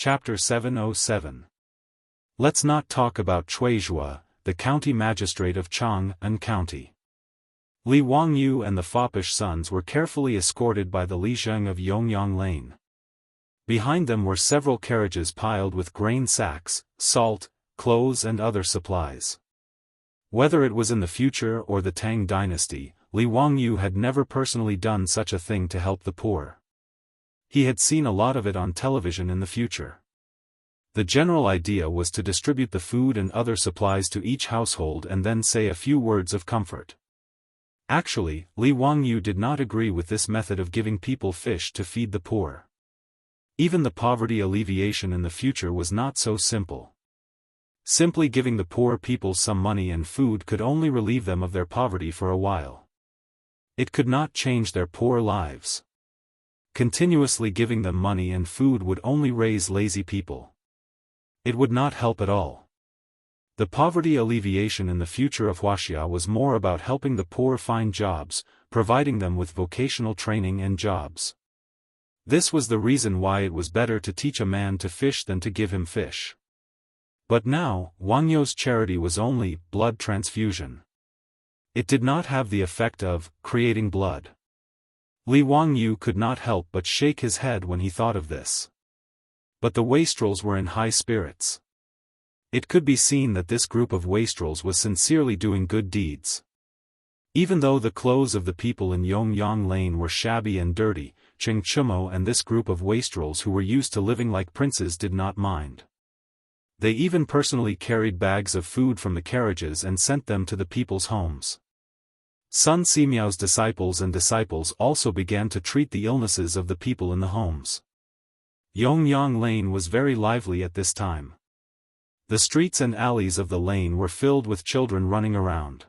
Chapter 707. Let's not talk about Chuizhua, the county magistrate of Chang'an County. Li Wangyu and the foppish sons were carefully escorted by the Li Zheng of Yongyang Lane. Behind them were several carriages piled with grain sacks, salt, clothes and other supplies. Whether it was in the future or the Tang dynasty, Li Wangyu had never personally done such a thing to help the poor. He had seen a lot of it on television in the future. The general idea was to distribute the food and other supplies to each household and then say a few words of comfort. Actually, Li Wangyu did not agree with this method of giving people fish to feed the poor. Even the poverty alleviation in the future was not so simple. Simply giving the poor people some money and food could only relieve them of their poverty for a while. It could not change their poor lives. Continuously giving them money and food would only raise lazy people. It would not help at all. The poverty alleviation in the future of Wuxia was more about helping the poor find jobs, providing them with vocational training and jobs. This was the reason why it was better to teach a man to fish than to give him fish. But now, Wangyu's charity was only blood transfusion. It did not have the effect of creating blood. Li Wangyu could not help but shake his head when he thought of this. But the wastrels were in high spirits. It could be seen that this group of wastrels was sincerely doing good deeds. Even though the clothes of the people in Yongyang Lane were shabby and dirty, Cheng Chumo and this group of wastrels who were used to living like princes did not mind. They even personally carried bags of food from the carriages and sent them to the people's homes. Sun Simiao's disciples also began to treat the illnesses of the people in the homes. Yongyang Lane was very lively at this time. The streets and alleys of the lane were filled with children running around.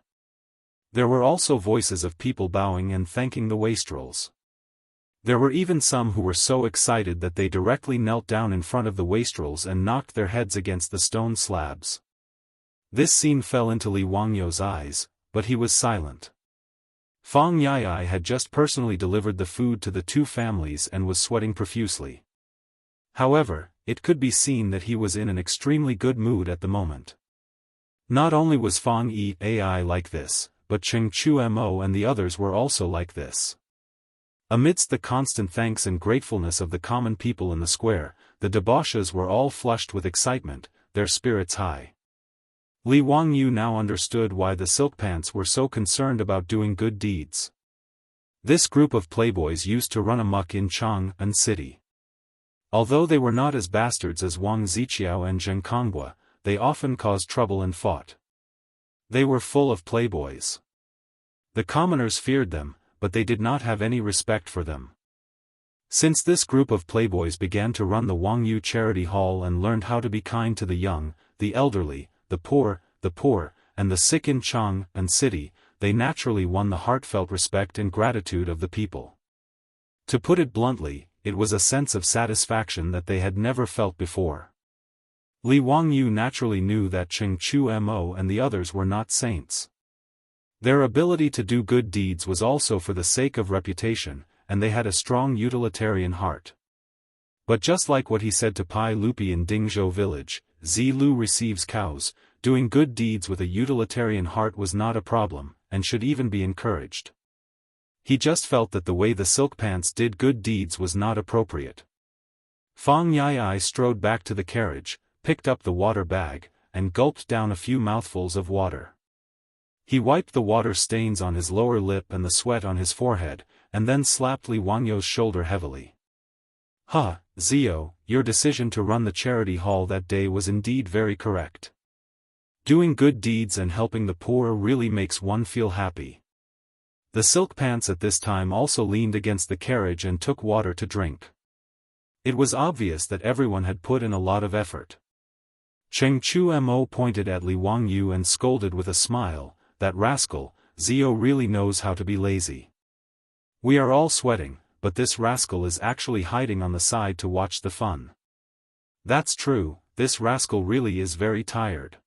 There were also voices of people bowing and thanking the wastrels. There were even some who were so excited that they directly knelt down in front of the wastrels and knocked their heads against the stone slabs. This scene fell into Li Wangyu's eyes, but he was silent. Fang Yai had just personally delivered the food to the two families and was sweating profusely. However, it could be seen that he was in an extremely good mood at the moment. Not only was Fang Yai like this, but Cheng Chu Mo and the others were also like this. Amidst the constant thanks and gratefulness of the common people in the square, the debauches were all flushed with excitement, their spirits high. Li Wangyu now understood why the silk pants were so concerned about doing good deeds. This group of playboys used to run amok in Chang'an City. Although they were not as bastards as Wang Ziqiao and Zheng Konghua, they often caused trouble and fought. They were full of playboys. The commoners feared them, but they did not have any respect for them. Since this group of playboys began to run the Wangyu Charity Hall and learned how to be kind to the young, the elderly, the poor, and the sick in Chang'an City, they naturally won the heartfelt respect and gratitude of the people. To put it bluntly, it was a sense of satisfaction that they had never felt before. Li Wangyu naturally knew that Cheng Chu Mo and the others were not saints. Their ability to do good deeds was also for the sake of reputation, and they had a strong utilitarian heart. But just like what he said to Pai Lupi in Dingzhou village, Zi Lu receives cows, doing good deeds with a utilitarian heart was not a problem, and should even be encouraged. He just felt that the way the silk pants did good deeds was not appropriate. Fang Yai strode back to the carriage, picked up the water bag, and gulped down a few mouthfuls of water. He wiped the water stains on his lower lip and the sweat on his forehead, and then slapped Li Wangyu's shoulder heavily. Zio, your decision to run the charity hall that day was indeed very correct. Doing good deeds and helping the poor really makes one feel happy. The silk pants at this time also leaned against the carriage and took water to drink. It was obvious that everyone had put in a lot of effort. Cheng Chu Mo pointed at Li Wangyu and scolded with a smile, "That rascal, Zio really knows how to be lazy. We are all sweating, but this rascal is actually hiding on the side to watch the fun." That's true, this rascal really is very tired.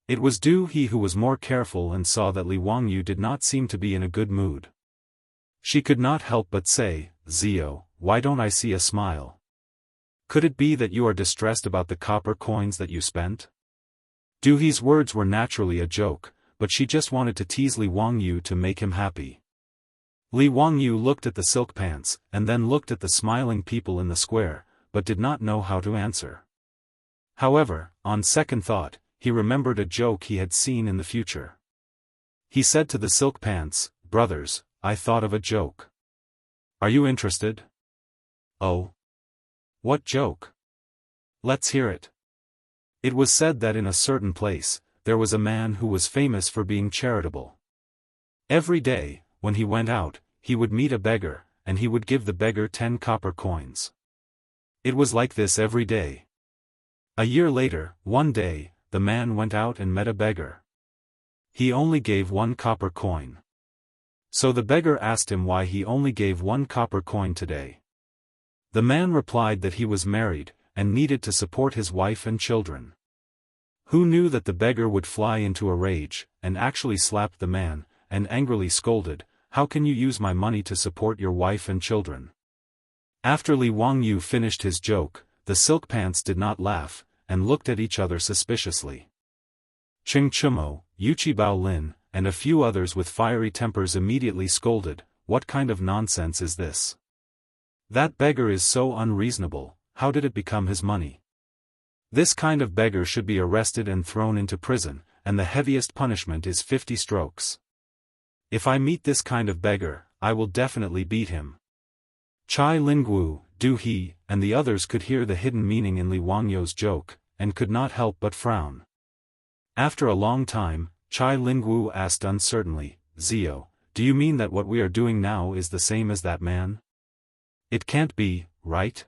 It was he who was more careful and saw that Li Wangyu did not seem to be in a good mood. She could not help but say, "Zio, why don't I see a smile?" Could it be that you are distressed about the copper coins that you spent? Duhe's words were naturally a joke, but she just wanted to tease Li Wangyu to make him happy. Li Wangyu looked at the silk pants, and then looked at the smiling people in the square, but did not know how to answer. However, on second thought, he remembered a joke he had seen in the future. He said to the silk pants, "Brothers, I thought of a joke. Are you interested?" "Oh? What joke? Let's hear it." It was said that in a certain place, there was a man who was famous for being charitable. Every day, when he went out, he would meet a beggar, and he would give the beggar 10 copper coins. It was like this every day. A year later, one day, the man went out and met a beggar. He only gave 1 copper coin. So the beggar asked him why he only gave 1 copper coin today. The man replied that he was married, and needed to support his wife and children. Who knew that the beggar would fly into a rage, and actually slapped the man, and angrily scolded, "How can you use my money to support your wife and children?" After Li Wangyu finished his joke, the silk pants did not laugh, and looked at each other suspiciously. Ching Chumo, Yuchi Bao Lin, and a few others with fiery tempers immediately scolded, "What kind of nonsense is this? That beggar is so unreasonable, how did it become his money? This kind of beggar should be arrested and thrown into prison, and the heaviest punishment is 50 strokes. If I meet this kind of beggar, I will definitely beat him." Chai Lingwu, Du He, and the others could hear the hidden meaning in Li Wangyu's joke, and could not help but frown. After a long time, Chai Lingwu asked uncertainly, "Zio, do you mean that what we are doing now is the same as that man? It can't be, right?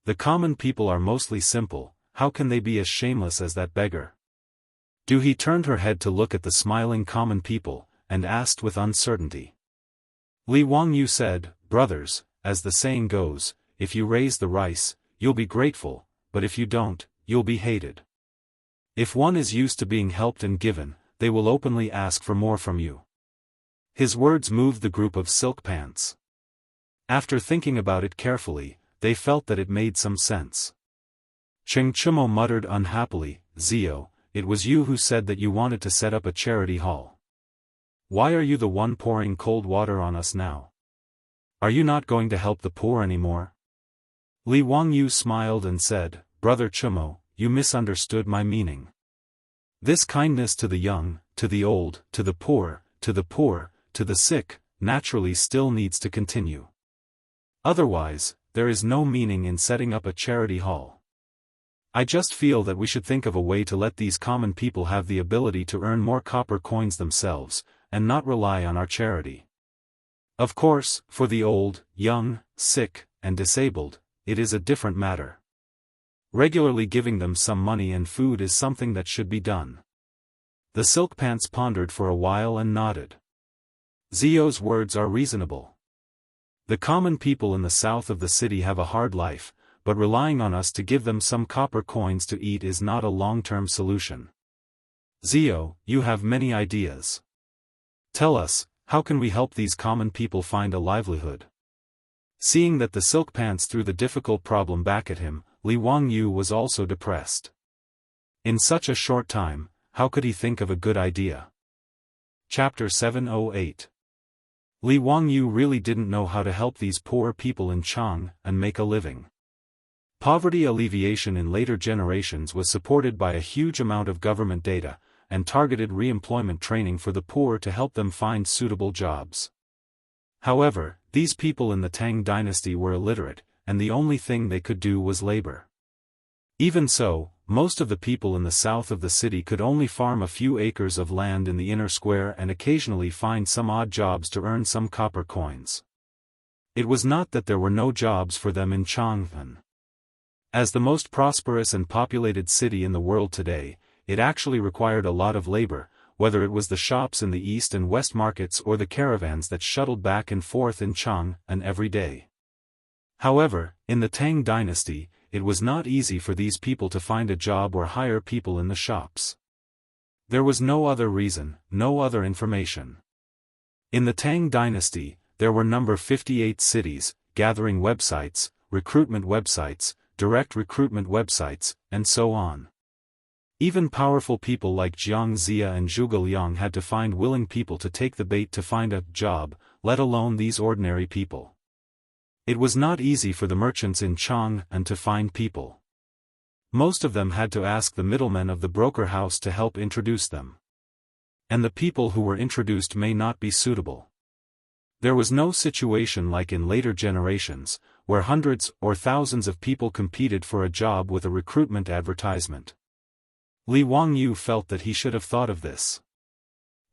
The common people are mostly simple, how can they be as shameless as that beggar?" Du He turned her head to look at the smiling common people, and asked with uncertainty. Li Wangyu said, "Brothers, as the saying goes, if you raise the rice, you'll be grateful, but if you don't, you'll be hated. If one is used to being helped and given, they will openly ask for more from you." His words moved the group of silk pants. After thinking about it carefully, they felt that it made some sense. Cheng Chumo muttered unhappily, "Zio, it was you who said that you wanted to set up a charity hall. Why are you the one pouring cold water on us now? Are you not going to help the poor anymore?" Li Wangyu smiled and said, "Brother Chumo, you misunderstood my meaning. This kindness to the young, to the old, to the poor, to the sick, naturally still needs to continue. Otherwise, there is no meaning in setting up a charity hall. I just feel that we should think of a way to let these common people have the ability to earn more copper coins themselves, and not rely on our charity. Of course, for the old, young, sick, and disabled, it is a different matter. Regularly giving them some money and food is something that should be done." The silk pants pondered for a while and nodded. Zio's words are reasonable. The common people in the south of the city have a hard life, but relying on us to give them some copper coins to eat is not a long-term solution. Zio, you have many ideas. Tell us, how can we help these common people find a livelihood? Seeing that the silk pants threw the difficult problem back at him, Li Wangyu was also depressed. In such a short time, how could he think of a good idea? Chapter 708. Li Wangyu really didn't know how to help these poor people in Chang and make a living. Poverty alleviation in later generations was supported by a huge amount of government data, and targeted re-employment training for the poor to help them find suitable jobs. However, these people in the Tang dynasty were illiterate, and the only thing they could do was labor. Even so, most of the people in the south of the city could only farm a few acres of land in the inner square and occasionally find some odd jobs to earn some copper coins. It was not that there were no jobs for them in Chang'an. As the most prosperous and populated city in the world today, it actually required a lot of labor, whether it was the shops in the east and west markets or the caravans that shuttled back and forth in Chang'an every day. However, in the Tang dynasty, it was not easy for these people to find a job or hire people in the shops. There was no other reason, no other information. In the Tang dynasty, there were number 58 cities, gathering websites, recruitment websites, direct recruitment websites, and so on. Even powerful people like Jianghu and Zhuge Liang had to find willing people to take the bait to find a job, let alone these ordinary people. It was not easy for the merchants in Chang'an to find people. Most of them had to ask the middlemen of the broker house to help introduce them. And the people who were introduced may not be suitable. There was no situation like in later generations, where hundreds or thousands of people competed for a job with a recruitment advertisement. Li Wangyu felt that he should have thought of this.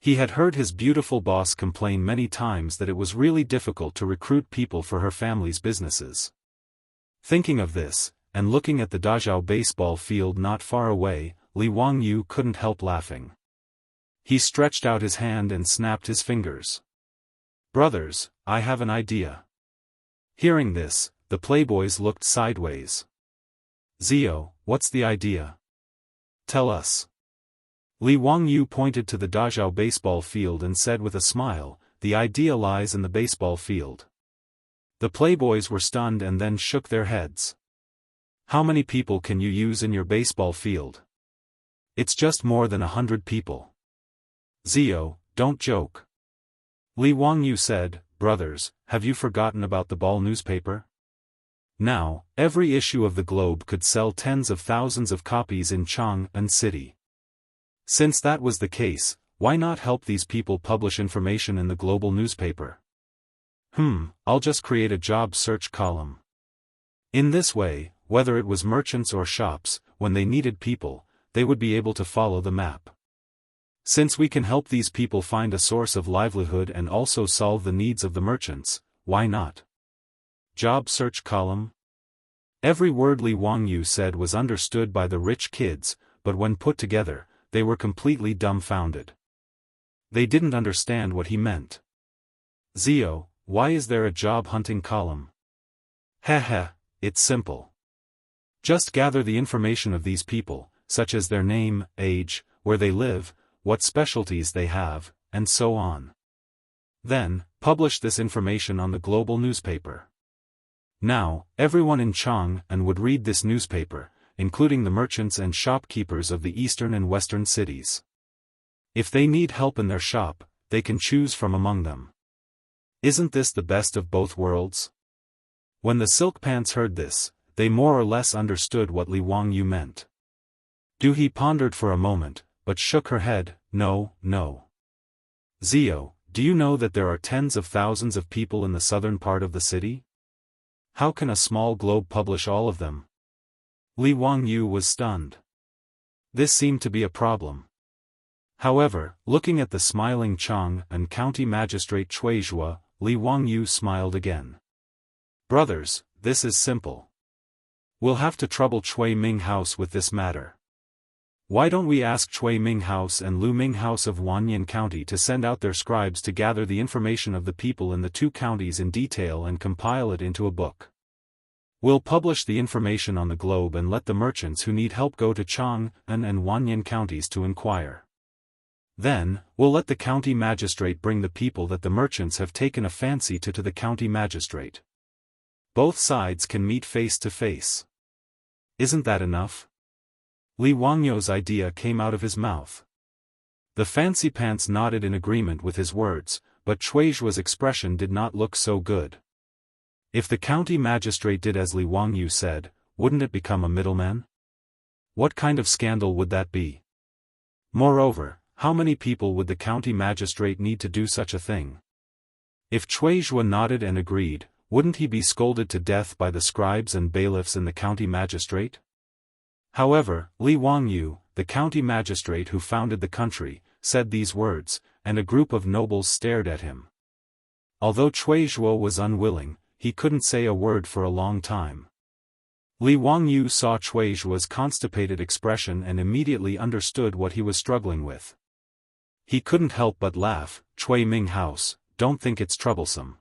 He had heard his beautiful boss complain many times that it was really difficult to recruit people for her family's businesses. Thinking of this, and looking at the Dazhao baseball field not far away, Li Wangyu couldn't help laughing. He stretched out his hand and snapped his fingers. "Brothers, I have an idea." Hearing this, the playboys looked sideways. "Zio, what's the idea? Tell us." Li Wangyu pointed to the Dazhao baseball field and said with a smile, "The idea lies in the baseball field." The playboys were stunned and then shook their heads. "How many people can you use in your baseball field?" "It's just more than 100 people." "Zio, don't joke." Li Wangyu said, "Brothers, have you forgotten about the ball newspaper? Now, every issue of the Globe could sell tens of thousands of copies in Chang'an City. Since that was the case, why not help these people publish information in the global newspaper? I'll just create a job search column. In this way, whether it was merchants or shops, when they needed people, they would be able to follow the map. Since we can help these people find a source of livelihood and also solve the needs of the merchants, why not? Job search column? Every word Li Wangyu said was understood by the rich kids, but when put together, they were completely dumbfounded. They didn't understand what he meant. "Zio, why is there a job hunting column?" "Heh, it's simple. Just gather the information of these people, such as their name, age, where they live, what specialties they have, and so on. Then, publish this information on the global newspaper. Now, everyone in Chang'an would read this newspaper, including the merchants and shopkeepers of the eastern and western cities. If they need help in their shop, they can choose from among them. Isn't this the best of both worlds?" When the silk pants heard this, they more or less understood what Li Wangyu meant. He pondered for a moment, but shook her head, "No. Zio, do you know that there are tens of thousands of people in the southern part of the city? How can a small globe publish all of them?" Li Wangyu was stunned. This seemed to be a problem. However, looking at the smiling Chang'an County Magistrate Cui Zhuo, Li Wangyu smiled again. "Brothers, this is simple. We'll have to trouble Cui Ming House with this matter. Why don't we ask Cui Ming House and Lu Ming House of Wanyan County to send out their scribes to gather the information of the people in the two counties in detail and compile it into a book? We'll publish the information on the globe and let the merchants who need help go to Chang'an and Wanyan counties to inquire. Then, we'll let the county magistrate bring the people that the merchants have taken a fancy to the county magistrate. Both sides can meet face to face. Isn't that enough?" Li Wangyu's idea came out of his mouth. The fancy pants nodded in agreement with his words, but Cui Zhuo's expression did not look so good. If the county magistrate did as Li Wangyu said, wouldn't it become a middleman? What kind of scandal would that be? Moreover, how many people would the county magistrate need to do such a thing? If Cui Zhuo nodded and agreed, wouldn't he be scolded to death by the scribes and bailiffs in the county magistrate? However, Li Wangyu, the county magistrate who founded the country, said these words, and a group of nobles stared at him. Although Cui Zhuo was unwilling, he couldn't say a word for a long time. Li Wangyu saw Cui Zhuo's constipated expression and immediately understood what he was struggling with. He couldn't help but laugh. "Cui Ming House, don't think it's troublesome.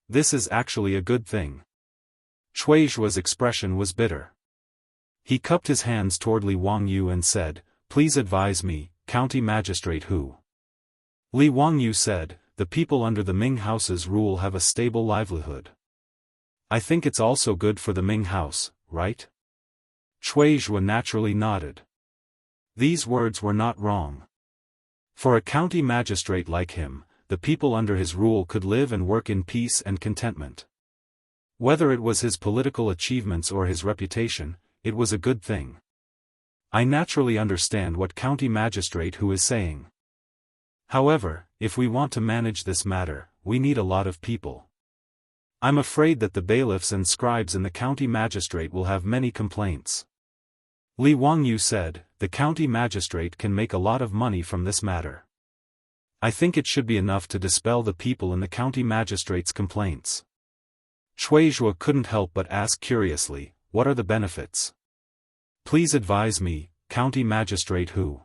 This is actually a good thing." Cui Zhuo's expression was bitter. He cupped his hands toward Li Wangyu and said, "Please advise me, county magistrate who?" Li Wangyu said, "The people under the Ming House's rule have a stable livelihood. I think it's also good for the Ming House, right? Cui Zhuo naturally nodded. These words were not wrong. For a county magistrate like him, the people under his rule could live and work in peace and contentment. Whether it was his political achievements or his reputation, it was a good thing. I naturally understand what county magistrate who is saying. However, if we want to manage this matter, we need a lot of people. I'm afraid that the bailiffs and scribes in the county magistrate will have many complaints. Li Wangyu said, the county magistrate can make a lot of money from this matter. I think it should be enough to dispel the people in the county magistrate's complaints. Cui Zhuo couldn't help but ask curiously, what are the benefits? Please advise me, county magistrate who?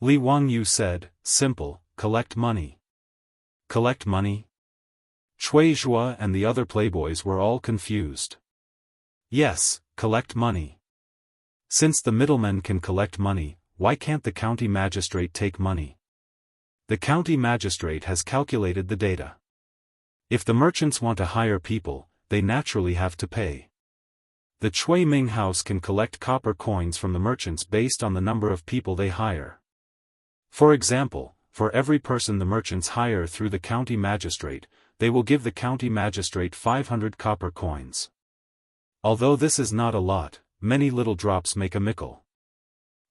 Li Wangyu said, simple, collect money. Collect money? Cui Zhuo and the other playboys were all confused. Yes, collect money. Since the middlemen can collect money, why can't the county magistrate take money? The county magistrate has calculated the data. If the merchants want to hire people, they naturally have to pay. The Cui Ming house can collect copper coins from the merchants based on the number of people they hire. For example, for every person the merchants hire through the county magistrate, they will give the county magistrate 500 copper coins. Although this is not a lot, many little drops make a mickle.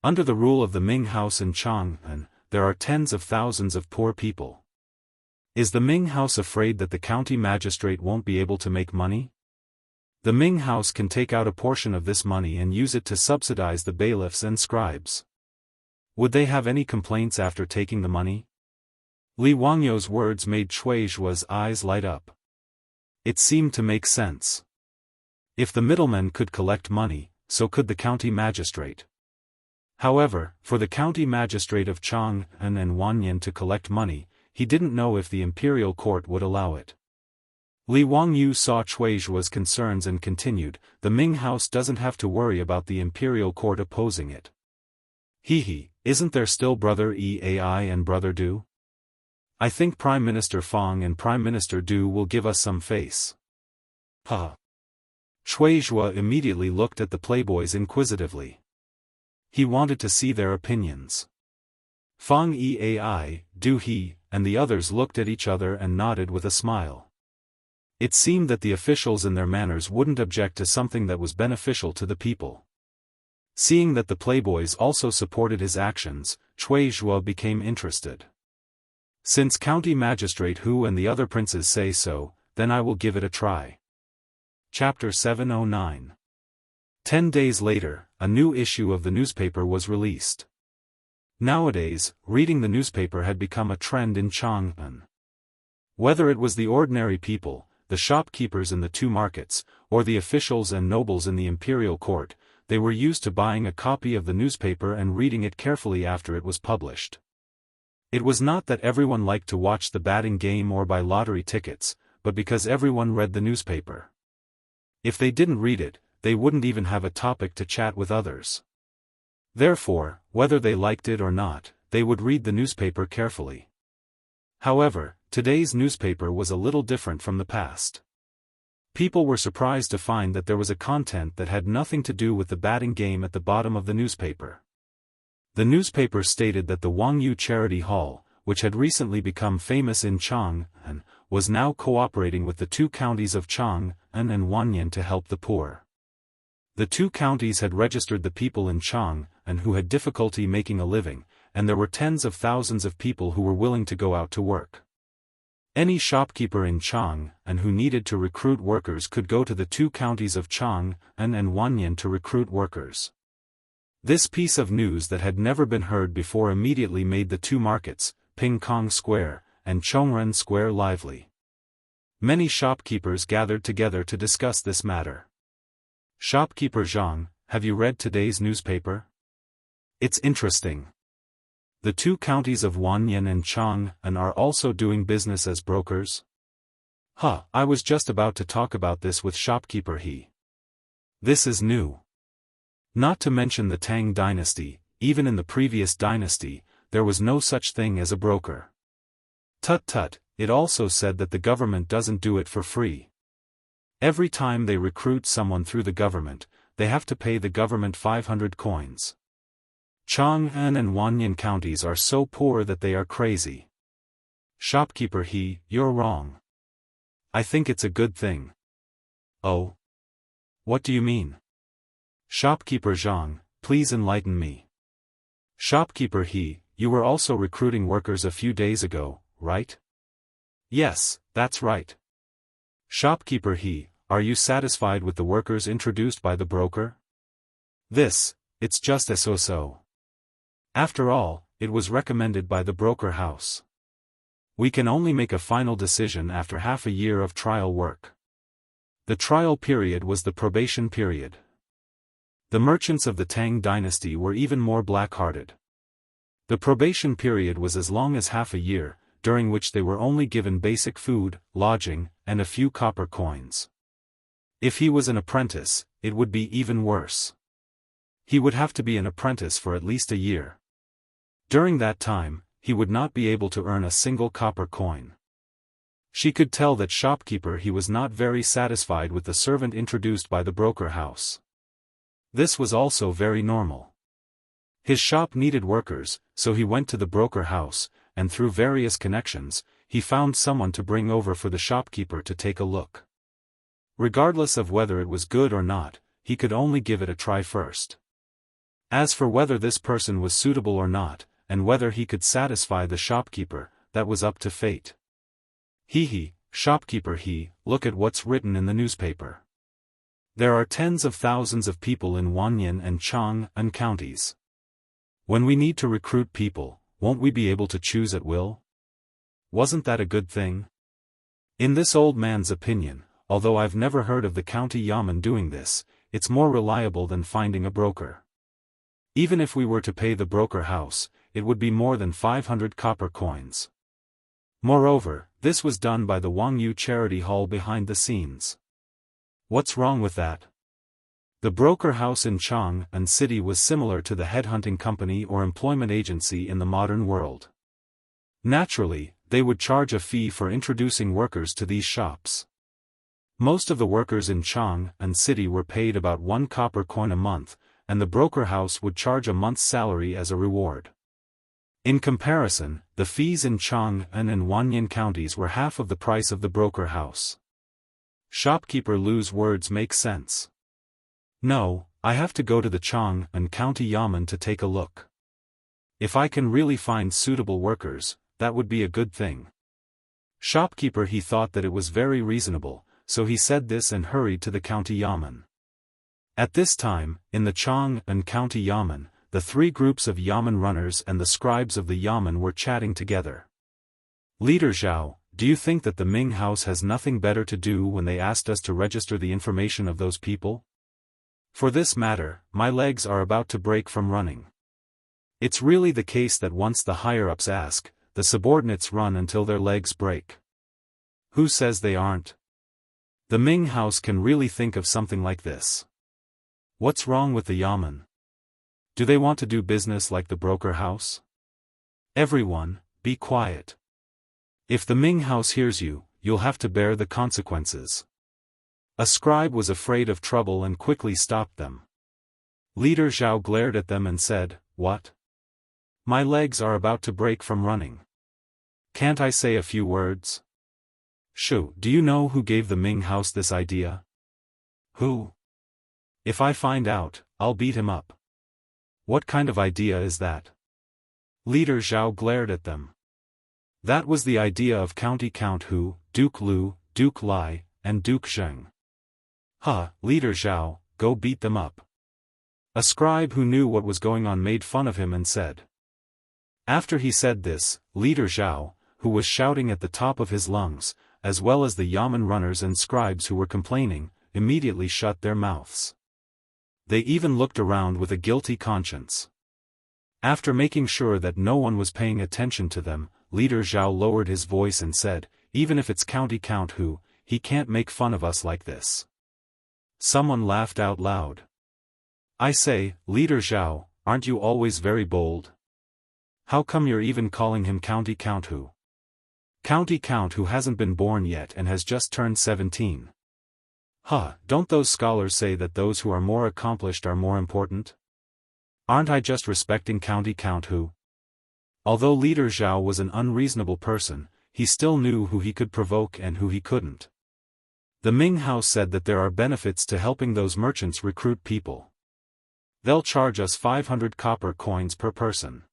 Under the rule of the Ming house in Chang'an, there are tens of thousands of poor people. Is the Ming house afraid that the county magistrate won't be able to make money? The Ming house can take out a portion of this money and use it to subsidize the bailiffs and scribes. Would they have any complaints after taking the money? Li Wangyu's words made Cui Zhuo's eyes light up. It seemed to make sense. If the middlemen could collect money, so could the county magistrate. However, for the county magistrate of Chang'an and Wanyan to collect money, he didn't know if the imperial court would allow it. Li Wangyu saw Cui Zhuo's concerns and continued, the Ming house doesn't have to worry about the imperial court opposing it. Isn't there still Brother Eai and Brother Du? I think Prime Minister Fang and Prime Minister Du will give us some face. Cui Zhuo immediately looked at the playboys inquisitively. He wanted to see their opinions. Fang Eai, Du and the others looked at each other and nodded with a smile. It seemed that the officials in their manners wouldn't object to something that was beneficial to the people. Seeing that the playboys also supported his actions, Cui Zhuo became interested. Since County Magistrate Hu and the other princes say so, then I will give it a try. Chapter 709. 10 days later, a new issue of the newspaper was released. Nowadays, reading the newspaper had become a trend in Chang'an. Whether it was the ordinary people, the shopkeepers in the two markets, or the officials and nobles in the imperial court, they were used to buying a copy of the newspaper and reading it carefully after it was published. It was not that everyone liked to watch the batting game or buy lottery tickets, but because everyone read the newspaper. If they didn't read it, they wouldn't even have a topic to chat with others. Therefore, whether they liked it or not, they would read the newspaper carefully. However, today's newspaper was a little different from the past. People were surprised to find that there was a content that had nothing to do with the batting game at the bottom of the newspaper. The newspaper stated that the Wangyu Charity Hall, which had recently become famous in Chang'an, was now cooperating with the two counties of Chang'an and Wanyan to help the poor. The two counties had registered the people in Chang'an who had difficulty making a living, and there were tens of thousands of people who were willing to go out to work. Any shopkeeper in Chang'an who needed to recruit workers could go to the two counties of Chang'an and Wanyan to recruit workers. This piece of news that had never been heard before immediately made the two markets, Ping Kong Square and Chongren Square, lively. Many shopkeepers gathered together to discuss this matter. Shopkeeper Zhang, have you read today's newspaper? It's interesting. The two counties of Wanyan and Chang'an are also doing business as brokers? I was just about to talk about this with shopkeeper He. This is new. Not to mention the Tang dynasty, even in the previous dynasty, there was no such thing as a broker. Tut, it also said that the government doesn't do it for free. Every time they recruit someone through the government, they have to pay the government 500 coins. Chang'an and Wanyan counties are so poor that they are crazy. Shopkeeper he, you're wrong. I think it's a good thing. Oh? What do you mean? Shopkeeper Zhang, please enlighten me. Shopkeeper he, you were also recruiting workers a few days ago, right? Yes, that's right. Shopkeeper he, are you satisfied with the workers introduced by the broker? It's just a so-so. After all, it was recommended by the broker house. We can only make a final decision after half a year of trial work. The trial period was the probation period. The merchants of the Tang dynasty were even more black-hearted. The probation period was as long as half a year, during which they were only given basic food, lodging, and a few copper coins. If he was an apprentice, it would be even worse. He would have to be an apprentice for at least a year. During that time, he would not be able to earn a single copper coin. She could tell that shopkeeper he was not very satisfied with the servant introduced by the broker house. This was also very normal. His shop needed workers, so he went to the broker house, and through various connections, he found someone to bring over for the shopkeeper to take a look. Regardless of whether it was good or not, he could only give it a try first. As for whether this person was suitable or not, and whether he could satisfy the shopkeeper, that was up to fate. Shopkeeper he, look at what's written in the newspaper. There are tens of thousands of people in Wanyan and Chang'an counties. When we need to recruit people, won't we be able to choose at will? Wasn't that a good thing? In this old man's opinion, although I've never heard of the county yamen doing this, it's more reliable than finding a broker. Even if we were to pay the broker house, it would be more than 500 copper coins. Moreover, this was done by the Wangyu charity hall behind the scenes. What's wrong with that? The broker house in Chang'an city was similar to the headhunting company or employment agency in the modern world. Naturally, they would charge a fee for introducing workers to these shops. Most of the workers in Chang'an city were paid about 1 copper coin a month, and the broker house would charge a month's salary as a reward. In comparison, the fees in Chang'an and Wanyan counties were half of the price of the broker house. Shopkeeper Lu's words make sense. No, I have to go to the Chang'an county yamen to take a look. If I can really find suitable workers, that would be a good thing. Shopkeeper he thought that it was very reasonable, so he said this and hurried to the county yamen. At this time, in the Chang'an county yamen, the 3 groups of yamen runners and the scribes of the yamen were chatting together. Leader Zhao, do you think that the Ming house has nothing better to do when they asked us to register the information of those people? For this matter, my legs are about to break from running. It's really the case that once the higher-ups ask, the subordinates run until their legs break. Who says they aren't? The Ming house can really think of something like this. What's wrong with the yamen? Do they want to do business like the broker house? Everyone, be quiet. If the Ming house hears you, you'll have to bear the consequences. A scribe was afraid of trouble and quickly stopped them. Leader Zhao glared at them and said, "What? My legs are about to break from running. Can't I say a few words?" Shu, do you know who gave the Ming house this idea? Who? If I find out, I'll beat him up. What kind of idea is that? Leader Zhao glared at them. That was the idea of County Count Hu, Duke Lu, Duke Lai, and Duke Zheng. Leader Zhao, go beat them up. A scribe who knew what was going on made fun of him and said. After he said this, Leader Zhao, who was shouting at the top of his lungs, as well as the yamen runners and scribes who were complaining, immediately shut their mouths. They even looked around with a guilty conscience. After making sure that no one was paying attention to them, Leader Zhao lowered his voice and said, "Even if it's County Count Hu, he can't make fun of us like this." Someone laughed out loud. I say, Leader Zhao, aren't you always very bold? How come you're even calling him County Count Hu? County Count Hu hasn't been born yet and has just turned 17. Huh, don't those scholars say that those who are more accomplished are more important? Aren't I just respecting county count who? Although leader Zhao was an unreasonable person, he still knew who he could provoke and who he couldn't. The Ming House said that there are benefits to helping those merchants recruit people. They'll charge us 500 copper coins per person.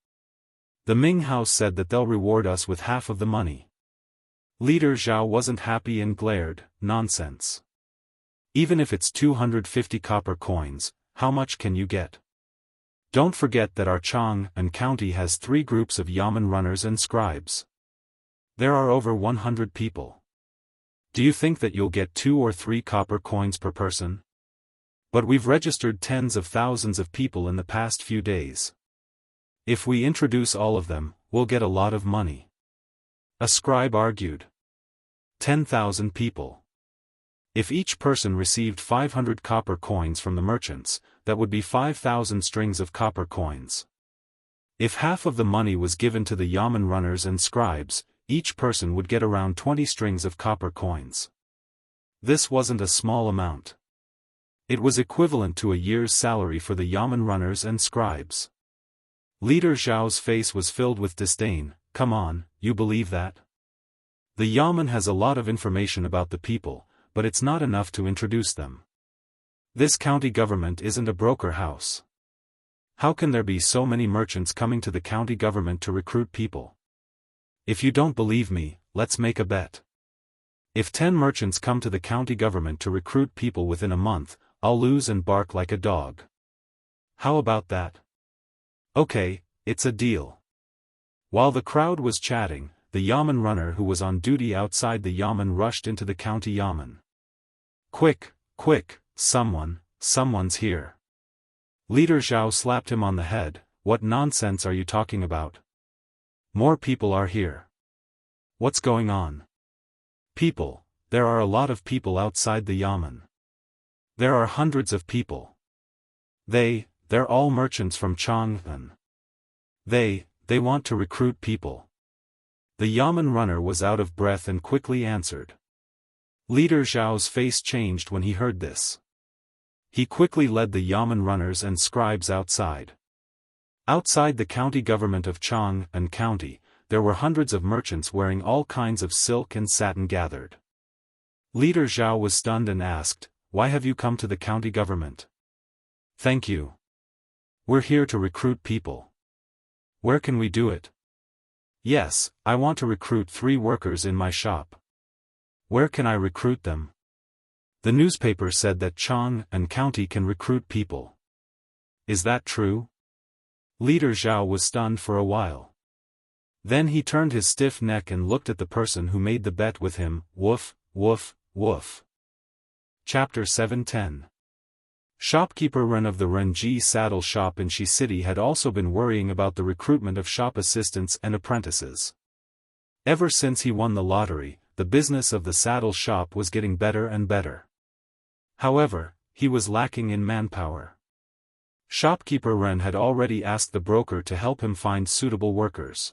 The Ming House said that they'll reward us with half of the money. Leader Zhao wasn't happy and glared, nonsense. Even if it's 250 copper coins, how much can you get? Don't forget that our Chang and county has 3 groups of yamen runners and scribes. There are over 100 people. Do you think that you'll get 2 or 3 copper coins per person? But we've registered tens of thousands of people in the past few days. If we introduce all of them, we'll get a lot of money. A scribe argued. 10,000 people. If each person received 500 copper coins from the merchants, that would be 5,000 strings of copper coins. If half of the money was given to the yamen runners and scribes, each person would get around 20 strings of copper coins. This wasn't a small amount. It was equivalent to a year's salary for the yamen runners and scribes. Leader Zhao's face was filled with disdain. Come on, you believe that? The yamen has a lot of information about the people, but it's not enough to introduce them. This county government isn't a broker house. How can there be so many merchants coming to the county government to recruit people? If you don't believe me, let's make a bet. If 10 merchants come to the county government to recruit people within a month, I'll lose and bark like a dog. How about that? Okay, it's a deal. While the crowd was chatting, the yamen runner who was on duty outside the yamen rushed into the county yamen. Quick, quick, someone's here. Leader Zhao slapped him on the head. What nonsense are you talking about? More people are here. What's going on? People, there are a lot of people outside the yamen. There are hundreds of people. They're all merchants from Chang'an. They want to recruit people. The yamen runner was out of breath and quickly answered. Leader Zhao's face changed when he heard this. He quickly led the yamen runners and scribes outside. Outside the county government of Chang'an County, there were hundreds of merchants wearing all kinds of silk and satin gathered. Leader Zhao was stunned and asked, "Why have you come to the county government?" "Thank you. We're here to recruit people." "Where can we do it?" "Yes, I want to recruit 3 workers in my shop." "Where can I recruit them?" "The newspaper said that Chang'an County can recruit people." "Is that true?" Leader Zhao was stunned for a while. Then he turned his stiff neck and looked at the person who made the bet with him. Woof, woof, woof. Chapter 710. Shopkeeper Ren of the Renji saddle shop in Shi City had also been worrying about the recruitment of shop assistants and apprentices. Ever since he won the lottery, the business of the saddle shop was getting better and better. However, he was lacking in manpower. Shopkeeper Ren had already asked the broker to help him find suitable workers.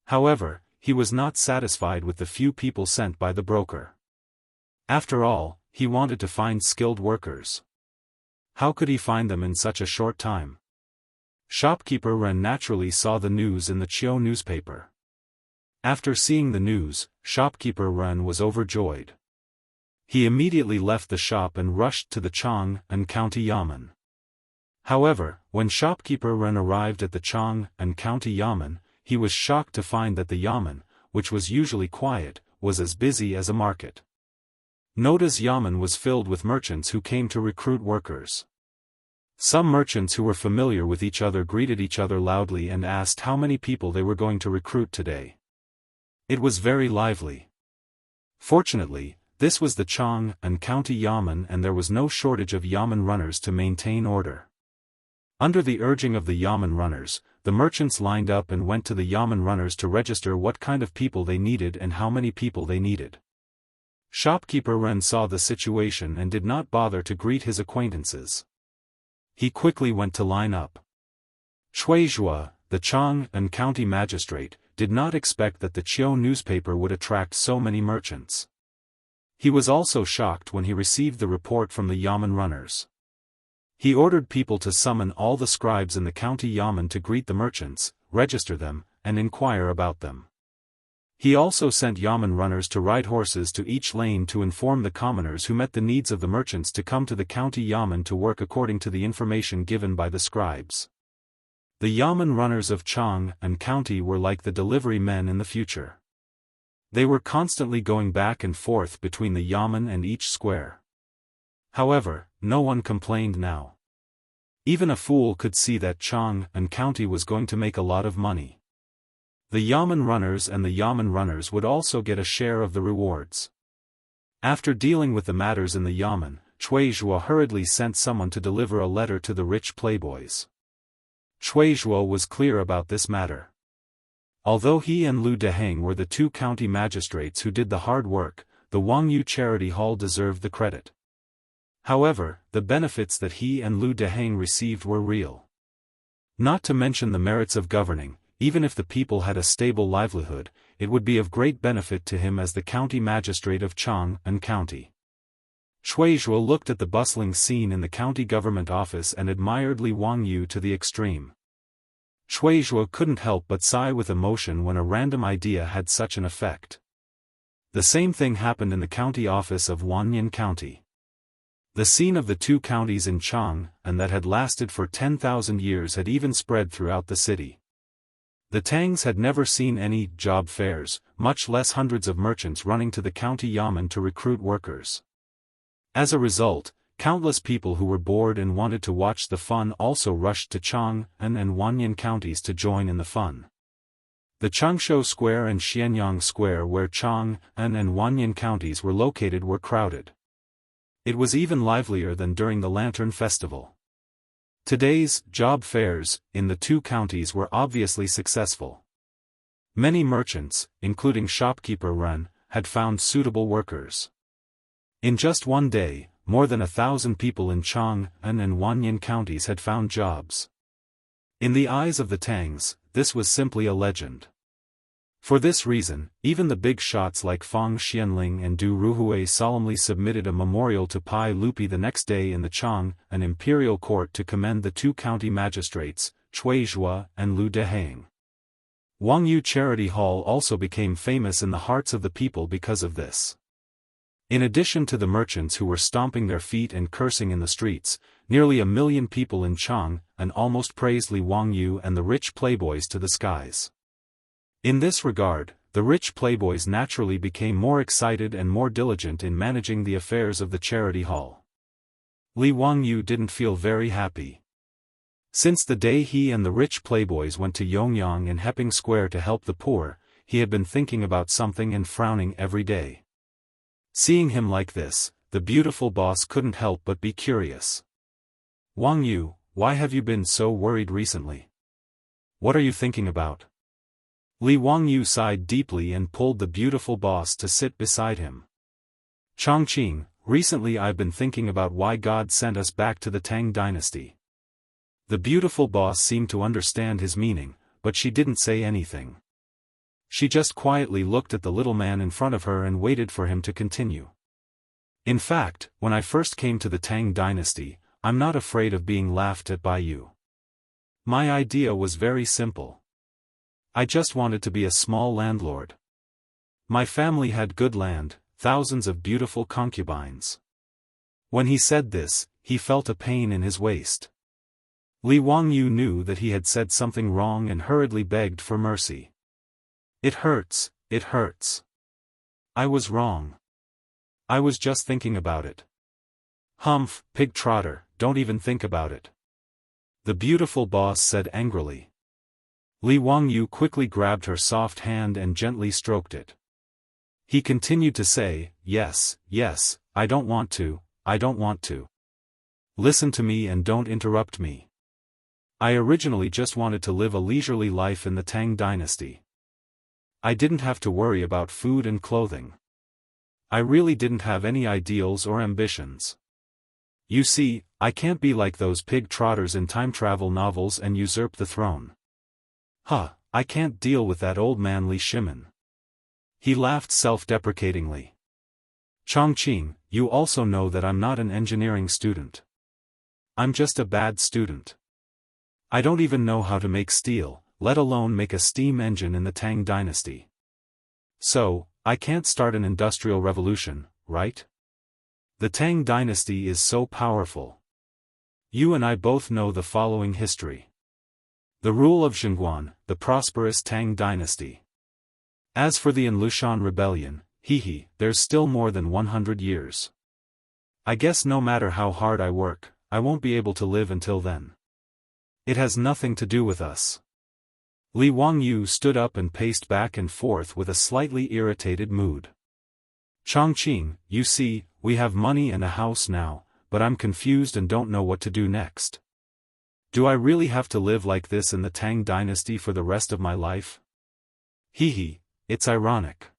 However, he was not satisfied with the few people sent by the broker. After all, he wanted to find skilled workers. How could he find them in such a short time? Shopkeeper Ren naturally saw the news in the Chiu newspaper. After seeing the news, Shopkeeper Ren was overjoyed. He immediately left the shop and rushed to the Chang'an County Yamen. However, when Shopkeeper Ren arrived at the Chang'an County Yamen, he was shocked to find that the yamen, which was usually quiet, was as busy as a market. Noda's yamen was filled with merchants who came to recruit workers. Some merchants who were familiar with each other greeted each other loudly and asked how many people they were going to recruit today. It was very lively. Fortunately, this was the Chang'an County Yamen and there was no shortage of yamen runners to maintain order. Under the urging of the yamen runners, the merchants lined up and went to the yamen runners to register what kind of people they needed and how many people they needed. Shopkeeper Ren saw the situation and did not bother to greet his acquaintances. He quickly went to line up. Shui Zhua, the Chang'an County magistrate, did not expect that the Chiu newspaper would attract so many merchants. He was also shocked when he received the report from the Yamen runners. He ordered people to summon all the scribes in the county Yamen to greet the merchants, register them, and inquire about them. He also sent Yamen runners to ride horses to each lane to inform the commoners who met the needs of the merchants to come to the county Yamen to work according to the information given by the scribes. The Yamen runners of Chang and county were like the delivery men in the future. They were constantly going back and forth between the Yamen and each square. However, no one complained now. Even a fool could see that Chang and county was going to make a lot of money. The Yamen runners and the Yamen runners would also get a share of the rewards. After dealing with the matters in the Yamen, Cui Zhuo hurriedly sent someone to deliver a letter to the rich playboys. Cui Zhuo was clear about this matter. Although he and Lu Deheng were the two county magistrates who did the hard work, the Wangyu Charity Hall deserved the credit. However, the benefits that he and Lu Deheng received were real. Not to mention the merits of governing, even if the people had a stable livelihood, it would be of great benefit to him as the county magistrate of Chang and county. Cui Zhuo looked at the bustling scene in the county government office and admired Li Wangyu to the extreme. Cui Zhuo couldn't help but sigh with emotion when a random idea had such an effect. The same thing happened in the county office of Wanyan County. The scene of the two counties in Chang, and that had lasted for 10,000 years, had even spread throughout the city. The Tangs had never seen any job fairs, much less hundreds of merchants running to the county Yamen to recruit workers. As a result, countless people who were bored and wanted to watch the fun also rushed to Chang and Wanyan counties to join in the fun. The Changshu Square and Xianyang Square, where Chang and Wanyan counties were located, were crowded. It was even livelier than during the Lantern Festival. Today's job fairs in the two counties were obviously successful. Many merchants, including shopkeeper Ren, had found suitable workers. In just one day, more than 1,000 people in Chang and Wanyan counties had found jobs. In the eyes of the Tangs, this was simply a legend. For this reason, even the big shots like Fang Xianling and Du Ruhui solemnly submitted a memorial to Pai Lupi the next day in the Chang and imperial court to commend the two county magistrates, Cui Zhuo and Lu Deheng. Wangyu Charity Hall also became famous in the hearts of the people because of this. In addition to the merchants who were stomping their feet and cursing in the streets, nearly 1 million people in Chang and almost praised Li Wangyu and the rich playboys to the skies. In this regard, the rich playboys naturally became more excited and more diligent in managing the affairs of the charity hall. Li Wangyu didn't feel very happy. Since the day he and the rich playboys went to Yongyang and Heping Square to help the poor, he had been thinking about something and frowning every day. Seeing him like this, the beautiful boss couldn't help but be curious. Wangyu, why have you been so worried recently? What are you thinking about? Li Wangyu sighed deeply and pulled the beautiful boss to sit beside him. Chongqing, recently I've been thinking about why God sent us back to the Tang dynasty. The beautiful boss seemed to understand his meaning, but she didn't say anything. She just quietly looked at the little man in front of her and waited for him to continue. In fact, when I first came to the Tang dynasty, I'm not afraid of being laughed at by you. My idea was very simple. I just wanted to be a small landlord. My family had good land, thousands of beautiful concubines. When he said this, he felt a pain in his waist. Li Wangyu knew that he had said something wrong and hurriedly begged for mercy. It hurts, it hurts. I was wrong. I was just thinking about it. Humph, pig trotter, don't even think about it. The beautiful boss said angrily. Li Wangyu quickly grabbed her soft hand and gently stroked it. He continued to say, yes, yes, I don't want to, I don't want to. Listen to me and don't interrupt me. I originally just wanted to live a leisurely life in the Tang dynasty. I didn't have to worry about food and clothing. I really didn't have any ideals or ambitions. You see, I can't be like those pig trotters in time travel novels and usurp the throne. Huh, I can't deal with that old man Li Shimin. He laughed self-deprecatingly. Chongqing, you also know that I'm not an engineering student. I'm just a bad student. I don't even know how to make steel, let alone make a steam engine in the Tang dynasty. So, I can't start an industrial revolution, right? The Tang dynasty is so powerful. You and I both know the following history. The rule of Jianghu, the prosperous Tang dynasty. As for the Lushan rebellion, there's still more than 100 years. I guess no matter how hard I work, I won't be able to live until then. It has nothing to do with us. Li Wangyu stood up and paced back and forth with a slightly irritated mood. Chongqing, you see, we have money and a house now, but I'm confused and don't know what to do next. Do I really have to live like this in the Tang dynasty for the rest of my life? It's ironic.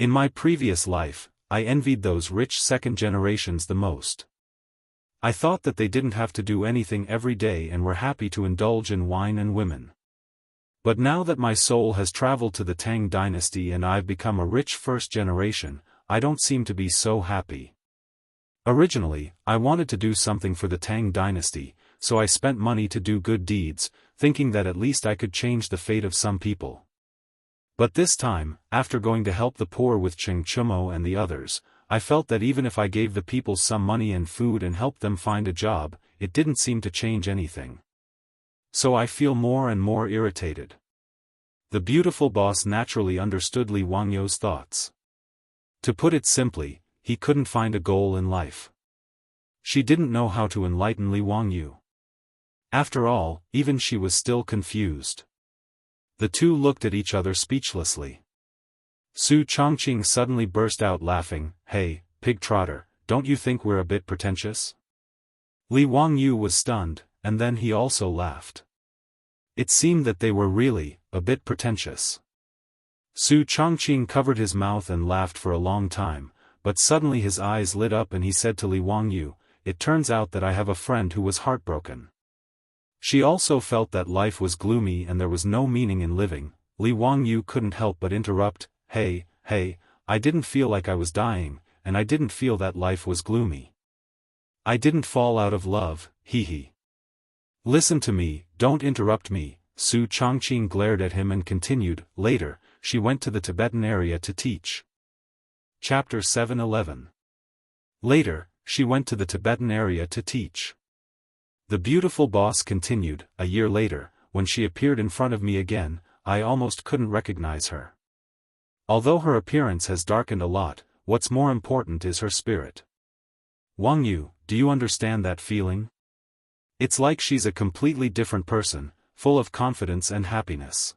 In my previous life, I envied those rich second generations the most. I thought that they didn't have to do anything every day and were happy to indulge in wine and women. But now that my soul has traveled to the Tang dynasty and I've become a rich first generation, I don't seem to be so happy. Originally, I wanted to do something for the Tang dynasty, so I spent money to do good deeds, thinking that at least I could change the fate of some people. But this time, after going to help the poor with Cheng Chumo and the others, I felt that even if I gave the people some money and food and helped them find a job, it didn't seem to change anything. So I feel more and more irritated. The beautiful boss naturally understood Li Wangyu's thoughts. To put it simply, he couldn't find a goal in life. She didn't know how to enlighten Li Wangyu. After all, even she was still confused. The two looked at each other speechlessly. Su Chongqing suddenly burst out laughing. Hey, pig trotter, don't you think we're a bit pretentious? Li Wangyu was stunned, and then he also laughed. It seemed that they were really a bit pretentious. Su Chongqing covered his mouth and laughed for a long time, but suddenly his eyes lit up and he said to Li Wangyu, "It turns out that I have a friend who was heartbroken." She also felt that life was gloomy and there was no meaning in living. Li Wangyu couldn't help but interrupt, Hey, I didn't feel like I was dying, and I didn't feel that life was gloomy. I didn't fall out of love, Listen to me, don't interrupt me. Su Chongqing glared at him and continued. Later, she went to the Tibetan area to teach. Chapter 7:11. Later, she went to the Tibetan area to teach. The beautiful boss continued. A year later, when she appeared in front of me again, I almost couldn't recognize her. Although her appearance has darkened a lot, what's more important is her spirit. Wangyu, do you understand that feeling? It's like she's a completely different person, full of confidence and happiness.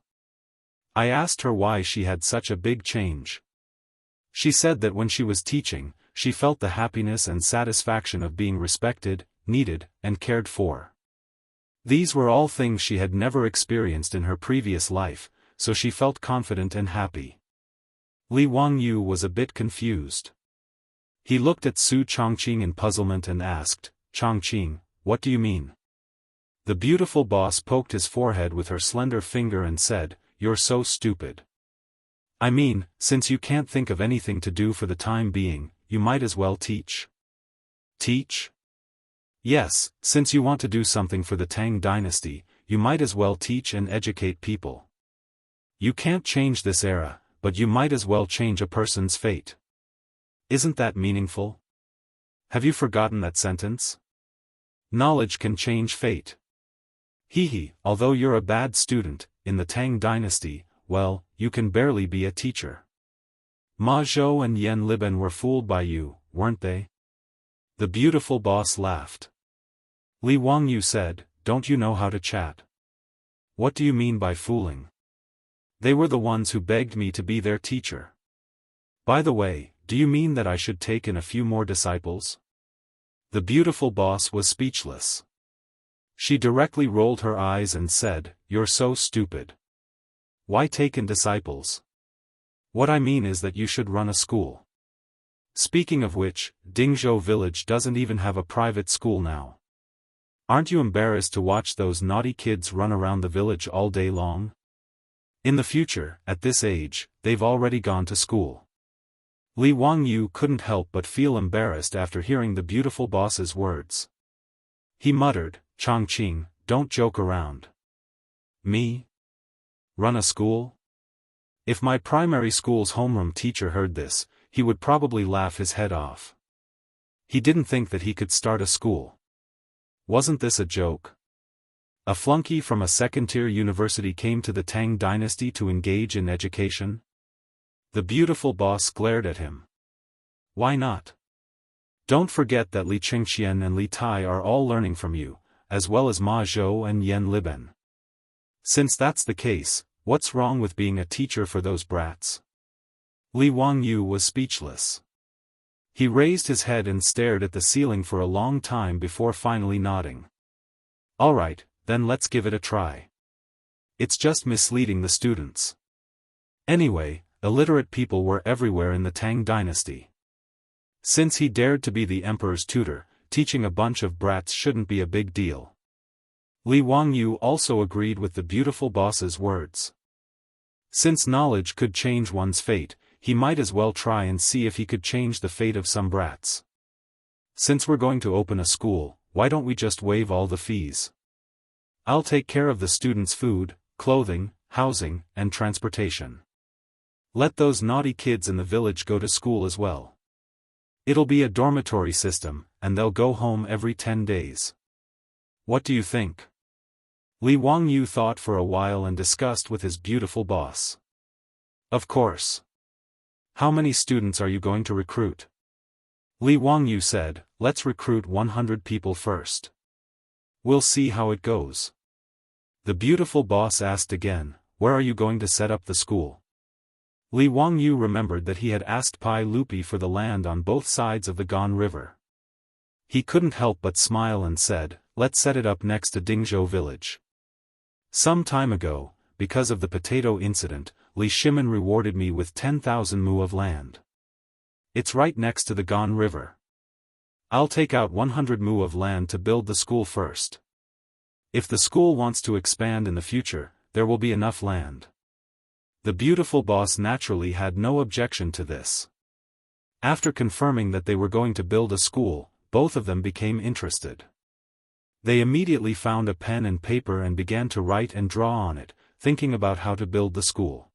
I asked her why she had such a big change. She said that when she was teaching, she felt the happiness and satisfaction of being respected, needed, and cared for. These were all things she had never experienced in her previous life, so she felt confident and happy. Li Wangyu was a bit confused. He looked at Su Chongqing in puzzlement and asked, Chongqing, what do you mean? The beautiful boss poked his forehead with her slender finger and said, You're so stupid. I mean, since you can't think of anything to do for the time being, you might as well teach. Teach? Yes, since you want to do something for the Tang dynasty, you might as well teach and educate people. You can't change this era, but you might as well change a person's fate. Isn't that meaningful? Have you forgotten that sentence? Knowledge can change fate. Although you're a bad student, in the Tang dynasty, well, you can barely be a teacher. Ma Zhou and Yan Liben were fooled by you, weren't they? The beautiful boss laughed. Li Wangyu said, Don't you know how to chat? What do you mean by fooling? They were the ones who begged me to be their teacher. By the way, do you mean that I should take in a few more disciples? The beautiful boss was speechless. She directly rolled her eyes and said, You're so stupid. Why take in disciples? What I mean is that you should run a school. Speaking of which, Dingzhou village doesn't even have a private school now. Aren't you embarrassed to watch those naughty kids run around the village all day long? In the future, at this age, they've already gone to school. Li Wangyu couldn't help but feel embarrassed after hearing the beautiful boss's words. He muttered, "Chongqing, don't joke around. Me? Run a school?" If my primary school's homeroom teacher heard this, he would probably laugh his head off. He didn't think that he could start a school. Wasn't this a joke? A flunky from a second-tier university came to the Tang dynasty to engage in education? The beautiful boss glared at him. Why not? Don't forget that Li Qingxian and Li Tai are all learning from you, as well as Ma Zhou and Yan Liben. Since that's the case, what's wrong with being a teacher for those brats? Li Wangyu was speechless. He raised his head and stared at the ceiling for a long time before finally nodding. All right, then let's give it a try. It's just misleading the students. Anyway, illiterate people were everywhere in the Tang dynasty. Since he dared to be the emperor's tutor, teaching a bunch of brats shouldn't be a big deal. Li Wangyu also agreed with the beautiful boss's words. Since knowledge could change one's fate, he might as well try and see if he could change the fate of some brats. Since we're going to open a school, why don't we just waive all the fees? I'll take care of the students' food, clothing, housing, and transportation. Let those naughty kids in the village go to school as well. It'll be a dormitory system, and they'll go home every 10 days. What do you think? Li Wangyu thought for a while and discussed with his beautiful boss. Of course. How many students are you going to recruit? Li Wangyu said, let's recruit 100 people first. We'll see how it goes. The beautiful boss asked again, where are you going to set up the school? Li Wangyu remembered that he had asked Pai Lupi for the land on both sides of the Gan River. He couldn't help but smile and said, let's set it up next to Dingzhou village. Some time ago, because of the potato incident, Li Shimin rewarded me with 10,000 mu of land. It's right next to the Gan River. I'll take out 100 mu of land to build the school first. If the school wants to expand in the future, there will be enough land. The beautiful boss naturally had no objection to this. After confirming that they were going to build a school, both of them became interested. They immediately found a pen and paper and began to write and draw on it, thinking about how to build the school.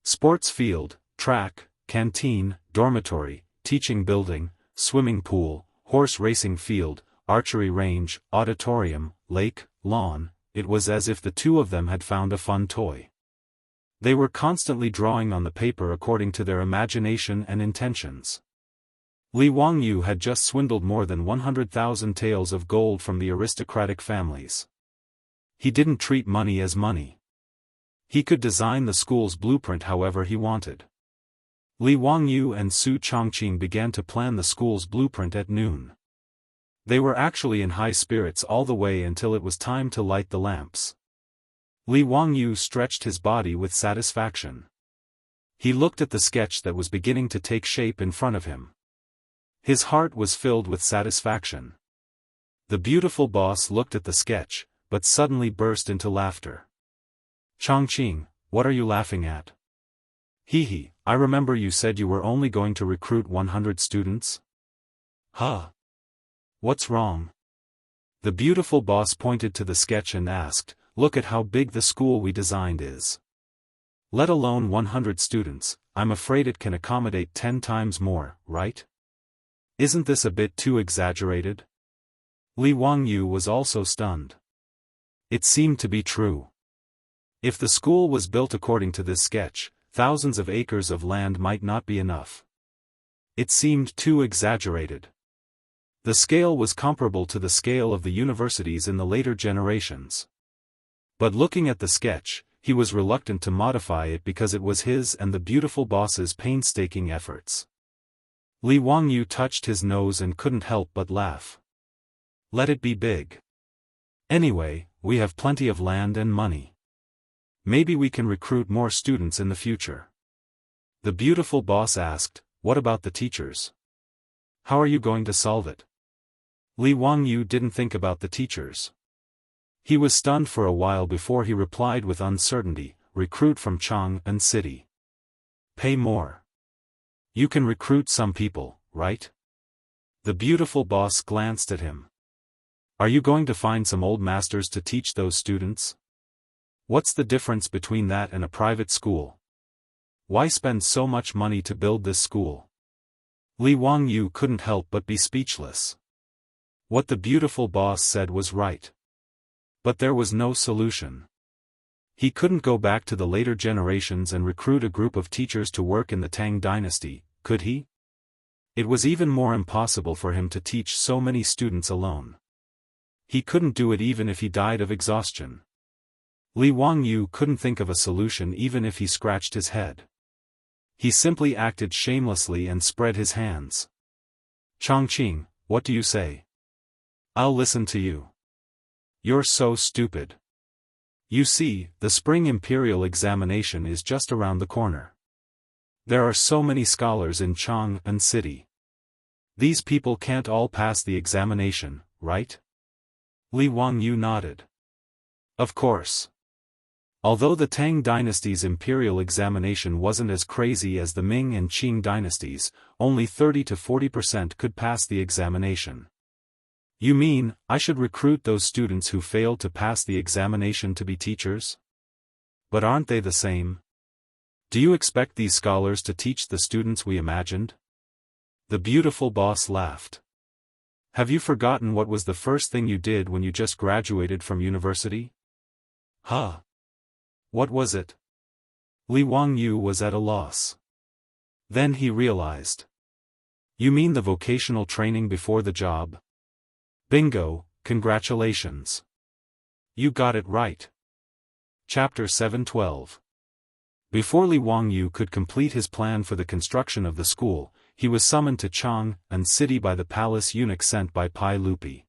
Sports field, track, canteen, dormitory, teaching building, swimming pool, horse racing field, archery range, auditorium, lake, lawn. It was as if the two of them had found a fun toy. They were constantly drawing on the paper according to their imagination and intentions. Li Wangyu had just swindled more than 100,000 taels of gold from the aristocratic families. He didn't treat money as money. He could design the school's blueprint however he wanted. Li Wangyu and Su Chongqing began to plan the school's blueprint at noon. They were actually in high spirits all the way until it was time to light the lamps. Li Wangyu stretched his body with satisfaction. He looked at the sketch that was beginning to take shape in front of him. His heart was filled with satisfaction. The beautiful boss looked at the sketch, but suddenly burst into laughter. Chongqing, what are you laughing at? Hee, I remember you said you were only going to recruit 100 students? Huh? What's wrong? The beautiful boss pointed to the sketch and asked, look at how big the school we designed is. Let alone 100 students, I'm afraid it can accommodate 10 times more, right? Isn't this a bit too exaggerated? Li Wangyu was also stunned. It seemed to be true. If the school was built according to this sketch, thousands of acres of land might not be enough. It seemed too exaggerated. The scale was comparable to the scale of the universities in the later generations. But looking at the sketch, he was reluctant to modify it because it was his and the beautiful boss's painstaking efforts. Li Wangyu touched his nose and couldn't help but laugh. Let it be big. Anyway, we have plenty of land and money. Maybe we can recruit more students in the future. The beautiful boss asked, what about the teachers? How are you going to solve it? Li Wangyu didn't think about the teachers. He was stunned for a while before he replied with uncertainty, recruit from Chang'an City. Pay more. You can recruit some people, right? The beautiful boss glanced at him. Are you going to find some old masters to teach those students? What's the difference between that and a private school? Why spend so much money to build this school? Li Wangyu couldn't help but be speechless. What the beautiful boss said was right. But there was no solution. He couldn't go back to the later generations and recruit a group of teachers to work in the Tang dynasty, could he? It was even more impossible for him to teach so many students alone. He couldn't do it even if he died of exhaustion. Li Wangyu couldn't think of a solution even if he scratched his head. He simply acted shamelessly and spread his hands. Chongqing, what do you say? I'll listen to you. You're so stupid. You see, the spring imperial examination is just around the corner. There are so many scholars in Jianghu city. These people can't all pass the examination, right? Li Wangyu nodded. Of course. Although the Tang dynasty's imperial examination wasn't as crazy as the Ming and Qing dynasties, only 30 to 40% could pass the examination. You mean, I should recruit those students who failed to pass the examination to be teachers? But aren't they the same? Do you expect these scholars to teach the students we imagined? The beautiful boss laughed. Have you forgotten what was the first thing you did when you just graduated from university? Huh? What was it? Li Wangyu was at a loss. Then he realized. You mean the vocational training before the job? Bingo, congratulations. You got it right. Chapter 712. Before Li Wangyu could complete his plan for the construction of the school, he was summoned to Jianghu city by the palace eunuch sent by Pai Lupi.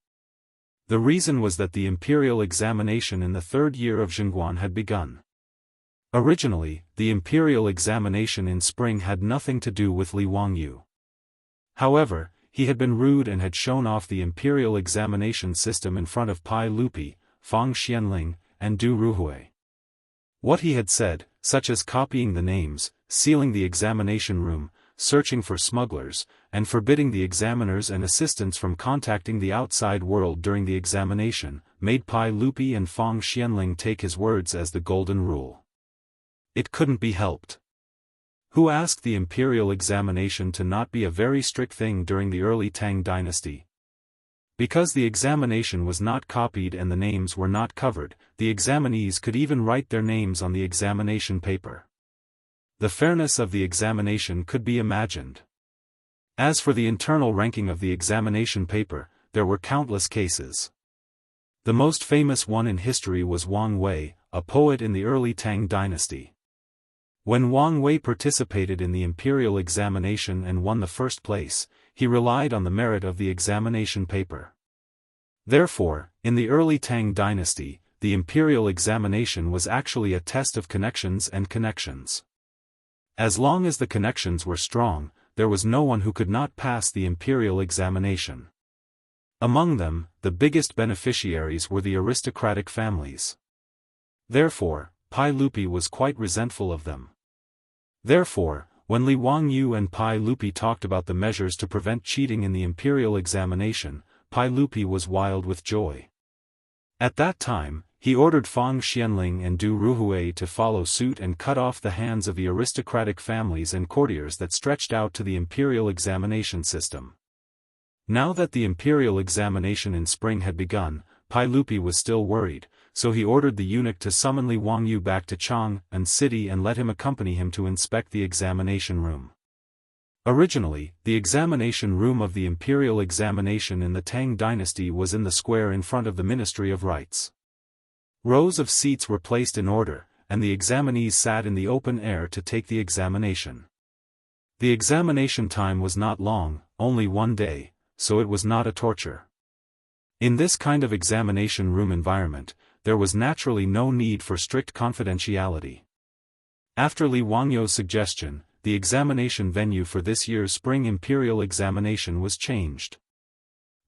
The reason was that the imperial examination in the third year of Zhengguan had begun. Originally, the imperial examination in spring had nothing to do with Li Wangyu. However, he had been rude and had shown off the imperial examination system in front of Pai Lupi, Fang Xianling, and Du Ruhui. What he had said, such as copying the names, sealing the examination room, searching for smugglers, and forbidding the examiners and assistants from contacting the outside world during the examination, made Pai Lupi and Fang Xianling take his words as the golden rule. It couldn't be helped. Who asked the imperial examination to not be a very strict thing during the early Tang dynasty? Because the examination was not copied and the names were not covered, the examinees could even write their names on the examination paper. The fairness of the examination could be imagined. As for the internal ranking of the examination paper, there were countless cases. The most famous one in history was Wang Wei, a poet in the early Tang dynasty. When Wang Wei participated in the imperial examination and won the first place, he relied on the merit of the examination paper. Therefore, in the early Tang dynasty, the imperial examination was actually a test of connections and connections. As long as the connections were strong, there was no one who could not pass the imperial examination. Among them, the biggest beneficiaries were the aristocratic families. Therefore, Pai Lupi was quite resentful of them. Therefore, when Li Wangyu and Pai Lupi talked about the measures to prevent cheating in the imperial examination, Pai Lupi was wild with joy. At that time, he ordered Fang Xianling and Du Ruhui to follow suit and cut off the hands of the aristocratic families and courtiers that stretched out to the imperial examination system. Now that the imperial examination in spring had begun, Pai Lupi was still worried, so he ordered the eunuch to summon Li Wangyu back to Jianghu city and let him accompany him to inspect the examination room. Originally, the examination room of the imperial examination in the Tang dynasty was in the square in front of the Ministry of Rites. Rows of seats were placed in order, and the examinees sat in the open air to take the examination. The examination time was not long, only 1 day, so it was not a torture. In this kind of examination room environment, there was naturally no need for strict confidentiality. After Li Wangyu's suggestion, the examination venue for this year's spring imperial examination was changed.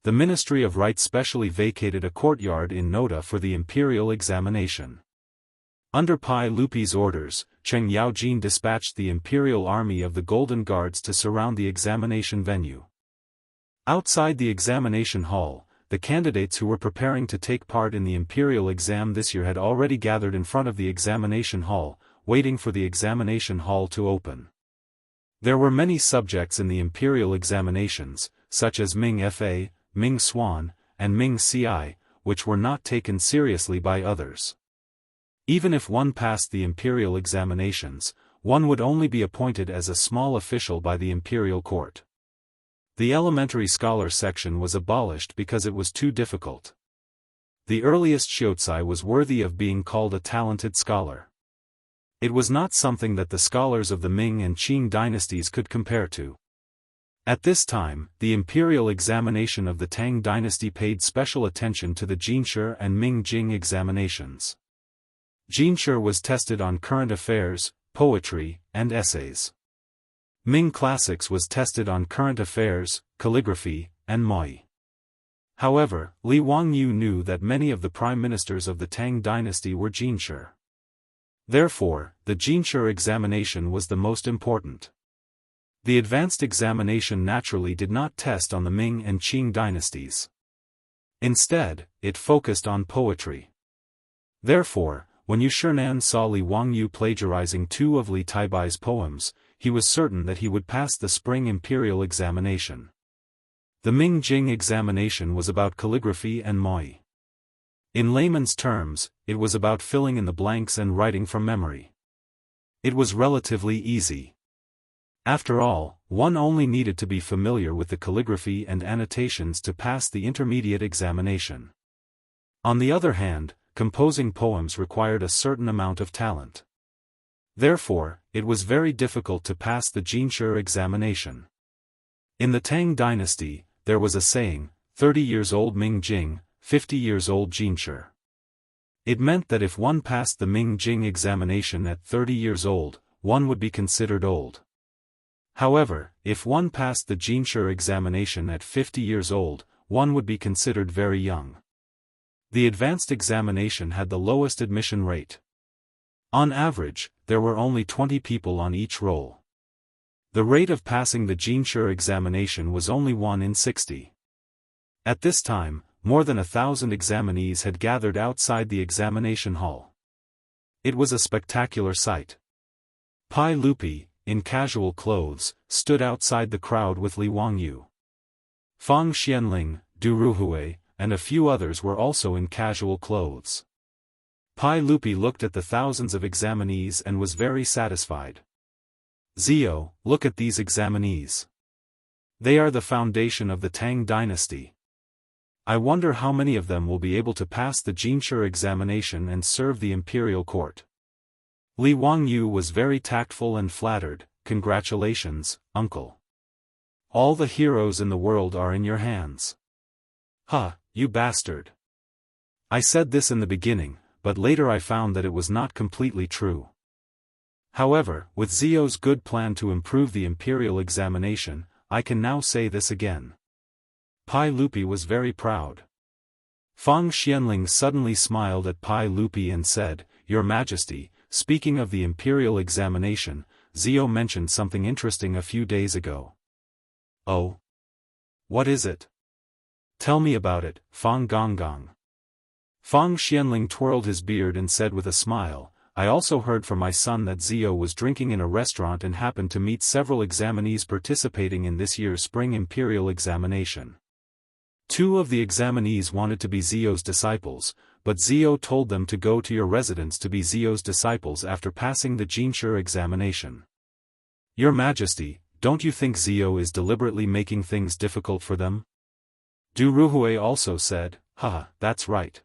The Ministry of Rites specially vacated a courtyard in Noda for the imperial examination. Under Pai Lupi's orders, Cheng Yaojin dispatched the imperial army of the Golden Guards to surround the examination venue. Outside the examination hall, the candidates who were preparing to take part in the imperial exam this year had already gathered in front of the examination hall, waiting for the examination hall to open. There were many subjects in the imperial examinations, such as Ming Fa, Ming Swan, and Ming Ci, which were not taken seriously by others. Even if one passed the imperial examinations, one would only be appointed as a small official by the imperial court. The elementary scholar section was abolished because it was too difficult. The earliest Shiozai was worthy of being called a talented scholar. It was not something that the scholars of the Ming and Qing dynasties could compare to. At this time, the imperial examination of the Tang dynasty paid special attention to the Jinshi and Ming Jing examinations. Jinshi was tested on current affairs, poetry, and essays. Ming classics was tested on current affairs, calligraphy, and moi. However, Li Wangyu knew that many of the prime ministers of the Tang dynasty were Jinshi. Therefore, the Jinshi examination was the most important. The advanced examination naturally did not test on the Ming and Qing dynasties. Instead, it focused on poetry. Therefore, when Yu Shinan saw Li Wangyu plagiarizing two of Li Taibai's poems, he was certain that he would pass the spring imperial examination. The Ming Jing examination was about calligraphy and moi. In layman's terms, it was about filling in the blanks and writing from memory. It was relatively easy. After all, one only needed to be familiar with the calligraphy and annotations to pass the intermediate examination. On the other hand, composing poems required a certain amount of talent. Therefore, it was very difficult to pass the Jinshi examination. In the Tang dynasty, there was a saying, 30 years old Ming Jing, 50 years old Jinshi. It meant that if one passed the Ming Jing examination at 30 years old, one would be considered old. However, if one passed the Jinshi examination at 50 years old, one would be considered very young. The advanced examination had the lowest admission rate. On average, there were only 20 people on each roll. The rate of passing the Jinshi examination was only 1 in 60. At this time, more than 1,000 examinees had gathered outside the examination hall. It was a spectacular sight. Pai Lupi, in casual clothes, stood outside the crowd with Li Wangyu. Fang Xianling, Du Ruhui, and a few others were also in casual clothes. Pai Lupi looked at the thousands of examinees and was very satisfied. Zio, look at these examinees. They are the foundation of the Tang dynasty. I wonder how many of them will be able to pass the Jinshi examination and serve the imperial court. Li Wangyu was very tactful and flattered. Congratulations, uncle. All the heroes in the world are in your hands. Ha, you bastard. I said this in the beginning, but later I found that it was not completely true. However, with Zio's good plan to improve the imperial examination, I can now say this again. Pai Lupi was very proud. Fang Xianling suddenly smiled at Pai Lupi and said, Your Majesty, speaking of the imperial examination, Zio mentioned something interesting a few days ago. Oh? What is it? Tell me about it, Fang Gonggong. Fang Xianling twirled his beard and said with a smile, I also heard from my son that Zio was drinking in a restaurant and happened to meet several examinees participating in this year's spring imperial examination. 2 of the examinees wanted to be Zio's disciples, but Zio told them to go to your residence to be Zio's disciples after passing the Jinshi examination. Your Majesty, don't you think Zio is deliberately making things difficult for them? Du Ruhui also said, Haha, that's right.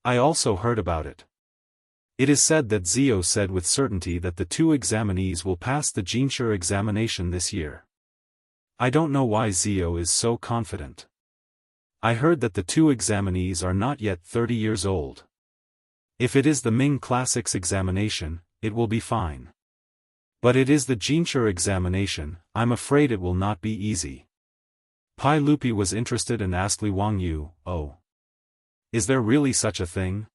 I also heard about it. It is said that Zio said with certainty that the 2 examinees will pass the Jinshi examination this year. I don't know why Zio is so confident. I heard that the 2 examinees are not yet 30 years old. If it is the Ming Classics examination, it will be fine. But it is the Jinshi examination, I'm afraid it will not be easy. Pai Lupi was interested and asked Li Wangyu, Oh. Is there really such a thing?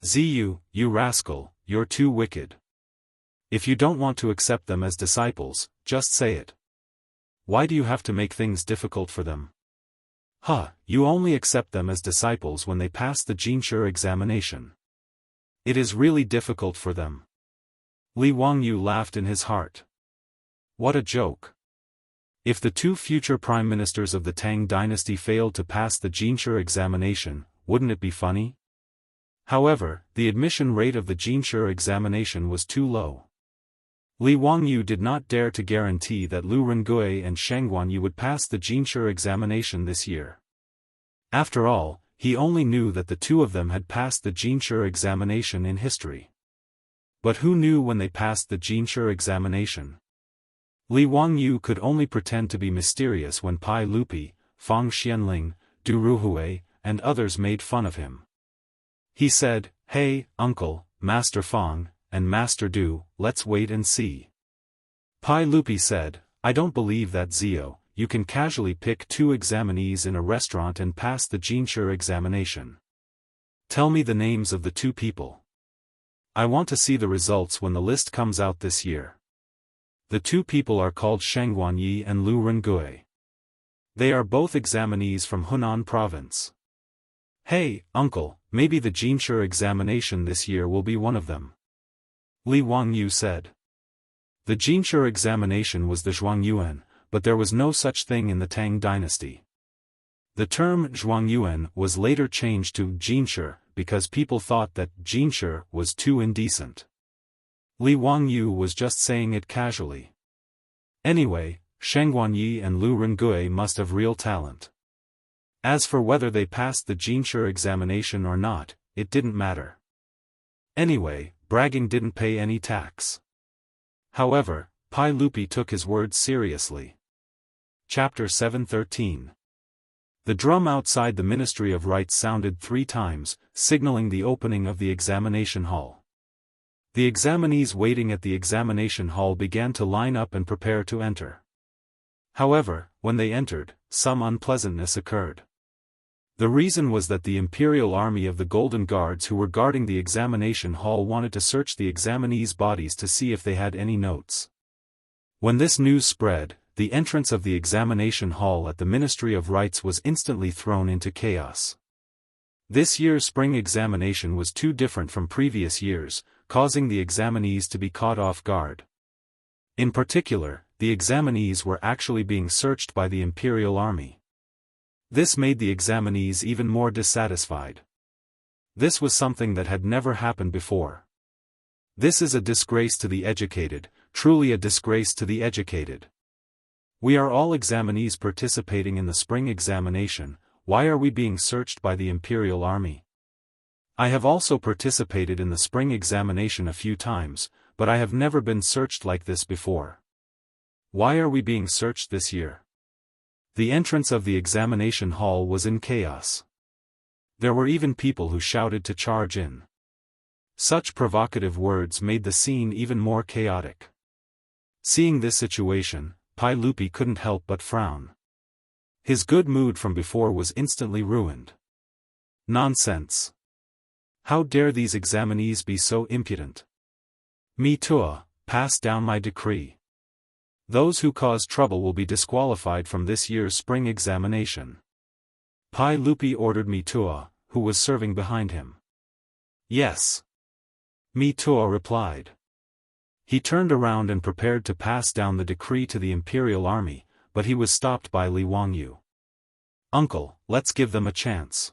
Ziyu, you rascal, you're too wicked. If you don't want to accept them as disciples, just say it. Why do you have to make things difficult for them? You only accept them as disciples when they pass the Jinshu examination. It is really difficult for them. Li Wangyu laughed in his heart. What a joke. If the two future prime ministers of the Tang dynasty failed to pass the Jinshu examination, wouldn't it be funny? However, the admission rate of the Jinshu examination was too low. Li Wangyu did not dare to guarantee that Lu Rengui and Sheng Guanyu would pass the Jinshu examination this year. After all, he only knew that the two of them had passed the Jinshu examination in history. But who knew when they passed the Jinshu examination? Li Wangyu could only pretend to be mysterious when Pai Lupi, Fang Xianling, Du Ruhui, and others made fun of him. He said, "Hey, Uncle, Master Fang, and Master Du, let's wait and see." Pai Lupi said, "I don't believe that, Zio. You can casually pick two examinees in a restaurant and pass the Jinshu examination. Tell me the names of the two people. I want to see the results when the list comes out this year." The two people are called Sheng Guanyi and Lu Rengui. They are both examinees from Hunan province. "Hey, Uncle, maybe the Jinshu examination this year will be one of them," Li Wangyu said. The Jinshu examination was the Zhuangyuan, but there was no such thing in the Tang dynasty. The term Zhuangyuan was later changed to Jinshu because people thought that Jinshu was too indecent. Li Wangyu was just saying it casually. Anyway, Sheng Guanyi and Lu Rengui must have real talent. As for whether they passed the Jinshu examination or not, it didn't matter. Anyway, bragging didn't pay any tax. However, Pai Lupi took his words seriously. Chapter 713. The drum outside the Ministry of Rites sounded 3 times, signaling the opening of the examination hall. The examinees waiting at the examination hall began to line up and prepare to enter. However, when they entered, some unpleasantness occurred. The reason was that the Imperial Army of the Golden Guards who were guarding the examination hall wanted to search the examinees' bodies to see if they had any notes. When this news spread, the entrance of the examination hall at the Ministry of Rites was instantly thrown into chaos. This year's spring examination was too different from previous years, causing the examinees to be caught off guard. In particular, the examinees were actually being searched by the Imperial Army. This made the examinees even more dissatisfied. This was something that had never happened before. This is a disgrace to the educated, truly a disgrace to the educated. We are all examinees participating in the spring examination, why are we being searched by the Imperial Army? I have also participated in the spring examination a few times, but I have never been searched like this before. Why are we being searched this year? The entrance of the examination hall was in chaos. There were even people who shouted to charge in. Such provocative words made the scene even more chaotic. Seeing this situation, Pai Lupi couldn't help but frown. His good mood from before was instantly ruined. Nonsense. How dare these examinees be so impudent? Me Tua, pass down my decree. Those who cause trouble will be disqualified from this year's spring examination. Pai Lupi ordered Me Tua, who was serving behind him. Yes. Me Tua replied. He turned around and prepared to pass down the decree to the Imperial Army, but he was stopped by Li Wangyu. Uncle, let's give them a chance.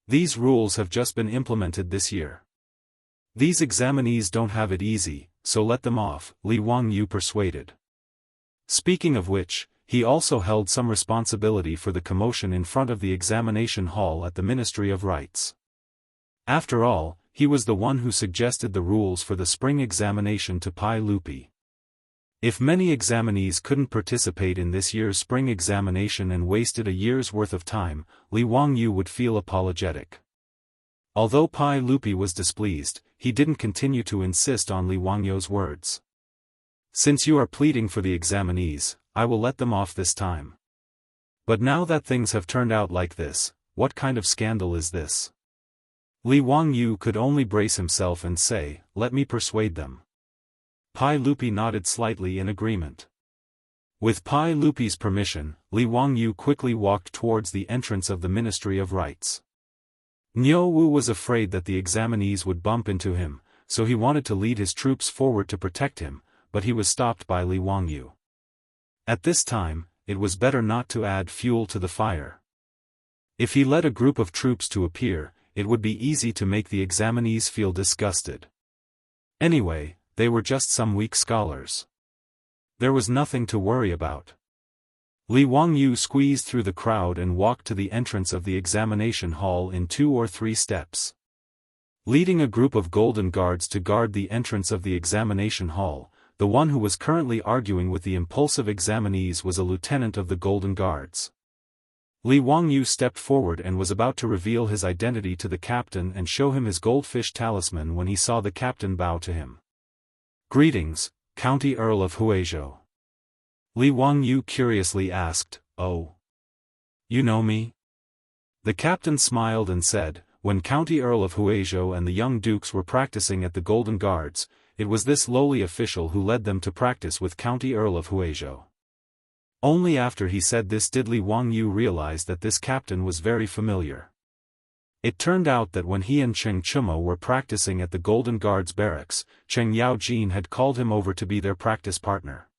These rules have just been implemented this year. These examinees don't have it easy, so let them off, Li Wangyu persuaded. Speaking of which, he also held some responsibility for the commotion in front of the examination hall at the Ministry of Rites. After all, he was the one who suggested the rules for the spring examination to Pai Lupi. If many examinees couldn't participate in this year's spring examination and wasted a year's worth of time, Li Wangyu would feel apologetic. Although Pai Lupi was displeased, he didn't continue to insist on Li Wangyu's words. Since you are pleading for the examinees, I will let them off this time. But now that things have turned out like this, what kind of scandal is this? Li Wangyu could only brace himself and say, "Let me persuade them." Pai Lupi nodded slightly in agreement. With Pai Lupi's permission, Li Wangyu quickly walked towards the entrance of the Ministry of Rites. Niu Wu was afraid that the examinees would bump into him, so he wanted to lead his troops forward to protect him, but he was stopped by Li Wangyu. At this time, it was better not to add fuel to the fire. If he led a group of troops to appear, it would be easy to make the examinees feel disgusted. Anyway, they were just some weak scholars. There was nothing to worry about. Li Wangyu squeezed through the crowd and walked to the entrance of the examination hall in 2 or 3 steps. Leading a group of golden guards to guard the entrance of the examination hall, the one who was currently arguing with the impulsive examinees was a lieutenant of the golden guards. Li Wangyu stepped forward and was about to reveal his identity to the captain and show him his goldfish talisman when he saw the captain bow to him. "Greetings, County Earl of Huizhou." Li Wangyu curiously asked, "Oh, you know me?" The captain smiled and said, "When County Earl of Huizhou and the young dukes were practicing at the Golden Guards, it was this lowly official who led them to practice with County Earl of Huizhou." Only after he said this did Li Wangyu realize that this captain was very familiar. It turned out that when he and Cheng Chumo were practicing at the Golden Guards barracks, Cheng Yaojin had called him over to be their practice partner.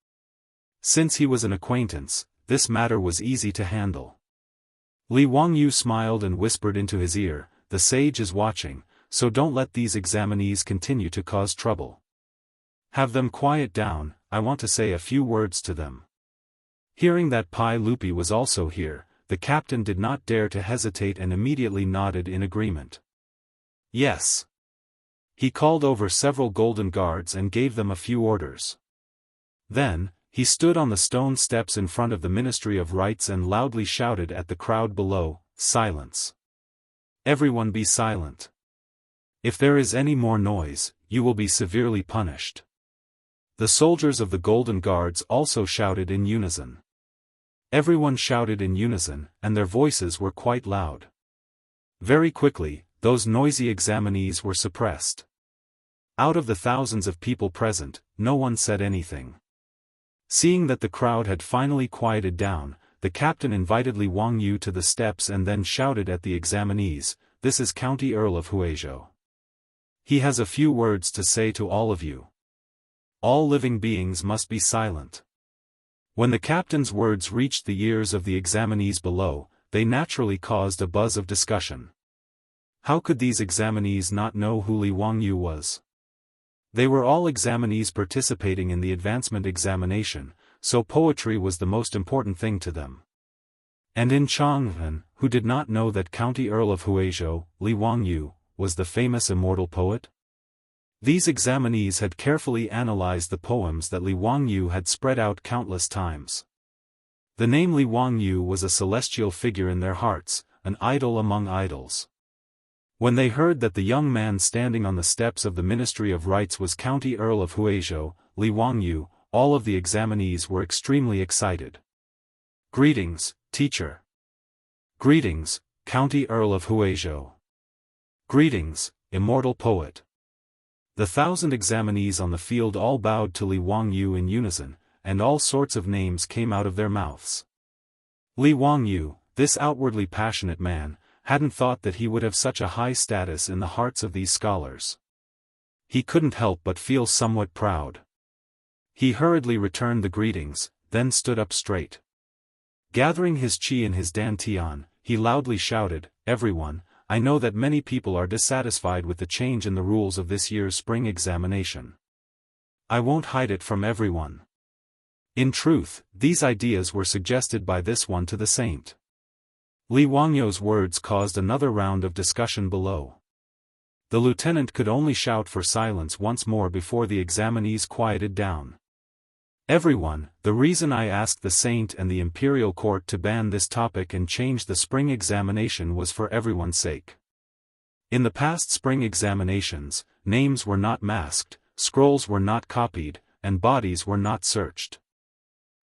Since he was an acquaintance, this matter was easy to handle. Li Wangyu smiled and whispered into his ear, "The sage is watching, so don't let these examinees continue to cause trouble. Have them quiet down, I want to say a few words to them." Hearing that Pai Lupi was also here, the captain did not dare to hesitate and immediately nodded in agreement. "Yes." He called over several golden guards and gave them a few orders. Then, he stood on the stone steps in front of the Ministry of Rites and loudly shouted at the crowd below, "Silence! Everyone be silent. If there is any more noise, you will be severely punished." The soldiers of the Golden Guards also shouted in unison. Everyone shouted in unison, and their voices were quite loud. Very quickly, those noisy examinees were suppressed. Out of the thousands of people present, no one said anything. Seeing that the crowd had finally quieted down, the captain invited Li Wangyu to the steps and then shouted at the examinees, "This is County Earl of Huizhou. He has a few words to say to all of you. All living beings must be silent." When the captain's words reached the ears of the examinees below, they naturally caused a buzz of discussion. How could these examinees not know who Li Wangyu was? They were all examinees participating in the advancement examination, so poetry was the most important thing to them. And in Chang'an, who did not know that County Earl of Huizhou, Li Wangyu, was the famous immortal poet? These examinees had carefully analyzed the poems that Li Wangyu had spread out countless times. The name Li Wangyu was a celestial figure in their hearts, an idol among idols. When they heard that the young man standing on the steps of the Ministry of Rites was County Earl of Huizhou, Li Wangyu, all of the examinees were extremely excited. "Greetings, teacher." "Greetings, County Earl of Huizhou." "Greetings, immortal poet." The 1,000 examinees on the field all bowed to Li Wangyu in unison, and all sorts of names came out of their mouths. Li Wangyu, this outwardly passionate man, hadn't thought that he would have such a high status in the hearts of these scholars. He couldn't help but feel somewhat proud. He hurriedly returned the greetings, then stood up straight. Gathering his chi in his dantian, he loudly shouted, "Everyone, I know that many people are dissatisfied with the change in the rules of this year's spring examination. I won't hide it from everyone. In truth, these ideas were suggested by this one to the saint." Li Wangyu's words caused another round of discussion below. The lieutenant could only shout for silence once more before the examinees quieted down. "Everyone, the reason I asked the saint and the imperial court to ban this topic and change the spring examination was for everyone's sake. In the past spring examinations, names were not masked, scrolls were not copied, and bodies were not searched.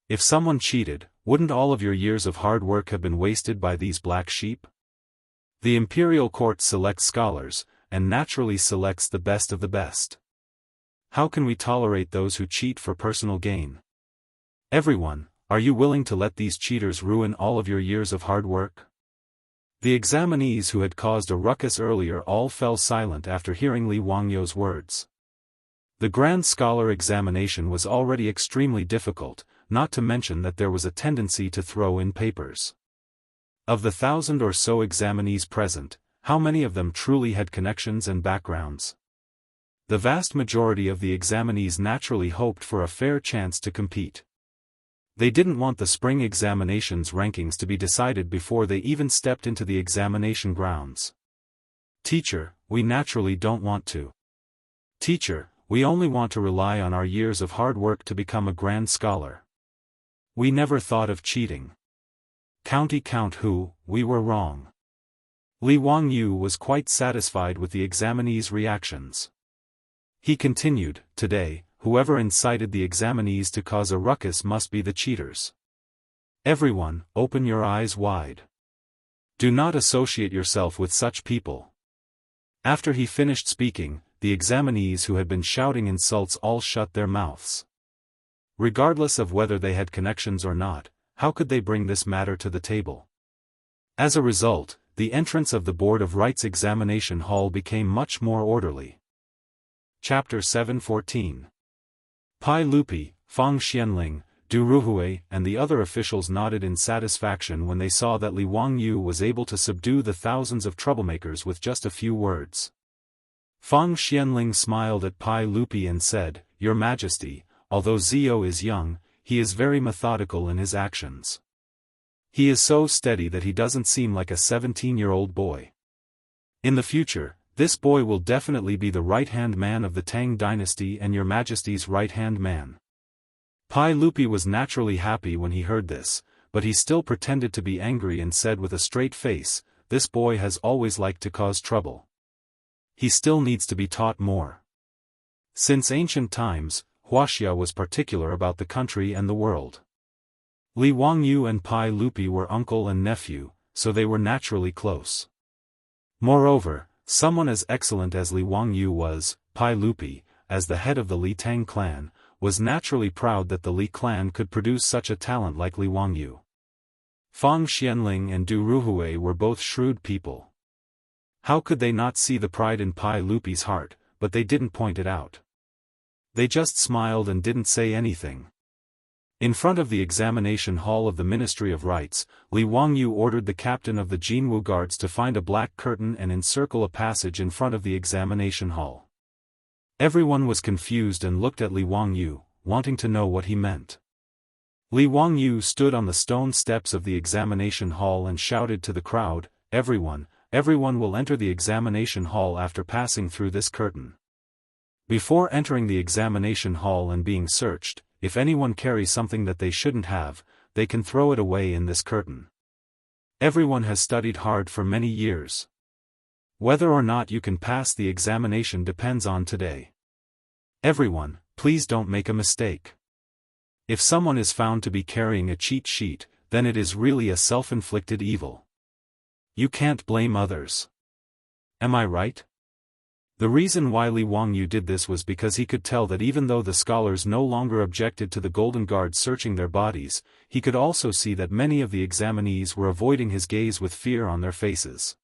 If someone cheated, wouldn't all of your years of hard work have been wasted by these black sheep? The imperial court selects scholars, and naturally selects the best of the best. How can we tolerate those who cheat for personal gain? Everyone, are you willing to let these cheaters ruin all of your years of hard work? The examinees who had caused a ruckus earlier all fell silent after hearing Li Wangyu's words. The Grand Scholar examination was already extremely difficult, not to mention that there was a tendency to throw in papers. Of the 1,000 or so examinees present, how many of them truly had connections and backgrounds? The vast majority of the examinees naturally hoped for a fair chance to compete. They didn't want the spring examinations rankings to be decided before they even stepped into the examination grounds. Teacher, we naturally don't want to. Teacher, we only want to rely on our years of hard work to become a Grand Scholar. We never thought of cheating. County Count Hu, we were wrong. Li Wangyu was quite satisfied with the examinees' reactions. He continued, today, whoever incited the examinees to cause a ruckus must be the cheaters. Everyone, open your eyes wide. Do not associate yourself with such people. After he finished speaking, the examinees who had been shouting insults all shut their mouths. Regardless of whether they had connections or not, how could they bring this matter to the table? As a result, the entrance of the Board of Rights examination hall became much more orderly. Chapter 7:14. Pai Lupi, Fang Xianling, Du Ruhui, and the other officials nodded in satisfaction when they saw that Li Wangyu was able to subdue the thousands of troublemakers with just a few words. Fang Xianling smiled at Pai Lupi and said, Your Majesty, although Zio is young, he is very methodical in his actions. He is so steady that he doesn't seem like a 17-year-old boy. In the future, this boy will definitely be the right-hand man of the Tang dynasty and Your Majesty's right-hand man. Pai Lupi was naturally happy when he heard this, but he still pretended to be angry and said with a straight face, This boy has always liked to cause trouble. He still needs to be taught more. Since ancient times, Wuxia was particular about the country and the world. Li Wangyu and Pai Lupi were uncle and nephew, so they were naturally close. Moreover, someone as excellent as Li Wangyu was, Pai Lupi, as the head of the Li Tang clan, was naturally proud that the Li clan could produce such a talent like Li Wangyu. Fang Xianling and Du Ruhui were both shrewd people. How could they not see the pride in Pai Lupi's heart, but they didn't point it out. They just smiled and didn't say anything. In front of the examination hall of the Ministry of Rights, Li Wangyu ordered the captain of the Jianghu guards to find a black curtain and encircle a passage in front of the examination hall. Everyone was confused and looked at Li Wangyu, wanting to know what he meant. Li Wangyu stood on the stone steps of the examination hall and shouted to the crowd, Everyone will enter the examination hall after passing through this curtain. Before entering the examination hall and being searched, if anyone carries something that they shouldn't have, they can throw it away in this curtain. Everyone has studied hard for many years. Whether or not you can pass the examination depends on today. Everyone, please don't make a mistake. If someone is found to be carrying a cheat sheet, then it is really a self-inflicted evil. You can't blame others. Am I right? The reason why Li Wangyu did this was because he could tell that even though the scholars no longer objected to the Golden Guard searching their bodies, he could also see that many of the examinees were avoiding his gaze with fear on their faces.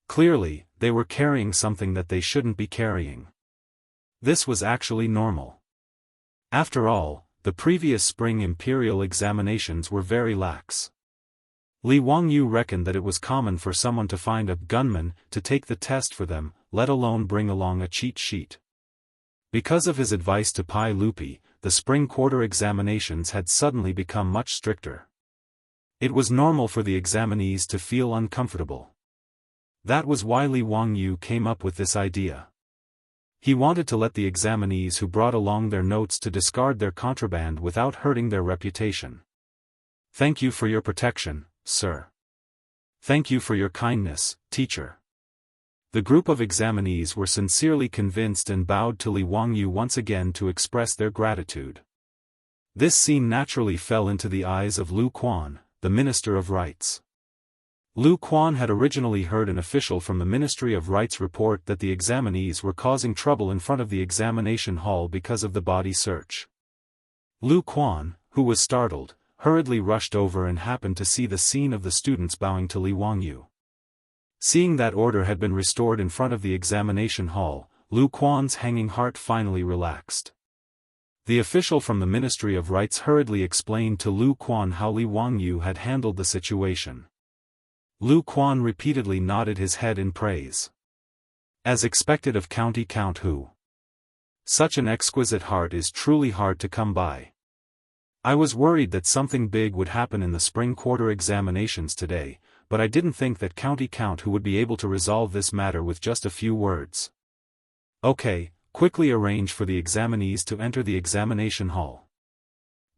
Clearly, they were carrying something that they shouldn't be carrying. This was actually normal. After all, the previous spring imperial examinations were very lax. Li Wangyu reckoned that it was common for someone to find a gunman to take the test for them, let alone bring along a cheat sheet. Because of his advice to Pai Lupi, the spring quarter examinations had suddenly become much stricter. It was normal for the examinees to feel uncomfortable. That was why Li Wangyu came up with this idea. He wanted to let the examinees who brought along their notes to discard their contraband without hurting their reputation. Thank you for your protection, sir. Thank you for your kindness, teacher. The group of examinees were sincerely convinced and bowed to Li Wangyu once again to express their gratitude. This scene naturally fell into the eyes of Lu Quan, the Minister of Rights. Lu Quan had originally heard an official from the Ministry of Rites report that the examinees were causing trouble in front of the examination hall because of the body search. Lu Quan, who was startled, hurriedly rushed over and happened to see the scene of the students bowing to Li Wangyu. Seeing that order had been restored in front of the examination hall, Lu Quan's hanging heart finally relaxed. The official from the Ministry of Rites hurriedly explained to Lu Quan how Li Wangyu had handled the situation. Lu Quan repeatedly nodded his head in praise. As expected of County Count Hu. Such an exquisite heart is truly hard to come by. I was worried that something big would happen in the spring quarter examinations today, but I didn't think that County Count Hu would be able to resolve this matter with just a few words. Okay, quickly arrange for the examinees to enter the examination hall.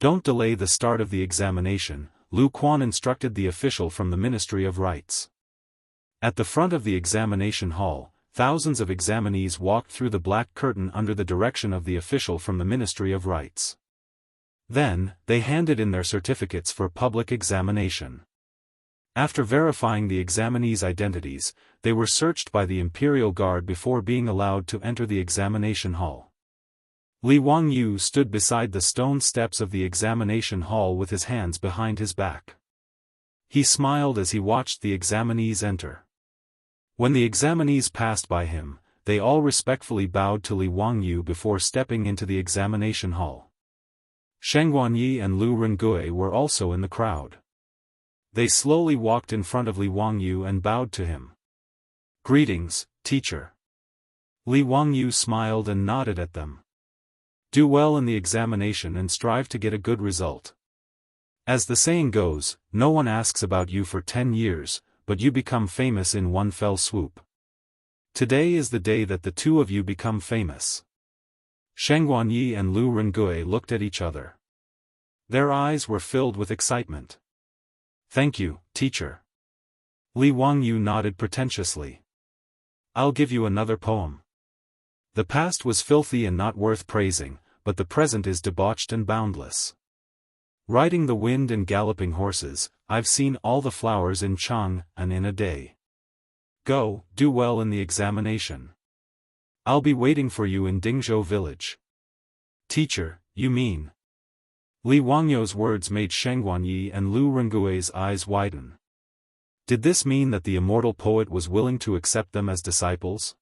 Don't delay the start of the examination, Lu Quan instructed the official from the Ministry of Rites. At the front of the examination hall, thousands of examinees walked through the black curtain under the direction of the official from the Ministry of Rites. Then, they handed in their certificates for public examination. After verifying the examinees' identities, they were searched by the Imperial Guard before being allowed to enter the examination hall. Li Wangyu stood beside the stone steps of the examination hall with his hands behind his back. He smiled as he watched the examinees enter. When the examinees passed by him, they all respectfully bowed to Li Wangyu before stepping into the examination hall. Sheng Guanyi and Lu Rengui were also in the crowd. They slowly walked in front of Li Wangyu and bowed to him. "Greetings, teacher." Li Wangyu smiled and nodded at them. "Do well in the examination and strive to get a good result. As the saying goes, no one asks about you for 10 years, but you become famous in one fell swoop. Today is the day that the two of you become famous." Sheng Guanyi and Lu Rengui looked at each other. Their eyes were filled with excitement. "Thank you, teacher." Li Wangyu nodded pretentiously. "I'll give you another poem. The past was filthy and not worth praising, but the present is debauched and boundless. Riding the wind and galloping horses, I've seen all the flowers in Chang and in a day. Go, do well in the examination. I'll be waiting for you in Dingzhou village." "Teacher, you mean?" Li Wangyu's words made Sheng Guanyi and Lu Rengui's eyes widen. Did this mean that the immortal poet was willing to accept them as disciples?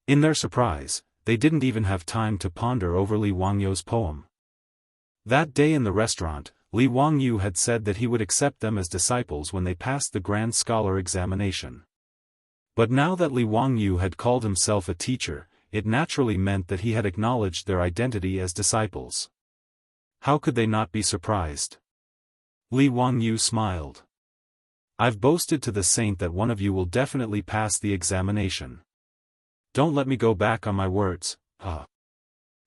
In their surprise, they didn't even have time to ponder over Li Wangyu's poem. That day in the restaurant, Li Wangyu had said that he would accept them as disciples when they passed the Grand Scholar examination. But now that Li Wangyu had called himself a teacher, it naturally meant that he had acknowledged their identity as disciples. How could they not be surprised? Li Wangyu smiled. "I've boasted to the saint that one of you will definitely pass the examination. Don't let me go back on my words, huh?"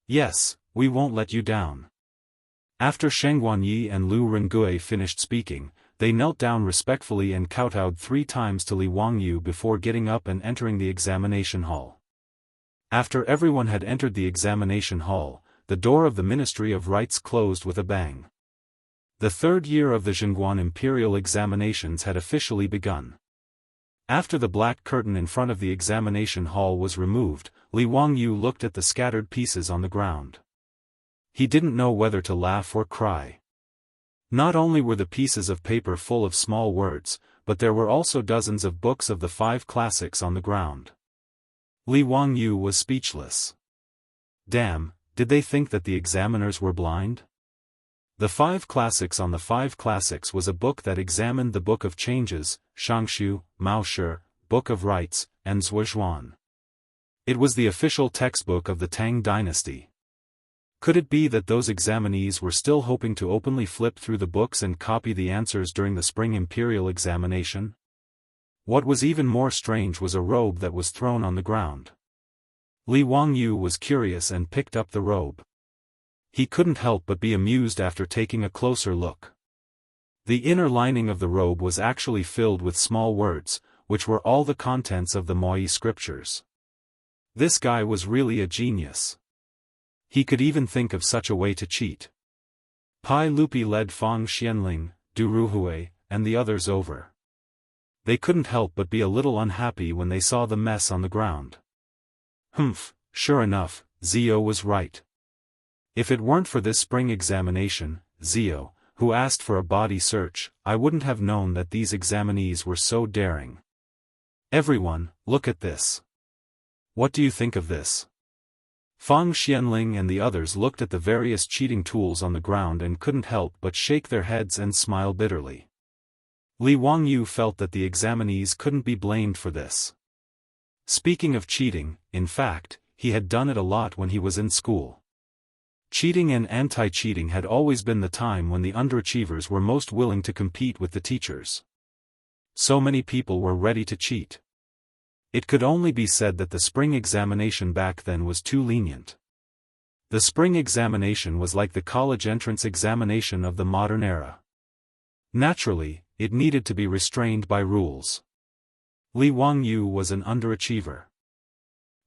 "Yes, we won't let you down." After Sheng Guanyi and Lu Rengui finished speaking, they knelt down respectfully and kowtowed 3 times to Li Wangyu before getting up and entering the examination hall. After everyone had entered the examination hall, the door of the Ministry of Rites closed with a bang. The 3rd year of the Zhengguan Imperial examinations had officially begun. After the black curtain in front of the examination hall was removed, Li Wangyu looked at the scattered pieces on the ground. He didn't know whether to laugh or cry. Not only were the pieces of paper full of small words, but there were also dozens of books of the 5 classics on the ground. Li Wangyu was speechless. Damn, did they think that the examiners were blind? The 5 classics on the 5 classics was a book that examined the Book of Changes, Shangshu, Maoshi, Book of Rites, and Zhuozhuan. It was the official textbook of the Tang dynasty. Could it be that those examinees were still hoping to openly flip through the books and copy the answers during the spring imperial examination? What was even more strange was a robe that was thrown on the ground. Li Wangyu was curious and picked up the robe. He couldn't help but be amused after taking a closer look. The inner lining of the robe was actually filled with small words, which were all the contents of the Moai scriptures. This guy was really a genius. He could even think of such a way to cheat. Pai Lupi led Fang Xianling, Du Ruhui, and the others over. They couldn't help but be a little unhappy when they saw the mess on the ground. Humph, sure enough, Zio was right. If it weren't for this spring examination, Zio, who asked for a body search, I wouldn't have known that these examinees were so daring. Everyone, look at this. What do you think of this? Fang Xianling and the others looked at the various cheating tools on the ground and couldn't help but shake their heads and smile bitterly. Li Wangyu felt that the examinees couldn't be blamed for this. Speaking of cheating, in fact, he had done it a lot when he was in school. Cheating and anti-cheating had always been the time when the underachievers were most willing to compete with the teachers. So many people were ready to cheat. It could only be said that the spring examination back then was too lenient. The spring examination was like the college entrance examination of the modern era. Naturally, it needed to be restrained by rules. Li Wangyu was an underachiever.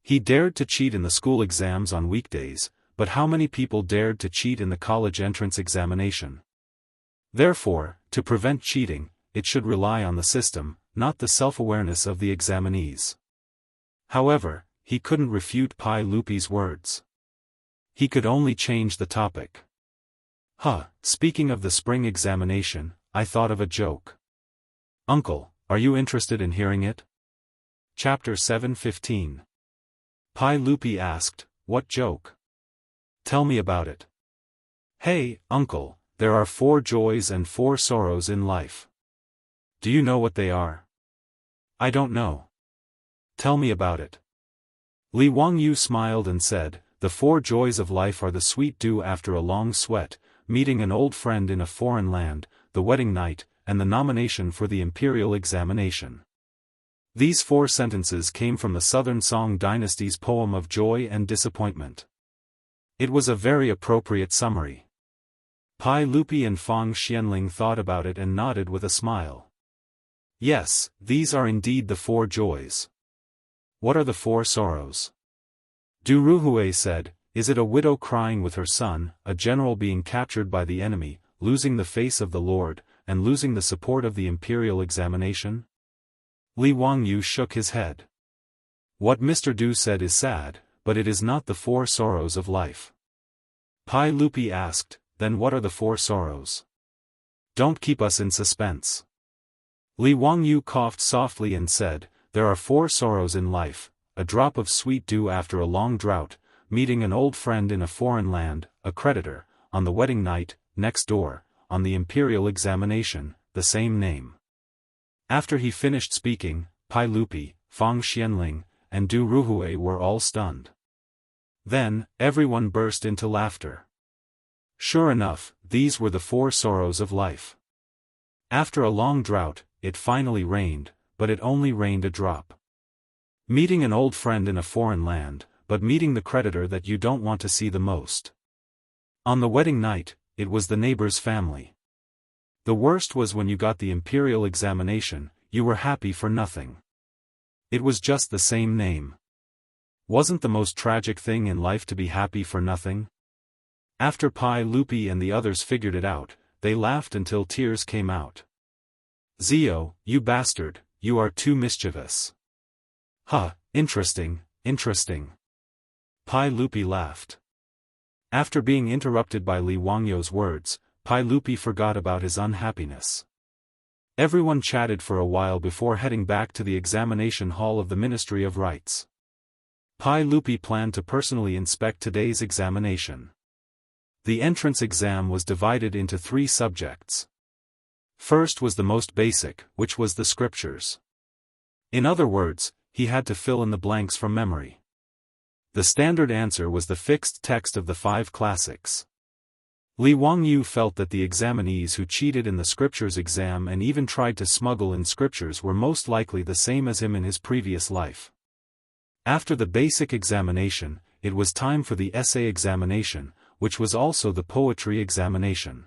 He dared to cheat in the school exams on weekdays, but how many people dared to cheat in the college entrance examination? Therefore, to prevent cheating, it should rely on the system, not the self-awareness of the examinees. However, he couldn't refute Pai Lupi's words. He could only change the topic. Speaking of the spring examination, I thought of a joke. Uncle, are you interested in hearing it? Chapter 7:15. Pai Lupi asked, what joke? Tell me about it. Hey, uncle, there are 4 joys and 4 sorrows in life. Do you know what they are? I don't know. Tell me about it. Li Wangyu smiled and said, the 4 joys of life are the sweet dew after a long sweat, meeting an old friend in a foreign land, the wedding night, and the nomination for the imperial examination. These 4 sentences came from the Southern Song Dynasty's poem of joy and disappointment. It was a very appropriate summary. Pai Lupi and Fang Xianling thought about it and nodded with a smile. Yes, these are indeed the 4 joys. What are the 4 sorrows? Du Ruhui said, is it a widow crying with her son, a general being captured by the enemy, losing the face of the Lord, and losing the support of the imperial examination? Li Wangyu shook his head. What Mr. Du said is sad, but it is not the 4 sorrows of life. Pai Lupi asked, then what are the 4 sorrows? Don't keep us in suspense. Li Wangyu coughed softly and said, there are 4 sorrows in life, a drop of sweet dew after a long drought, meeting an old friend in a foreign land, a creditor, on the wedding night, next door, on the imperial examination, the same name. After he finished speaking, Pai Lupi, Fang Xianling, and Du Ruhui were all stunned. Then, everyone burst into laughter. Sure enough, these were the 4 sorrows of life. After a long drought, it finally rained, but it only rained a drop. Meeting an old friend in a foreign land, but meeting the creditor that you don't want to see the most. On the wedding night, it was the neighbor's family. The worst was when you got the imperial examination, you were happy for nothing. It was just the same name. Wasn't the most tragic thing in life to be happy for nothing? After Pai Lupi and the others figured it out, they laughed until tears came out. Zio, you bastard, you are too mischievous. Interesting, interesting. Pai Lupi laughed. After being interrupted by Li Wangyu's words, Pai Lupi forgot about his unhappiness. Everyone chatted for a while before heading back to the examination hall of the Ministry of Rites. Pai Lupi planned to personally inspect today's examination. The entrance exam was divided into 3 subjects. First was the most basic, which was the scriptures. In other words, he had to fill in the blanks from memory. The standard answer was the fixed text of the 5 classics. Li Wangyu felt that the examinees who cheated in the scriptures exam and even tried to smuggle in scriptures were most likely the same as him in his previous life. After the basic examination, it was time for the essay examination, which was also the poetry examination.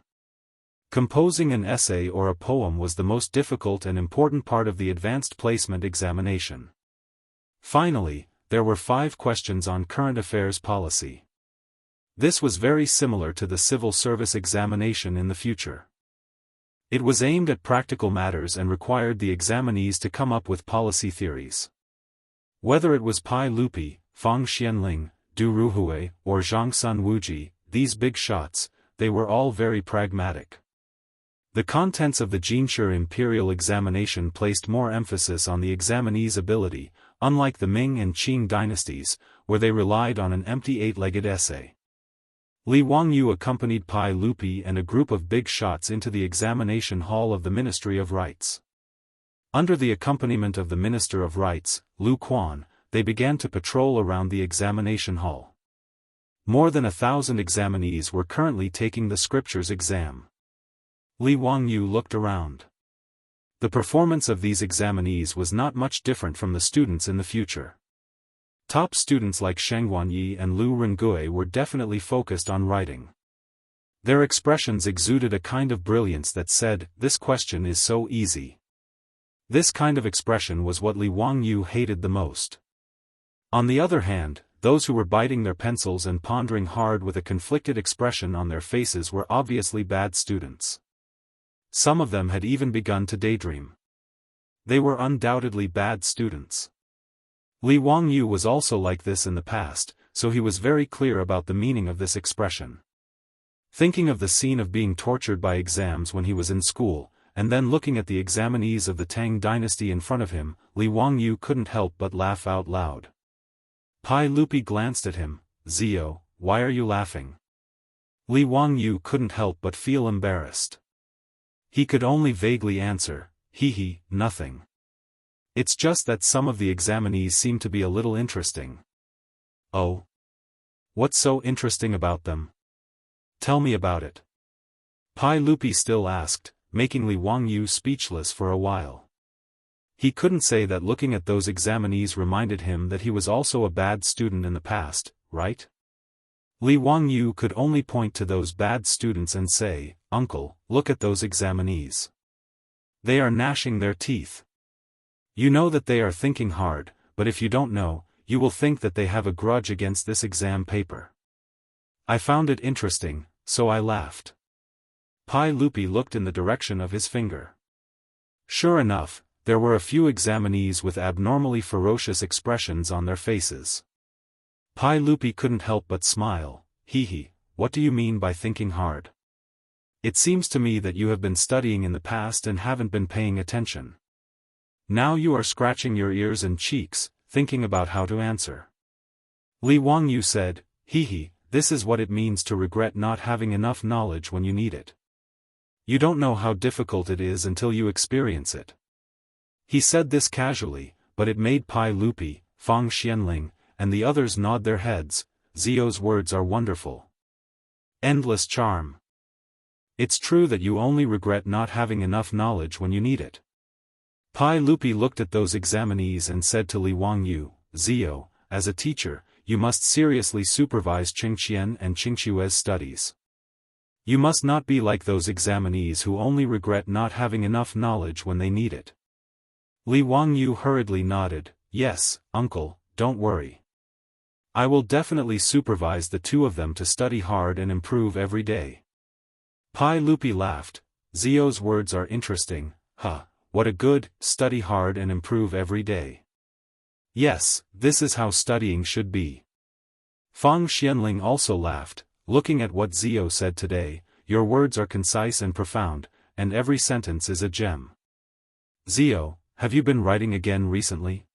Composing an essay or a poem was the most difficult and important part of the advanced placement examination. Finally, there were 5 questions on current affairs policy. This was very similar to the civil service examination in the future. It was aimed at practical matters and required the examinees to come up with policy theories. Whether it was Pai Lupi, Fang Xianling, Du Ruhui, or Zhang Sun Wuji, these big shots, they were all very pragmatic. The contents of the Jinshi imperial examination placed more emphasis on the examinee's ability, unlike the Ming and Qing dynasties, where they relied on an empty eight-legged essay. Li Wangyu accompanied Pai Lupi and a group of big shots into the examination hall of the Ministry of Rites. Under the accompaniment of the Minister of Rites, Lu Quan, they began to patrol around the examination hall. More than 1,000 examinees were currently taking the scriptures exam. Li Wangyu looked around. The performance of these examinees was not much different from the students in the future. Top students like Sheng Guanyi and Lu Rengui were definitely focused on writing. Their expressions exuded a kind of brilliance that said, "This question is so easy." This kind of expression was what Li Wangyu hated the most. On the other hand, those who were biting their pencils and pondering hard with a conflicted expression on their faces were obviously bad students. Some of them had even begun to daydream. They were undoubtedly bad students. Li Wangyu was also like this in the past, so he was very clear about the meaning of this expression. Thinking of the scene of being tortured by exams when he was in school, and then looking at the examinees of the Tang dynasty in front of him, Li Wangyu couldn't help but laugh out loud. Pai Lupi glanced at him. "Zio, why are you laughing?" Li Wangyu couldn't help but feel embarrassed. He could only vaguely answer, "Hee, nothing. It's just that some of the examinees seem to be a little interesting." "Oh? What's so interesting about them? Tell me about it." Pai Lupi still asked, making Li Wangyu speechless for a while. He couldn't say that looking at those examinees reminded him that he was also a bad student in the past, right? Li Wangyu could only point to those bad students and say, "Uncle, look at those examinees. They are gnashing their teeth. You know that they are thinking hard, but if you don't know, you will think that they have a grudge against this exam paper." I found it interesting, so I laughed. Pai Lupi looked in the direction of his finger. Sure enough, there were a few examinees with abnormally ferocious expressions on their faces. Pai Lupi couldn't help but smile. "Hee, what do you mean by thinking hard? It seems to me that you have been studying in the past and haven't been paying attention. Now you are scratching your ears and cheeks, thinking about how to answer." Li Wangyu said, "Hee, this is what it means to regret not having enough knowledge when you need it. You don't know how difficult it is until you experience it." He said this casually, but it made Pai Lupi, Fang Xianling, and the others nod their heads. Zio's words are wonderful. Endless charm. It's true that you only regret not having enough knowledge when you need it. Pai Lupi looked at those examinees and said to Li Wangyu, "Zio, as a teacher, you must seriously supervise Qingqian and Qingxue's studies. You must not be like those examinees who only regret not having enough knowledge when they need it." Li Wangyu hurriedly nodded, "Yes, uncle, don't worry. I will definitely supervise the two of them to study hard and improve every day." Pai Lupi laughed. "Zio's words are interesting, huh? What a good, study hard and improve every day. Yes, this is how studying should be." Fang Xianling also laughed, looking at what Zio said today. "Your words are concise and profound, and every sentence is a gem. Zio, have you been writing again recently?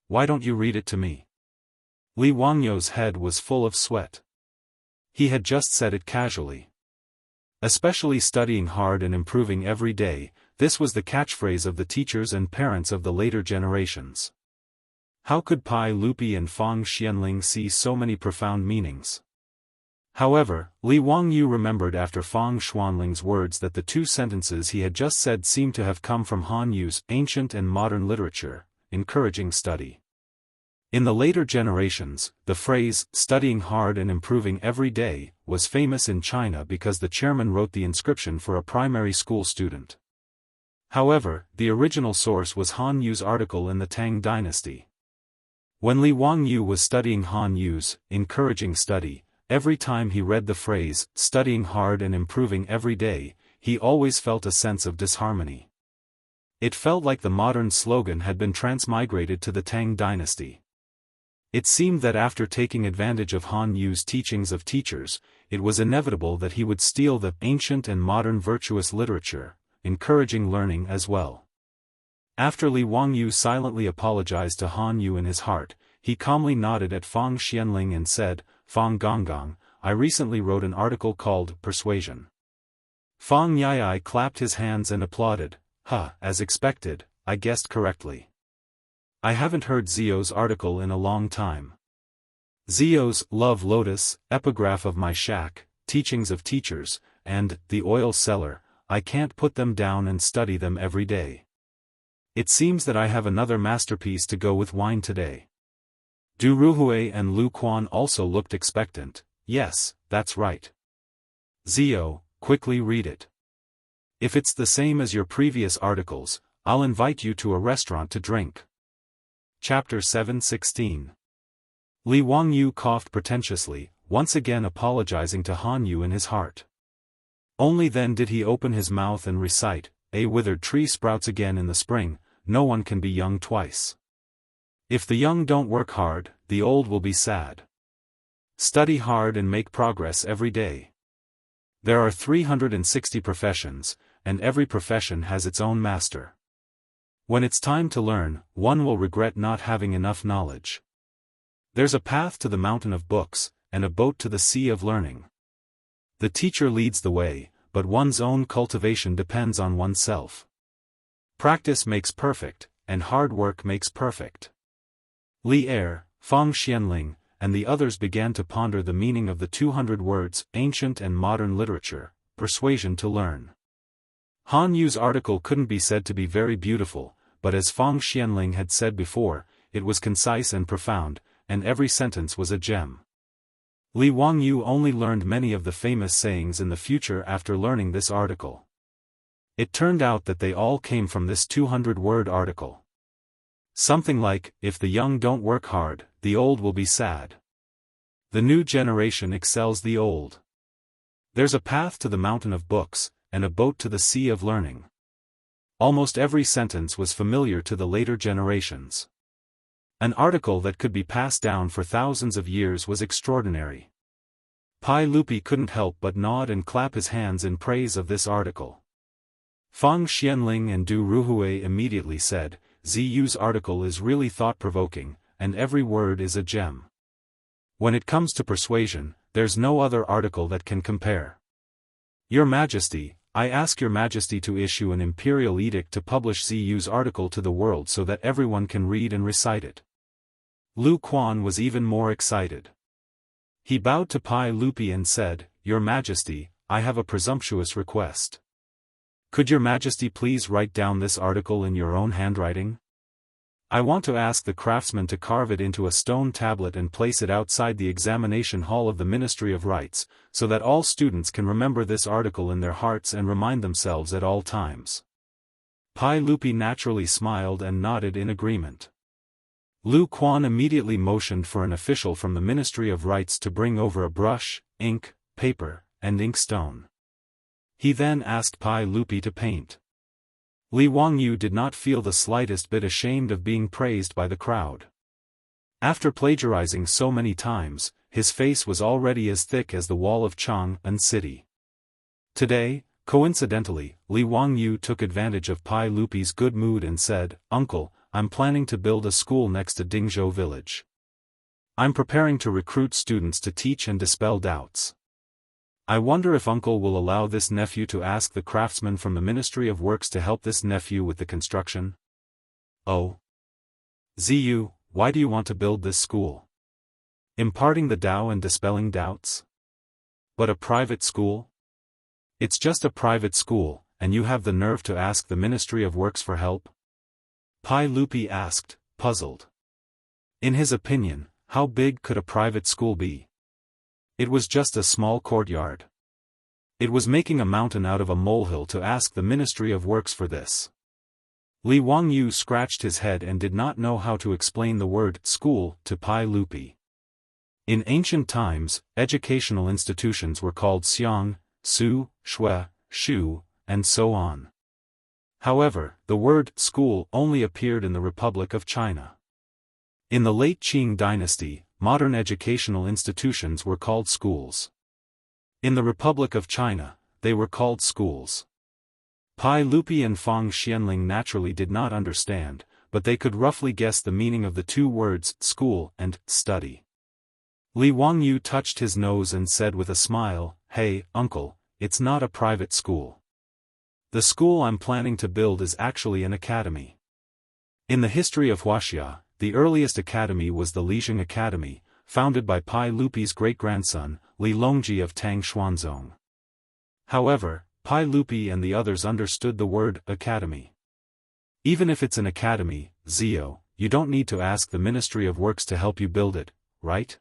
Why don't you read it to me?" Li Wangyu's head was full of sweat. He had just said it casually. Especially studying hard and improving every day, this was the catchphrase of the teachers and parents of the later generations. How could Pai Lupi and Fang Xianling see so many profound meanings? However, Li Wangyu remembered after Fang Xuanling's words that the two sentences he had just said seemed to have come from Han Yu's ancient and modern literature, encouraging study. In the later generations, the phrase, "studying hard and improving every day," was famous in China because the chairman wrote the inscription for a primary school student. However, the original source was Han Yu's article in the Tang dynasty. When Li Wangyu was studying Han Yu's encouraging study, every time he read the phrase, "studying hard and improving every day," he always felt a sense of disharmony. It felt like the modern slogan had been transmigrated to the Tang dynasty. It seemed that after taking advantage of Han Yu's teachings of teachers, it was inevitable that he would steal the ancient and modern virtuous literature, encouraging learning as well. After Li Wangyu silently apologized to Han Yu in his heart, he calmly nodded at Fang Xianling and said, "Fang Gonggong, I recently wrote an article called Persuasion." Fang Yai clapped his hands and applauded. As expected, I guessed correctly. I haven't heard Zio's article in a long time. Zio's Love Lotus, Epigraph of My Shack, Teachings of Teachers, and The Oil Cellar, I can't put them down and study them every day. It seems that I have another masterpiece to go with wine today. Du Ruhui and Lu Quan also looked expectant. Yes, that's right. Zio, quickly read it. If it's the same as your previous articles, I'll invite you to a restaurant to drink. Chapter 7:16. Li Wangyu coughed pretentiously, once again apologizing to Han Yu in his heart. Only then did he open his mouth and recite, "A withered tree sprouts again in the spring, no one can be young twice. If the young don't work hard, the old will be sad. Study hard and make progress every day. There are 360 professions, and every profession has its own master. When it's time to learn, one will regret not having enough knowledge. There's a path to the mountain of books, and a boat to the sea of learning. The teacher leads the way, but one's own cultivation depends on oneself. Practice makes perfect, and hard work makes perfect." Li Er, Fang Xianling, and the others began to ponder the meaning of the 200 words, ancient and modern literature, persuasion to learn. Han Yu's article couldn't be said to be very beautiful, but as Fang Xianling had said before, it was concise and profound, and every sentence was a gem. Li Wangyu only learned many of the famous sayings in the future after learning this article. It turned out that they all came from this 200-word article. Something like, "If the young don't work hard, the old will be sad. The new generation excels the old. There's a path to the mountain of books, and a boat to the sea of learning." Almost every sentence was familiar to the later generations. An article that could be passed down for thousands of years was extraordinary. Pai Lupi couldn't help but nod and clap his hands in praise of this article. Fang Xianling and Du Ruhui immediately said, "Ziyu's article is really thought-provoking, and every word is a gem. When it comes to persuasion, there's no other article that can compare. Your Majesty, I ask your Majesty to issue an imperial edict to publish Ziyu's article to the world so that everyone can read and recite it." Lu Quan was even more excited. He bowed to Pai Lupi and said, "Your Majesty, I have a presumptuous request. Could your Majesty please write down this article in your own handwriting? I want to ask the craftsman to carve it into a stone tablet and place it outside the examination hall of the Ministry of Rites, so that all students can remember this article in their hearts and remind themselves at all times." Pai Lupi naturally smiled and nodded in agreement. Lu Quan immediately motioned for an official from the Ministry of Rites to bring over a brush, ink, paper, and inkstone. He then asked Pai Lupi to paint. Li Wangyu did not feel the slightest bit ashamed of being praised by the crowd. After plagiarizing so many times, his face was already as thick as the wall of Chang'an City. Today, coincidentally, Li Wangyu took advantage of Pai Lupi's good mood and said, "Uncle, I'm planning to build a school next to Dingzhou village. I'm preparing to recruit students to teach and dispel doubts. I wonder if Uncle will allow this nephew to ask the craftsman from the Ministry of Works to help this nephew with the construction?" "Oh. Ziyu, why do you want to build this school? Imparting the Tao and dispelling doubts? But a private school? It's just a private school, and you have the nerve to ask the Ministry of Works for help?" Pai Lupi asked, puzzled. In his opinion, how big could a private school be? It was just a small courtyard. It was making a mountain out of a molehill to ask the Ministry of Works for this. Li Wangyu scratched his head and did not know how to explain the word school to Pai Lupi. In ancient times, educational institutions were called xiang, su, shui, shu, and so on. However, the word school only appeared in the Republic of China. In the late Qing dynasty, modern educational institutions were called schools. In the Republic of China, they were called schools. Pai Lupi and Fang Xianling naturally did not understand, but they could roughly guess the meaning of the two words, school and study. Li Wangyu touched his nose and said with a smile, "Hey, uncle, it's not a private school. The school I'm planning to build is actually an academy." In the history of Wuxia, the earliest academy was the Lijiang Academy, founded by Pai Lupi's great-grandson, Li Longji of Tang Xuanzong. However, Pai Lupi and the others understood the word academy. Even if it's an academy, Zio, you don't need to ask the Ministry of Works to help you build it, right?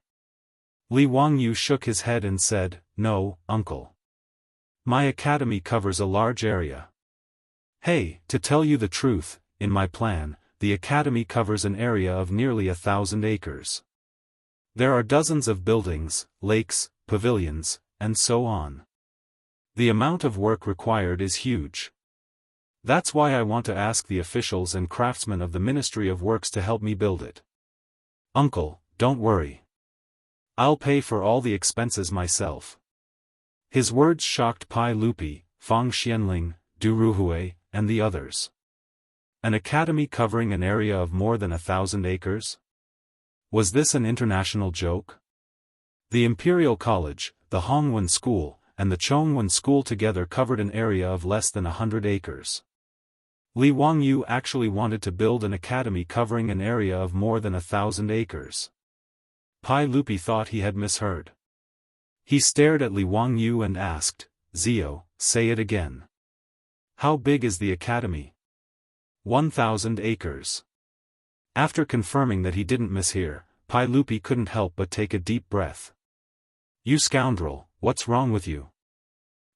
Li Wangyu shook his head and said, "No, uncle. My academy covers a large area. Hey, to tell you the truth, in my plan, the academy covers an area of nearly 1,000 acres. There are dozens of buildings, lakes, pavilions, and so on. The amount of work required is huge. That's why I want to ask the officials and craftsmen of the Ministry of Works to help me build it. Uncle, don't worry. I'll pay for all the expenses myself." His words shocked Pai Lupi, Fang Xianling, Du Ruhui, and the others. An academy covering an area of more than 1,000 acres? Was this an international joke? The Imperial College, the Hongwen School, and the Chongwen School together covered an area of less than 100 acres. Li Wangyu actually wanted to build an academy covering an area of more than 1,000 acres. Pai Lupi thought he had misheard. He stared at Li Wangyu and asked, "Zio, say it again. How big is the academy?" 1,000 acres. After confirming that he didn't mishear, Pai Lupi couldn't help but take a deep breath. "You scoundrel, what's wrong with you?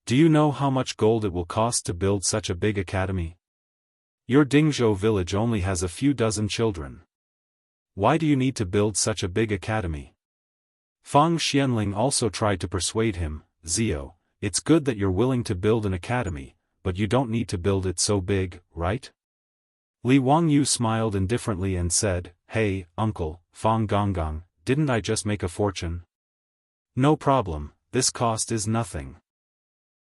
Do you know how much gold it will cost to build such a big academy? Your Dingzhou village only has a few dozen children. Why do you need to build such a big academy?" Fang Xianling also tried to persuade him, "Zio, it's good that you're willing to build an academy, but you don't need to build it so big, right?" Li Wangyu smiled indifferently and said, "Hey, uncle, Fang Gonggang, didn't I just make a fortune? No problem, this cost is nothing."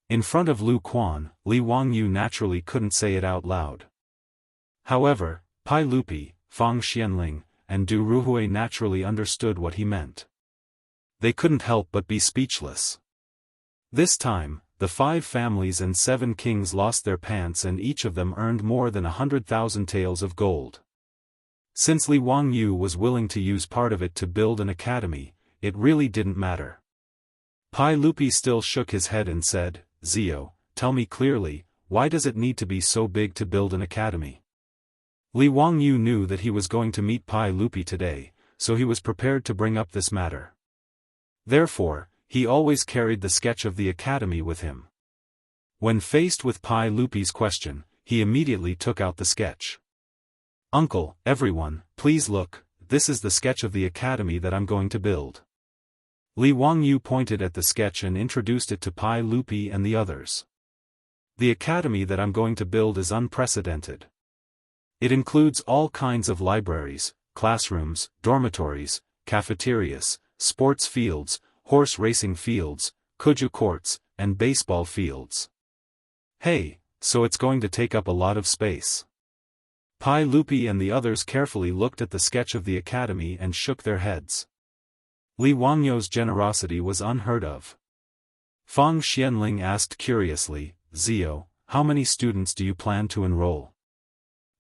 In front of Lu Quan, Li Wangyu naturally couldn't say it out loud. However, Pai Lupi, Fang Xianling, and Du Ruhui naturally understood what he meant. They couldn't help but be speechless. This time, the 5 families and 7 kings lost their pants and each of them earned more than 100,000 taels of gold. Since Li Wangyu was willing to use part of it to build an academy, it really didn't matter. Pai Lupi still shook his head and said, "Zio, tell me clearly, why does it need to be so big to build an academy?" Li Wangyu knew that he was going to meet Pai Lupi today, so he was prepared to bring up this matter. Therefore, he always carried the sketch of the academy with him. When faced with Pai Lupi's question, he immediately took out the sketch. "Uncle, everyone, please look, this is the sketch of the academy that I'm going to build." Li Wangyu pointed at the sketch and introduced it to Pai Lupi and the others. "The academy that I'm going to build is unprecedented. It includes all kinds of libraries, classrooms, dormitories, cafeterias, sports fields, horse racing fields, kuju courts, and baseball fields. Hey, so it's going to take up a lot of space." Pai Lupi and the others carefully looked at the sketch of the academy and shook their heads. Li Wangyu's generosity was unheard of. Fang Xianling asked curiously, "Zio, how many students do you plan to enroll?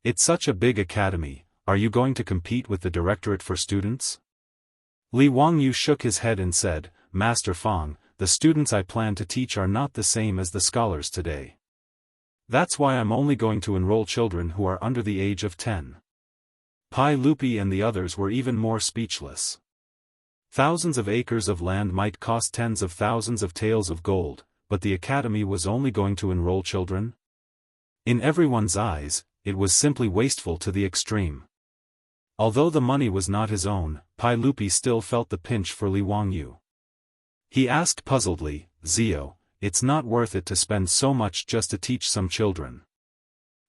It's such a big academy, are you going to compete with the Directorate for Students?" Li Wangyu shook his head and said, "Master Fang, the students I plan to teach are not the same as the scholars today. That's why I'm only going to enroll children who are under the age of 10. Pai Lupi and the others were even more speechless. Thousands of acres of land might cost tens of thousands of taels of gold, but the academy was only going to enroll children? In everyone's eyes, it was simply wasteful to the extreme. Although the money was not his own, Pai Lupi still felt the pinch for Li Wangyu. He asked puzzledly, "Zio, it's not worth it to spend so much just to teach some children.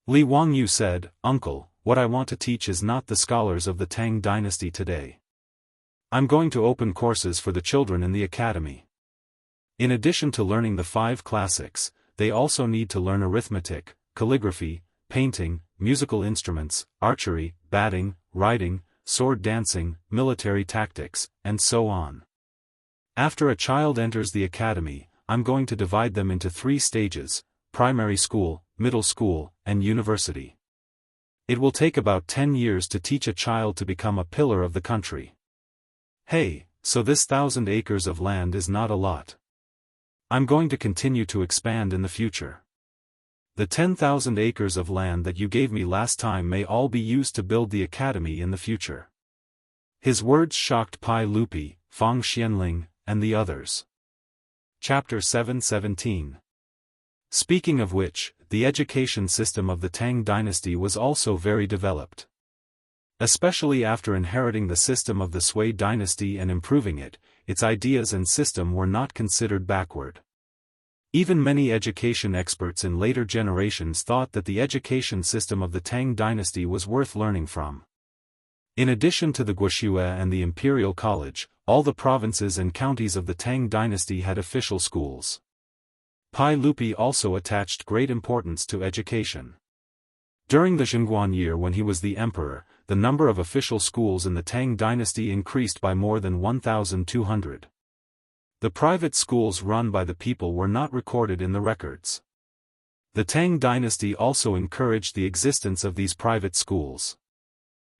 Li Wangyu said, "Uncle, what I want to teach is not the scholars of the Tang dynasty today. I'm going to open courses for the children in the academy. In addition to learning the 5 classics, they also need to learn arithmetic, calligraphy, painting, musical instruments, archery, batting, riding, sword dancing, military tactics, and so on. After a child enters the academy, I'm going to divide them into 3 stages: primary school, middle school, and university. It will take about 10 years to teach a child to become a pillar of the country." Hey, so this 1,000 acres of land is not a lot. I'm going to continue to expand in the future. The 10,000 acres of land that you gave me last time may all be used to build the academy in the future. His words shocked Pai Lupi, Fang Xianling, and the others. Chapter 7:17. Speaking of which, the education system of the Tang dynasty was also very developed. Especially after inheriting the system of the Sui dynasty and improving it, its ideas and system were not considered backward. Even many education experts in later generations thought that the education system of the Tang dynasty was worth learning from. In addition to the Guoxue and the Imperial College, all the provinces and counties of the Tang dynasty had official schools. Pai Lupi also attached great importance to education. During the Zhengguan year when he was the emperor, the number of official schools in the Tang dynasty increased by more than 1,200. The private schools run by the people were not recorded in the records. The Tang dynasty also encouraged the existence of these private schools.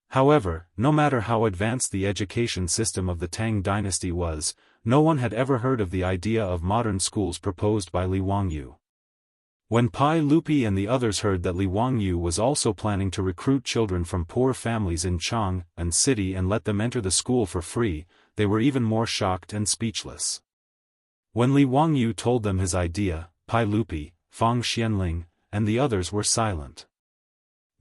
However, no matter how advanced the education system of the Tang dynasty was, no one had ever heard of the idea of modern schools proposed by Li Wangyu. When Pai Lupi and the others heard that Li Wangyu was also planning to recruit children from poor families in Chang'an city and let them enter the school for free, they were even more shocked and speechless. When Li Wangyu told them his idea, Pai Lupi, Fang Xianling, and the others were silent.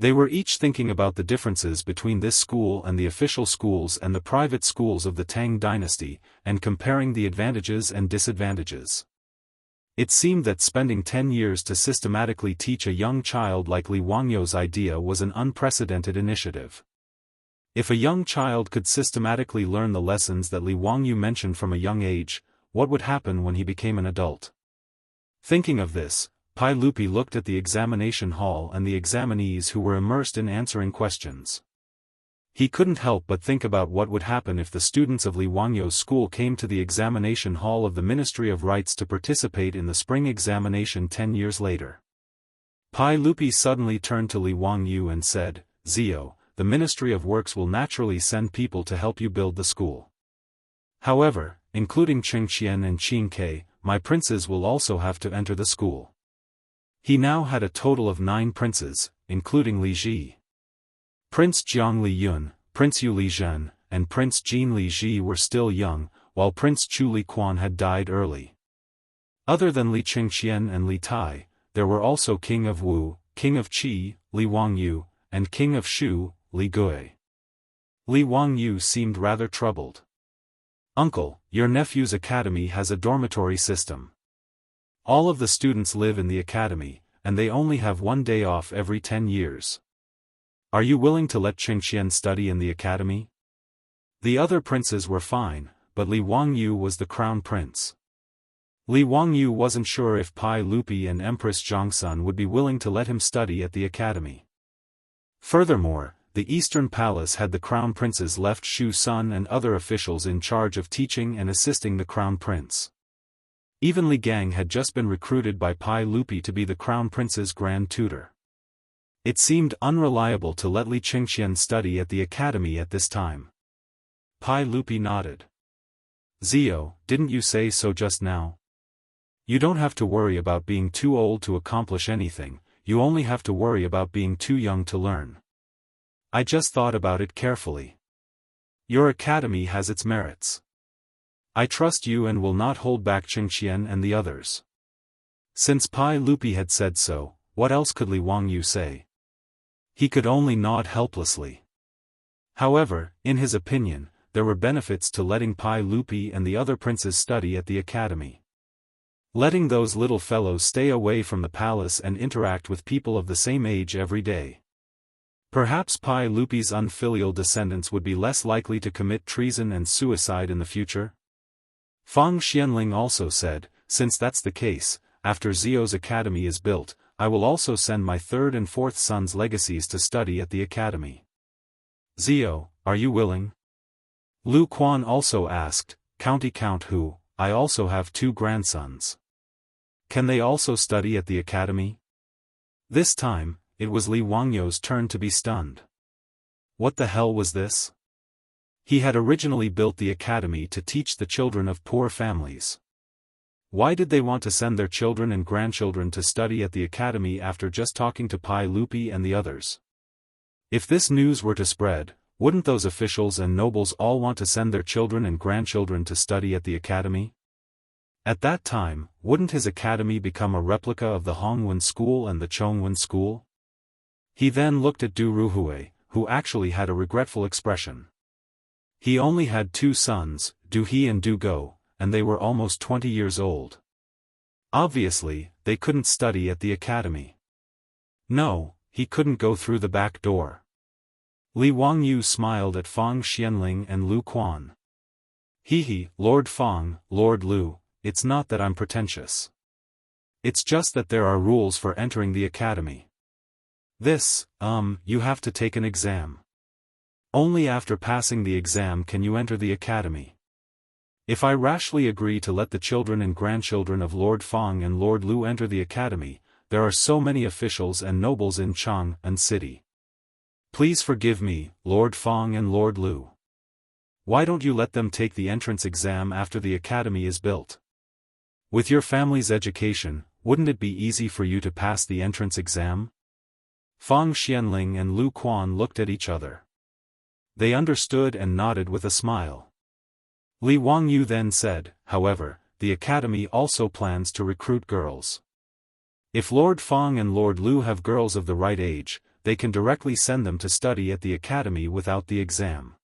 They were each thinking about the differences between this school and the official schools and the private schools of the Tang dynasty, and comparing the advantages and disadvantages. It seemed that spending 10 years to systematically teach a young child like Li Wangyu's idea was an unprecedented initiative. If a young child could systematically learn the lessons that Li Wangyu mentioned from a young age, what would happen when he became an adult? Thinking of this, Pai Lupi looked at the examination hall and the examinees who were immersed in answering questions. He couldn't help but think about what would happen if the students of Li Wangyu's school came to the examination hall of the Ministry of Rites to participate in the spring examination 10 years later. Pai Lupi suddenly turned to Li Wangyu and said, "Zio, the Ministry of Works will naturally send people to help you build the school. However, including Chengqian and Qingke, my princes will also have to enter the school." He now had a total of 9 princes, including Li Ji. Prince Jiang Li Yun, Prince Yu Li Zhen, and Prince Jin Li Ji were still young, while Prince Chu Li Quan had died early. Other than Li Chengqian and Li Tai, there were also King of Wu, King of Qi, Li Wangyu, and King of Shu, Li Gui. Li Wangyu seemed rather troubled. "Uncle, your nephew's academy has a dormitory system. All of the students live in the academy, and they only have 1 day off every 10 years. Are you willing to let Chengqian study in the academy?" The other princes were fine, but Li Wangyu was the crown prince. Li Wangyu wasn't sure if Pai Lupi and Empress Zhongsun would be willing to let him study at the academy. Furthermore, the Eastern Palace had the crown prince's left Shu Sun and other officials in charge of teaching and assisting the crown prince. Even Li Gang had just been recruited by Pai Lupi to be the crown prince's grand tutor. It seemed unreliable to let Li Chengqian study at the academy at this time. Pai Lupi nodded. "Zio, didn't you say so just now? You don't have to worry about being too old to accomplish anything, you only have to worry about being too young to learn. I just thought about it carefully. Your academy has its merits. I trust you and will not hold back Chengqian and the others." Since Pai Lupi had said so, what else could Li Wangyu say? He could only nod helplessly. However, in his opinion, there were benefits to letting Pai Lupi and the other princes study at the academy. letting those little fellows stay away from the palace and interact with people of the same age every day. Perhaps Pai Lupi's unfilial descendants would be less likely to commit treason and suicide in the future? Fang Xianling also said, since that's the case, after Zio's academy is built, I will also send my third and fourth sons' legacies to study at the academy. Zio, are you willing? Lu Quan also asked, County Count Hu, I also have 2 grandsons. Can they also study at the academy? This time, it was Li Wangyou's turn to be stunned. What the hell was this? He had originally built the academy to teach the children of poor families. Why did they want to send their children and grandchildren to study at the academy after just talking to Pai Lupi and the others? If this news were to spread, wouldn't those officials and nobles all want to send their children and grandchildren to study at the academy? At that time, wouldn't his academy become a replica of the Hongwen School and the Chongwen School? He then looked at Du Ruhui, who actually had a regretful expression. He only had 2 sons, Du He and Du Go, and they were almost 20 years old. Obviously, they couldn't study at the academy. No, he couldn't go through the back door. Li Wangyu smiled at Fang Xianling and Lu Quan. He, Lord Fang, Lord Lu, it's not that I'm pretentious. It's just that there are rules for entering the academy. You have to take an exam. Only after passing the exam can you enter the academy. If I rashly agree to let the children and grandchildren of Lord Fang and Lord Lu enter the academy, there are so many officials and nobles in Chang'an City. Please forgive me, Lord Fang and Lord Lu. Why don't you let them take the entrance exam after the academy is built? With your family's education, wouldn't it be easy for you to pass the entrance exam? Fang Xianling and Lu Quan looked at each other. They understood and nodded with a smile. Li Wangyu then said, however, the academy also plans to recruit girls. If Lord Fang and Lord Lu have girls of the right age, they can directly send them to study at the academy without the exam.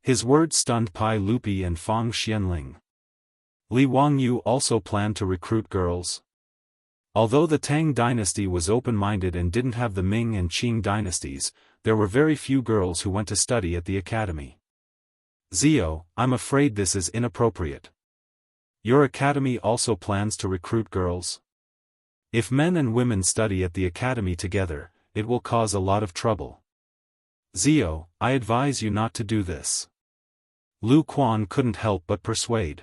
His words stunned Pai Lupi and Fang Xianling. Li Wangyu also planned to recruit girls? Although the Tang dynasty was open-minded and didn't have the Ming and Qing dynasties, there were very few girls who went to study at the academy. Zio, I'm afraid this is inappropriate. Your academy also plans to recruit girls? If men and women study at the academy together, it will cause a lot of trouble. Zio, I advise you not to do this. Lu Quan couldn't help but persuade.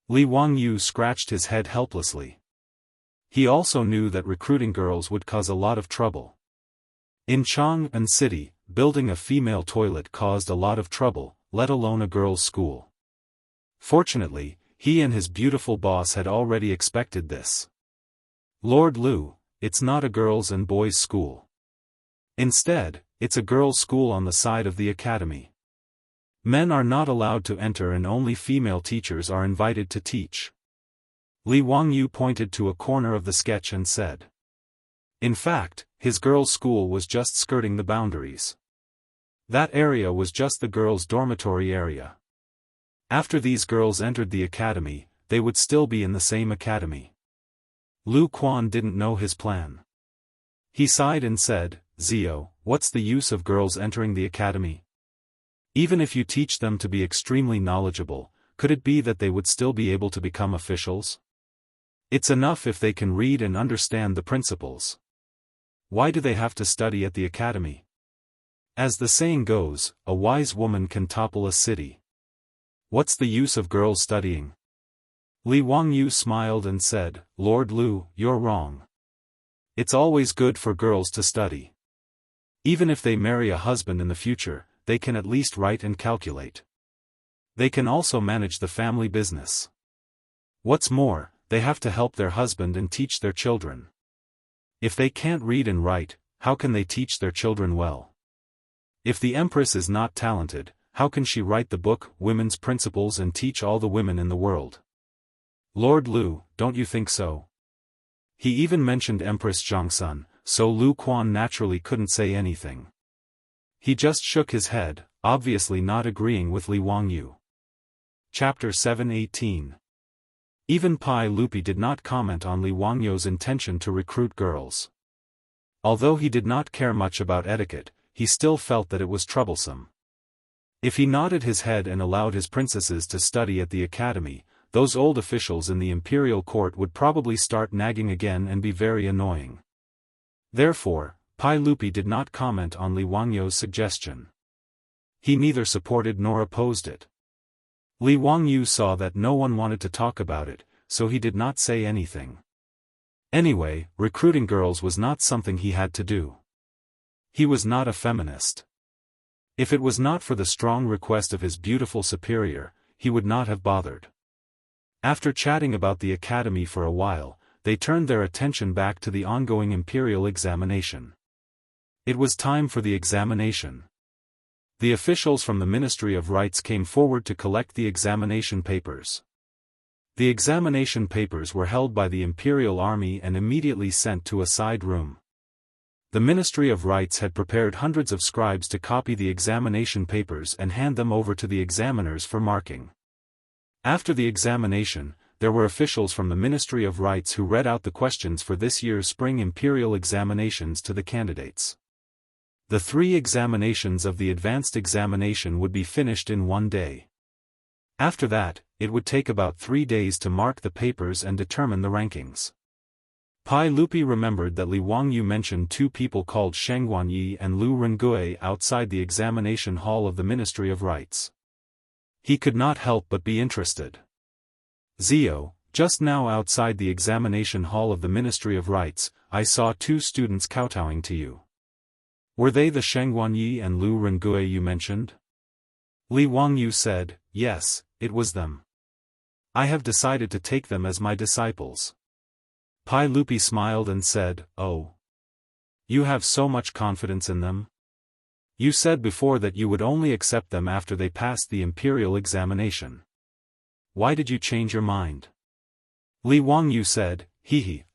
Li Wangyu scratched his head helplessly. He also knew that recruiting girls would cause a lot of trouble. In Chang'an City, building a female toilet caused a lot of trouble, let alone a girls' school. Fortunately, he and his beautiful boss had already expected this. Lord Lu, it's not a girls' and boys' school. Instead, it's a girls' school on the side of the academy. Men are not allowed to enter and only female teachers are invited to teach. Li Wangyu pointed to a corner of the sketch and said. In fact, his girls' school was just skirting the boundaries. That area was just the girls' dormitory area. After these girls entered the academy, they would still be in the same academy. Lu Quan didn't know his plan. He sighed and said, Zio, what's the use of girls entering the academy? Even if you teach them to be extremely knowledgeable, could it be that they would still be able to become officials? It's enough if they can read and understand the principles. Why do they have to study at the academy? As the saying goes, a wise woman can topple a city. What's the use of girls studying? Li Wangyu smiled and said, Lord Lu, you're wrong. It's always good for girls to study. Even if they marry a husband in the future, they can at least write and calculate. They can also manage the family business. What's more, they have to help their husband and teach their children. If they can't read and write, how can they teach their children well? If the Empress is not talented, how can she write the book, Women's Principles, and teach all the women in the world? Lord Lu, don't you think so? He even mentioned Empress Zhongsun, so Lu Quan naturally couldn't say anything. He just shook his head, obviously not agreeing with Li Wangyu. Chapter 718. Even Pai Lupi did not comment on Li Wangyou's intention to recruit girls. Although he did not care much about etiquette, he still felt that it was troublesome. If he nodded his head and allowed his princesses to study at the academy, those old officials in the imperial court would probably start nagging again and be very annoying. Therefore, Pai Lupi did not comment on Li Wangyou's suggestion. He neither supported nor opposed it. Li Wangyou saw that no one wanted to talk about it, so he did not say anything. Anyway, recruiting girls was not something he had to do. He was not a feminist. If it was not for the strong request of his beautiful superior, he would not have bothered. After chatting about the academy for a while, they turned their attention back to the ongoing imperial examination. It was time for the examination. The officials from the Ministry of Rites came forward to collect the examination papers. The examination papers were held by the Imperial Army and immediately sent to a side room. The Ministry of Rites had prepared hundreds of scribes to copy the examination papers and hand them over to the examiners for marking. After the examination, there were officials from the Ministry of Rites who read out the questions for this year's spring imperial examinations to the candidates. The 3 examinations of the advanced examination would be finished in 1 day. After that, it would take about 3 days to mark the papers and determine the rankings. Pai Lupi remembered that Li Wangyou mentioned 2 people called Sheng Guanyi and Lu Rengui outside the examination hall of the Ministry of Rites. He could not help but be interested. Zio, just now outside the examination hall of the Ministry of Rites, I saw 2 students kowtowing to you. Were they the Sheng Guanyi and Lu Rengui you mentioned? Li Wangyou said, yes, it was them. I have decided to take them as my disciples. Pai Lupi smiled and said, oh. You have so much confidence in them? You said before that you would only accept them after they passed the imperial examination. Why did you change your mind? Li Wangyou said,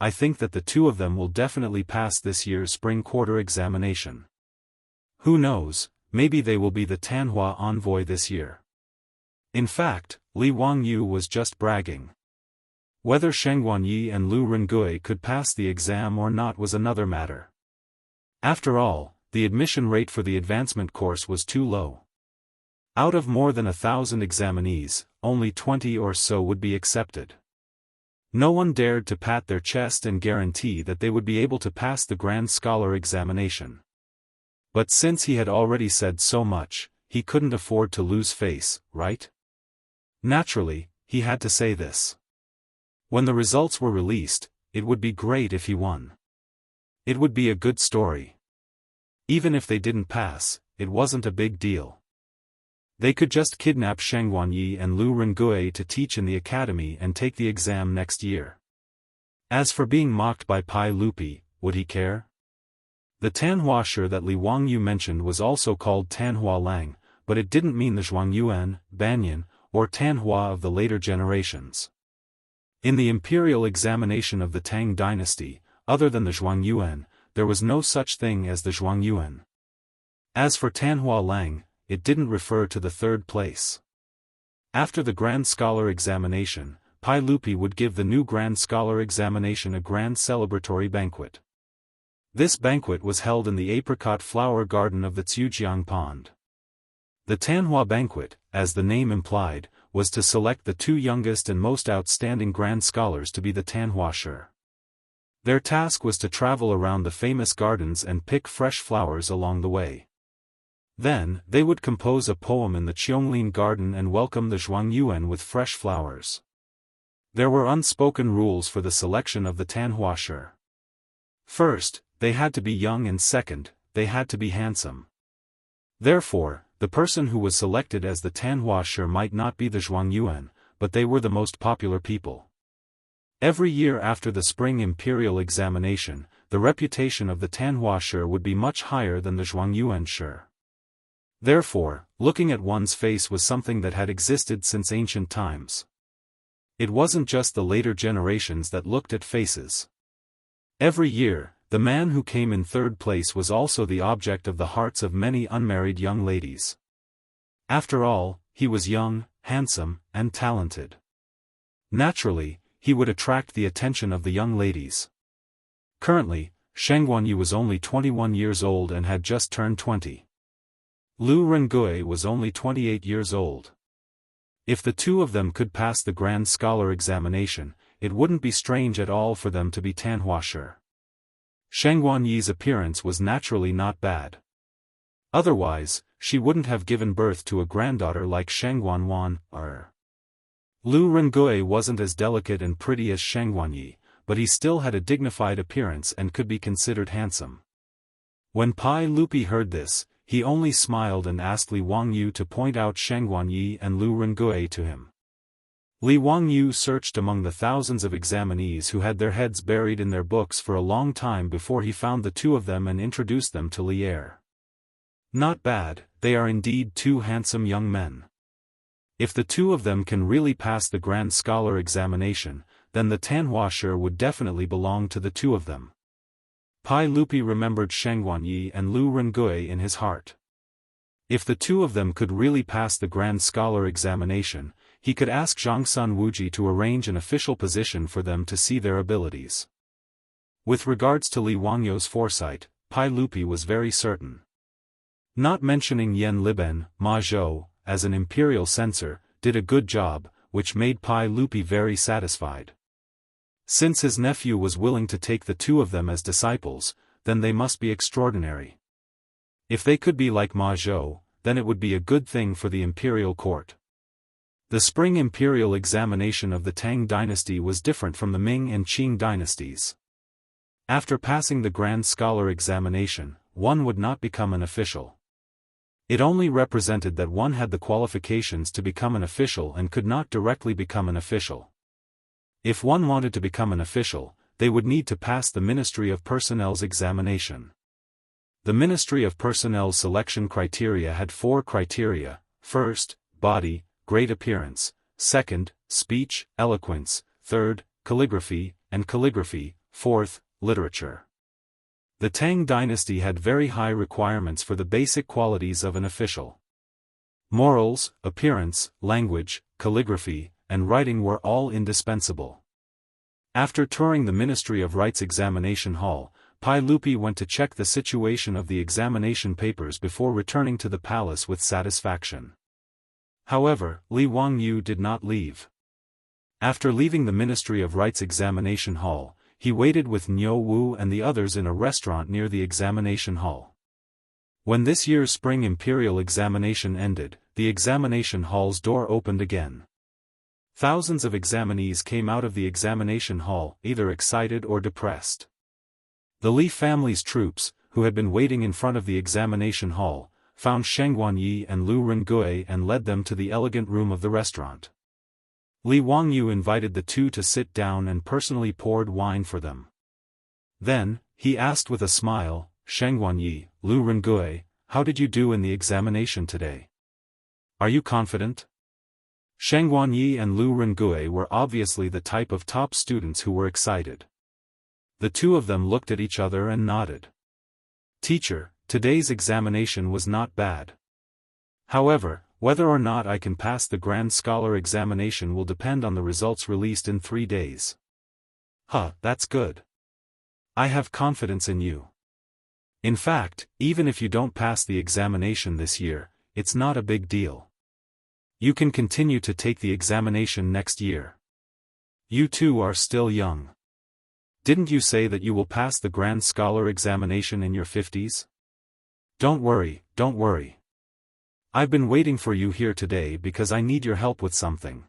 I think that the 2 of them will definitely pass this year's spring quarter examination. Who knows, maybe they will be the Tanhua envoy this year. In fact, Li Wangyou was just bragging. Whether Sheng Guanyi and Lu Rengui could pass the exam or not was another matter. After all, the admission rate for the advancement course was too low. Out of more than 1,000 examinees, only 20 or so would be accepted. No one dared to pat their chest and guarantee that they would be able to pass the Grand Scholar examination. But since he had already said so much, he couldn't afford to lose face, right? Naturally, he had to say this. When the results were released, it would be great if he won. It would be a good story. Even if they didn't pass, it wasn't a big deal. They could just kidnap Sheng Guanyi and Lu Rengui to teach in the academy and take the exam next year. As for being mocked by Pai Lupi, would he care? The Tanhua shi that Li Wangyou mentioned was also called Tanhua Lang, but it didn't mean the Zhuangyuan, Banyan, or Tanhua of the later generations. In the imperial examination of the Tang dynasty, other than the Zhuangyuan, there was no such thing as the Zhuangyuan. As for Tanhua Lang, it didn't refer to the 3rd place. After the Grand Scholar examination, Pai Lupi would give the new Grand Scholar examination a grand celebratory banquet. This banquet was held in the apricot flower garden of the Zhujiang Pond. The Tanhua banquet, as the name implied, was to select the 2 youngest and most outstanding Grand Scholars to be the Tanhua shi. Their task was to travel around the famous gardens and pick fresh flowers along the way. Then, they would compose a poem in the Qiongling garden and welcome the Zhuangyuan with fresh flowers. There were unspoken rules for the selection of the Tanhua shi. First, they had to be young, and second, they had to be handsome. Therefore, the person who was selected as the Tanhua shi might not be the Zhuangyuan, but they were the most popular people. Every year after the spring imperial examination, the reputation of the Tanhua shi would be much higher than the Zhuangyuan shi. Therefore, looking at one's face was something that had existed since ancient times. It wasn't just the later generations that looked at faces. Every year, the man who came in 3rd place was also the object of the hearts of many unmarried young ladies. After all, he was young, handsome, and talented. Naturally, he would attract the attention of the young ladies. Currently, Sheng Guanyi was only 21 years old and had just turned 20. Lu Rengui was only 28 years old. If the two of them could pass the Grand Scholar examination, it wouldn't be strange at all for them to be Tanhuashi. Sheng Guanyi's appearance was naturally not bad. Otherwise, she wouldn't have given birth to a granddaughter like Sheng Guanwan. Lu Rengui wasn't as delicate and pretty as Sheng Guanyi, but he still had a dignified appearance and could be considered handsome. When Pai Lupi heard this, he only smiled and asked Li Wangyu to point out Sheng Guanyi and Lu Rengui to him. Li Wangyu searched among the thousands of examinees who had their heads buried in their books for a long time before he found the two of them and introduced them to Li Er. Not bad, they are indeed two handsome young men. If the two of them can really pass the Grand Scholar examination, then the Tanhuashi would definitely belong to the two of them. Pai Lupi remembered Sheng Guanyi and Lu Rengui in his heart. If the two of them could really pass the Grand Scholar examination, he could ask Zhangsun Wuji to arrange an official position for them to see their abilities. With regards to Li Wangyu's foresight, Pai Lupi was very certain. Not mentioning Yen Liben, Ma Zhou, as an imperial censor, did a good job, which made Pai Lupi very satisfied. Since his nephew was willing to take the two of them as disciples, then they must be extraordinary. If they could be like Ma Zhou, then it would be a good thing for the imperial court. The spring imperial examination of the Tang dynasty was different from the Ming and Qing dynasties. After passing the Grand Scholar examination, one would not become an official. It only represented that one had the qualifications to become an official and could not directly become an official. If one wanted to become an official, they would need to pass the Ministry of Personnel's examination. The Ministry of Personnel's selection criteria had 4 criteria: first, body, great appearance; second, speech, eloquence; third, calligraphy, and calligraphy; fourth, literature. The Tang dynasty had very high requirements for the basic qualities of an official. Morals, appearance, language, calligraphy, and writing were all indispensable. After touring the Ministry of Rites examination hall, Pai Lupi went to check the situation of the examination papers before returning to the palace with satisfaction. However, Li Wangyu did not leave. After leaving the Ministry of Rites examination hall, he waited with Niu Wu and the others in a restaurant near the examination hall. When this year's spring imperial examination ended, the examination hall's door opened again. Thousands of examinees came out of the examination hall, either excited or depressed. The Li family's troops, who had been waiting in front of the examination hall, found Sheng Guanyi and Lu Rengui and led them to the elegant room of the restaurant. Li Wangyu invited the two to sit down and personally poured wine for them. Then, he asked with a smile, "Sheng Guanyi, Lu Rengui, how did you do in the examination today? Are you confident?" Sheng Guanyi and Lu Rengui were obviously the type of top students who were excited. The two of them looked at each other and nodded. "Teacher, today's examination was not bad. However, whether or not I can pass the Grand Scholar examination will depend on the results released in 3 days." That's good. I have confidence in you. In fact, even if you don't pass the examination this year, it's not a big deal. You can continue to take the examination next year. You two are still young. Didn't you say that you will pass the Grand Scholar examination in your 50s? Don't worry, don't worry. I've been waiting for you here today because I need your help with something.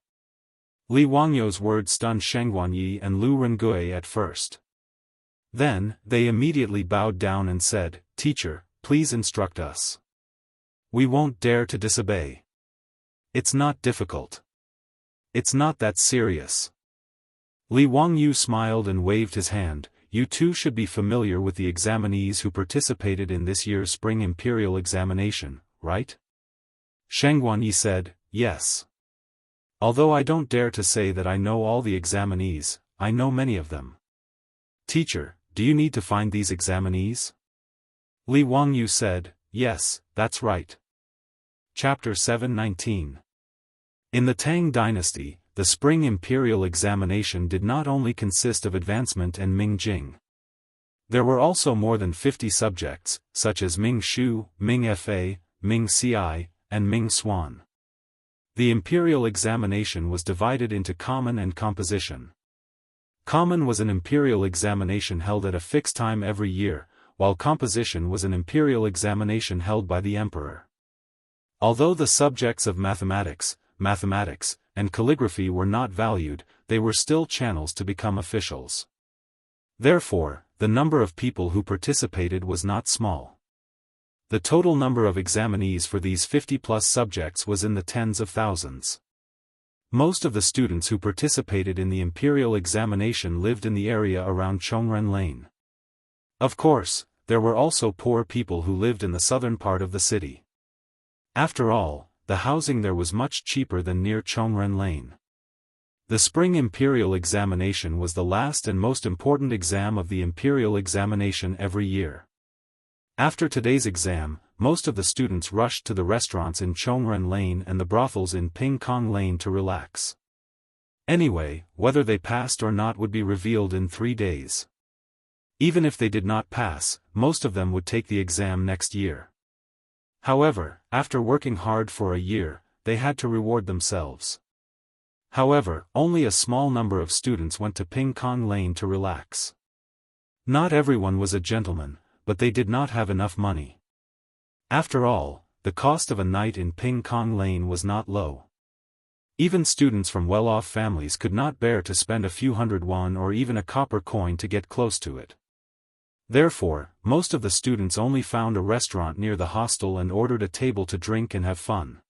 Li Wangyu's words stunned Sheng Guanyi and Lu Rengui at first. Then, they immediately bowed down and said, "Teacher, please instruct us. We won't dare to disobey. It's not difficult. It's not that serious." Li Wangyu smiled and waved his hand. "You two should be familiar with the examinees who participated in this year's spring imperial examination, right?" Sheng Guanyi said, "Yes. Although I don't dare to say that I know all the examinees, I know many of them." "Teacher, do you need to find these examinees?" Li Wangyu said, "Yes, that's right." Chapter 719. In the Tang dynasty, the spring imperial examination did not only consist of advancement and Ming Jing. There were also more than 50 subjects, such as Ming Shu, Ming Fa, Ming Ci, and Ming Swan. The imperial examination was divided into common and composition. Common was an imperial examination held at a fixed time every year, while composition was an imperial examination held by the emperor. Although the subjects of mathematics, and calligraphy were not valued, they were still channels to become officials. Therefore, the number of people who participated was not small. The total number of examinees for these 50-plus subjects was in the tens of thousands. Most of the students who participated in the imperial examination lived in the area around Chongren Lane. Of course, there were also poor people who lived in the southern part of the city. After all, the housing there was much cheaper than near Chongren Lane. The spring imperial examination was the last and most important exam of the imperial examination every year. After today's exam, most of the students rushed to the restaurants in Chongren Lane and the brothels in Ping Kong Lane to relax. Anyway, whether they passed or not would be revealed in 3 days. Even if they did not pass, most of them would take the exam next year. However, after working hard for a year, they had to reward themselves. However, only a small number of students went to Ping Kong Lane to relax. Not everyone was a gentleman, but they did not have enough money. After all, the cost of a night in Ping Kong Lane was not low. Even students from well-off families could not bear to spend a few hundred won or even a copper coin to get close to it. Therefore, most of the students only found a restaurant near the hostel and ordered a table to drink and have fun.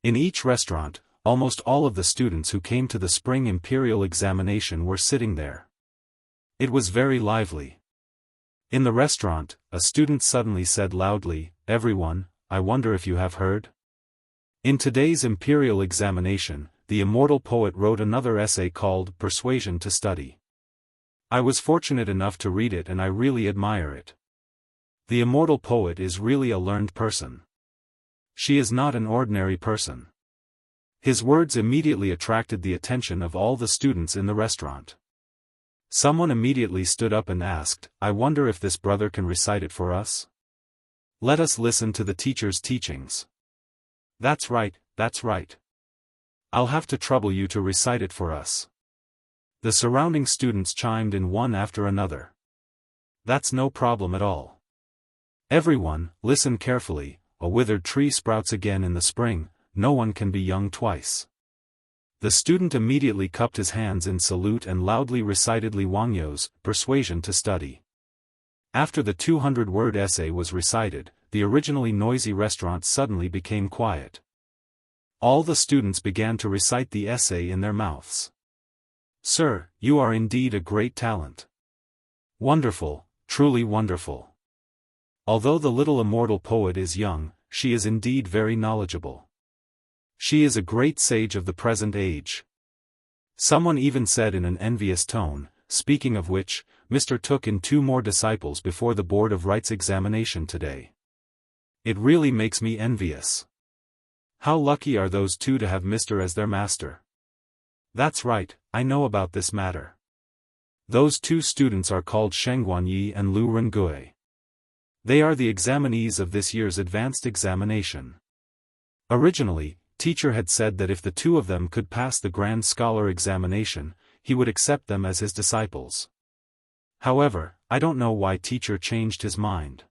In each restaurant, almost all of the students who came to the spring imperial examination were sitting there. It was very lively. In the restaurant, a student suddenly said loudly, "Everyone, I wonder if you have heard? In today's imperial examination, the immortal poet wrote another essay called Persuasion to Study. I was fortunate enough to read it and I really admire it. The immortal poet is really a learned person. She is not an ordinary person." His words immediately attracted the attention of all the students in the restaurant. Someone immediately stood up and asked, "I wonder if this brother can recite it for us? Let us listen to the teacher's teachings." That's right. I'll have to trouble you to recite it for us." The surrounding students chimed in one after another. "That's no problem at all. Everyone, listen carefully, a withered tree sprouts again in the spring, no one can be young twice." The student immediately cupped his hands in salute and loudly recited Li Wangyo's Persuasion to Study. After the 200-word essay was recited, the originally noisy restaurant suddenly became quiet. All the students began to recite the essay in their mouths. "Sir, you are indeed a great talent. Wonderful, truly wonderful. Although the little immortal poet is young, she is indeed very knowledgeable. She is a great sage of the present age." Someone even said in an envious tone, "Speaking of which, Mr. took in 2 more disciples before the Board of Rites examination today. It really makes me envious. How lucky are those 2 to have Mr. as their master." "That's right, I know about this matter. Those 2 students are called Sheng Guanyi and Lu Rengui. They are the examinees of this year's advanced examination. Originally, teacher had said that if the 2 of them could pass the Grand Scholar examination, he would accept them as his disciples. However, I don't know why teacher changed his mind.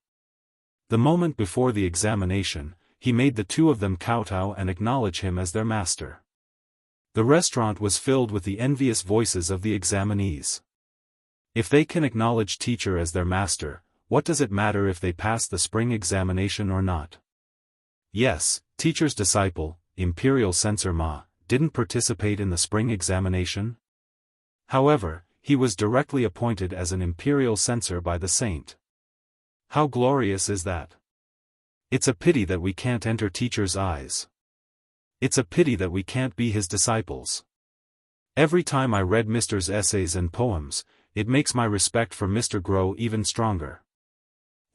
The moment before the examination, he made the 2 of them kowtow and acknowledge him as their master." The restaurant was filled with the envious voices of the examinees. If they can acknowledge teacher as their master, what does it matter if they pass the spring examination or not? Yes, teacher's disciple, Imperial Censor Ma, didn't participate in the spring examination. However, he was directly appointed as an imperial censor by the saint. How glorious is that? It's a pity that we can't enter teacher's eyes. It's a pity that we can't be his disciples. Every time I read Mr.'s essays and poems, it makes my respect for Mr. grow even stronger.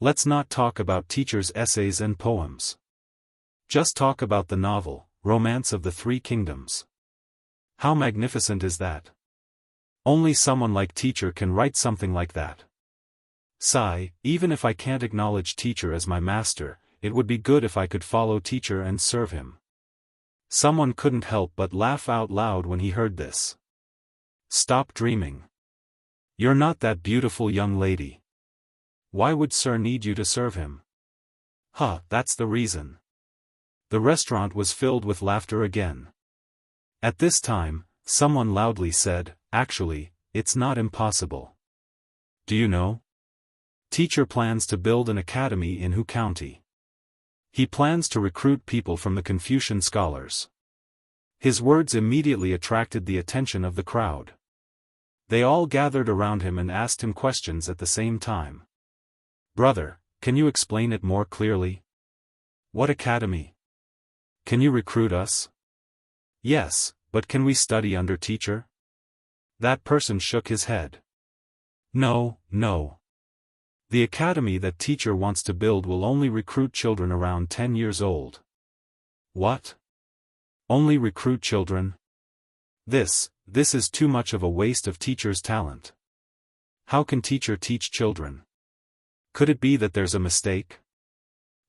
Let's not talk about teacher's essays and poems. Just talk about the novel, Romance of the 3 Kingdoms. How magnificent is that? Only someone like teacher can write something like that. Sigh, even if I can't acknowledge teacher as my master, it would be good if I could follow teacher and serve him. Someone couldn't help but laugh out loud when he heard this. Stop dreaming. You're not that beautiful young lady. Why would sir need you to serve him? Huh, that's the reason. The restaurant was filled with laughter again. At this time, someone loudly said, actually, it's not impossible. Do you know? Teacher plans to build an academy in Hu County. He plans to recruit people from the Confucian scholars. His words immediately attracted the attention of the crowd. They all gathered around him and asked him questions at the same time. Brother, can you explain it more clearly? What academy? Can you recruit us? Yes, but can we study under teacher? That person shook his head. No, no. The academy that teacher wants to build will only recruit children around 10 years old. What? Only recruit children? This is too much of a waste of teacher's talent. How can teacher teach children? Could it be that there's a mistake?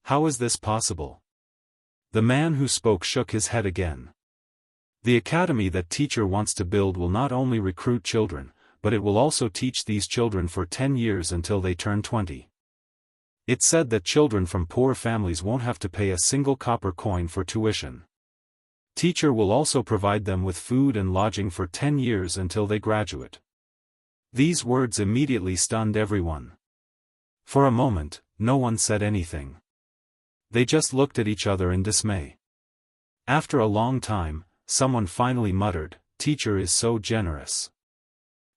How is this possible? The man who spoke shook his head again. The academy that teacher wants to build will not only recruit children, but it will also teach these children for 10 years until they turn 20. It's said that children from poor families won't have to pay a single copper coin for tuition. Teacher will also provide them with food and lodging for 10 years until they graduate. These words immediately stunned everyone. For a moment, no one said anything. They just looked at each other in dismay. After a long time, someone finally muttered, "Teacher is so generous.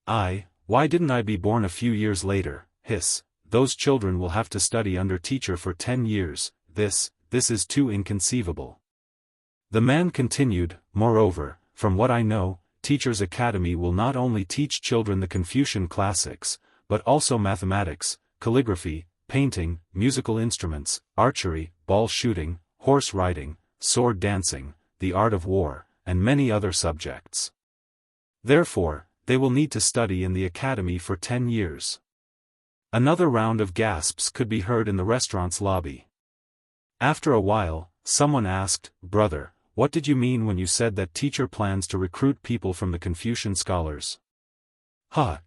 Why didn't I be born a few years later?" Hiss, those children will have to study under teacher for 10 years, this is too inconceivable. The man continued, moreover, from what I know, Teacher's Academy will not only teach children the Confucian classics, but also mathematics, calligraphy, painting, musical instruments, archery, ball shooting, horse riding, sword dancing, the art of war, and many other subjects. Therefore, they will need to study in the academy for 10 years. Another round of gasps could be heard in the restaurant's lobby. After a while, someone asked, "Brother, what did you mean when you said that teacher plans to recruit people from the Confucian scholars?"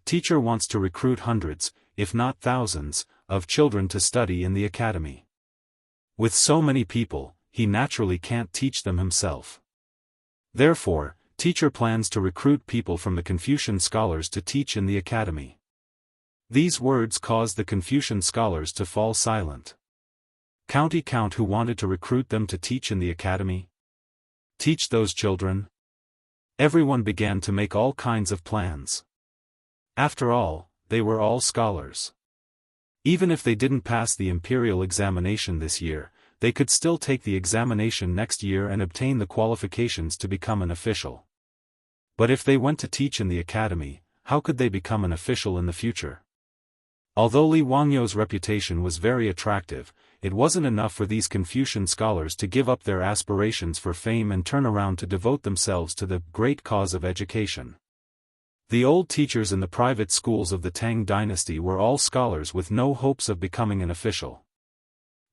Teacher wants to recruit hundreds, if not thousands, of children to study in the academy. With so many people, he naturally can't teach them himself. Therefore, teacher plans to recruit people from the Confucian scholars to teach in the academy. These words caused the Confucian scholars to fall silent. Count who wanted to recruit them to teach in the academy? Teach those children? Everyone began to make all kinds of plans. After all, they were all scholars. Even if they didn't pass the imperial examination this year, they could still take the examination next year and obtain the qualifications to become an official. But if they went to teach in the academy, how could they become an official in the future? Although Li Wangyou's reputation was very attractive, it wasn't enough for these Confucian scholars to give up their aspirations for fame and turn around to devote themselves to the great cause of education. The old teachers in the private schools of the Tang dynasty were all scholars with no hopes of becoming an official.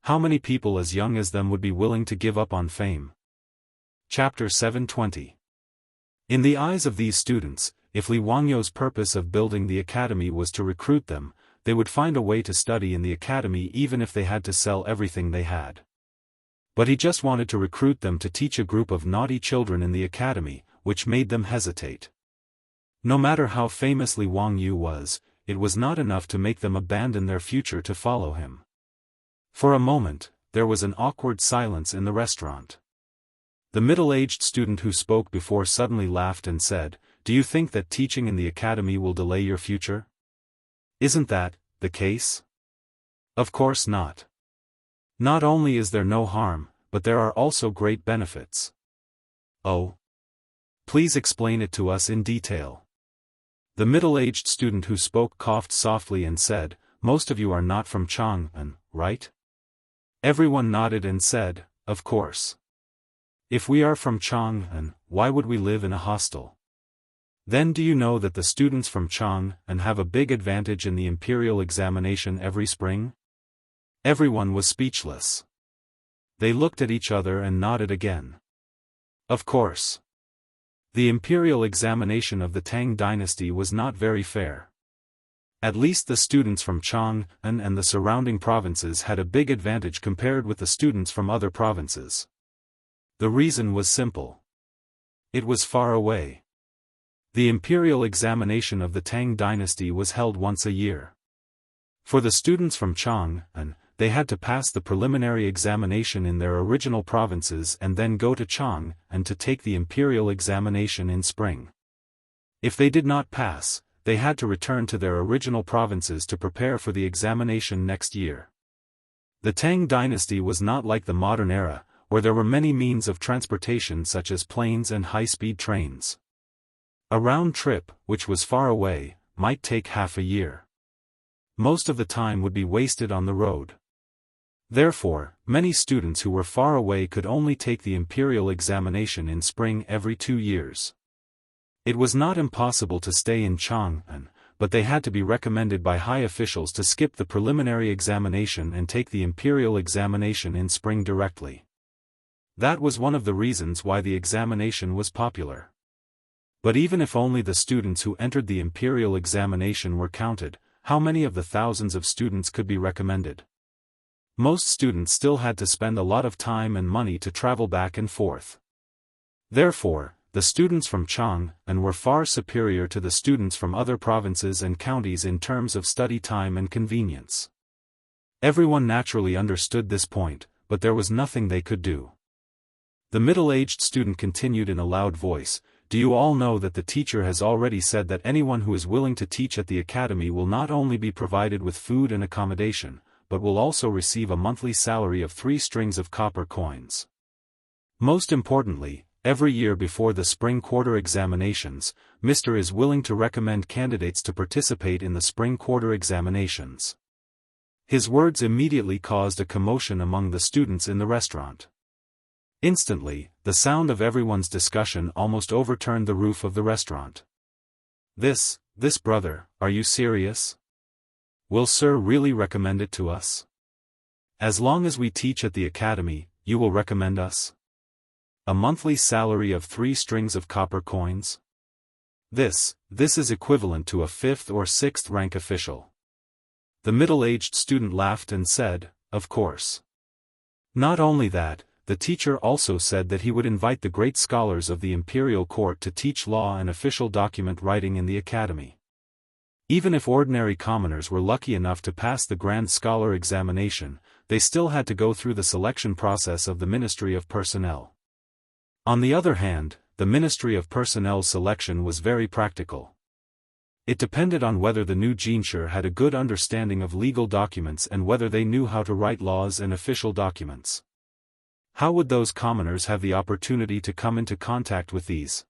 How many people as young as them would be willing to give up on fame? Chapter 720. In the eyes of these students, if Li Wangyou's purpose of building the academy was to recruit them, they would find a way to study in the academy even if they had to sell everything they had. But he just wanted to recruit them to teach a group of naughty children in the academy, which made them hesitate. No matter how famous Li Wangyou was, it was not enough to make them abandon their future to follow him. For a moment, there was an awkward silence in the restaurant. The middle-aged student who spoke before suddenly laughed and said, "Do you think that teaching in the academy will delay your future? Isn't that the case? Of course not. Not only is there no harm, but there are also great benefits." "Oh? Please explain it to us in detail." The middle-aged student who spoke coughed softly and said, "Most of you are not from Jianghu, right?" Everyone nodded and said, "Of course. If we are from Jianghu, why would we live in a hostel?" Then do you know that the students from Chang and have a big advantage in the imperial examination every spring? Everyone was speechless. They looked at each other and nodded again. Of course. The imperial examination of the Tang dynasty was not very fair. At least the students from Chang and the surrounding provinces had a big advantage compared with the students from other provinces. The reason was simple. It was far away. The imperial examination of the Tang dynasty was held once a year. For the students from Chang, they had to pass the preliminary examination in their original provinces and then go to Chang and to take the imperial examination in spring. If they did not pass, they had to return to their original provinces to prepare for the examination next year. The Tang dynasty was not like the modern era, where there were many means of transportation such as planes and high-speed trains. A round trip, which was far away, might take half a year. Most of the time would be wasted on the road. Therefore, many students who were far away could only take the imperial examination in spring every 2 years. It was not impossible to stay in Chang'an, but they had to be recommended by high officials to skip the preliminary examination and take the imperial examination in spring directly. That was one of the reasons why the examination was popular. But even if only the students who entered the imperial examination were counted, how many of the thousands of students could be recommended? Most students still had to spend a lot of time and money to travel back and forth. Therefore, the students from Chang'an were far superior to the students from other provinces and counties in terms of study time and convenience. Everyone naturally understood this point, but there was nothing they could do. The middle-aged student continued in a loud voice, "Do you all know that the teacher has already said that anyone who is willing to teach at the academy will not only be provided with food and accommodation, but will also receive a monthly salary of 3 strings of copper coins. Most importantly, every year before the spring quarter examinations, Mr. is willing to recommend candidates to participate in the spring quarter examinations." His words immediately caused a commotion among the students in the restaurant. Instantly, the sound of everyone's discussion almost overturned the roof of the restaurant. This brother, are you serious? Will Sir really recommend it to us? As long as we teach at the academy, you will recommend us? A monthly salary of 3 strings of copper coins? This is equivalent to a 5th or 6th rank official. The middle-aged student laughed and said, "Of course." Not only that, the teacher also said that he would invite the great scholars of the imperial court to teach law and official document writing in the academy. Even if ordinary commoners were lucky enough to pass the Grand Scholar examination, they still had to go through the selection process of the Ministry of Personnel. On the other hand, the Ministry of Personnel's selection was very practical. It depended on whether the new Jinsher had a good understanding of legal documents and whether they knew how to write laws and official documents. How would those commoners have the opportunity to come into contact with these?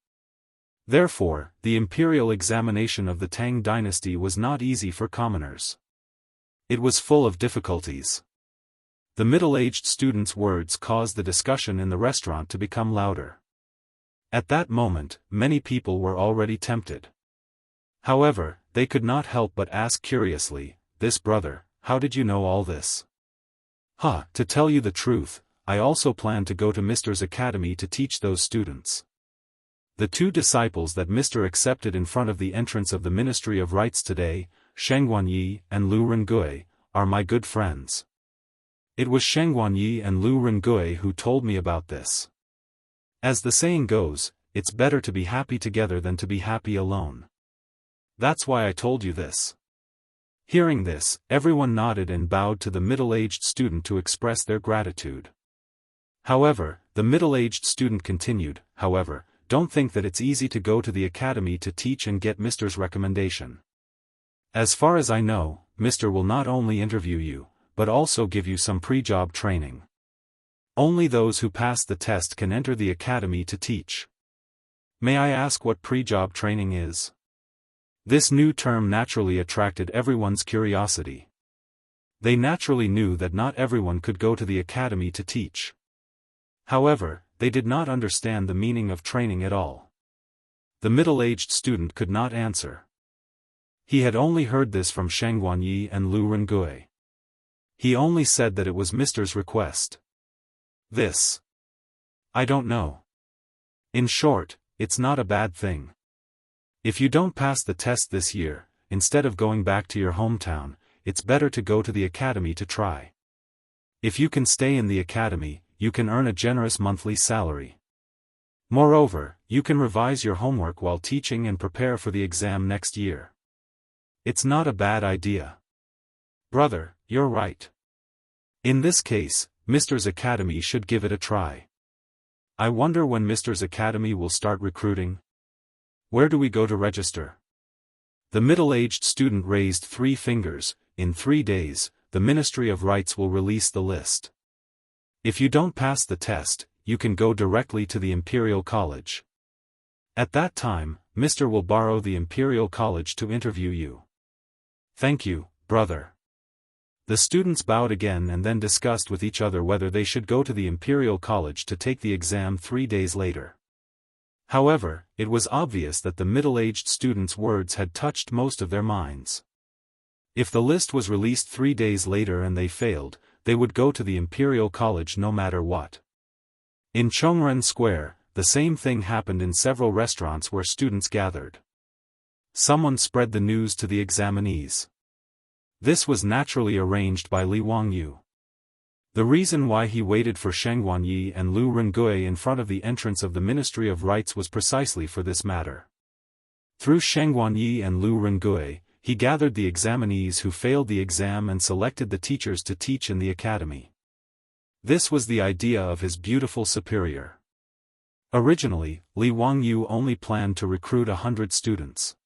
Therefore, the imperial examination of the Tang dynasty was not easy for commoners. It was full of difficulties. The middle-aged student's words caused the discussion in the restaurant to become louder. At that moment, many people were already tempted. However, they could not help but ask curiously, "This brother, how did you know all this?" To tell you the truth, I also plan to go to Mr.'s academy to teach those students. The 2 disciples that Mr. accepted in front of the entrance of the Ministry of Rights today, Sheng Guanyi and Lu Rengui, are my good friends. It was Sheng Guanyi and Lu Rengui who told me about this. As the saying goes, it's better to be happy together than to be happy alone. That's why I told you this. Hearing this, everyone nodded and bowed to the middle-aged student to express their gratitude. However, the middle-aged student continued, "However, don't think that it's easy to go to the academy to teach and get Mr.'s recommendation. As far as I know, Mr. will not only interview you, but also give you some pre-job training. Only those who pass the test can enter the academy to teach. May I ask what pre-job training is?" This new term naturally attracted everyone's curiosity. They naturally knew that not everyone could go to the academy to teach. However, they did not understand the meaning of training at all. The middle-aged student could not answer. He had only heard this from Sheng Guanyi and Lu Rengui. He only said that it was Mr.'s request. This. I don't know. In short, it's not a bad thing. If you don't pass the test this year, instead of going back to your hometown, it's better to go to the academy to try. If you can stay in the academy, you can earn a generous monthly salary. Moreover, you can revise your homework while teaching and prepare for the exam next year. It's not a bad idea. Brother, you're right. In this case, Mr.'s Academy should give it a try. I wonder when Mr.'s Academy will start recruiting? Where do we go to register? The middle-aged student raised 3 fingers. In 3 days, the Ministry of Rights will release the list. If you don't pass the test, you can go directly to the Imperial College. At that time, Mr. will borrow the Imperial College to interview you. Thank you, brother. The students bowed again and then discussed with each other whether they should go to the Imperial College to take the exam 3 days later. However, it was obvious that the middle-aged students' words had touched most of their minds. If the list was released 3 days later and they failed, they would go to the Imperial College no matter what. In Chongren Square, the same thing happened in several restaurants where students gathered. Someone spread the news to the examinees. This was naturally arranged by Li Wangyu. The reason why he waited for Sheng Guanyi and Lu Rengui in front of the entrance of the Ministry of Rights was precisely for this matter. Through Sheng Guanyi and Lu Rengui, he gathered the examinees who failed the exam and selected the teachers to teach in the academy. This was the idea of his beautiful superior. Originally, Li Wangyu only planned to recruit 100 students.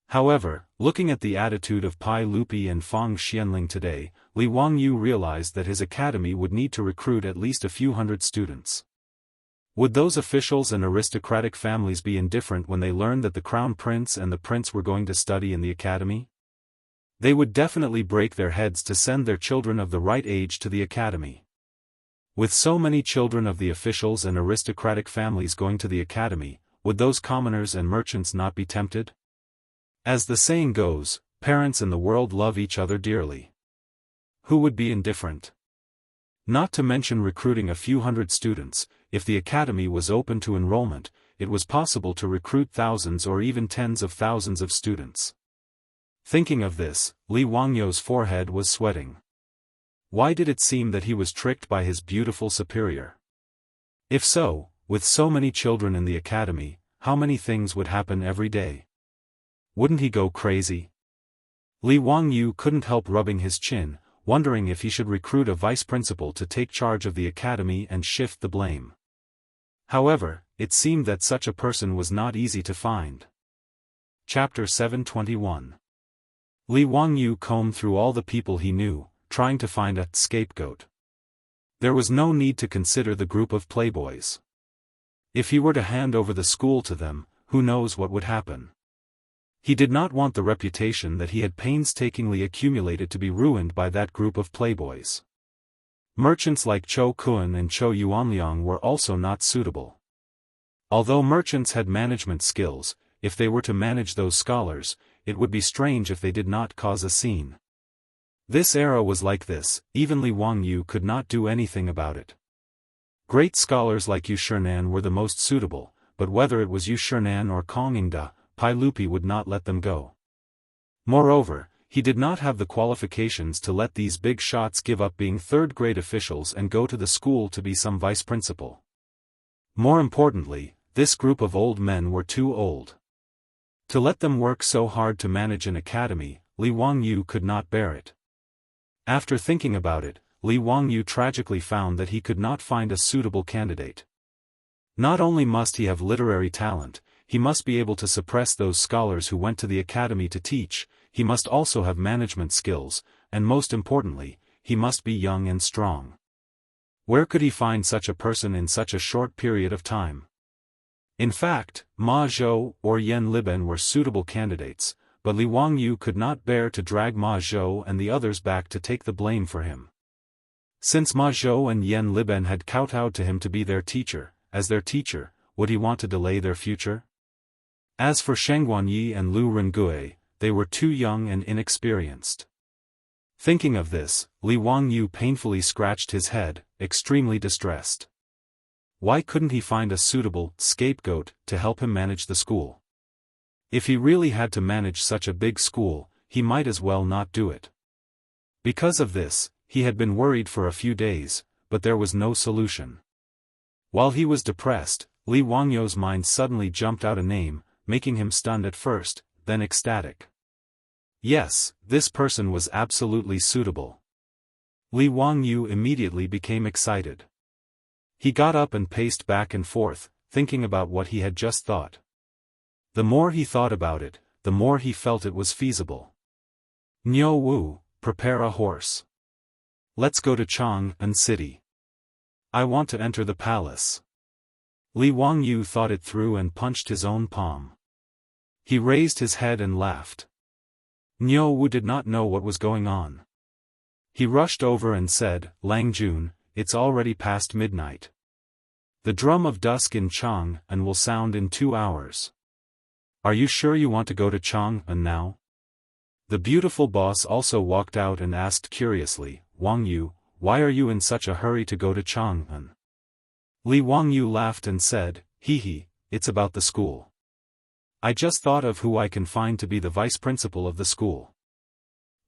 However, looking at the attitude of Pai Lupi and Fang Xianling today, Li Wangyu realized that his academy would need to recruit at least a few hundred students. Would those officials and aristocratic families be indifferent when they learned that the crown prince and the prince were going to study in the academy? They would definitely break their heads to send their children of the right age to the academy. With so many children of the officials and aristocratic families going to the academy, would those commoners and merchants not be tempted? As the saying goes, parents in the world love each other dearly. Who would be indifferent? Not to mention recruiting a few hundred students, if the academy was open to enrollment, it was possible to recruit thousands or even tens of thousands of students. Thinking of this, Li Wangyu's forehead was sweating. Why did it seem that he was tricked by his beautiful superior? If so, with so many children in the academy, how many things would happen every day? Wouldn't he go crazy? Li Wangyu couldn't help rubbing his chin, wondering if he should recruit a vice principal to take charge of the academy and shift the blame. However, it seemed that such a person was not easy to find. Chapter 721. Li Wangyu combed through all the people he knew, trying to find a scapegoat. There was no need to consider the group of playboys. If he were to hand over the school to them, who knows what would happen. He did not want the reputation that he had painstakingly accumulated to be ruined by that group of playboys. Merchants like Chou Kun and Chou Yuanliang were also not suitable. Although merchants had management skills, if they were to manage those scholars, it would be strange if they did not cause a scene. This era was like this, even Li Wangyu could not do anything about it. Great scholars like Yu Shinan were the most suitable, but whether it was Yu Shinan or Kong Yingda, Pai Lupi would not let them go. Moreover, he did not have the qualifications to let these big shots give up being third-grade officials and go to the school to be some vice principal. More importantly, this group of old men were too old. To let them work so hard to manage an academy, Li Wangyu could not bear it. After thinking about it, Li Wangyu tragically found that he could not find a suitable candidate. Not only must he have literary talent, he must be able to suppress those scholars who went to the academy to teach, he must also have management skills, and most importantly, he must be young and strong. Where could he find such a person in such a short period of time? In fact, Ma Zhou or Yan Liben were suitable candidates, but Li Wangyu could not bear to drag Ma Zhou and the others back to take the blame for him. Since Ma Zhou and Yan Liben had kowtowed to him to be their teacher, as their teacher, would he want to delay their future? As for Shengguanyi and Lu Rengui, they were too young and inexperienced. Thinking of this, Li Wangyu painfully scratched his head, extremely distressed. Why couldn't he find a suitable scapegoat to help him manage the school? If he really had to manage such a big school, he might as well not do it. Because of this, he had been worried for a few days, but there was no solution. While he was depressed, Li Wangyu's mind suddenly jumped out a name, making him stunned at first, then ecstatic. Yes, this person was absolutely suitable. Li Wangyu immediately became excited. He got up and paced back and forth, thinking about what he had just thought. The more he thought about it, the more he felt it was feasible. Niu Wu, prepare a horse. Let's go to Chang'an City. I want to enter the palace. Li Wangyu thought it through and punched his own palm. He raised his head and laughed. Niu Wu did not know what was going on. He rushed over and said, Lang Jun, it's already past midnight. The drum of dusk in Chang'an will sound in 2 hours. Are you sure you want to go to Chang'an now? The beautiful boss also walked out and asked curiously, Wangyu, why are you in such a hurry to go to Chang'an? Li Wangyu laughed and said, hee, it's about the school. I just thought of who I can find to be the vice principal of the school.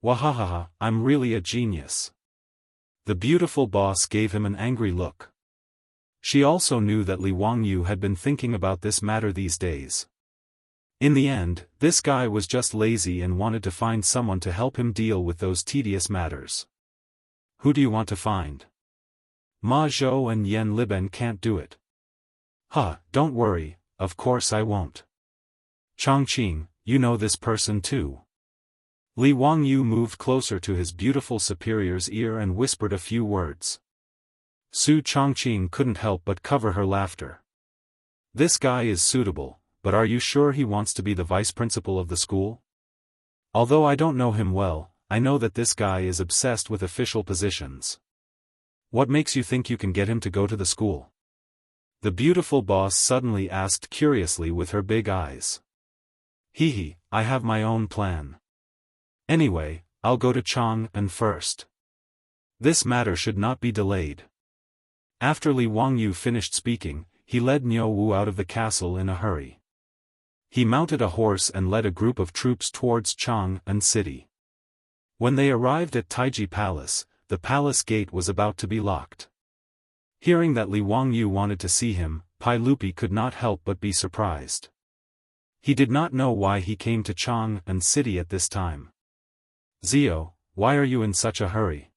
Wahahaha, I'm really a genius. The beautiful boss gave him an angry look. She also knew that Li Wangyu had been thinking about this matter these days. In the end, this guy was just lazy and wanted to find someone to help him deal with those tedious matters. Who do you want to find? Ma Zhou and Yan Liben can't do it. Don't worry, of course I won't. Chongqing, you know this person too. Li Wangyu moved closer to his beautiful superior's ear and whispered a few words. Su Chongqing couldn't help but cover her laughter. This guy is suitable, but are you sure he wants to be the vice principal of the school? Although I don't know him well, I know that this guy is obsessed with official positions. What makes you think you can get him to go to the school? The beautiful boss suddenly asked curiously with her big eyes. Hee, I have my own plan. Anyway, I'll go to Chang'an first. This matter should not be delayed. After Li Wangyu finished speaking, he led Niu Wu out of the castle in a hurry. He mounted a horse and led a group of troops towards Chang'an City. When they arrived at Taiji Palace, the palace gate was about to be locked. Hearing that Li Wangyu wanted to see him, Pai Lupi could not help but be surprised. He did not know why he came to Chang'an City at this time. Zio, why are you in such a hurry?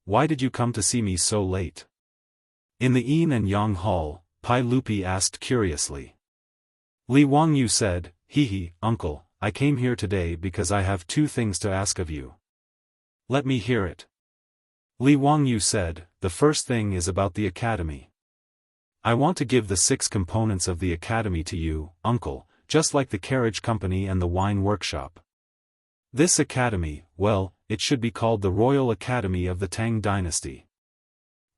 Why did you come to see me so late? In the Yin and Yang Hall, Pai Lupi asked curiously. Li Wangyu said, hee, uncle, I came here today because I have 2 things to ask of you. Let me hear it. Li Wangyu said, the first thing is about the academy. I want to give the 6 components of the academy to you, uncle, just like the carriage company and the wine workshop. This academy, well, it should be called the Royal Academy of the Tang dynasty.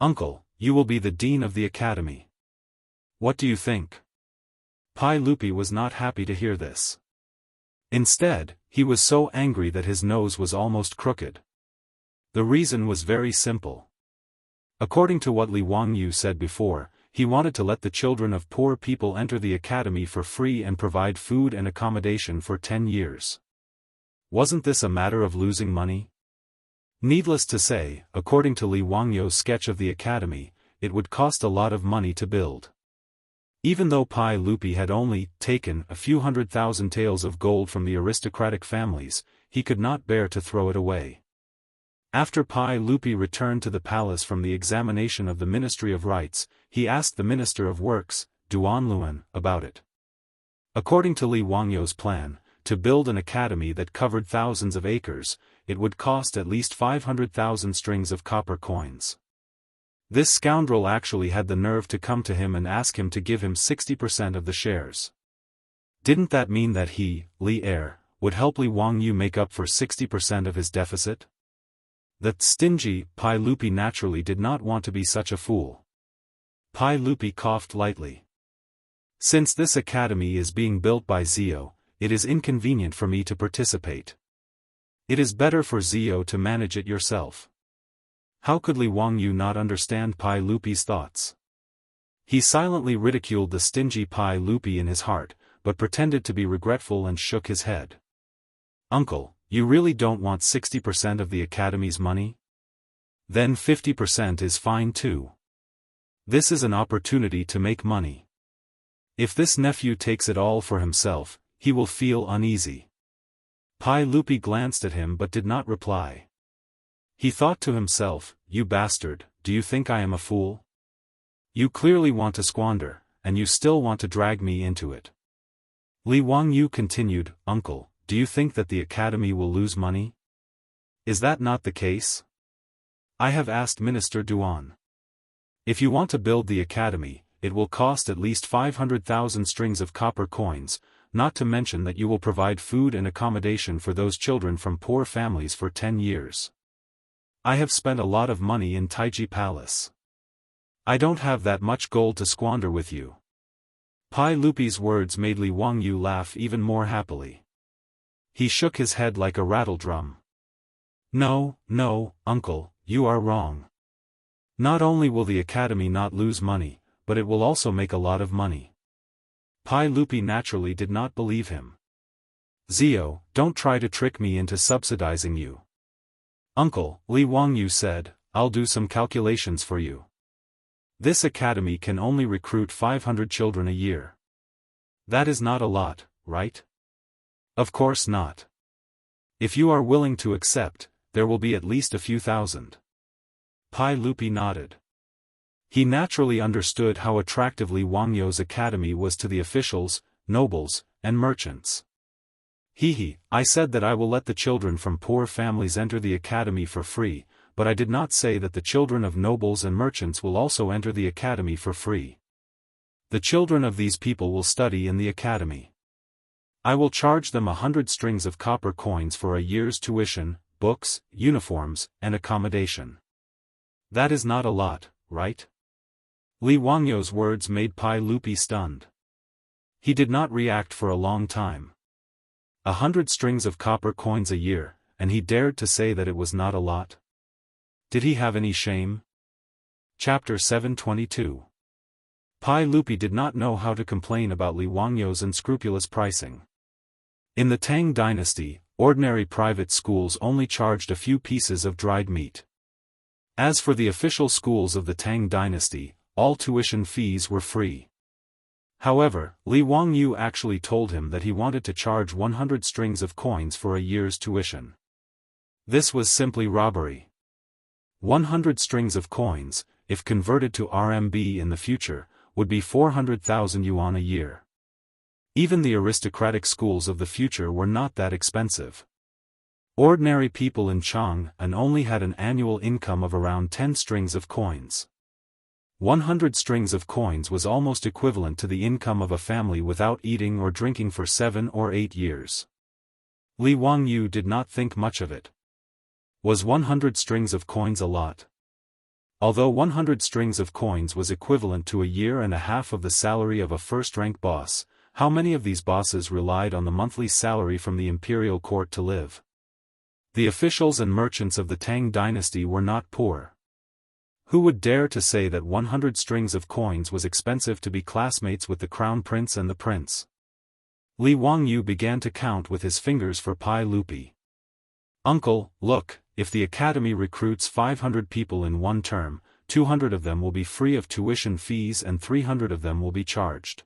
Uncle, you will be the dean of the academy. What do you think? Pai Lupi was not happy to hear this. Instead, he was so angry that his nose was almost crooked. The reason was very simple. According to what Li Wangyu said before, he wanted to let the children of poor people enter the academy for free and provide food and accommodation for 10 years. Wasn't this a matter of losing money? Needless to say, according to Li Wangyu's sketch of the academy, it would cost a lot of money to build. Even though Pai Lupi had only taken a few 100,000 taels of gold from the aristocratic families, he could not bear to throw it away. After Pai Lupi returned to the palace from the examination of the Ministry of Rites, he asked the Minister of Works, Duanluan, about it. According to Li Wangyu's plan, to build an academy that covered thousands of acres, it would cost at least 500,000 strings of copper coins. This scoundrel actually had the nerve to come to him and ask him to give him 60% of the shares. Didn't that mean that he, Li Er, would help Li Wangyu make up for 60% of his deficit? That stingy Pai Lupi naturally did not want to be such a fool. Pai Lupi coughed lightly. Since this academy is being built by Zio, it is inconvenient for me to participate. It is better for Zio to manage it yourself. How could Li Wangyu not understand Pai Lupi's thoughts? He silently ridiculed the stingy Pai Lupi in his heart, but pretended to be regretful and shook his head. Uncle, you really don't want 60% of the academy's money? Then 50% is fine too. This is an opportunity to make money. If this nephew takes it all for himself, he will feel uneasy. Pai Lupi glanced at him but did not reply. He thought to himself, you bastard, do you think I am a fool? You clearly want to squander, and you still want to drag me into it. Li Wangyu continued, Uncle, do you think that the academy will lose money? Is that not the case? I have asked Minister Duan. If you want to build the academy, it will cost at least 500,000 strings of copper coins, not to mention that you will provide food and accommodation for those children from poor families for 10 years. I have spent a lot of money in Taiji Palace. I don't have that much gold to squander with you. Pai Lupi's words made Li Wangyu laugh even more happily. He shook his head like a rattledrum. No, uncle, you are wrong. Not only will the academy not lose money, but it will also make a lot of money. Pai Lupi naturally did not believe him. Zio, don't try to trick me into subsidizing you. Uncle, Li Wangyu said, I'll do some calculations for you. This academy can only recruit 500 children a year. That is not a lot, right? Of course not. If you are willing to accept, there will be at least a few thousand. Pai Lupi nodded. He naturally understood how attractive Li Wangyu's academy was to the officials, nobles, and merchants. I said that I will let the children from poor families enter the academy for free, but I did not say that the children of nobles and merchants will also enter the academy for free. The children of these people will study in the academy. I will charge them 100 strings of copper coins for a year's tuition, books, uniforms, and accommodation. That is not a lot, right? Li Wangyu's words made Pai Lupi stunned. He did not react for a long time. 100 strings of copper coins a year, and he dared to say that it was not a lot? Did he have any shame? Chapter 722. Pai Lupi did not know how to complain about Li Wangyu's unscrupulous pricing. In the Tang dynasty, ordinary private schools only charged a few pieces of dried meat. As for the official schools of the Tang dynasty, all tuition fees were free. However, Li Wangyu actually told him that he wanted to charge 100 strings of coins for a year's tuition. This was simply robbery. 100 strings of coins, if converted to RMB in the future, would be 400,000 yuan a year. Even the aristocratic schools of the future were not that expensive. Ordinary people in Chang'an only had an annual income of around 10 strings of coins. 100 strings of coins was almost equivalent to the income of a family without eating or drinking for 7 or 8 years. Li Wangyu did not think much of it. Was 100 strings of coins a lot? Although 100 strings of coins was equivalent to a year and a half of the salary of a first-rank boss, how many of these bosses relied on the monthly salary from the imperial court to live? The officials and merchants of the Tang dynasty were not poor. Who would dare to say that 100 strings of coins was expensive to be classmates with the crown prince and the prince? Li Wangyu began to count with his fingers for Pai Lupi. Uncle, look, if the academy recruits 500 people in one term, 200 of them will be free of tuition fees and 300 of them will be charged.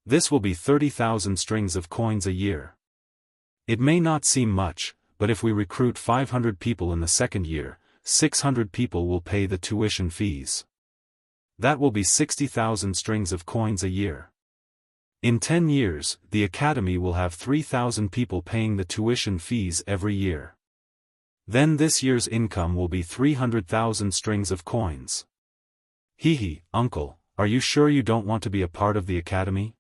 This will be 30,000 strings of coins a year. It may not seem much, but if we recruit 500 people in the second year, 600 people will pay the tuition fees. That will be 60,000 strings of coins a year. In 10 years, the academy will have 3,000 people paying the tuition fees every year. Then this year's income will be 300,000 strings of coins. Uncle, are you sure you don't want to be a part of the academy?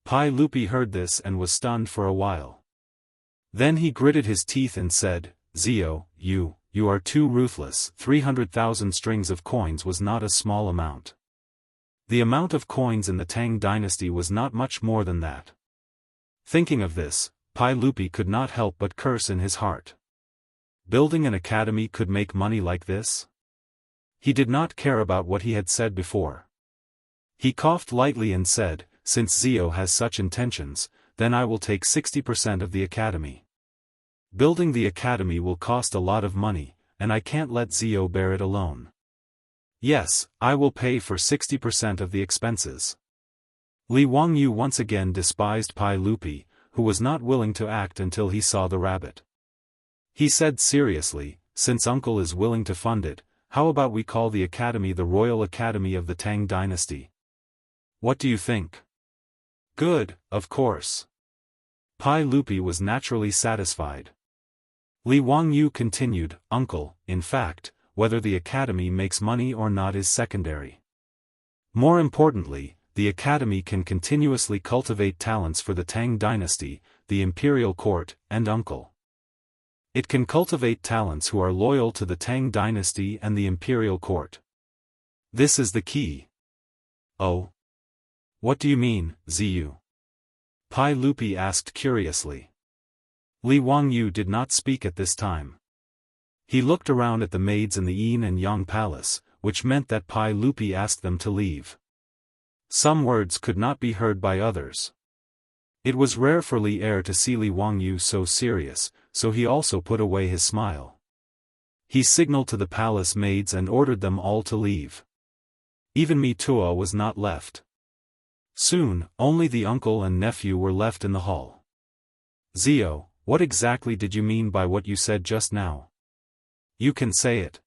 Pai Lupi heard this and was stunned for a while. Then he gritted his teeth and said, Zio, you are too ruthless. 300,000 strings of coins was not a small amount. The amount of coins in the Tang dynasty was not much more than that. Thinking of this, Pai Lupi could not help but curse in his heart. Building an academy could make money like this? He did not care about what he had said before. He coughed lightly and said, "Since Zio has such intentions, then I will take 60% of the academy. Building the academy will cost a lot of money, and I can't let Zio bear it alone. Yes, I will pay for 60% of the expenses." Li Wangyu once again despised Pai Lupi, who was not willing to act until he saw the rabbit. He said seriously, "Since uncle is willing to fund it, how about we call the academy the Royal Academy of the Tang dynasty? What do you think?" "Good, of course." Pai Lupi was naturally satisfied. Li Wangyu continued, "Uncle, in fact, whether the academy makes money or not is secondary. More importantly, the academy can continuously cultivate talents for the Tang dynasty, the imperial court, and uncle. It can cultivate talents who are loyal to the Tang dynasty and the imperial court. This is the key." "Oh? What do you mean, Ziyu?" Pai Lupi asked curiously. Li Wangyu did not speak at this time. He looked around at the maids in the Yin and Yang palace, which meant that Pai Lupi asked them to leave. Some words could not be heard by others. It was rare for Li Er to see Li Wangyu so serious, so he also put away his smile. He signaled to the palace maids and ordered them all to leave. Even Mi Tua was not left. Soon, only the uncle and nephew were left in the hall. "Zio, what exactly did you mean by what you said just now? You can say it."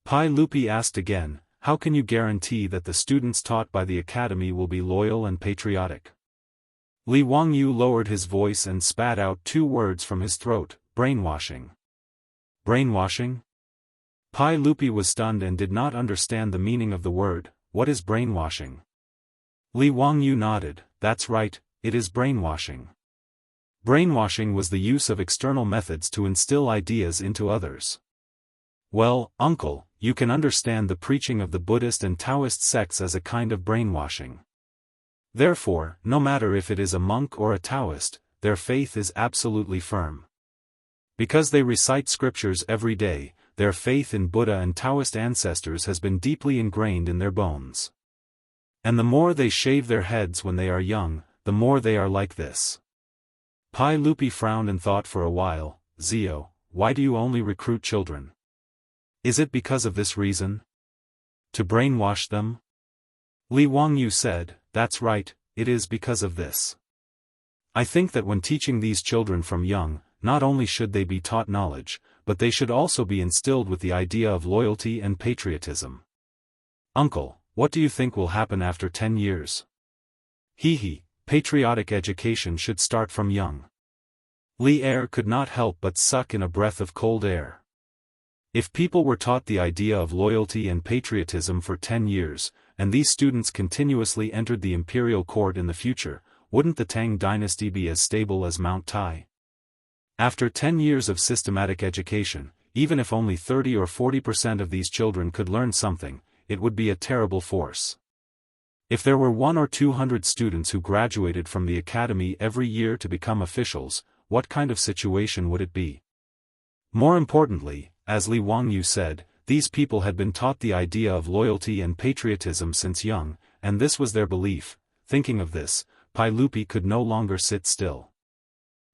Pai Lupi asked again, "How can you guarantee that the students taught by the academy will be loyal and patriotic?" Li Wangyu lowered his voice and spat out 2 words from his throat, "Brainwashing." "Brainwashing?" Pai Lupi was stunned and did not understand the meaning of the word. "What is brainwashing?" Li Wangyu nodded, "That's right, it is brainwashing." Brainwashing was the use of external methods to instill ideas into others. "Well, uncle, you can understand the preaching of the Buddhist and Taoist sects as a kind of brainwashing. Therefore, no matter if it is a monk or a Taoist, their faith is absolutely firm. Because they recite scriptures every day, their faith in Buddha and Taoist ancestors has been deeply ingrained in their bones. And the more they shave their heads when they are young, the more they are like this." Pai Lupi frowned and thought for a while. "Zio, why do you only recruit children? Is it because of this reason? To brainwash them?" Li Wangyu said, "That's right, it is because of this. I think that when teaching these children from young, not only should they be taught knowledge, but they should also be instilled with the idea of loyalty and patriotism. Uncle, what do you think will happen after 10 years? He, patriotic education should start from young." Li Er could not help but suck in a breath of cold air. If people were taught the idea of loyalty and patriotism for 10 years, and these students continuously entered the imperial court in the future, wouldn't the Tang dynasty be as stable as Mount Tai? After 10 years of systematic education, even if only 30 or 40% of these children could learn something, it would be a terrible force. If there were 100 or 200 students who graduated from the academy every year to become officials, what kind of situation would it be? More importantly, as Li Wangyu said, these people had been taught the idea of loyalty and patriotism since young, and this was their belief. Thinking of this, Pai Lupi could no longer sit still.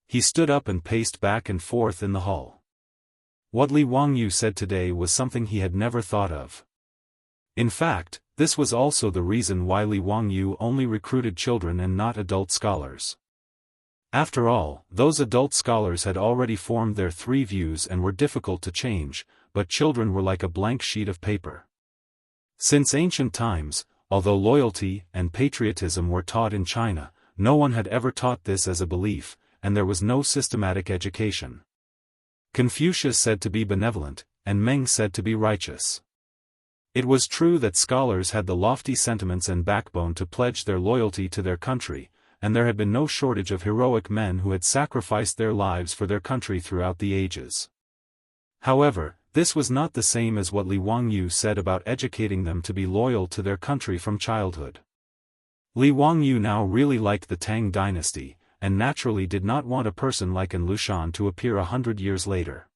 He stood up and paced back and forth in the hall. What Li Wangyu said today was something he had never thought of. In fact, this was also the reason why Li Wangyu only recruited children and not adult scholars. After all, those adult scholars had already formed their 3 views and were difficult to change, but children were like a blank sheet of paper. Since ancient times, although loyalty and patriotism were taught in China, no one had ever taught this as a belief, and there was no systematic education. Confucius said to be benevolent, and Meng said to be righteous. It was true that scholars had the lofty sentiments and backbone to pledge their loyalty to their country, and there had been no shortage of heroic men who had sacrificed their lives for their country throughout the ages. However, this was not the same as what Li Wangyu said about educating them to be loyal to their country from childhood. Li Wangyu now really liked the Tang dynasty, and naturally did not want a person like An Lushan to appear 100 years later.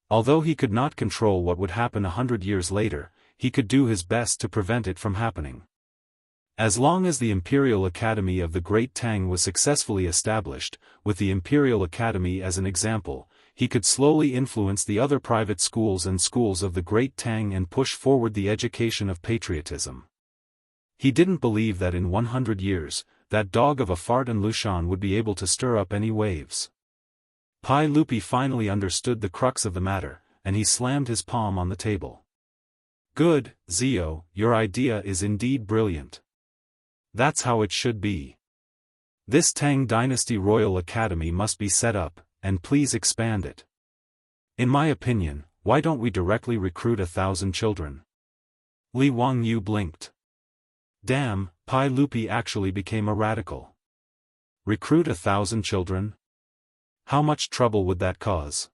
Although he could not control what would happen 100 years later, he could do his best to prevent it from happening. As long as the Imperial Academy of the Great Tang was successfully established, with the Imperial Academy as an example, he could slowly influence the other private schools and schools of the Great Tang and push forward the education of patriotism. He didn't believe that in 100 years, that dog of a fart An Lushan would be able to stir up any waves. Pai Lupi finally understood the crux of the matter, and he slammed his palm on the table. Good, Zio, your idea is indeed brilliant. That's how it should be. This Tang Dynasty Royal Academy must be set up, and please expand it. In my opinion, why don't we directly recruit 1,000 children? Li Wangyu blinked. Damn, Pai Lupi actually became a radical. Recruit 1,000 children? How much trouble would that cause?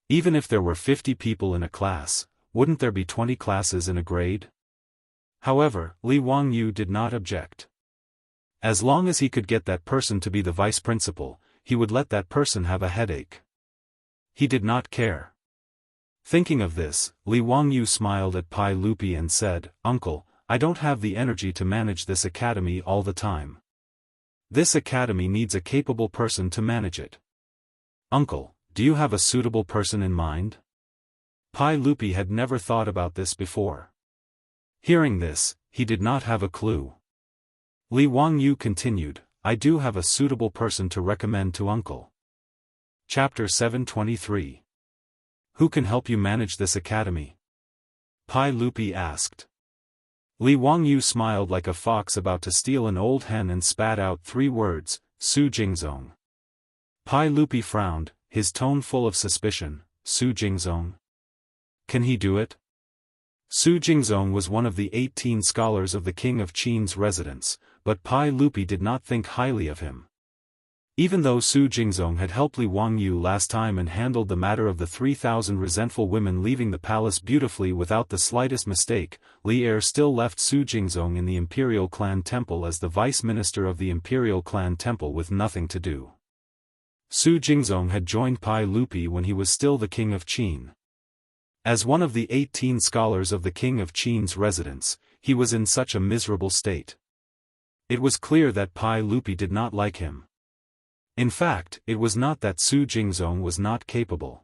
Even if there were 50 people in a class, wouldn't there be 20 classes in a grade? However, Li Wangyu did not object. As long as he could get that person to be the vice principal, he would let that person have a headache. He did not care. Thinking of this, Li Wangyu smiled at Pai Lupi and said, "Uncle, I don't have the energy to manage this academy all the time. This academy needs a capable person to manage it. Uncle, do you have a suitable person in mind?" Pai Lupi had never thought about this before. Hearing this, he did not have a clue. Li Wangyu continued, "I do have a suitable person to recommend to Uncle." Chapter 723. Who can help you manage this academy? Pai Lupi asked. Li Wangyu smiled like a fox about to steal an old hen and spat out 3 words, Su Jingzong. Pai Lupi frowned, his tone full of suspicion. Su Jingzong? Can he do it? Su Jingzong was one of the 18 scholars of the King of Qin's residence, but Pai Lupi did not think highly of him. Even though Su Jingzong had helped Li Wangyu last time and handled the matter of the 3,000 resentful women leaving the palace beautifully without the slightest mistake, Li Er still left Su Jingzong in the Imperial Clan Temple as the vice minister of the Imperial Clan Temple with nothing to do. Su Jingzong had joined Pai Lupi when he was still the King of Qin. As one of the 18 scholars of the King of Qin's residence, he was in such a miserable state. It was clear that Pai Lupi did not like him. In fact, it was not that Su Jingzong was not capable.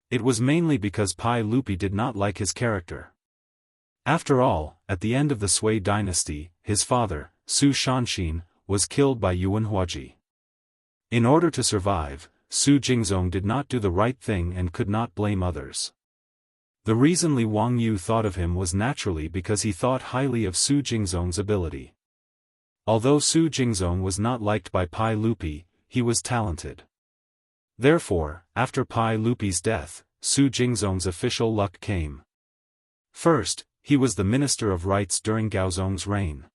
It was mainly because Pai Lupi did not like his character. After all, at the end of the Sui dynasty, his father, Su Shanshin, was killed by Yuan Huaji. In order to survive, Su Jingzong did not do the right thing and could not blame others. The reason Li Wangyu thought of him was naturally because he thought highly of Su Jingzong's ability. Although Su Jingzong was not liked by Pai Lupi, he was talented. Therefore, after Pai Lupi's death, Su Jingzong's official luck came. First, he was the Minister of Rites during Gaozong's reign.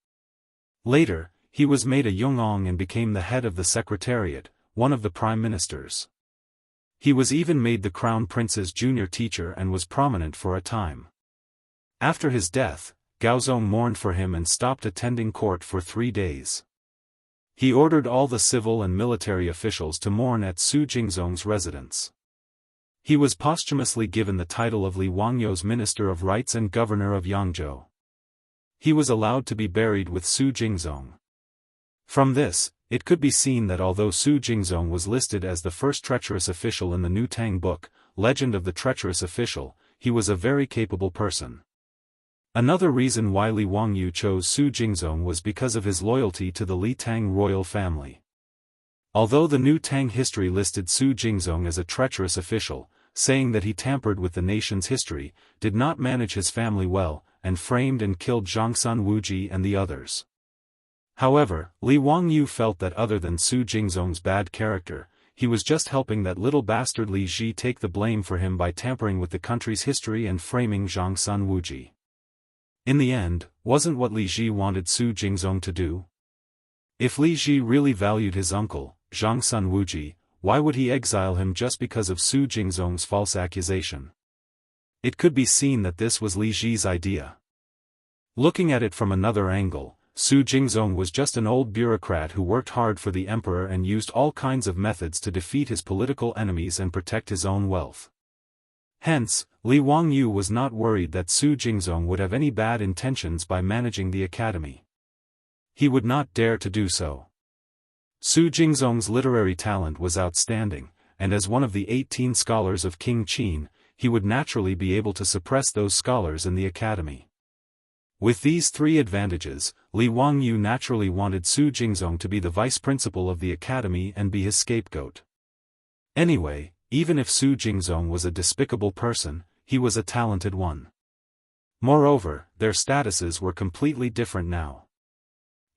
Later, he was made a Yongong and became the head of the Secretariat, one of the Prime Ministers. He was even made the Crown Prince's junior teacher and was prominent for a time. After his death, Gaozong mourned for him and stopped attending court for 3 days. He ordered all the civil and military officials to mourn at Su Jingzong's residence. He was posthumously given the title of Li Wangyu's Minister of Rites and Governor of Yangzhou. He was allowed to be buried with Su Jingzong. From this, it could be seen that although Su Jingzong was listed as the first treacherous official in the New Tang book, Legend of the Treacherous Official, he was a very capable person. Another reason why Li Wangyu chose Su Jingzong was because of his loyalty to the Li Tang royal family. Although the New Tang history listed Su Jingzong as a treacherous official, saying that he tampered with the nation's history, did not manage his family well, and framed and killed Zhangsun Wuji and the others. However, Li Wangyu felt that other than Su Jingzong's bad character, he was just helping that little bastard Li Ji take the blame for him by tampering with the country's history and framing Zhangsun Wuji. In the end, wasn't what Li Ji wanted Su Jingzong to do? If Li Ji really valued his uncle, Zhangsun Wuji, why would he exile him just because of Su Jingzong's false accusation? It could be seen that this was Li Ji's idea. Looking at it from another angle, Su Jingzong was just an old bureaucrat who worked hard for the emperor and used all kinds of methods to defeat his political enemies and protect his own wealth. Hence, Li Wangyu was not worried that Su Jingzong would have any bad intentions by managing the academy. He would not dare to do so. Su Jingzong's literary talent was outstanding, and as one of the 18 scholars of King Qin, he would naturally be able to suppress those scholars in the academy. With these three advantages, Li Wangyu naturally wanted Su Jingzong to be the vice principal of the academy and be his scapegoat. Anyway, even if Su Jingzong was a despicable person, he was a talented one. Moreover, their statuses were completely different now.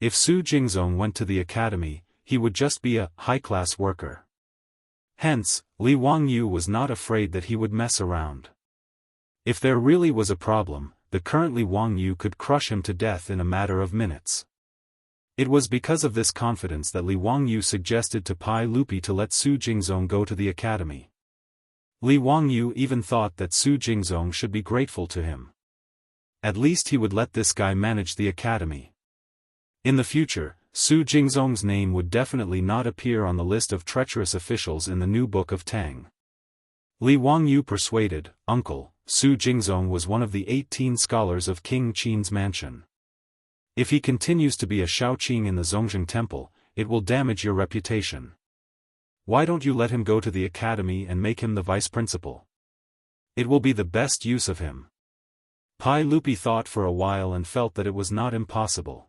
If Su Jingzong went to the academy, he would just be a high-class worker. Hence, Li Wangyu was not afraid that he would mess around. If there really was a problem, the current Li Wangyu could crush him to death in a matter of minutes. It was because of this confidence that Li Wangyu suggested to Pai Lupi to let Su Jingzong go to the academy. Li Wangyu even thought that Su Jingzong should be grateful to him. At least he would let this guy manage the academy. In the future, Su Jingzong's name would definitely not appear on the list of treacherous officials in the new book of Tang. Li Wangyu persuaded, "Uncle, Su Jingzong was one of the 18 scholars of King Qin's mansion. If he continues to be a Shaoqing in the Zhongzheng temple, it will damage your reputation. Why don't you let him go to the academy and make him the vice principal? It will be the best use of him." Pai Lupi thought for a while and felt that it was not impossible.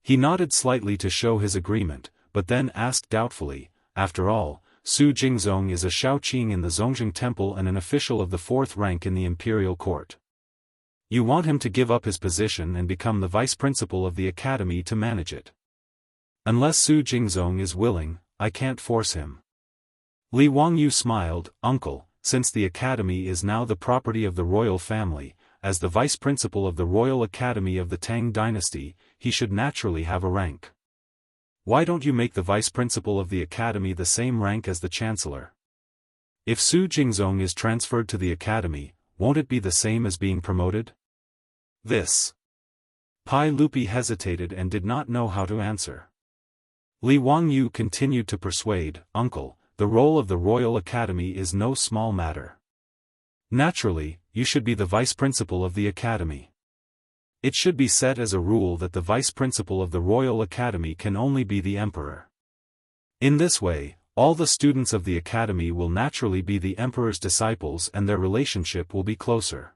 He nodded slightly to show his agreement, but then asked doubtfully, "After all, Su Jingzong is a Shaoqing in the Zhongzheng temple and an official of the 4th rank in the imperial court. You want him to give up his position and become the vice principal of the academy to manage it. Unless Su Jingzong is willing, I can't force him." Li Wangyu smiled, "Uncle, since the academy is now the property of the royal family, as the vice principal of the royal academy of the Tang dynasty, he should naturally have a rank. Why don't you make the vice principal of the academy the same rank as the chancellor? If Su Jingzong is transferred to the academy, won't it be the same as being promoted?" This. Pai Lupi hesitated and did not know how to answer. Li Wangyu continued to persuade, "Uncle, the role of the Royal Academy is no small matter. Naturally, you should be the vice principal of the academy. It should be set as a rule that the vice principal of the Royal Academy can only be the emperor. In this way, all the students of the academy will naturally be the emperor's disciples and their relationship will be closer.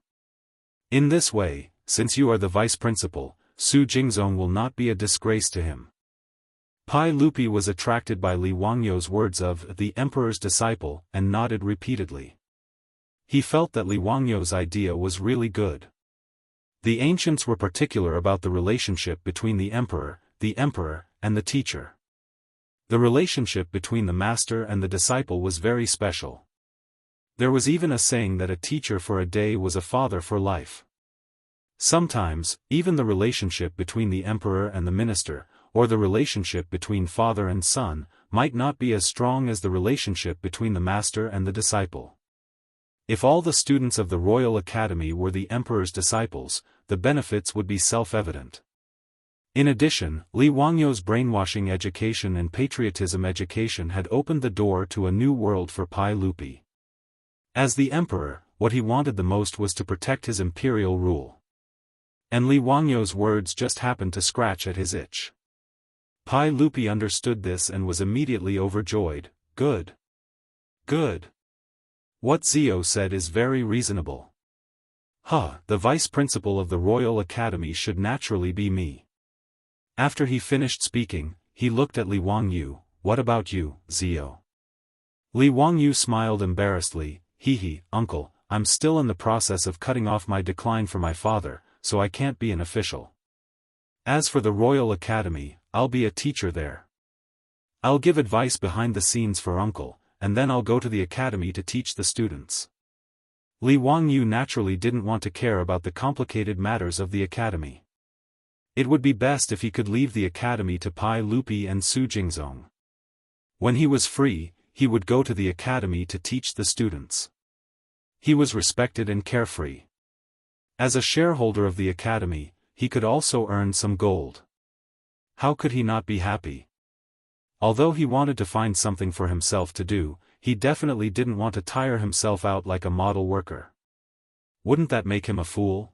In this way, since you are the vice principal, Su Jingzong will not be a disgrace to him." Pai Lupi was attracted by Li Wangyu's words of the emperor's disciple and nodded repeatedly. He felt that Li Wangyu's idea was really good. The ancients were particular about the relationship between the emperor, and the teacher. The relationship between the master and the disciple was very special. There was even a saying that a teacher for a day was a father for life. Sometimes, even the relationship between the emperor and the minister, or the relationship between father and son, might not be as strong as the relationship between the master and the disciple. If all the students of the Royal Academy were the emperor's disciples, the benefits would be self-evident. In addition, Li Wangyu's brainwashing education and patriotism education had opened the door to a new world for Pai Lupi. As the emperor, what he wanted the most was to protect his imperial rule. And Li Wangyu's words just happened to scratch at his itch. Pai Lupi understood this and was immediately overjoyed. Good. Good. What Zio said is very reasonable. The vice principal of the Royal Academy should naturally be me. After he finished speaking, he looked at Li Wangyu. What about you, Zio? Li Wangyu smiled embarrassedly. Uncle, I'm still in the process of cutting off my decline for my father, so I can't be an official. As for the Royal Academy, I'll be a teacher there. I'll give advice behind the scenes for Uncle, and then I'll go to the academy to teach the students. Li Wangyu naturally didn't want to care about the complicated matters of the academy. It would be best if he could leave the academy to Pai Lupi and Su Jingzong. When he was free, he would go to the academy to teach the students. He was respected and carefree. As a shareholder of the academy, he could also earn some gold. How could he not be happy? Although he wanted to find something for himself to do, he definitely didn't want to tire himself out like a model worker. Wouldn't that make him a fool?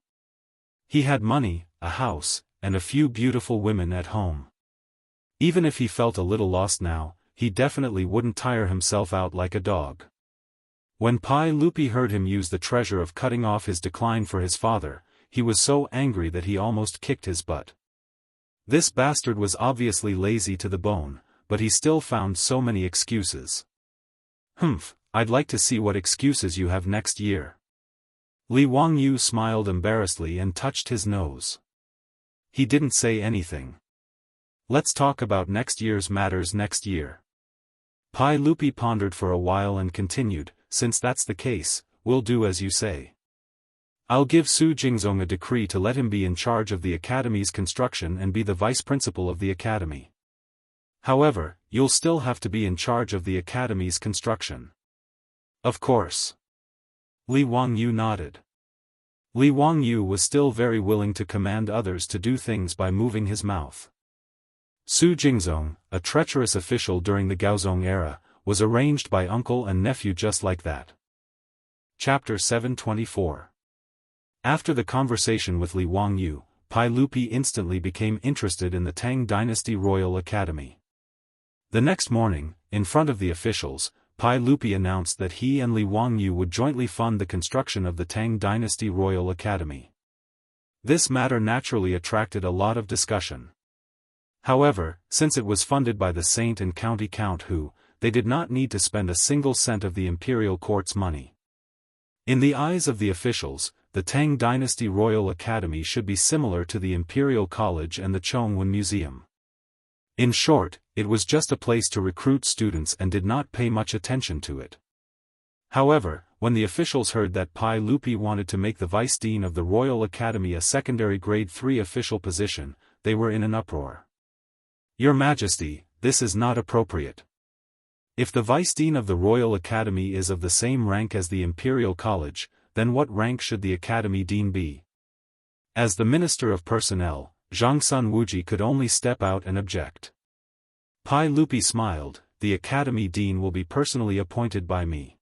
He had money, a house, and a few beautiful women at home. Even if he felt a little lost now, he definitely wouldn't tire himself out like a dog. When Pai Lupi heard him use the treasure of cutting off his decline for his father, he was so angry that he almost kicked his butt. This bastard was obviously lazy to the bone, but he still found so many excuses. Humph, I'd like to see what excuses you have next year. Li Wangyu smiled embarrassedly and touched his nose. He didn't say anything. Let's talk about next year's matters next year. Pai Lupi pondered for a while and continued, since that's the case, we'll do as you say. I'll give Su Jingzong a decree to let him be in charge of the academy's construction and be the vice principal of the academy. However, you'll still have to be in charge of the academy's construction. Of course. Li Wangyu nodded. Li Wangyu was still very willing to command others to do things by moving his mouth. Su Jingzong, a treacherous official during the Gaozong era, was arranged by uncle and nephew just like that. Chapter 724. After the conversation with Li Wangyu, Pai Lupi instantly became interested in the Tang Dynasty Royal Academy. The next morning, in front of the officials, Pai Lupi announced that he and Li Wangyu would jointly fund the construction of the Tang Dynasty Royal Academy. This matter naturally attracted a lot of discussion. However, since it was funded by the Saint and County Count Hu, they did not need to spend a single cent of the imperial court's money. In the eyes of the officials, the Tang Dynasty Royal Academy should be similar to the Imperial College and the Chongwen Museum. In short, it was just a place to recruit students and did not pay much attention to it. However, when the officials heard that Pai Lupi wanted to make the Vice Dean of the Royal Academy a secondary Grade 3 official position, they were in an uproar. Your Majesty, this is not appropriate. If the Vice Dean of the Royal Academy is of the same rank as the Imperial College, then what rank should the Academy Dean be? As the Minister of Personnel, Zhang Sun Wuji could only step out and object. Pai Lupi smiled, the Academy Dean will be personally appointed by me.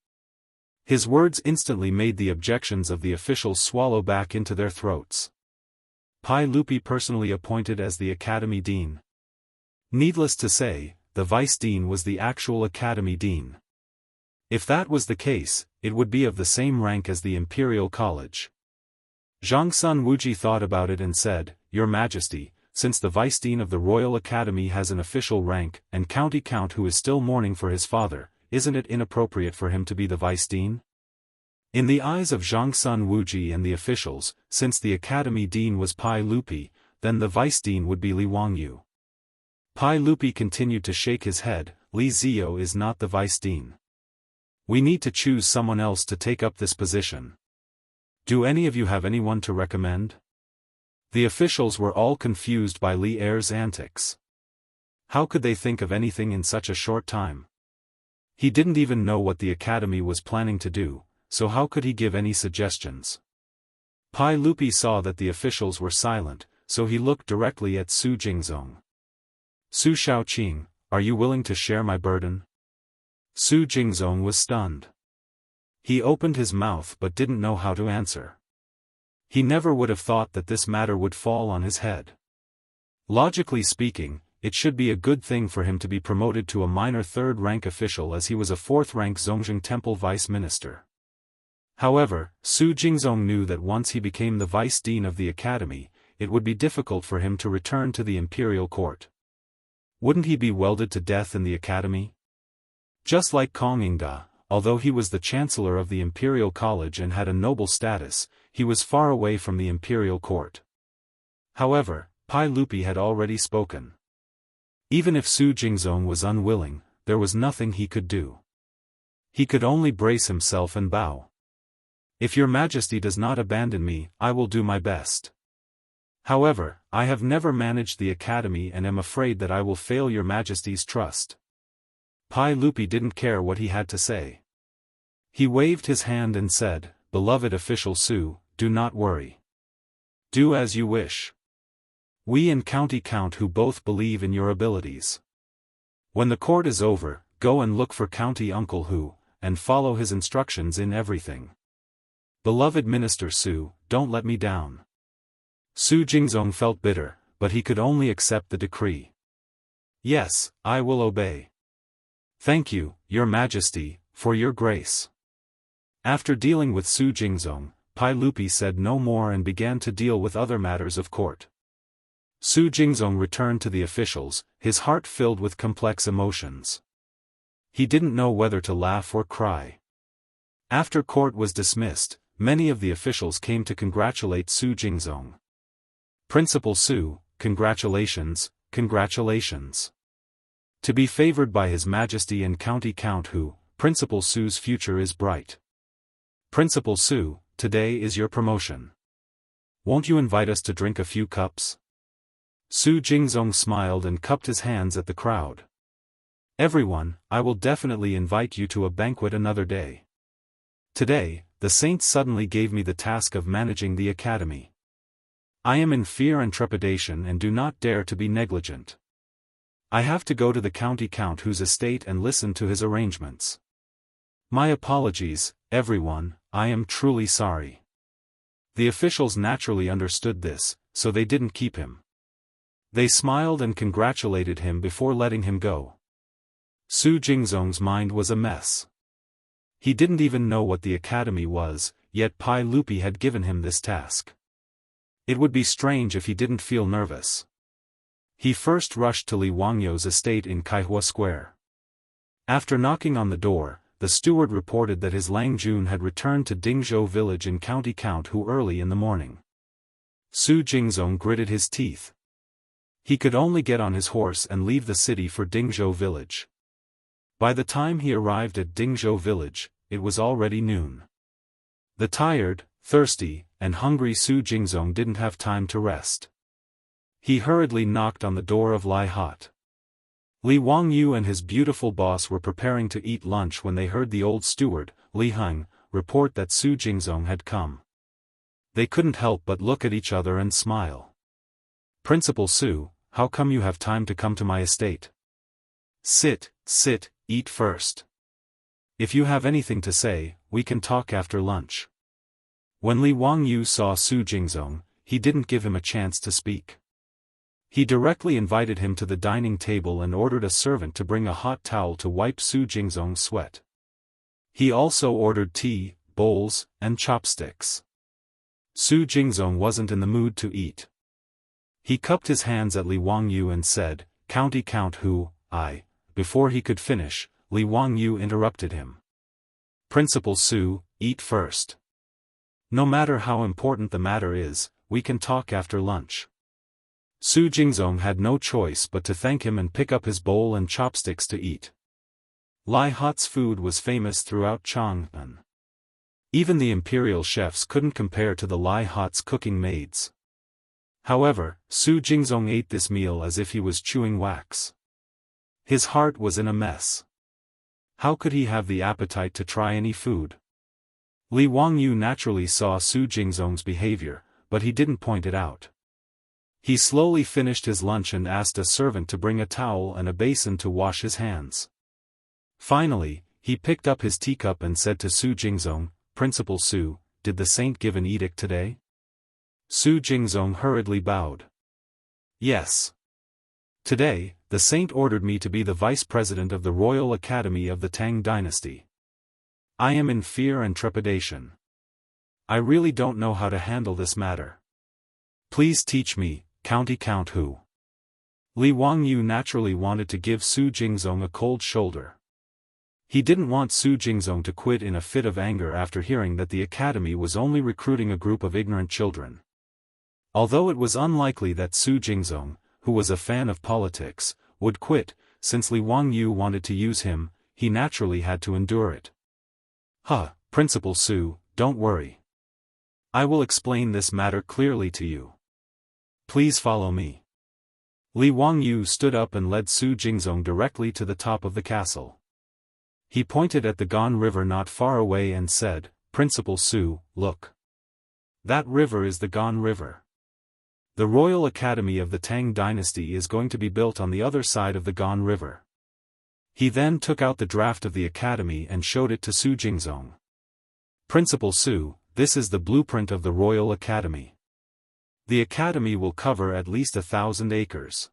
His words instantly made the objections of the officials swallow back into their throats. Pai Lupi personally appointed as the Academy Dean. Needless to say, the Vice Dean was the actual Academy Dean. If that was the case, it would be of the same rank as the Imperial College. Zhang Sun Wuji thought about it and said, Your Majesty, since the Vice Dean of the Royal Academy has an official rank and County Count who is still mourning for his father, isn't it inappropriate for him to be the Vice Dean? In the eyes of Zhang Sun Wuji and the officials, since the Academy Dean was Pai Lupi, then the Vice Dean would be Li Wangyu. Pai Lupi continued to shake his head, Li Zio is not the Vice Dean. We need to choose someone else to take up this position. Do any of you have anyone to recommend? The officials were all confused by Li Er's antics. How could they think of anything in such a short time? He didn't even know what the academy was planning to do, so how could he give any suggestions? Pai Lupi saw that the officials were silent, so he looked directly at Su Jingzong. Su Shaoqing, are you willing to share my burden? Su Jingzong was stunned. He opened his mouth but didn't know how to answer. He never would have thought that this matter would fall on his head. Logically speaking, it should be a good thing for him to be promoted to a minor third-rank official as he was a fourth-rank Zongjing Temple vice minister. However, Su Jingzong knew that once he became the vice dean of the academy, it would be difficult for him to return to the imperial court. Wouldn't he be welded to death in the academy? Just like Kong Yingda, although he was the chancellor of the imperial college and had a noble status, he was far away from the imperial court. However, Pai Lupi had already spoken. Even if Su Jingzong was unwilling, there was nothing he could do. He could only brace himself and bow. If your majesty does not abandon me, I will do my best. However, I have never managed the academy and am afraid that I will fail your majesty's trust. Pai Lupi didn't care what he had to say. He waved his hand and said, beloved official Su, do not worry. Do as you wish. We and County Count who both believe in your abilities. When the court is over, go and look for County Uncle Hu, and follow his instructions in everything. Beloved Minister Su, don't let me down. Su Jingzong felt bitter, but he could only accept the decree. Yes, I will obey. Thank you, Your Majesty, for your grace. After dealing with Su Jingzong, Pai Lupi said no more and began to deal with other matters of court. Su Jingzong returned to the officials, his heart filled with complex emotions. He didn't know whether to laugh or cry. After court was dismissed, many of the officials came to congratulate Su Jingzong. Principal Su, congratulations, congratulations. To be favored by His Majesty and County Count Hu, Principal Su's future is bright. Principal Su, today is your promotion. Won't you invite us to drink a few cups? Su Jingzong smiled and cupped his hands at the crowd. Everyone, I will definitely invite you to a banquet another day. Today, the saints suddenly gave me the task of managing the academy. I am in fear and trepidation and do not dare to be negligent. I have to go to the County Count Hu's estate and listen to his arrangements. My apologies, everyone, I am truly sorry. The officials naturally understood this, so they didn't keep him. They smiled and congratulated him before letting him go. Su Jingzong's mind was a mess. He didn't even know what the academy was, yet Pai Lupi had given him this task. It would be strange if he didn't feel nervous. He first rushed to Li Wangyou's estate in Kaihua Square. After knocking on the door, the steward reported that his Langjun had returned to Dingzhou village in County Count Hu early in the morning. Su Jingzong gritted his teeth. He could only get on his horse and leave the city for Dingzhou village. By the time he arrived at Dingzhou village, it was already noon. The tired, thirsty, and hungry Su Jingzong didn't have time to rest. He hurriedly knocked on the door of Lai Hot. Li Wangyu and his beautiful boss were preparing to eat lunch when they heard the old steward, Li Heng, report that Su Jingzong had come. They couldn't help but look at each other and smile. Principal Su, how come you have time to come to my estate? Sit, eat first. If you have anything to say, we can talk after lunch. When Li Wangyu saw Su Jingzong, he didn't give him a chance to speak. He directly invited him to the dining table and ordered a servant to bring a hot towel to wipe Su Jingzong's sweat. He also ordered tea, bowls, and chopsticks. Su Jingzong wasn't in the mood to eat. He cupped his hands at Li Wangyu and said, County Count Hu, I. Before he could finish, Li Wangyu interrupted him. Principal Su, eat first. No matter how important the matter is, we can talk after lunch. Su Jingzong had no choice but to thank him and pick up his bowl and chopsticks to eat. Lai Hot's food was famous throughout Chang'an. Even the imperial chefs couldn't compare to the Lai Hot's cooking maids. However, Su Jingzong ate this meal as if he was chewing wax. His heart was in a mess. How could he have the appetite to try any food? Li Wangyu naturally saw Su Jingzong's behavior, but he didn't point it out. He slowly finished his lunch and asked a servant to bring a towel and a basin to wash his hands. Finally, he picked up his teacup and said to Su Jingzong, Principal Su, did the saint give an edict today? Su Jingzong hurriedly bowed. Yes. Today, the saint ordered me to be the vice president of the Royal Academy of the Tang dynasty. I am in fear and trepidation. I really don't know how to handle this matter. Please teach me, County Count Hu. Li Wangyu naturally wanted to give Su Jingzong a cold shoulder. He didn't want Su Jingzong to quit in a fit of anger after hearing that the academy was only recruiting a group of ignorant children. Although it was unlikely that Su Jingzong, who was a fan of politics, would quit, since Li Wangyu wanted to use him, he naturally had to endure it. Principal Su, don't worry. I will explain this matter clearly to you. Please follow me. Li Wangyu stood up and led Su Jingzong directly to the top of the castle. He pointed at the Gan River not far away and said, Principal Su, look. That river is the Gan River. The Royal Academy of the Tang dynasty is going to be built on the other side of the Gan River. He then took out the draft of the academy and showed it to Su Jingzong. Principal Su, this is the blueprint of the Royal Academy. The academy will cover at least 1,000 acres.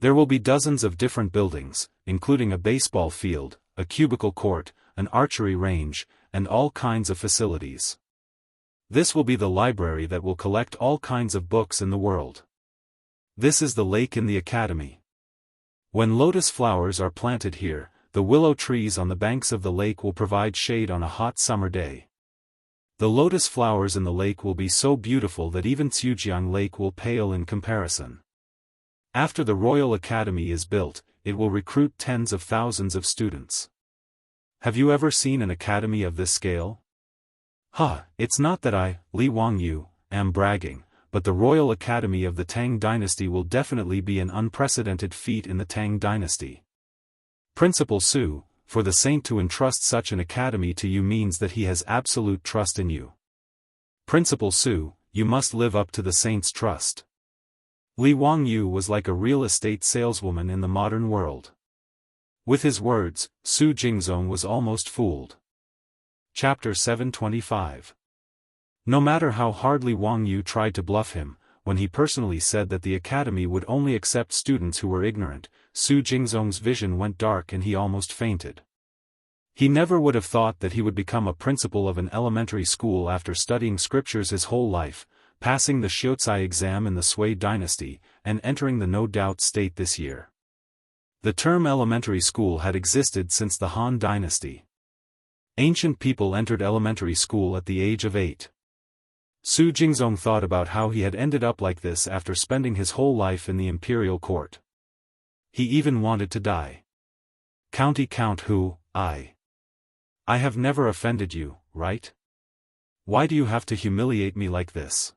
There will be dozens of different buildings, including a baseball field, a cubicle court, an archery range, and all kinds of facilities. This will be the library that will collect all kinds of books in the world. This is the lake in the academy. When lotus flowers are planted here, the willow trees on the banks of the lake will provide shade on a hot summer day. The lotus flowers in the lake will be so beautiful that even Xiujiang Lake will pale in comparison. After the Royal Academy is built, it will recruit tens of thousands of students. Have you ever seen an academy of this scale? It's not that I, Li Wangyu, am bragging, but the Royal Academy of the Tang dynasty will definitely be an unprecedented feat in the Tang dynasty. Principal Su, for the saint to entrust such an academy to you means that he has absolute trust in you. Principal Su, you must live up to the saint's trust. Li Wangyu was like a real estate saleswoman in the modern world. With his words, Su Jingzong was almost fooled. Chapter 725. No matter how hard Li Wangyu tried to bluff him, when he personally said that the academy would only accept students who were ignorant, Su Jingzong's vision went dark and he almost fainted. He never would have thought that he would become a principal of an elementary school after studying scriptures his whole life, passing the Xiuzai exam in the Sui dynasty, and entering the No Doubt state this year. The term elementary school had existed since the Han dynasty. Ancient people entered elementary school at the age of 8. Su Jingzong thought about how he had ended up like this after spending his whole life in the imperial court. He even wanted to die. Count who, I have never offended you, right? Why do you have to humiliate me like this?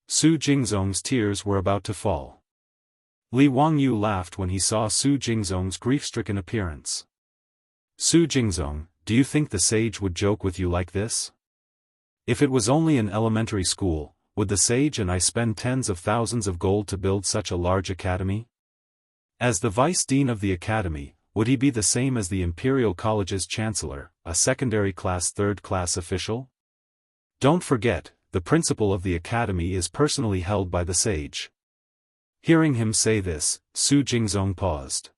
Su Jingzong's tears were about to fall. Li Wangyu laughed when he saw Su Jingzong's grief-stricken appearance. Su Jingzong, do you think the sage would joke with you like this? If it was only an elementary school, would the sage and I spend tens of thousands of gold to build such a large academy? As the vice dean of the academy, would he be the same as the Imperial College's chancellor, a secondary-class third-class official? Don't forget, the principal of the academy is personally held by the sage. Hearing him say this, Su Jingzong paused.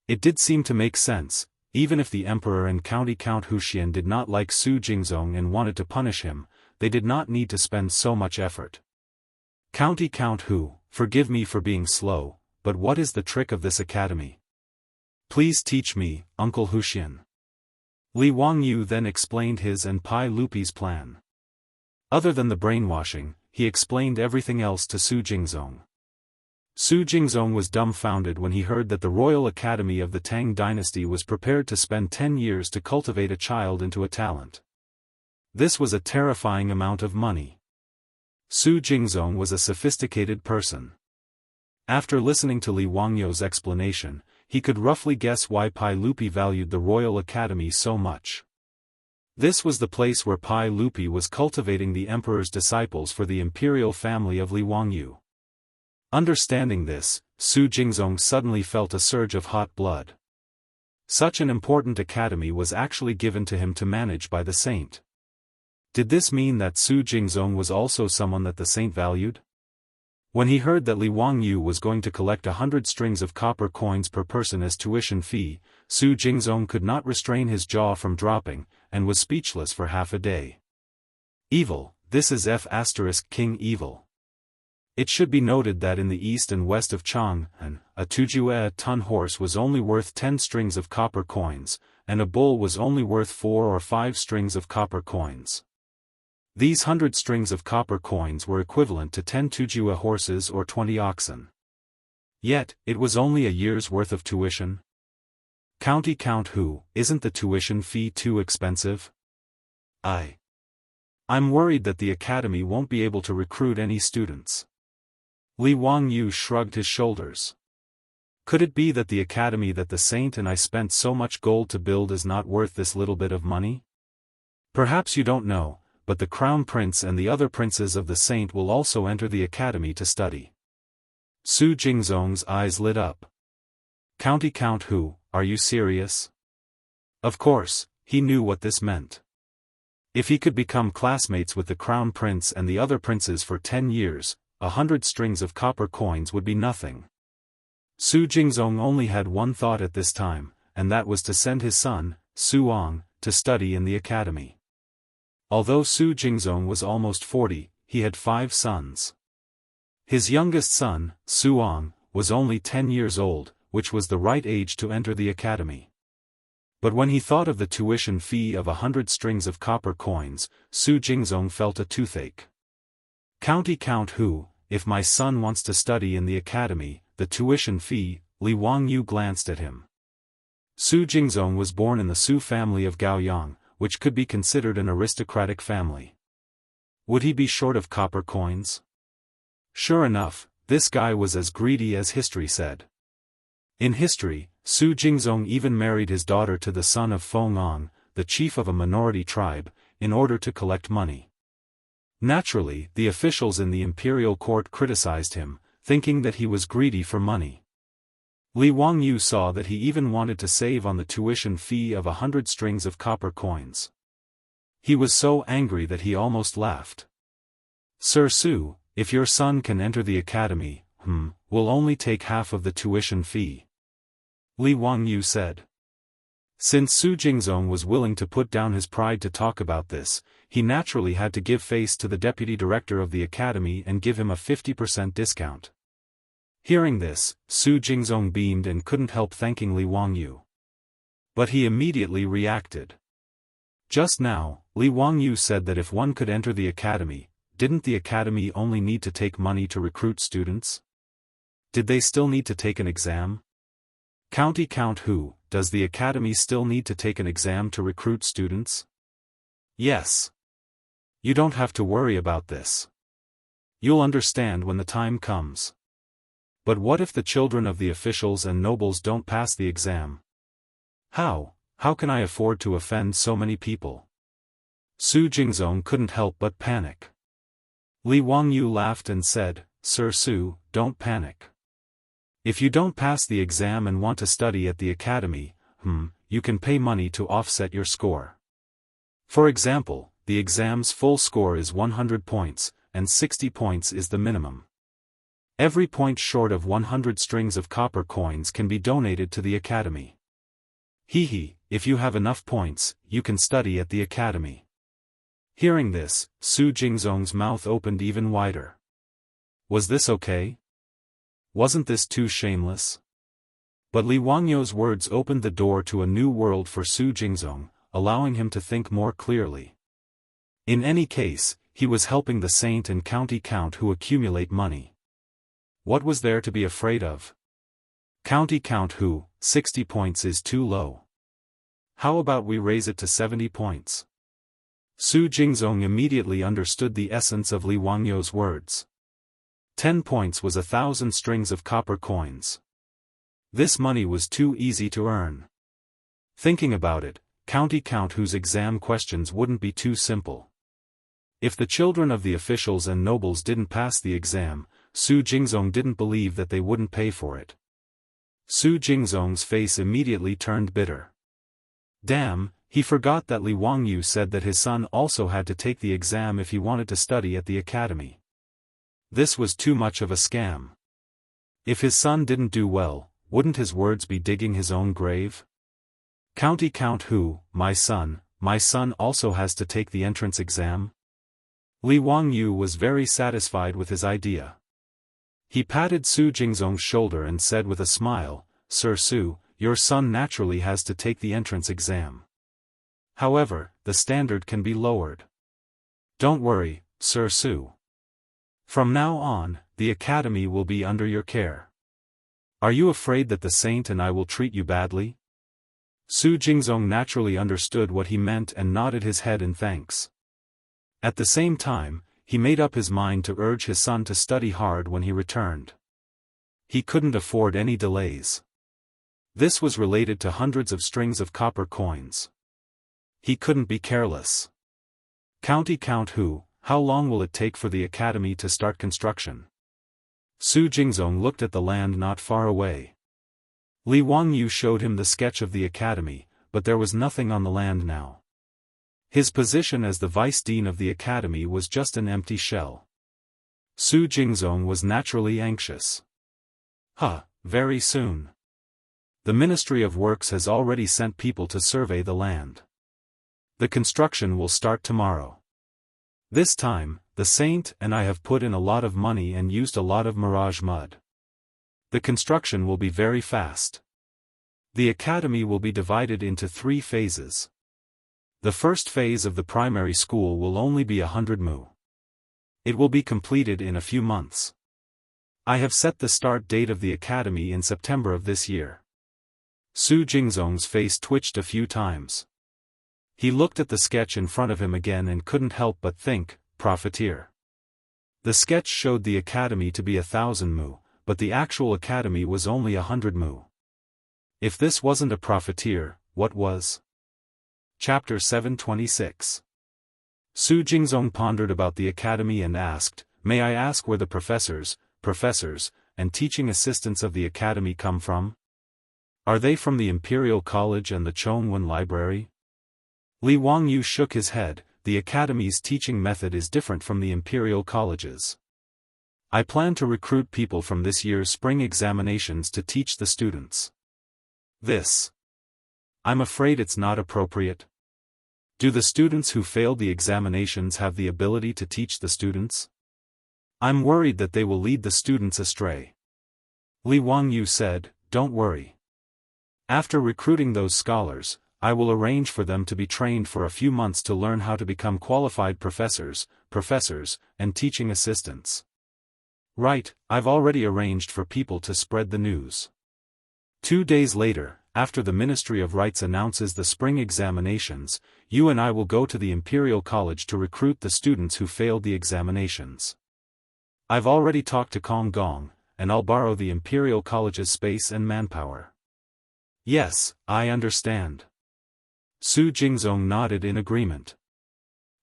It did seem to make sense. Even if the emperor and Count Huxian did not like Su Jingzong and wanted to punish him, they did not need to spend so much effort. Count Hu, forgive me for being slow, but what is the trick of this academy? Please teach me, Uncle Huxian. Li Wangyu then explained his and Pai Lupi's plan. Other than the brainwashing, he explained everything else to Su Jingzong. Su Jingzong was dumbfounded when he heard that the Royal Academy of the Tang dynasty was prepared to spend 10 years to cultivate a child into a talent. This was a terrifying amount of money. Su Jingzong was a sophisticated person. After listening to Li Wangyu's explanation, he could roughly guess why Pai Lupi valued the Royal Academy so much. This was the place where Pai Lupi was cultivating the emperor's disciples for the imperial family of Li Wangyu. Understanding this, Su Jingzong suddenly felt a surge of hot blood. Such an important academy was actually given to him to manage by the saint. Did this mean that Su Jingzong was also someone that the saint valued? When he heard that Li Wangyu was going to collect 100 strings of copper coins per person as tuition fee, Su Jingzong could not restrain his jaw from dropping, and was speechless for half a day. Evil, this is King evil. It should be noted that in the east and west of Chang'an, a 2-ton horse was only worth 10 strings of copper coins, and a bull was only worth 4 or 5 strings of copper coins. These 100 strings of copper coins were equivalent to 10 2 horses or 20 oxen. Yet, it was only a year's worth of tuition. Count Hu, isn't the tuition fee too expensive? I'm worried that the academy won't be able to recruit any students. Li Wangyu shrugged his shoulders. Could it be that the academy that the saint and I spent so much gold to build is not worth this little bit of money? Perhaps you don't know, but the Crown Prince and the other princes of the Saint will also enter the academy to study. Su Jingzong's eyes lit up. County Count who, are you serious? Of course, he knew what this meant. If he could become classmates with the Crown Prince and the other princes for 10 years, 100 strings of copper coins would be nothing. Su Jingzong only had one thought at this time, and that was to send his son, Su Ong, to study in the academy. Although Su Jingzong was almost 40, he had 5 sons. His youngest son, Su Ong, was only 10 years old, which was the right age to enter the academy. But when he thought of the tuition fee of 100 strings of copper coins, Su Jingzong felt a toothache. County Count who, if my son wants to study in the academy, the tuition fee, Li Wangyu glanced at him. Su Jingzong was born in the Su family of Gaoyang, which could be considered an aristocratic family. Would he be short of copper coins? Sure enough, this guy was as greedy as history said. In history, Su Jingzong even married his daughter to the son of Feng Ong, the chief of a minority tribe, in order to collect money. Naturally, the officials in the imperial court criticized him, thinking that he was greedy for money. Li Wangyu saw that he even wanted to save on the tuition fee of 100 strings of copper coins. He was so angry that he almost laughed. Sir Su, if your son can enter the academy, we'll only take half of the tuition fee. Li Wangyu said. Since Su Jingzong was willing to put down his pride to talk about this, he naturally had to give face to the deputy director of the academy and give him a 50% discount. Hearing this, Su Jingzong beamed and couldn't help thanking Li Wangyu. But he immediately reacted. Just now, Li Wangyu said that if one could enter the academy, didn't the academy only need to take money to recruit students? Did they still need to take an exam? County Count who, does the academy still need to take an exam to recruit students? Yes. You don't have to worry about this. You'll understand when the time comes. But what if the children of the officials and nobles don't pass the exam? How can I afford to offend so many people? Su Jingzong couldn't help but panic. Li Wangyu laughed and said, Sir Su, don't panic. If you don't pass the exam and want to study at the academy, you can pay money to offset your score. For example, the exam's full score is 100 points, and 60 points is the minimum. Every point short of 100 strings of copper coins can be donated to the academy. If you have enough points, you can study at the academy. Hearing this, Su Jingzong's mouth opened even wider. Was this okay? Wasn't this too shameless? But Li Wangyu's words opened the door to a new world for Su Jingzong, allowing him to think more clearly. In any case, he was helping the saint and county count who accumulate money. What was there to be afraid of? County Count who, 60 points is too low. How about we raise it to 70 points? Su Jingzong immediately understood the essence of Li Wangyu's words. 10 points was 1,000 strings of copper coins. This money was too easy to earn. Thinking about it, County Count whose exam questions wouldn't be too simple. If the children of the officials and nobles didn't pass the exam, Su Jingzong didn't believe that they wouldn't pay for it. Su Jingzong's face immediately turned bitter. Damn, he forgot that Li Wangyu said that his son also had to take the exam if he wanted to study at the academy. This was too much of a scam. If his son didn't do well, wouldn't his words be digging his own grave? County Count who, my son also has to take the entrance exam? Li Wangyu was very satisfied with his idea. He patted Su Jingzong's shoulder and said with a smile, Sir Su, your son naturally has to take the entrance exam. However, the standard can be lowered. Don't worry, Sir Su. From now on, the academy will be under your care. Are you afraid that the saint and I will treat you badly? Su Jingzong naturally understood what he meant and nodded his head in thanks. At the same time, he made up his mind to urge his son to study hard when he returned. He couldn't afford any delays. This was related to hundreds of strings of copper coins. He couldn't be careless. County Count Hu, how long will it take for the academy to start construction? Su Jingzong looked at the land not far away. Li Wangyu showed him the sketch of the academy, but there was nothing on the land now. His position as the vice dean of the academy was just an empty shell. Su Jingzong was naturally anxious. Very soon. The Ministry of Works has already sent people to survey the land. The construction will start tomorrow. This time, the saint and I have put in a lot of money and used a lot of mirage mud. The construction will be very fast. The academy will be divided into 3 phases. The first phase of the primary school will only be 100 mu. It will be completed in a few months. I have set the start date of the academy in September of this year. Su Jingzong's face twitched a few times. He looked at the sketch in front of him again and couldn't help but think, profiteer. The sketch showed the academy to be 1,000 mu, but the actual academy was only 100 mu. If this wasn't a profiteer, what was? Chapter 726. Su Jingzong pondered about the academy and asked, "May I ask where the professors, and teaching assistants of the academy come from? Are they from the Imperial College and the Chongwen Library?" Li Wangyu shook his head. The academy's teaching method is different from the Imperial College's. I plan to recruit people from this year's spring examinations to teach the students. I'm afraid it's not appropriate. Do the students who failed the examinations have the ability to teach the students? I'm worried that they will lead the students astray. Li Wangyu said, "Don't worry. After recruiting those scholars, I will arrange for them to be trained for a few months to learn how to become qualified professors, and teaching assistants." Right, I've already arranged for people to spread the news. 2 days later, after the Ministry of Rights announces the spring examinations, you and I will go to the Imperial College to recruit the students who failed the examinations. I've already talked to Kong Gong, and I'll borrow the Imperial College's space and manpower. Yes, I understand. Su Jingzong nodded in agreement.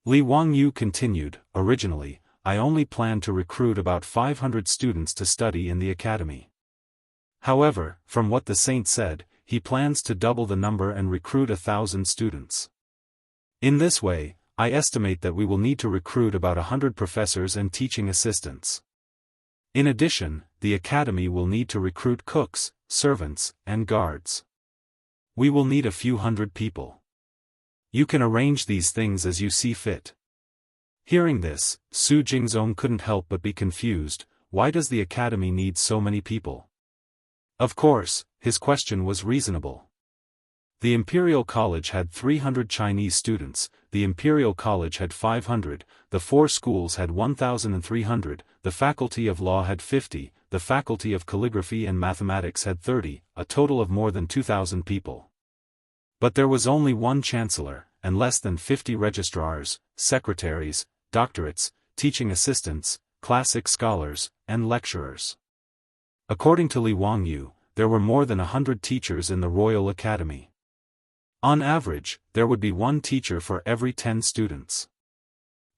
Li Wangyu continued, originally, I only planned to recruit about 500 students to study in the academy. However, from what the saint said, he plans to double the number and recruit 1,000 students. In this way, I estimate that we will need to recruit about 100 professors and teaching assistants. In addition, the academy will need to recruit cooks, servants, and guards. We will need a few hundred people. You can arrange these things as you see fit. Hearing this, Su Jingzong couldn't help but be confused. Why does the academy need so many people? Of course, his question was reasonable. The Imperial College had 300 Chinese students, the Imperial College had 500, the 4 schools had 1,300, the Faculty of Law had 50, the Faculty of Calligraphy and Mathematics had 30, a total of more than 2,000 people. But there was only one chancellor, and less than 50 registrars, secretaries, doctorates, teaching assistants, classic scholars, and lecturers. According to Li Wangyu, there were more than 100 teachers in the Royal Academy. On average, there would be 1 teacher for every 10 students.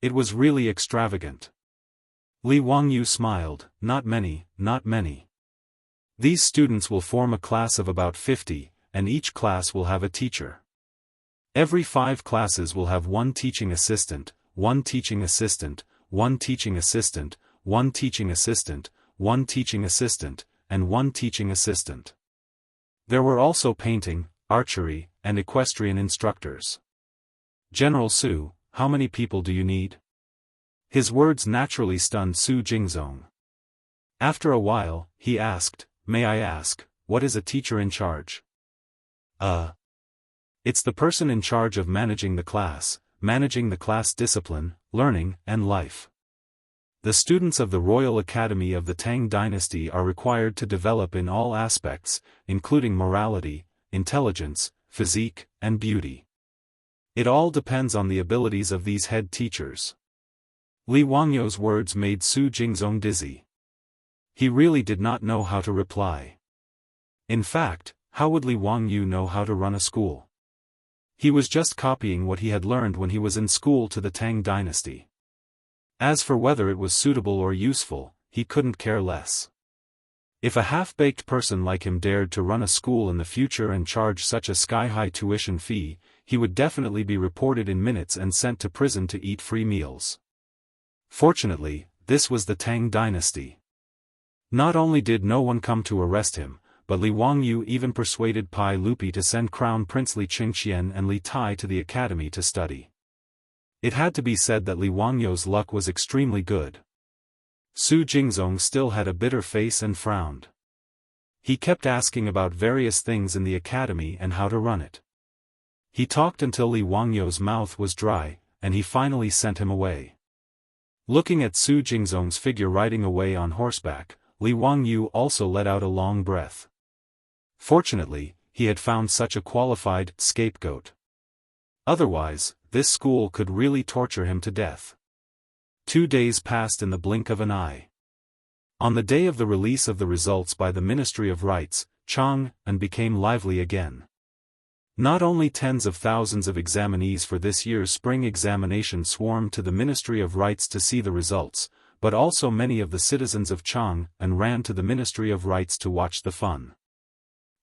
It was really extravagant. Li Wangyu smiled, not many. These students will form a class of about 50, and each class will have a teacher. Every 5 classes will have 1 teaching assistant, 1 teaching assistant, 1 teaching assistant, 1 teaching assistant, 1 teaching assistant, and 1 teaching assistant. There were also painting, archery, and equestrian instructors. General Su, how many people do you need? His words naturally stunned Su Jingzong. After a while, he asked, May I ask, what is a teacher in charge? It's the person in charge of managing the class discipline, learning, and life. The students of the Royal Academy of the Tang dynasty are required to develop in all aspects, including morality, intelligence, physique, and beauty. It all depends on the abilities of these head teachers. Li Wangyu's words made Su Jingzong dizzy. He really did not know how to reply. In fact, how would Li Wangyu know how to run a school? He was just copying what he had learned when he was in school to the Tang dynasty. As for whether it was suitable or useful, he couldn't care less. If a half-baked person like him dared to run a school in the future and charge such a sky-high tuition fee, he would definitely be reported in minutes and sent to prison to eat free meals. Fortunately, this was the Tang dynasty. Not only did no one come to arrest him, but Li Wangyu even persuaded Pai Lupi to send Crown Prince Li Qingxian and Li Tai to the academy to study. It had to be said that Li Wangyu's luck was extremely good. Su Jingzong still had a bitter face and frowned. He kept asking about various things in the academy and how to run it. He talked until Li Wangyu's mouth was dry, and he finally sent him away. Looking at Su Jingzong's figure riding away on horseback, Li Wangyu also let out a long breath. Fortunately, he had found such a qualified scapegoat. Otherwise, this school could really torture him to death. 2 days passed in the blink of an eye. On the day of the release of the results by the Ministry of Rites, Chang'an became lively again. Not only tens of thousands of examinees for this year's spring examination swarmed to the Ministry of Rites to see the results, but also many of the citizens of Chang'an ran to the Ministry of Rites to watch the fun.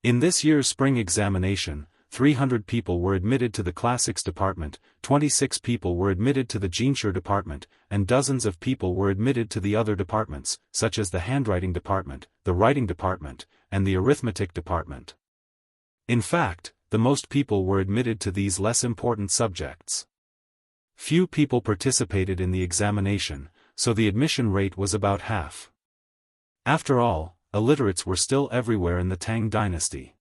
In this year's spring examination, 300 people were admitted to the Classics department, 26 people were admitted to the Jinshu department, and dozens of people were admitted to the other departments, such as the handwriting department, the writing department, and the arithmetic department. In fact, the most people were admitted to these less important subjects. Few people participated in the examination, so the admission rate was about half. After all, illiterates were still everywhere in the Tang dynasty.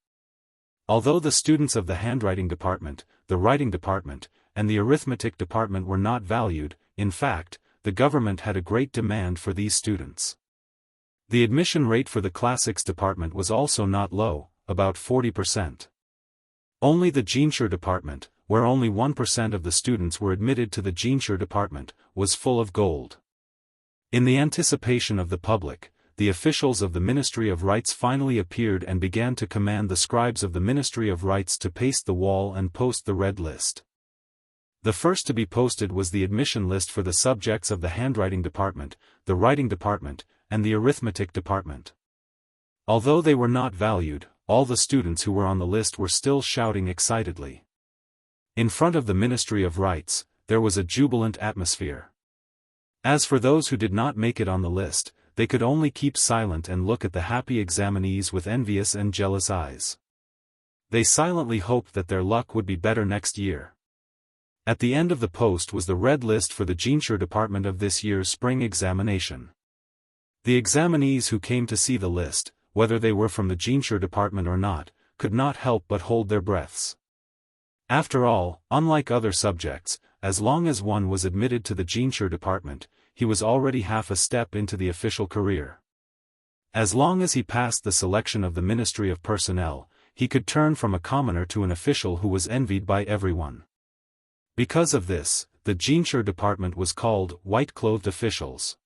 Although the students of the handwriting department, the writing department, and the arithmetic department were not valued, in fact, the government had a great demand for these students. The admission rate for the classics department was also not low, about 40%. Only the Jinshu department, where only 1% of the students were admitted to the Jinshu department, was full of gold. In the anticipation of the public, the officials of the Ministry of Rites finally appeared and began to command the scribes of the Ministry of Rites to paste the wall and post the red list. The first to be posted was the admission list for the subjects of the handwriting department, the writing department, and the arithmetic department. Although they were not valued, all the students who were on the list were still shouting excitedly. In front of the Ministry of Rites, there was a jubilant atmosphere. As for those who did not make it on the list, they could only keep silent and look at the happy examinees with envious and jealous eyes. They silently hoped that their luck would be better next year. At the end of the post was the red list for the Jinshu department of this year's spring examination. The examinees who came to see the list, whether they were from the Jinshu department or not, could not help but hold their breaths. After all, unlike other subjects, as long as one was admitted to the Jinshu department, he was already half a step into the official career. As long as he passed the selection of the Ministry of Personnel, he could turn from a commoner to an official who was envied by everyone. Because of this, the Jinshu department was called white-clothed officials.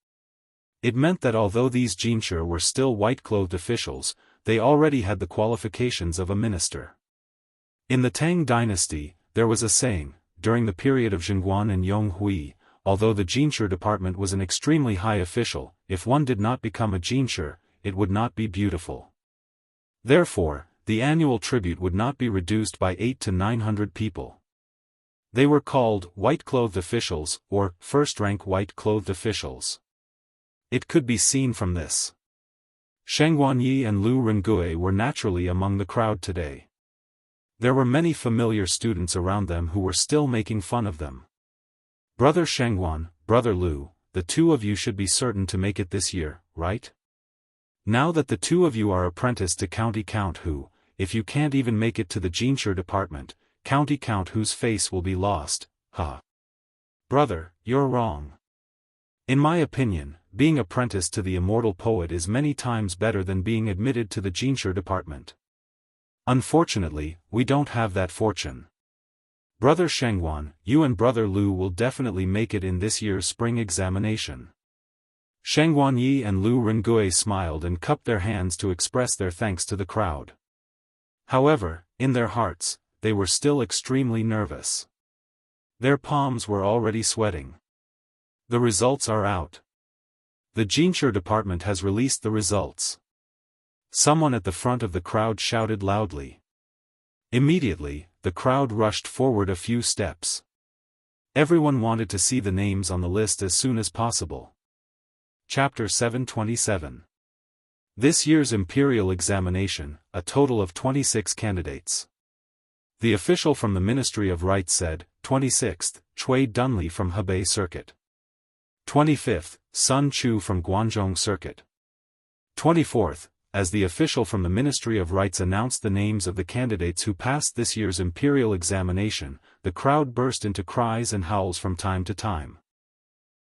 It meant that although these Jinshu were still white-clothed officials, they already had the qualifications of a minister. In the Tang dynasty, there was a saying, during the period of Zhengguan and Yonghui, although the Jinshu department was an extremely high official, if one did not become a Jinshu, it would not be beautiful. Therefore, the annual tribute would not be reduced by 800 to 900 people. They were called white-clothed officials, or first-rank white-clothed officials. It could be seen from this. Sheng Guanyi and Lu Rengue were naturally among the crowd today. There were many familiar students around them who were still making fun of them. Brother Shengguan, Brother Lu, the two of you should be certain to make it this year, right? Now that the two of you are apprenticed to County Count Who, if you can't even make it to the Jinshu department, County Count Who's face will be lost, ha. Brother, you're wrong. In my opinion, being apprenticed to the immortal poet is many times better than being admitted to the Jinshu department. Unfortunately, we don't have that fortune. Brother Shengguan, you and Brother Lu will definitely make it in this year's spring examination. Sheng Guanyi and Lu Rengue smiled and cupped their hands to express their thanks to the crowd. However, in their hearts, they were still extremely nervous. Their palms were already sweating. The results are out. The Jianghu department has released the results. Someone at the front of the crowd shouted loudly. Immediately, the crowd rushed forward a few steps. Everyone wanted to see the names on the list as soon as possible. Chapter 727. This year's Imperial Examination, a total of 26 candidates. The official from the Ministry of Rites said, 26th, Cui Dunley from Hebei Circuit. 25th, Sun Chu from Guangzhou Circuit. 24th, as the official from the Ministry of Rites announced the names of the candidates who passed this year's Imperial Examination, the crowd burst into cries and howls from time to time.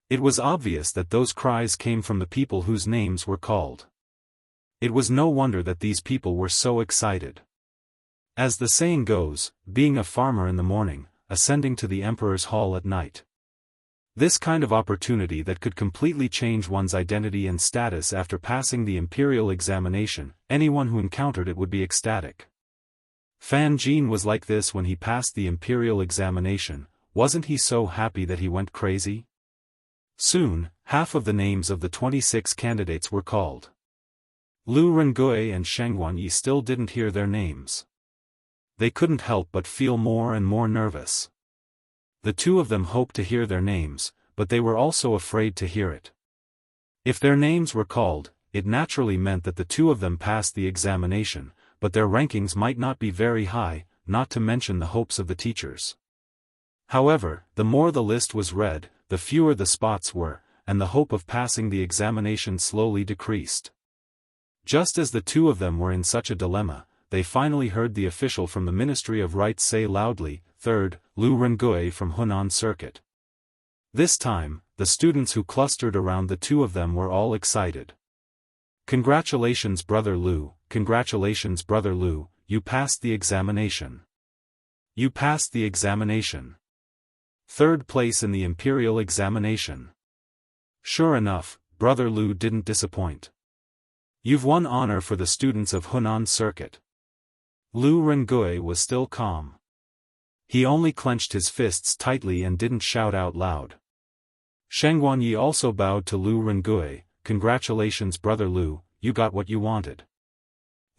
It was obvious that those cries came from the people whose names were called. It was no wonder that these people were so excited. As the saying goes, being a farmer in the morning, ascending to the emperor's hall at night. This kind of opportunity that could completely change one's identity and status after passing the Imperial Examination, anyone who encountered it would be ecstatic. Fan Jin was like this when he passed the Imperial Examination. Wasn't he so happy that he went crazy? Soon, half of the names of the 26 candidates were called. Lu Rengui and Sheng Guanyi still didn't hear their names. They couldn't help but feel more and more nervous. The two of them hoped to hear their names, but they were also afraid to hear it. If their names were called, it naturally meant that the two of them passed the examination, but their rankings might not be very high, not to mention the hopes of the teachers. However, the more the list was read, the fewer the spots were, and the hope of passing the examination slowly decreased. Just as the two of them were in such a dilemma, they finally heard the official from the Ministry of Rites say loudly, 3rd, Lu Rengui from Hunan Circuit. This time, the students who clustered around the two of them were all excited. Congratulations, Brother Lu, congratulations, Brother Lu, you passed the examination. You passed the examination. 3rd place in the Imperial Examination. Sure enough, Brother Lu didn't disappoint. You've won honor for the students of Hunan Circuit. Lu Rengui was still calm. He only clenched his fists tightly and didn't shout out loud. Sheng Guanyi also bowed to Lu Rengui, congratulations Brother Lu, you got what you wanted.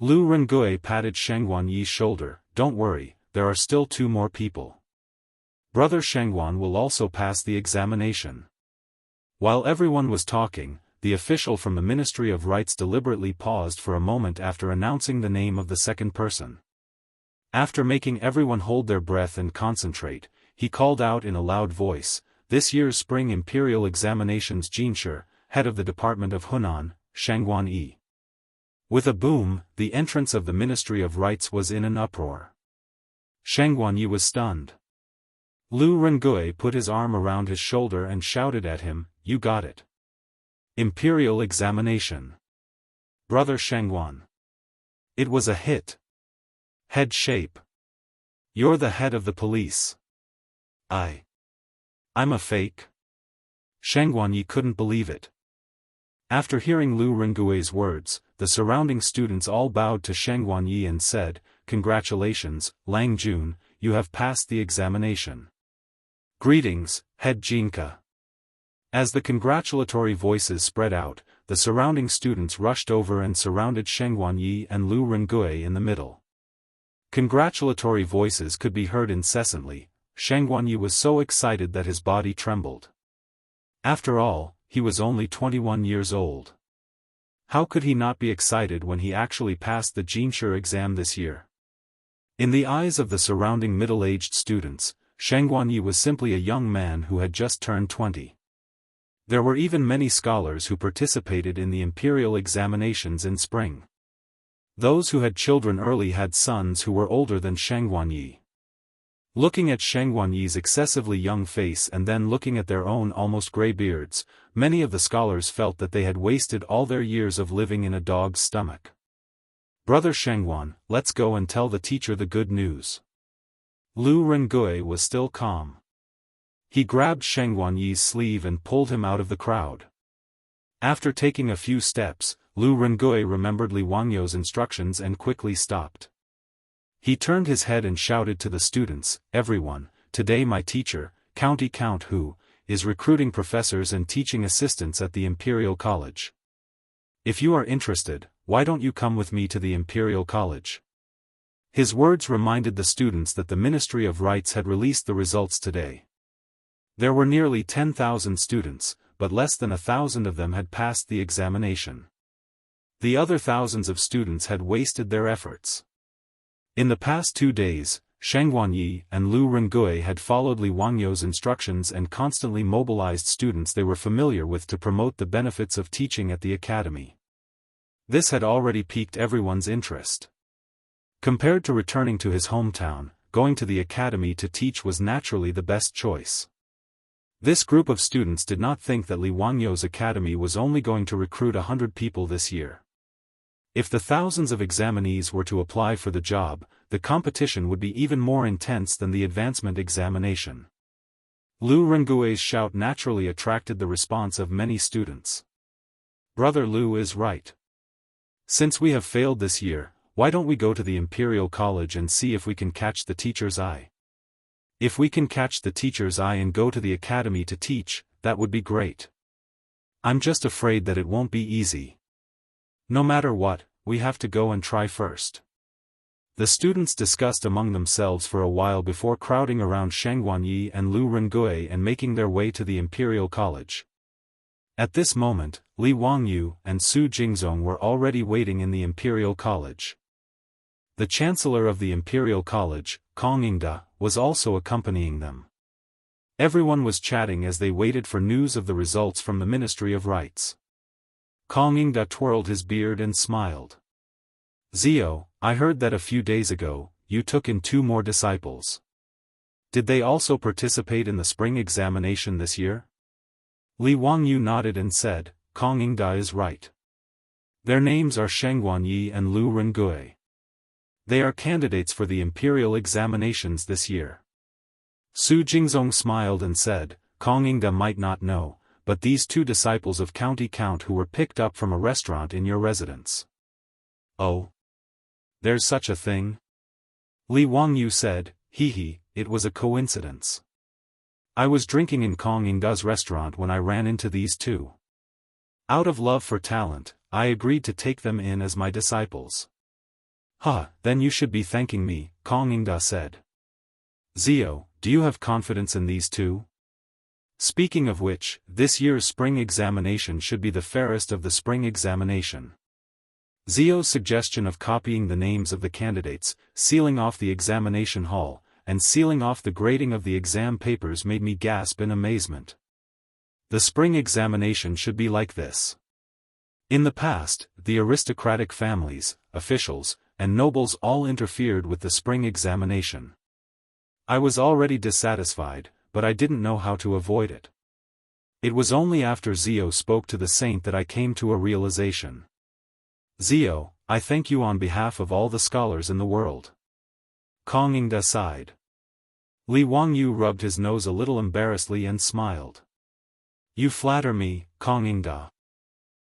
Lu Rengui patted Sheng Guanyi's shoulder, don't worry, there are still 2 more people. Brother Shengguan will also pass the examination. While everyone was talking, the official from the Ministry of Rites deliberately paused for a moment after announcing the name of the second person. After making everyone hold their breath and concentrate, he called out in a loud voice, this year's Spring Imperial Examinations Jianghu, head of the Department of Hunan, Sheng Guanyi. With a boom, the entrance of the Ministry of Rites was in an uproar. Sheng Guanyi was stunned. Lu Rengui put his arm around his shoulder and shouted at him, you got it. Imperial Examination. Brother Shengguan. It was a hit. Head shape. You're the head of the police. I'm a fake? Sheng Guanyi couldn't believe it. After hearing Lu Rengui's words, the surrounding students all bowed to Sheng Guanyi and said, congratulations, Lang Jun, you have passed the examination. Greetings, Head Jinka. As the congratulatory voices spread out, the surrounding students rushed over and surrounded Sheng Guanyi and Lu Rengui in the middle. Congratulatory voices could be heard incessantly. Sheng Guanyi was so excited that his body trembled. After all, he was only 21 years old. How could he not be excited when he actually passed the Jianghu exam this year? In the eyes of the surrounding middle-aged students, Sheng Guanyi was simply a young man who had just turned 20. There were even many scholars who participated in the imperial examinations in spring. Those who had children early had sons who were older than Sheng Guanyi. Looking at Sheng Guanyi's excessively young face and then looking at their own almost gray beards, many of the scholars felt that they had wasted all their years of living in a dog's stomach. Brother Shengguan, let's go and tell the teacher the good news. Lu Rengui was still calm. He grabbed Sheng Guanyi's sleeve and pulled him out of the crowd. After taking a few steps, Lu Rengui remembered Li Wangyou's instructions and quickly stopped. He turned his head and shouted to the students, "Everyone, today my teacher, County Count Hu, is recruiting professors and teaching assistants at the Imperial College. If you are interested, why don't you come with me to the Imperial College?" His words reminded the students that the Ministry of Rites had released the results today. There were nearly 10,000 students, but less than 1,000 of them had passed the examination. The other thousands of students had wasted their efforts. In the past 2 days, Sheng Guanyi and Lu Rengui had followed Li Wangyou's instructions and constantly mobilized students they were familiar with to promote the benefits of teaching at the academy. This had already piqued everyone's interest. Compared to returning to his hometown, going to the academy to teach was naturally the best choice. This group of students did not think that Li Wangyou's academy was only going to recruit 100 people this year. If the thousands of examinees were to apply for the job, the competition would be even more intense than the advancement examination. Lu Rengui's shout naturally attracted the response of many students. "Brother Lu is right. Since we have failed this year, why don't we go to the Imperial College and see if we can catch the teacher's eye? If we can catch the teacher's eye and go to the academy to teach, that would be great. I'm just afraid that it won't be easy. No matter what, we have to go and try first." The students discussed among themselves for a while before crowding around Sheng Guanyi and Lu Rengui and making their way to the Imperial College. At this moment, Li Wangyou and Su Jingzong were already waiting in the Imperial College. The Chancellor of the Imperial College, Kong Yingda, was also accompanying them. Everyone was chatting as they waited for news of the results from the Ministry of Rites. Kong Yingda twirled his beard and smiled. "Zio, I heard that a few days ago, you took in 2 more disciples. Did they also participate in the spring examination this year?" Li Wangyou nodded and said, "Kong Yingda is right. Their names are Sheng Guanyi and Lu Rengui. They are candidates for the imperial examinations this year." Su Jingzong smiled and said, "Kong Yingda might not know, but these 2 disciples of County Count who were picked up from a restaurant in your residence." "Oh? There's such a thing?" Li Wangyou said, It was a coincidence. I was drinking in Kong Yingda's restaurant when I ran into these 2. Out of love for talent, I agreed to take them in as my disciples." Then you should be thanking me," Kong Yingda said. "Zio, do you have confidence in these 2? Speaking of which, this year's spring examination should be the fairest of the spring examination." Zio's suggestion of copying the names of the candidates, sealing off the examination hall, and sealing off the grading of the exam papers made me gasp in amazement. The spring examination should be like this. In the past, the aristocratic families, officials, and nobles all interfered with the spring examination. I was already dissatisfied, but I didn't know how to avoid it. It was only after Zio spoke to the saint that I came to a realization. "Zio, I thank you on behalf of all the scholars in the world." Kong Yingda sighed. Li Wangyou rubbed his nose a little embarrassedly and smiled. "You flatter me, Kong Yingda."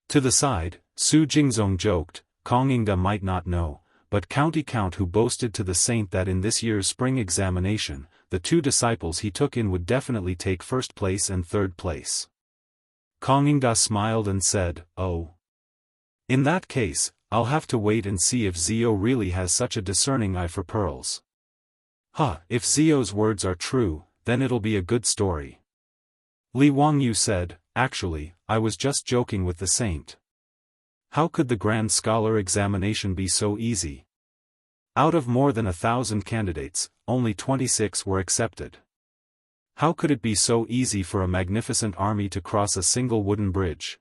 To the side, Su Jingzong joked, Kong Yingda might not know, but County Count who boasted to the saint that in this year's spring examination, the 2 disciples he took in would definitely take 1st place and 3rd place. Kong Yingda smiled and said, "Oh. In that case, I'll have to wait and see if Zio really has such a discerning eye for pearls." If Zio's words are true, then it'll be a good story." Li Wangyou said, "Actually, I was just joking with the saint. How could the Grand Scholar examination be so easy? Out of more than 1,000 candidates, only 26 were accepted. How could it be so easy for a magnificent army to cross a single wooden bridge?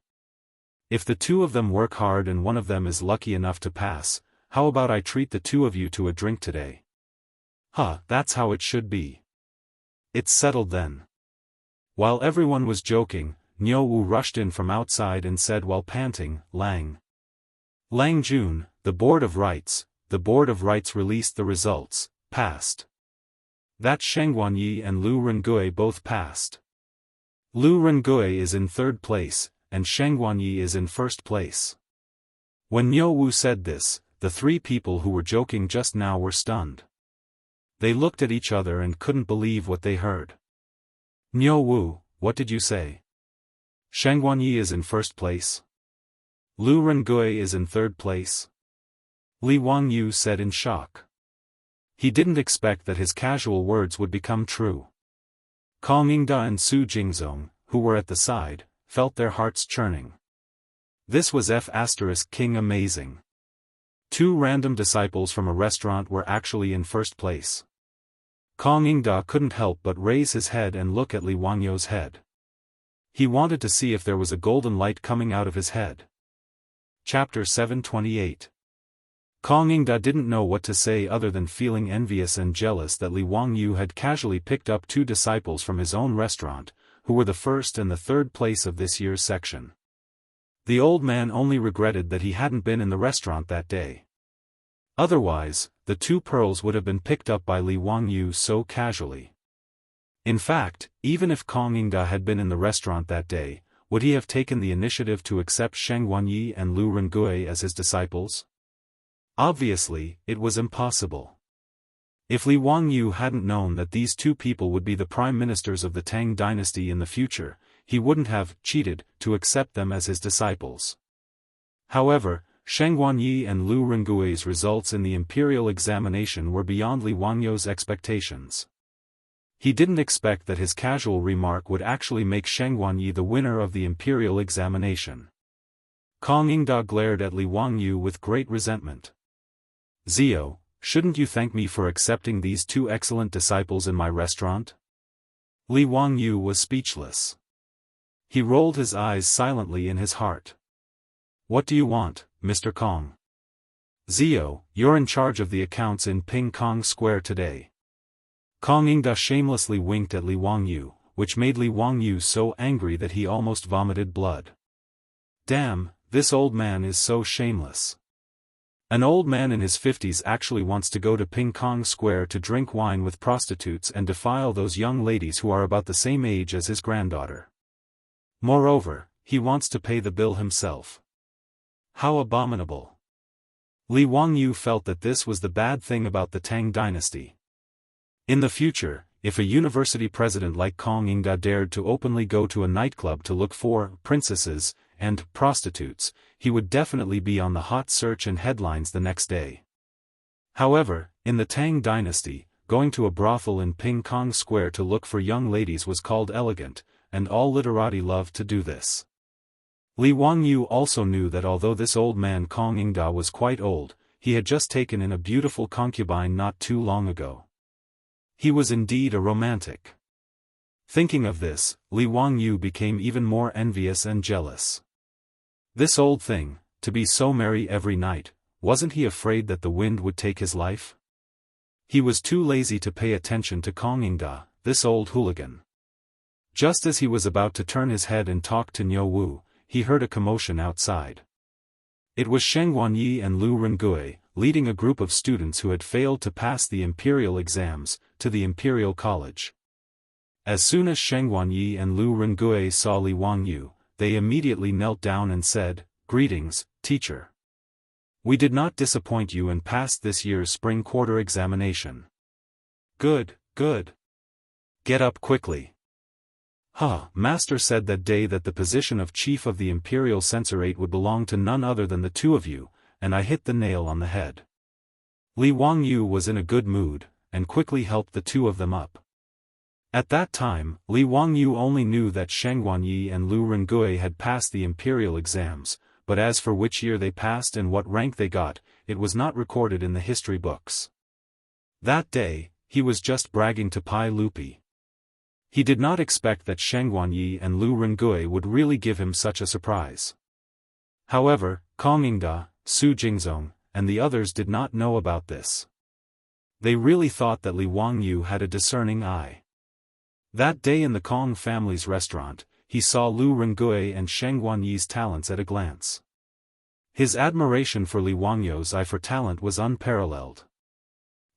If the 2 of them work hard and one of them is lucky enough to pass, how about I treat the 2 of you to a drink today?" That's how it should be. It's settled then." While everyone was joking, Niu Wu rushed in from outside and said while panting, Lang Jun, the Board of Rites released the results, passed. That Sheng Guanyi and Lu Rengui both passed. Lu Rengui is in 3rd place, and Sheng Guanyi is in 1st place." When Niu Wu said this, the three people who were joking just now were stunned. They looked at each other and couldn't believe what they heard. "Niu Wu, what did you say? Shangguanyi is in first place? Lu Rengui is in third place?" Li Wangyu said in shock. He didn't expect that his casual words would become true. Kong Yingda and Su Jingzong, who were at the side, felt their hearts churning. This was King amazing. Two random disciples from a restaurant were actually in first place. Kong Yingda couldn't help but raise his head and look at Li Wangyu's head. He wanted to see if there was a golden light coming out of his head. Chapter 728. Kong Yingda didn't know what to say other than feeling envious and jealous that Li Wangyu had casually picked up two disciples from his own restaurant, who were the first and the third place of this year's section. The old man only regretted that he hadn't been in the restaurant that day. Otherwise, the two pearls would have been picked up by Li Wangyu so casually. In fact, even if Kong Yingda had been in the restaurant that day, would he have taken the initiative to accept Shangguanyi and Lu Rengui as his disciples? Obviously, it was impossible. If Li Wangyu hadn't known that these two people would be the prime ministers of the Tang dynasty in the future, he wouldn't have cheated to accept them as his disciples. However, Shangguanyi and Lu Rengui's results in the imperial examination were beyond Li Wangyu's expectations. He didn't expect that his casual remark would actually make Shangguanyi the winner of the imperial examination. Kong Yingda glared at Li Wangyu with great resentment. "Zio, shouldn't you thank me for accepting these two excellent disciples in my restaurant?" Li Wangyu was speechless. He rolled his eyes silently in his heart. "What do you want, Mr. Kong?" "Zio, you're in charge of the accounts in Ping Kong Square today." Kong Yingda shamelessly winked at Li Wangyu, which made Li Wangyu so angry that he almost vomited blood. Damn, this old man is so shameless. An old man in his 50s actually wants to go to Ping Kong Square to drink wine with prostitutes and defile those young ladies who are about the same age as his granddaughter. Moreover, he wants to pay the bill himself. How abominable. Li Wangyu felt that this was the bad thing about the Tang dynasty. In the future, if a university president like Kong Yingda dared to openly go to a nightclub to look for princesses and prostitutes, he would definitely be on the hot search and headlines the next day. However, in the Tang dynasty, going to a brothel in Ping Kong Square to look for young ladies was called elegant, and all literati loved to do this. Li Wangyu also knew that although this old man Kong Yingda was quite old, he had just taken in a beautiful concubine not too long ago. He was indeed a romantic. Thinking of this, Li Wangyu became even more envious and jealous. This old thing, to be so merry every night, wasn't he afraid that the wind would take his life? He was too lazy to pay attention to Kong Yingda, this old hooligan. Just as he was about to turn his head and talk to Niu Wu, he heard a commotion outside. It was Shangguanyi and Lu Rengui, leading a group of students who had failed to pass the imperial exams, to the imperial college. As soon as Shangguanyi and Lu Rengui saw Li Wangyu, they immediately knelt down and said, "Greetings, teacher. We did not disappoint you and passed this year's spring quarter examination." "Good, good. Get up quickly." Master said that day that the position of chief of the imperial censorate would belong to none other than the two of you, and I hit the nail on the head. Li Wangyu was in a good mood, and quickly helped the two of them up. At that time, Li Wangyu only knew that Shangguanyi and Lu Rengui had passed the imperial exams, but as for which year they passed and what rank they got, it was not recorded in the history books. That day, he was just bragging to Pai Lupi. He did not expect that Shangguanyi and Lu Rengui would really give him such a surprise. However, Kong Yingda, Su Jingzong, and the others did not know about this. They really thought that Li Wangyu had a discerning eye. That day in the Kong family's restaurant, he saw Lu Rengui and Shangguanyi's talents at a glance. His admiration for Li Wangyu's eye for talent was unparalleled.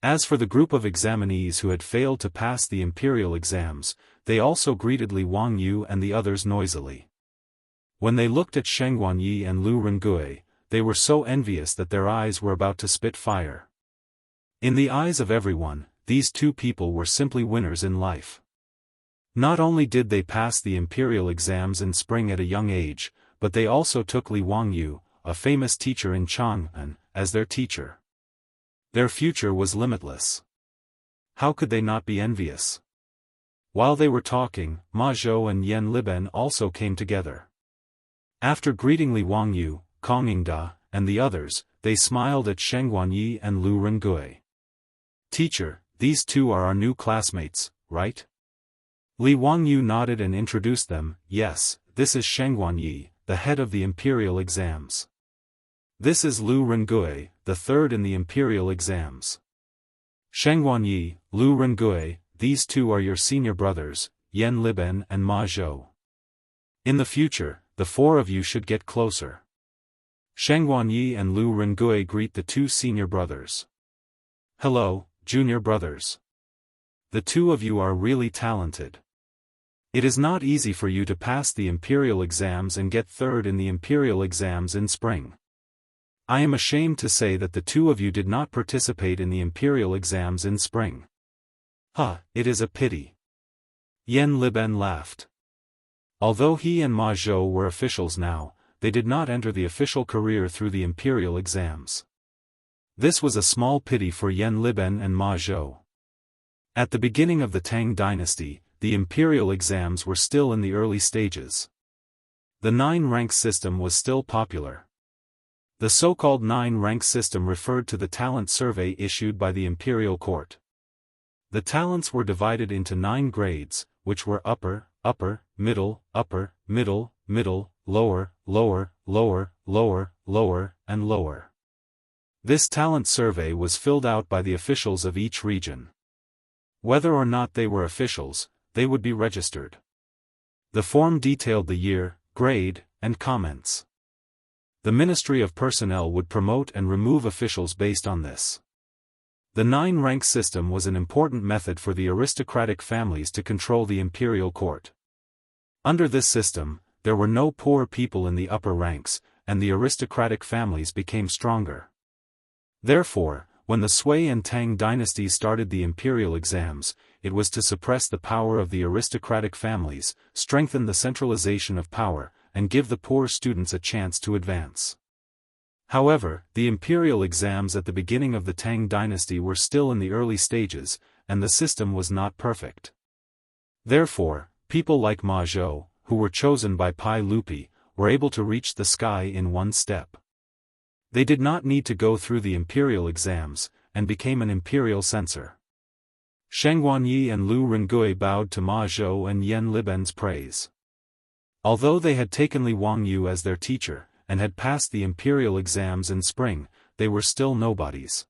As for the group of examinees who had failed to pass the imperial exams, they also greeted Li Wangyu and the others noisily. When they looked at Shangguanyi and Lu Rengui, they were so envious that their eyes were about to spit fire. In the eyes of everyone, these two people were simply winners in life. Not only did they pass the imperial exams in spring at a young age, but they also took Li Wangyu, a famous teacher in Chang'an, as their teacher. Their future was limitless. How could they not be envious? While they were talking, Ma Zhou and Yan Liben also came together. After greeting Li Wangyu, Kong Yingda, and the others, they smiled at Sheng Guanyi and Lu Rengui. "Teacher, these two are our new classmates, right?" Li Wangyu nodded and introduced them. "Yes, this is Sheng Guanyi, the head of the imperial exams. This is Lu Rengui, the third in the imperial exams. Sheng Guanyi, Lu Rengui, these two are your senior brothers, Yan Liben and Ma Zhou. In the future, the four of you should get closer." Sheng Guanyi and Lu Rengui greet the two senior brothers. "Hello, junior brothers. The two of you are really talented. It is not easy for you to pass the imperial exams and get third in the imperial exams in spring. I am ashamed to say that the two of you did not participate in the imperial exams in spring. It is a pity." Yan Liben laughed. Although he and Ma Zhou were officials now, they did not enter the official career through the imperial exams. This was a small pity for Yan Liben and Ma Zhou. At the beginning of the Tang dynasty, the imperial exams were still in the early stages. The 9-rank system was still popular. The so-called 9-rank system referred to the talent survey issued by the imperial court. The talents were divided into 9 grades, which were upper, middle, lower, and lower. This talent survey was filled out by the officials of each region. Whether or not they were officials, they would be registered. The form detailed the year, grade, and comments. The Ministry of Personnel would promote and remove officials based on this. The 9-rank system was an important method for the aristocratic families to control the imperial court. Under this system, there were no poor people in the upper ranks, and the aristocratic families became stronger. Therefore, when the Sui and Tang dynasties started the imperial exams, it was to suppress the power of the aristocratic families, strengthen the centralization of power, and give the poor students a chance to advance. However, the imperial exams at the beginning of the Tang dynasty were still in the early stages, and the system was not perfect. Therefore, people like Ma Zhou, who were chosen by Pai Lupi, were able to reach the sky in one step. They did not need to go through the imperial exams, and became an imperial censor. Sheng Guanyi and Lu Rengui bowed to Ma Zhou and Yan Liben's praise. Although they had taken Li Wangyu as their teacher, and had passed the imperial exams in spring, they were still nobodies.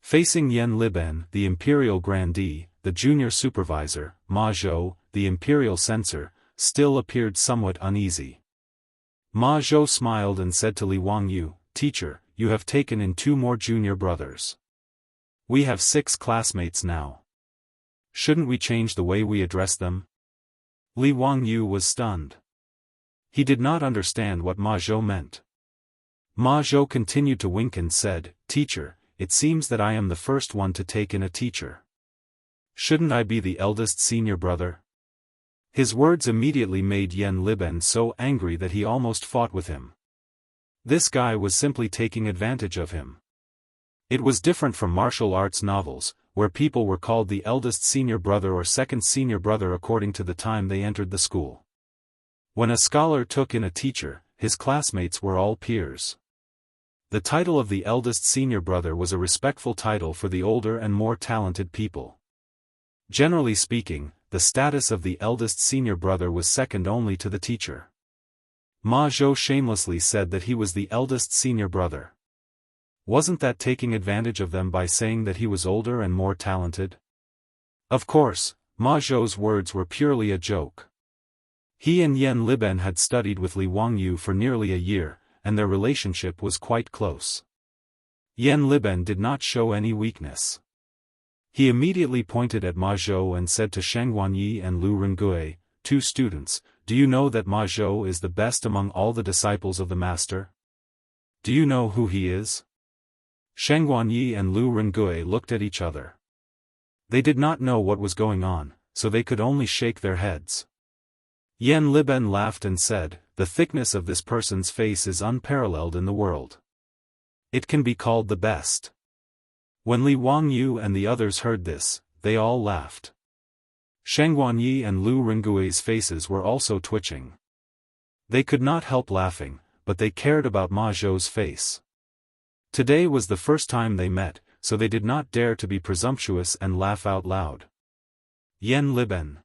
Facing Yan Liben, the imperial grandee, the junior supervisor, Ma Zhou, the imperial censor, still appeared somewhat uneasy. Ma Zhou smiled and said to Li Wangyu, "Teacher, you have taken in 2 more junior brothers. We have 6 classmates now. Shouldn't we change the way we address them?" Li Wangyu was stunned. He did not understand what Ma Zhou meant. Ma Zhou continued to wink and said, "Teacher, it seems that I am the first one to take in a teacher. Shouldn't I be the eldest senior brother?" His words immediately made Yan Liben so angry that he almost fought with him. This guy was simply taking advantage of him. It was different from martial arts novels, where people were called the eldest senior brother or second senior brother according to the time they entered the school. When a scholar took in a teacher, his classmates were all peers. The title of the eldest senior brother was a respectful title for the older and more talented people. Generally speaking, the status of the eldest senior brother was second only to the teacher. Ma Zhou shamelessly said that he was the eldest senior brother. Wasn't that taking advantage of them by saying that he was older and more talented? Of course, Ma Zhou's words were purely a joke. He and Yan Liben had studied with Li Wangyu for nearly a year, and their relationship was quite close. Yan Liben did not show any weakness. He immediately pointed at Ma Zhou and said to Sheng Guanyi and Lu Rengui, 2 students, "Do you know that Ma Zhou is the best among all the disciples of the master? Do you know who he is? Sheng Guanyi and Lu Rengui looked at each other. They did not know what was going on, so they could only shake their heads. Yan Liben laughed and said, "The thickness of this person's face is unparalleled in the world. It can be called the best." When Li Wangyu and the others heard this, they all laughed. Sheng Guanyi and Lu Rengui's faces were also twitching. They could not help laughing, but they cared about Ma Zhou's face. Today was the first time they met, so they did not dare to be presumptuous and laugh out loud. Yan Liben.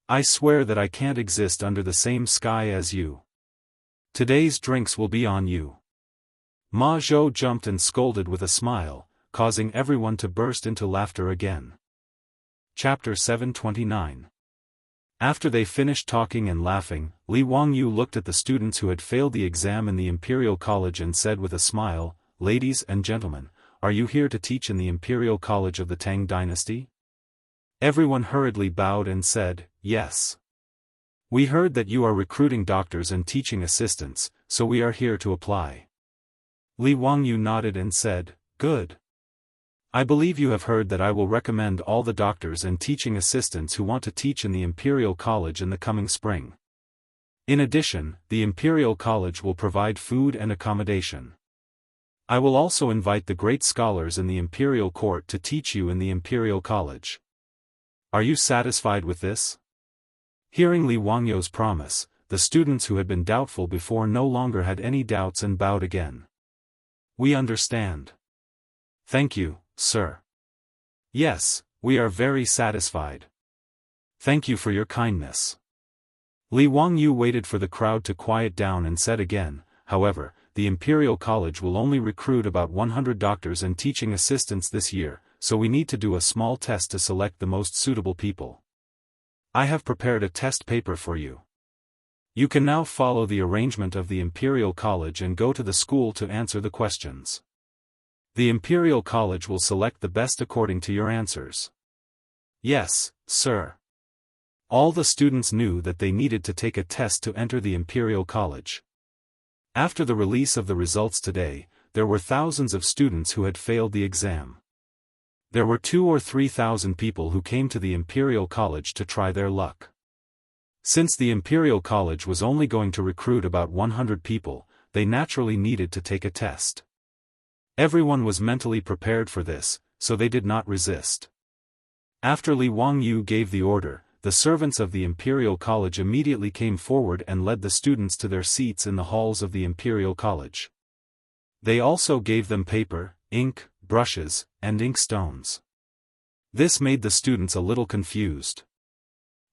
I swear that I can't exist under the same sky as you. Today's drinks will be on you. Ma Zhou jumped and scolded with a smile, causing everyone to burst into laughter again. Chapter 729. After they finished talking and laughing, Li Wangyu looked at the students who had failed the exam in the Imperial College and said with a smile, "Ladies and gentlemen, are you here to teach in the Imperial College of the Tang dynasty?" Everyone hurriedly bowed and said, "Yes. We heard that you are recruiting doctors and teaching assistants, so we are here to apply." Li Wangyu nodded and said, "Good. I believe you have heard that I will recommend all the doctors and teaching assistants who want to teach in the Imperial College in the coming spring. In addition, the Imperial College will provide food and accommodation. I will also invite the great scholars in the Imperial Court to teach you in the Imperial College. Are you satisfied with this?" Hearing Li Wangyu's promise, the students who had been doubtful before no longer had any doubts and bowed again. "We understand. Thank you, sir. Yes, we are very satisfied. Thank you for your kindness." Li Wangyu waited for the crowd to quiet down and said again, "However, the Imperial College will only recruit about 100 doctors and teaching assistants this year, so we need to do a small test to select the most suitable people. I have prepared a test paper for you. You can now follow the arrangement of the Imperial College and go to the school to answer the questions. The Imperial College will select the best according to your answers." "Yes, sir." All the students knew that they needed to take a test to enter the Imperial College. After the release of the results today, there were thousands of students who had failed the exam. There were 2,000 or 3,000 people who came to the Imperial College to try their luck. Since the Imperial College was only going to recruit about 100 people, they naturally needed to take a test. Everyone was mentally prepared for this, so they did not resist. After Li Wangyu gave the order, the servants of the Imperial College immediately came forward and led the students to their seats in the halls of the Imperial College. They also gave them paper, ink, brushes, and ink stones. This made the students a little confused.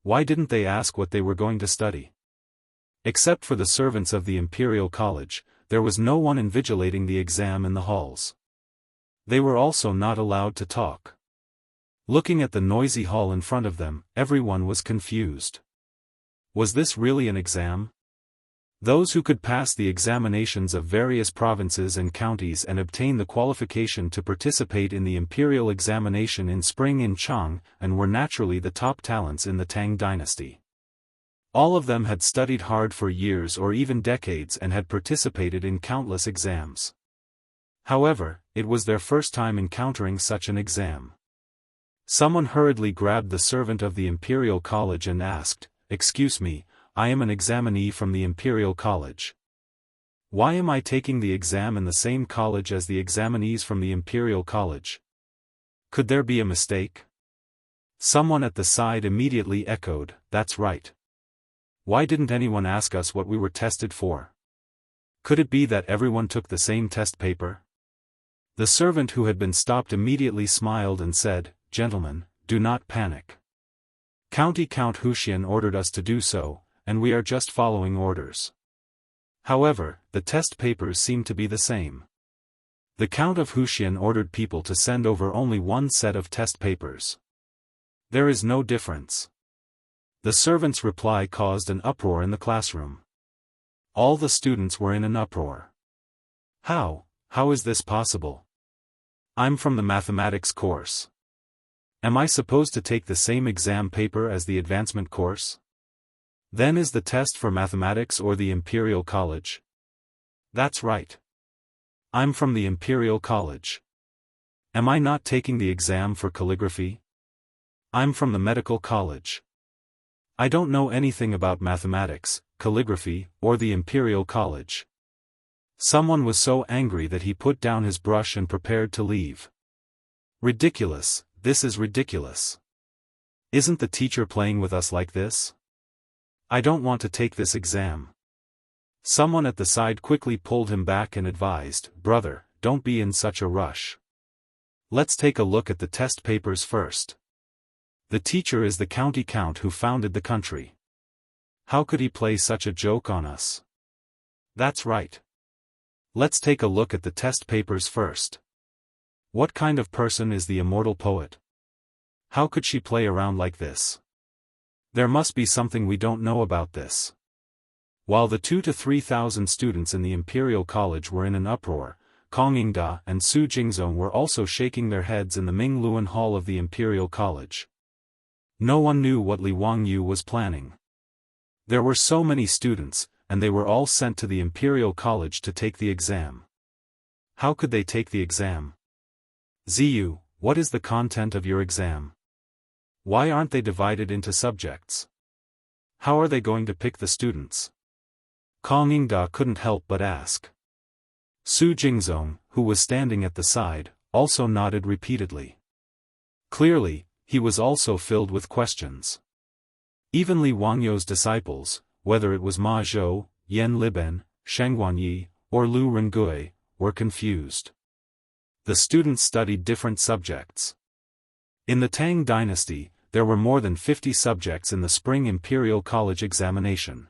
Why didn't they ask what they were going to study? Except for the servants of the Imperial College, there was no one invigilating the exam in the halls. They were also not allowed to talk. Looking at the noisy hall in front of them, everyone was confused. Was this really an exam? Those who could pass the examinations of various provinces and counties and obtain the qualification to participate in the imperial examination in spring in Chang, and were naturally the top talents in the Tang dynasty. All of them had studied hard for years or even decades and had participated in countless exams. However, it was their first time encountering such an exam. Someone hurriedly grabbed the servant of the Imperial College and asked, "Excuse me, I am an examinee from the Imperial College. Why am I taking the exam in the same college as the examinees from the Imperial College? Could there be a mistake?" Someone at the side immediately echoed, "That's right. Why didn't anyone ask us what we were tested for? Could it be that everyone took the same test paper?" The servant who had been stopped immediately smiled and said, "Gentlemen, do not panic. Count Huxian ordered us to do so, and we are just following orders. However, the test papers seem to be the same. The Count of Huxian ordered people to send over only one set of test papers. There is no difference." The servant's reply caused an uproar in the classroom. All the students were in an uproar. How is this possible? I'm from the mathematics course. Am I supposed to take the same exam paper as the advancement course? Then is the test for mathematics or the Imperial College? That's right. I'm from the Imperial College. Am I not taking the exam for calligraphy? I'm from the Medical College. I don't know anything about mathematics, calligraphy, or the Imperial College. Someone was so angry that he put down his brush and prepared to leave. Ridiculous, this is ridiculous. Isn't the teacher playing with us like this? I don't want to take this exam. Someone at the side quickly pulled him back and advised, "Brother, don't be in such a rush. Let's take a look at the test papers first. The teacher is the county count who founded the country. How could he play such a joke on us? That's right. Let's take a look at the test papers first. What kind of person is the immortal poet? How could she play around like this? There must be something we don't know about this." While the 2,000 to 3,000 students in the Imperial College were in an uproar, Kong Yingda and Su Jingzong were also shaking their heads in the Ming Luan Hall of the Imperial College. No one knew what Li Wangyu was planning. There were so many students, and they were all sent to the Imperial College to take the exam. How could they take the exam? Ziyu, what is the content of your exam? Why aren't they divided into subjects? How are they going to pick the students? Kong Yingda couldn't help but ask. Su Jingzong, who was standing at the side, also nodded repeatedly. Clearly, he was also filled with questions. Even Li Wangyu's disciples, whether it was Ma Zhou, Yan Liben, Sheng Guanyi, or Lu Rengui, were confused. The students studied different subjects. In the Tang dynasty, there were more than 50 subjects in the spring Imperial College examination.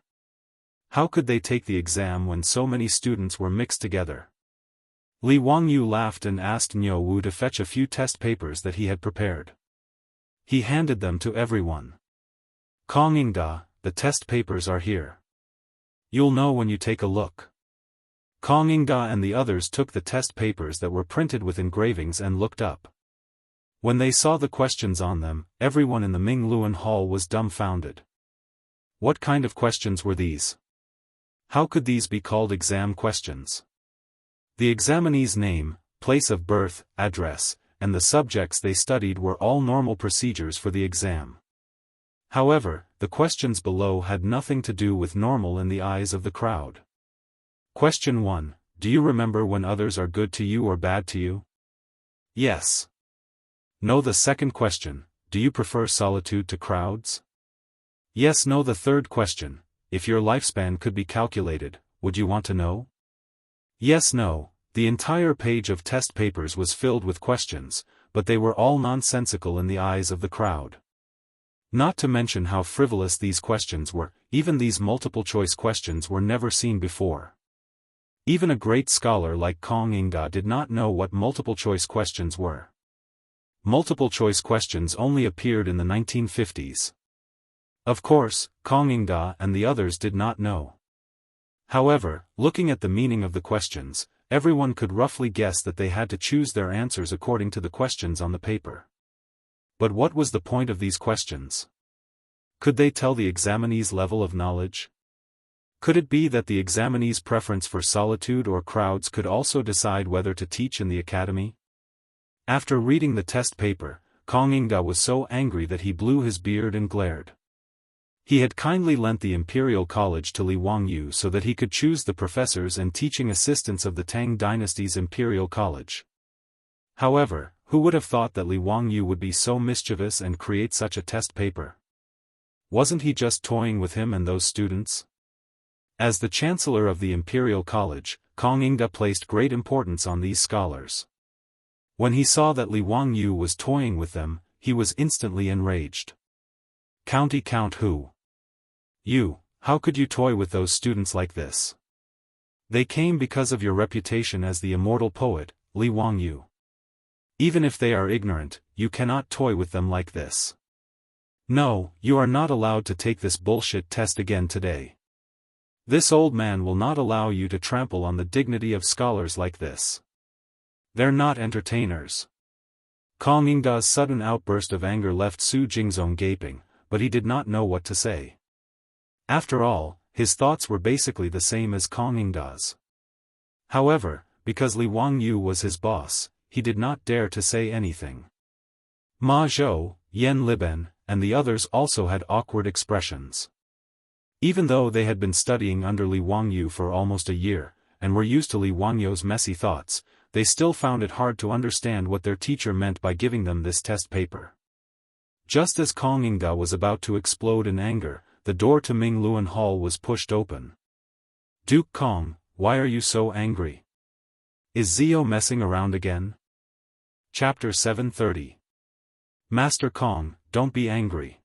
How could they take the exam when so many students were mixed together? Li Wangyu laughed and asked Niu Wu to fetch a few test papers that he had prepared. He handed them to everyone. Kong Yingda, the test papers are here. You'll know when you take a look. Kong Yingda and the others took the test papers that were printed with engravings and looked up. When they saw the questions on them, everyone in the Ming Luan Hall was dumbfounded. What kind of questions were these? How could these be called exam questions? The examinee's name, place of birth, address, and the subjects they studied were all normal procedures for the exam. However, the questions below had nothing to do with normal in the eyes of the crowd. Question 1. Do you remember when others are good to you or bad to you? Yes. No. The second question, do you prefer solitude to crowds? Yes. No. The third question, if your lifespan could be calculated, would you want to know? Yes. No. The entire page of test papers was filled with questions, but they were all nonsensical in the eyes of the crowd. Not to mention how frivolous these questions were, even these multiple-choice questions were never seen before. Even a great scholar like Kong Yingda did not know what multiple-choice questions were. Multiple-choice questions only appeared in the 1950s. Of course, Kong Yingda and the others did not know. However, looking at the meaning of the questions, everyone could roughly guess that they had to choose their answers according to the questions on the paper. But what was the point of these questions? Could they tell the examinee's level of knowledge? Could it be that the examinee's preference for solitude or crowds could also decide whether to teach in the academy? After reading the test paper, Kong Yingda was so angry that he blew his beard and glared. He had kindly lent the Imperial College to Li Wangyu so that he could choose the professors and teaching assistants of the Tang dynasty's Imperial College. However, who would have thought that Li Wangyu would be so mischievous and create such a test paper? Wasn't he just toying with him and those students? As the Chancellor of the Imperial College, Kong Yingda placed great importance on these scholars. When he saw that Li Wangyu was toying with them, he was instantly enraged. County Count who? You, how could you toy with those students like this? They came because of your reputation as the immortal poet, Li Wangyu. Even if they are ignorant, you cannot toy with them like this. No, you are not allowed to take this bullshit test again today. This old man will not allow you to trample on the dignity of scholars like this. They're not entertainers. Kong Yingda's sudden outburst of anger left Su Jingzong gaping, but he did not know what to say. After all, his thoughts were basically the same as Kong Yingda's. However, because Li Wangyu was his boss, he did not dare to say anything. Ma Zhou, Yan Liben, and the others also had awkward expressions. Even though they had been studying under Li Wangyu for almost a year, and were used to Li Wangyu's messy thoughts, they still found it hard to understand what their teacher meant by giving them this test paper. Just as Kong Yingda was about to explode in anger, the door to Ming Luan Hall was pushed open. "Duke Kong, why are you so angry? Is Zio messing around again?" Chapter 730. Master Kong, don't be angry.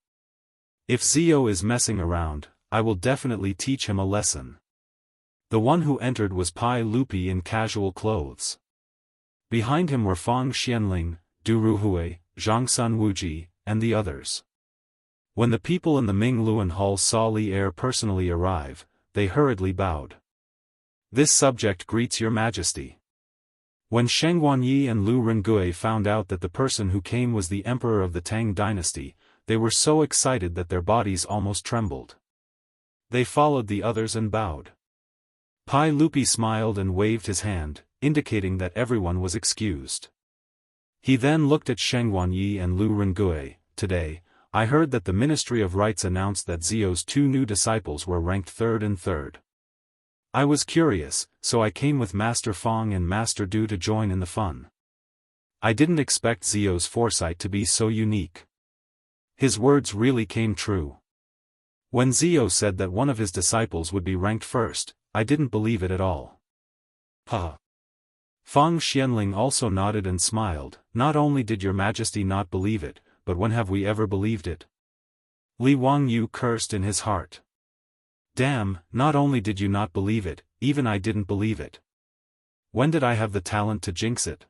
If Zio is messing around, I will definitely teach him a lesson. The one who entered was Pai Lupi in casual clothes. Behind him were Fang Xianling, Du Ruhui, Zhangsun Wuji, and the others. When the people in the Ming Luan Hall saw Li Er personally arrive, they hurriedly bowed. "This subject greets your majesty." When Sheng Guanyi and Lu Rengui found out that the person who came was the emperor of the Tang dynasty, they were so excited that their bodies almost trembled. They followed the others and bowed. Pai Lupi smiled and waved his hand, indicating that everyone was excused. He then looked at Sheng Guanyi and Lu Rengui. "Today, I heard that the Ministry of Rites announced that Zio's 2 new disciples were ranked 3rd and 3rd. I was curious, so I came with Master Fang and Master Du to join in the fun. I didn't expect Zio's foresight to be so unique." His words really came true. When Zio said that one of his disciples would be ranked first, I didn't believe it at all. Fang Xianling also nodded and smiled. "Not only did your majesty not believe it, but when have we ever believed it?" Li Wangyu cursed in his heart. "Damn, not only did you not believe it, even I didn't believe it. When did I have the talent to jinx it?"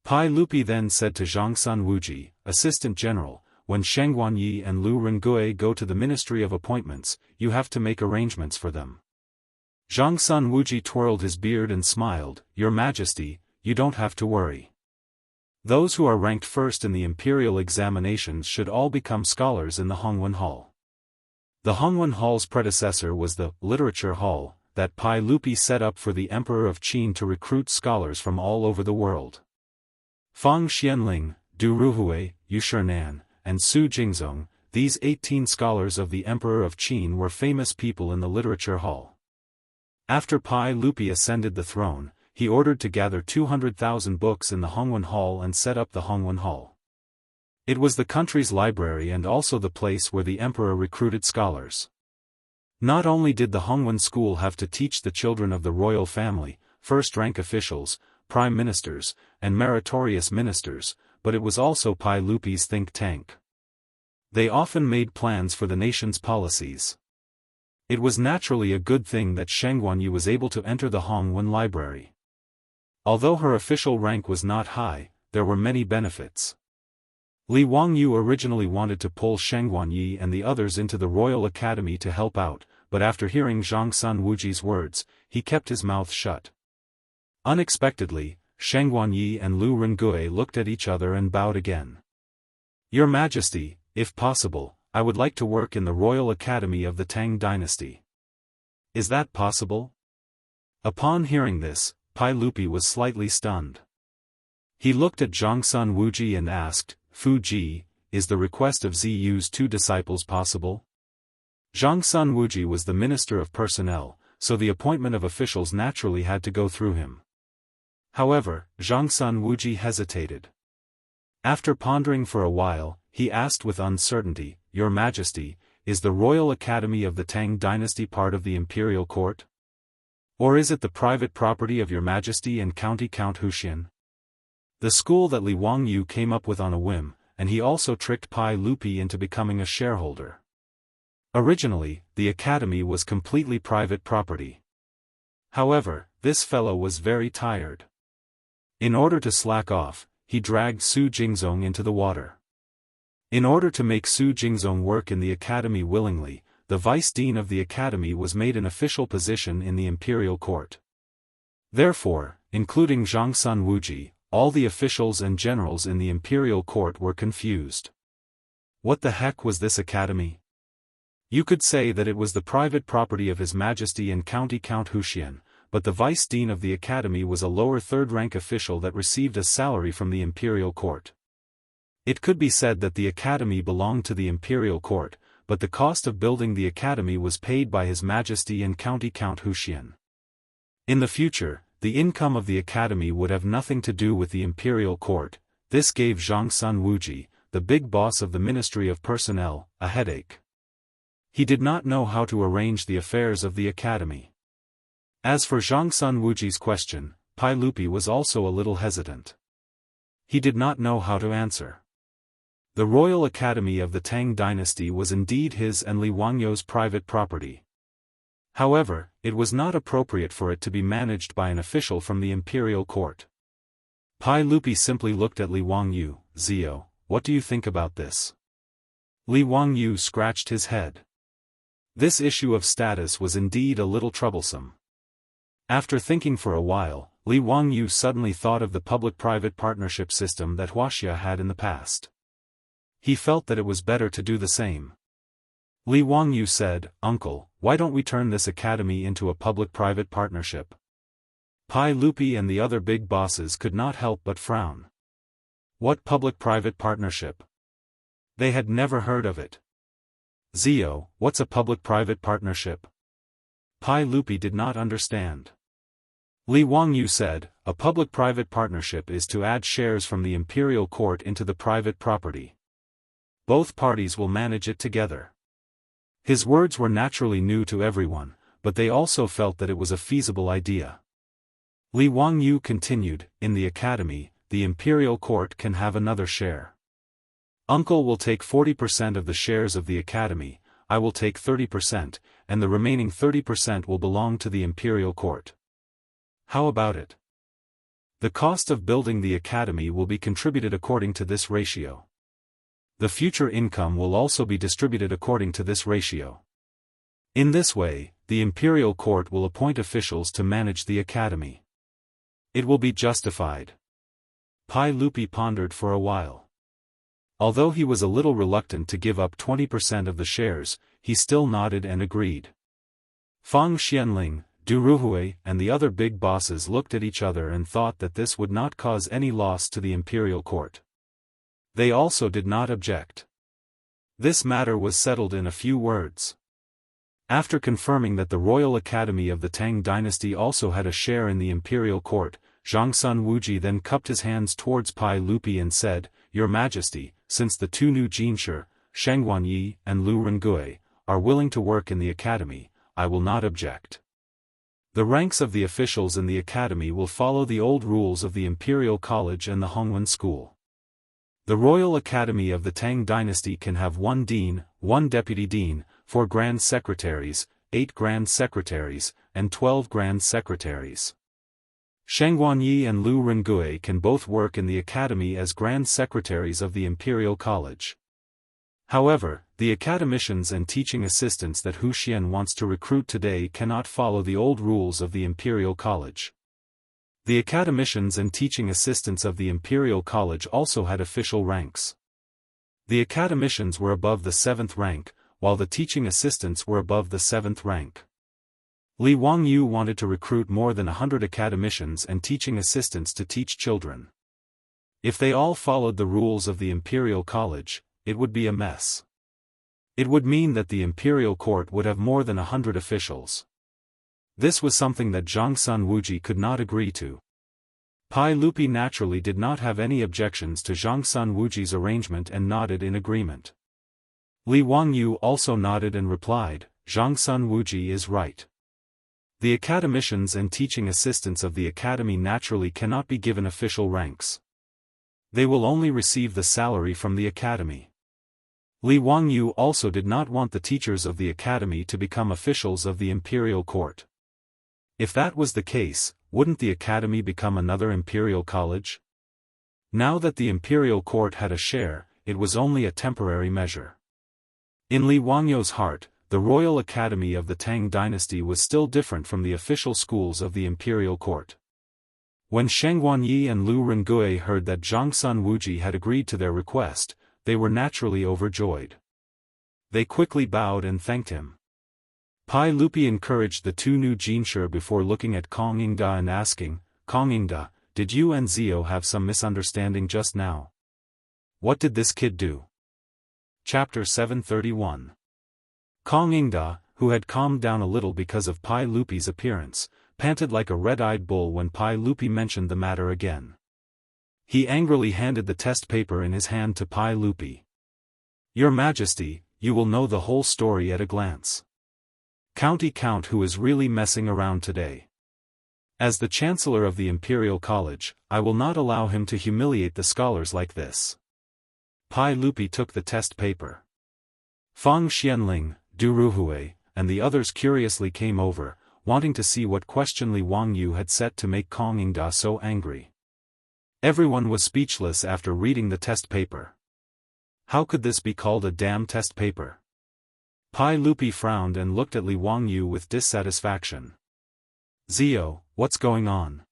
Pai Lupi then said to Zhangsun Wuji, Assistant General, "When Sheng Guanyi and Lu Rengui go to the Ministry of Appointments, you have to make arrangements for them." Zhangsun Wuji twirled his beard and smiled. "Your Majesty, you don't have to worry. Those who are ranked first in the imperial examinations should all become scholars in the Hongwen Hall." The Hongwen Hall's predecessor was the Literature Hall, that Pai Lupi set up for the Emperor of Qin to recruit scholars from all over the world. Fang Xianling, Du Ruhui, Yu Shinan, and Su Jingzong, these 18 scholars of the Emperor of Qin were famous people in the Literature Hall. After Pai Lupi ascended the throne, he ordered to gather 200,000 books in the Hongwen Hall and set up the Hongwen Hall. It was the country's library and also the place where the emperor recruited scholars. Not only did the Hongwen school have to teach the children of the royal family, first-rank officials, prime ministers, and meritorious ministers, but it was also Pai Lupi's think tank. They often made plans for the nation's policies. It was naturally a good thing that Sheng Guanyi was able to enter the Hongwen library. Although her official rank was not high, there were many benefits. Li Wangyu originally wanted to pull Sheng Guanyi and the others into the Royal Academy to help out, but after hearing Zhangsun Wuji's words, he kept his mouth shut. Unexpectedly, Sheng Guanyi and Lu Rengui looked at each other and bowed again. "Your Majesty, if possible, I would like to work in the Royal Academy of the Tang dynasty. Is that possible?" Upon hearing this, Pai Lupi was slightly stunned. He looked at Zhangsun Wuji and asked, "Fu Ji, is the request of Ziyu's 2 disciples possible?" Zhangsun Wuji was the Minister of Personnel, so the appointment of officials naturally had to go through him. However, Zhangsun Wuji hesitated. After pondering for a while, he asked with uncertainty, "Your Majesty, is the Royal Academy of the Tang dynasty part of the imperial court? Or is it the private property of your Majesty and County Count Huxian?" The school that Li Wangyu came up with on a whim, and he also tricked Pai Lupi into becoming a shareholder. Originally, the academy was completely private property. However, this fellow was very tired. In order to slack off, he dragged Su Jingzong into the water. In order to make Su Jingzong work in the academy willingly, the vice dean of the academy was made an official position in the imperial court. Therefore, including Zhangsun Wuji, all the officials and generals in the imperial court were confused. What the heck was this academy? You could say that it was the private property of His Majesty and County Count Huxian, but the vice dean of the academy was a lower third-rank official that received a salary from the imperial court. It could be said that the academy belonged to the imperial court, but the cost of building the academy was paid by His Majesty and County Count Huxian. In the future, the income of the academy would have nothing to do with the imperial court. This gave Zhang Sun Wuji, the big boss of the Ministry of Personnel, a headache. He did not know how to arrange the affairs of the academy. As for Zhang Sun Wuji's question, Pai Lupi was also a little hesitant. He did not know how to answer. The Royal Academy of the Tang dynasty was indeed his and Li Wangyou's private property. However, it was not appropriate for it to be managed by an official from the imperial court. Pai Lupi simply looked at Li Wangyou. Zio, what do you think about this? Li Wangyou scratched his head. This issue of status was indeed a little troublesome. After thinking for a while, Li Wangyou suddenly thought of the public-private partnership system that Wuxia had in the past. He felt that it was better to do the same. Li Wangyou said, "Uncle, why don't we turn this academy into a public-private partnership?" Pai Lupi and the other big bosses could not help but frown. What public-private partnership? They had never heard of it. Zio, what's a public-private partnership? Pai Lupi did not understand. Li Wangyou said, a public-private partnership is to add shares from the imperial court into the private property. Both parties will manage it together. His words were naturally new to everyone, but they also felt that it was a feasible idea. Li Wangyou continued, in the academy, the imperial court can have another share. Uncle will take 40% of the shares of the academy, I will take 30%, and the remaining 30% will belong to the imperial court. How about it? The cost of building the academy will be contributed according to this ratio. The future income will also be distributed according to this ratio. In this way, the imperial court will appoint officials to manage the academy. It will be justified. Pai Lupi pondered for a while. Although he was a little reluctant to give up 20% of the shares, he still nodded and agreed. Fang Xianling, Du Ruhui, and the other big bosses looked at each other and thought that this would not cause any loss to the imperial court. They also did not object. This matter was settled in a few words. After confirming that the Royal Academy of the Tang dynasty also had a share in the imperial court, Zhang Sun Wuji then cupped his hands towards Pai Lupi and said, Your Majesty, since the two new Jinshi, Sheng Guanyi and Lu Rengui, are willing to work in the academy, I will not object. The ranks of the officials in the academy will follow the old rules of the Imperial College and the Hongwen School. The Royal Academy of the Tang dynasty can have 1 dean, 1 deputy dean, 4 grand secretaries, 8 grand secretaries, and 12 grand secretaries. Sheng Guanyi and Lu Rengui can both work in the academy as grand secretaries of the Imperial College. However, the academicians and teaching assistants that Huxian wants to recruit today cannot follow the old rules of the Imperial College. The academicians and teaching assistants of the Imperial College also had official ranks. The academicians were above the 7th rank, while the teaching assistants were above the 7th rank. Li Wangyou wanted to recruit more than 100 academicians and teaching assistants to teach children. If they all followed the rules of the Imperial College, it would be a mess. It would mean that the Imperial Court would have more than 100 officials. This was something that Zhang Sun Wuji could not agree to. Pai Lupi naturally did not have any objections to Zhang Sun Wuji's arrangement and nodded in agreement. Li Wangyou also nodded and replied, Zhang Sun Wuji is right. The academicians and teaching assistants of the academy naturally cannot be given official ranks. They will only receive the salary from the academy. Li Wangyou also did not want the teachers of the academy to become officials of the imperial court. If that was the case, wouldn't the academy become another imperial college? Now that the imperial court had a share, it was only a temporary measure. In Li Wangyou's heart, the Royal Academy of the Tang dynasty was still different from the official schools of the imperial court. When Sheng Guanyi and Lu Rengui heard that Zhang Sun Wuji had agreed to their request, they were naturally overjoyed. They quickly bowed and thanked him. Pai Lupi encouraged the two new Jinshi before looking at Kong Yingda and asking, Kong Yingda, did you and Zio have some misunderstanding just now? What did this kid do? Chapter 731. Kong Yingda, who had calmed down a little because of Pai Lupi's appearance, panted like a red-eyed bull when Pai Lupi mentioned the matter again. He angrily handed the test paper in his hand to Pai Lupi. Your Majesty, you will know the whole story at a glance. County Count who is really messing around today. As the Chancellor of the Imperial College, I will not allow him to humiliate the scholars like this. Pai Lupi took the test paper. Fang Xianling, Du Ruhui, and the others curiously came over, wanting to see what question Li Wangyu had set to make Kong Yingda so angry. Everyone was speechless after reading the test paper. How could this be called a damn test paper? Pai Lupi frowned and looked at Li Wangyu with dissatisfaction. Zio, what's going on?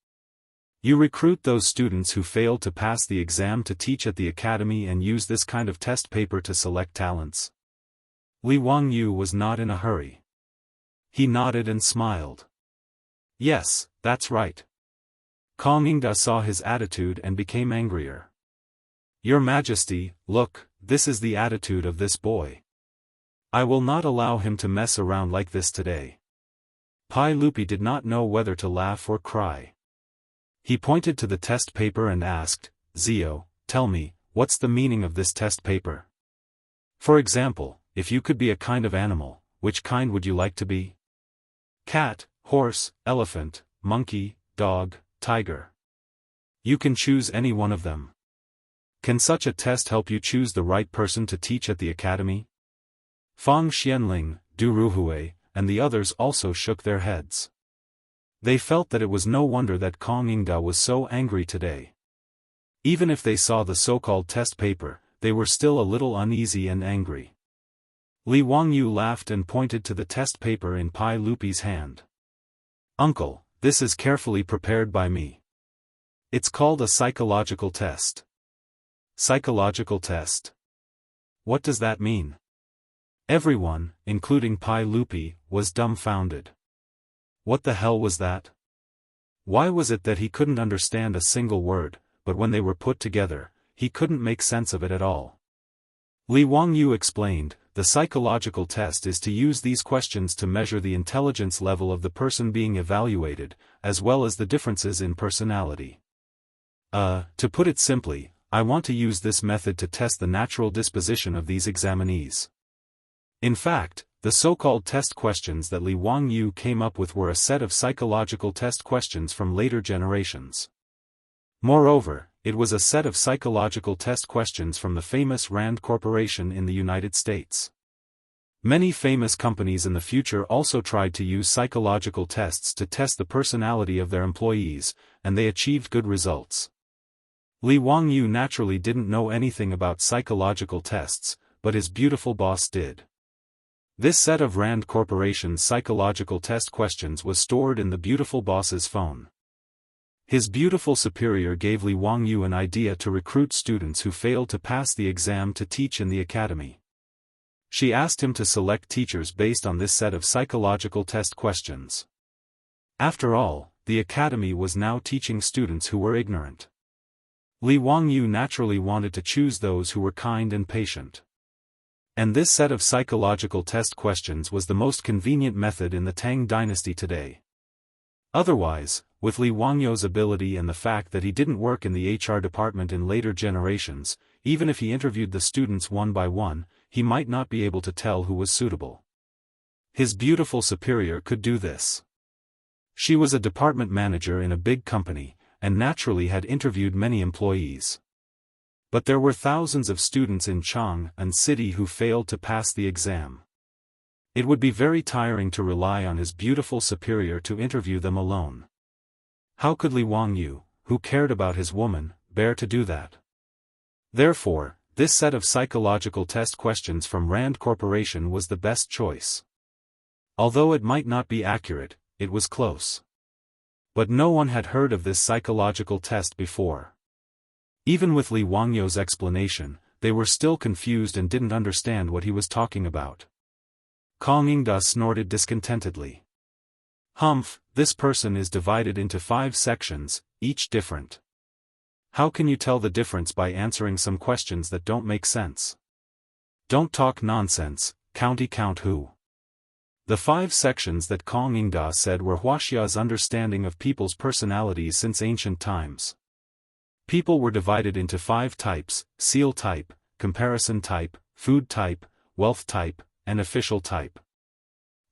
You recruit those students who failed to pass the exam to teach at the academy and use this kind of test paper to select talents? Li Wangyu was not in a hurry. He nodded and smiled. Yes, that's right. Kong Yingda saw his attitude and became angrier. Your Majesty, look, this is the attitude of this boy. I will not allow him to mess around like this today. Pai Lupi did not know whether to laugh or cry. He pointed to the test paper and asked, Zio, tell me, what's the meaning of this test paper? For example, if you could be a kind of animal, which kind would you like to be? Cat, horse, elephant, monkey, dog, tiger. You can choose any one of them. Can such a test help you choose the right person to teach at the academy? Fang Xianling, Du Ruhui, and the others also shook their heads. They felt that it was no wonder that Kong Yingda was so angry today. Even if they saw the so-called test paper, they were still a little uneasy and angry. Li Wangyu laughed and pointed to the test paper in Pai Lupi's hand. Uncle, this is carefully prepared by me. It's called a psychological test. Psychological test? What does that mean? Everyone, including Pai Lupi, was dumbfounded. What the hell was that? Why was it that he couldn't understand a single word, but when they were put together, he couldn't make sense of it at all? Li Wangyu explained, the psychological test is to use these questions to measure the intelligence level of the person being evaluated, as well as the differences in personality. To put it simply, I want to use this method to test the natural disposition of these examinees. In fact, the so-called test questions that Li Wangyu came up with were a set of psychological test questions from later generations. Moreover, it was a set of psychological test questions from the famous Rand Corporation in the United States. Many famous companies in the future also tried to use psychological tests to test the personality of their employees, and they achieved good results. Li Wangyu naturally didn't know anything about psychological tests, but his beautiful boss did. This set of Rand Corporation's psychological test questions was stored in the beautiful boss's phone. His beautiful superior gave Li Wangyu an idea to recruit students who failed to pass the exam to teach in the academy. She asked him to select teachers based on this set of psychological test questions. After all, the academy was now teaching students who were ignorant. Li Wangyu naturally wanted to choose those who were kind and patient. And this set of psychological test questions was the most convenient method in the Tang dynasty today. Otherwise, with Li Wangyu's ability and the fact that he didn't work in the HR department in later generations, even if he interviewed the students one by one, he might not be able to tell who was suitable. His beautiful superior could do this. She was a department manager in a big company, and naturally had interviewed many employees. But there were thousands of students in Chang'an City who failed to pass the exam. It would be very tiring to rely on his beautiful superior to interview them alone. How could Li Wangyu, who cared about his woman, bear to do that? Therefore, this set of psychological test questions from Rand Corporation was the best choice. Although it might not be accurate, it was close. But no one had heard of this psychological test before. Even with Li Wangyu's explanation, they were still confused and didn't understand what he was talking about. Kong Yingda snorted discontentedly. Humph, this person is divided into 5 sections, each different. How can you tell the difference by answering some questions that don't make sense? Don't talk nonsense, County Count Who. The 5 sections that Kong Yingda said were Wuxia's understanding of people's personalities since ancient times. People were divided into 5 types: seal type, comparison type, food type, wealth type, and official type.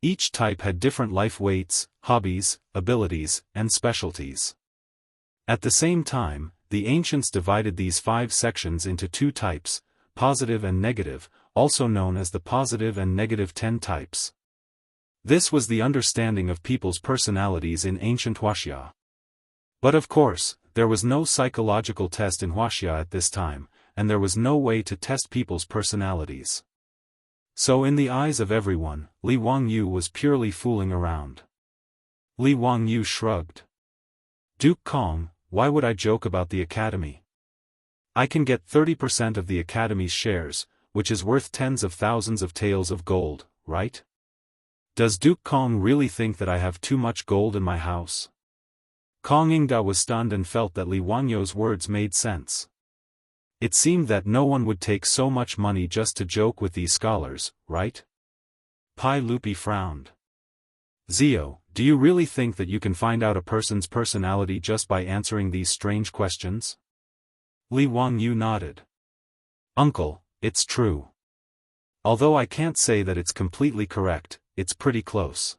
Each type had different life weights, hobbies, abilities, and specialties. At the same time, the ancients divided these 5 sections into 2 types, positive and negative, also known as the positive and negative 10 types. This was the understanding of people's personalities in ancient Wuxia. But of course, there was no psychological test in Wuxia at this time, and there was no way to test people's personalities. So in the eyes of everyone, Li Wangyu was purely fooling around. Li Wangyu shrugged. Duke Kong, why would I joke about the academy? I can get 30% of the academy's shares, which is worth tens of thousands of taels of gold, right? Does Duke Kong really think that I have too much gold in my house? Kong Yingda was stunned and felt that Li Wangyu's words made sense. It seemed that no one would take so much money just to joke with these scholars, right? Pai Lupi frowned. Zio, do you really think that you can find out a person's personality just by answering these strange questions? Li Wangyu nodded. Uncle, it's true. Although I can't say that it's completely correct, it's pretty close.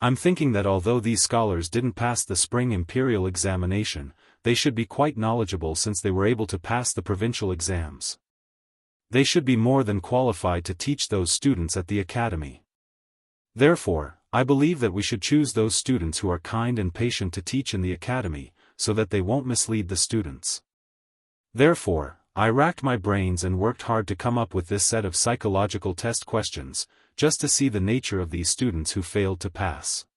I'm thinking that although these scholars didn't pass the spring imperial examination, they should be quite knowledgeable since they were able to pass the provincial exams. They should be more than qualified to teach those students at the academy. Therefore, I believe that we should choose those students who are kind and patient to teach in the academy, so that they won't mislead the students. Therefore, I racked my brains and worked hard to come up with this set of psychological test questions, just to see the nature of these students who failed to pass.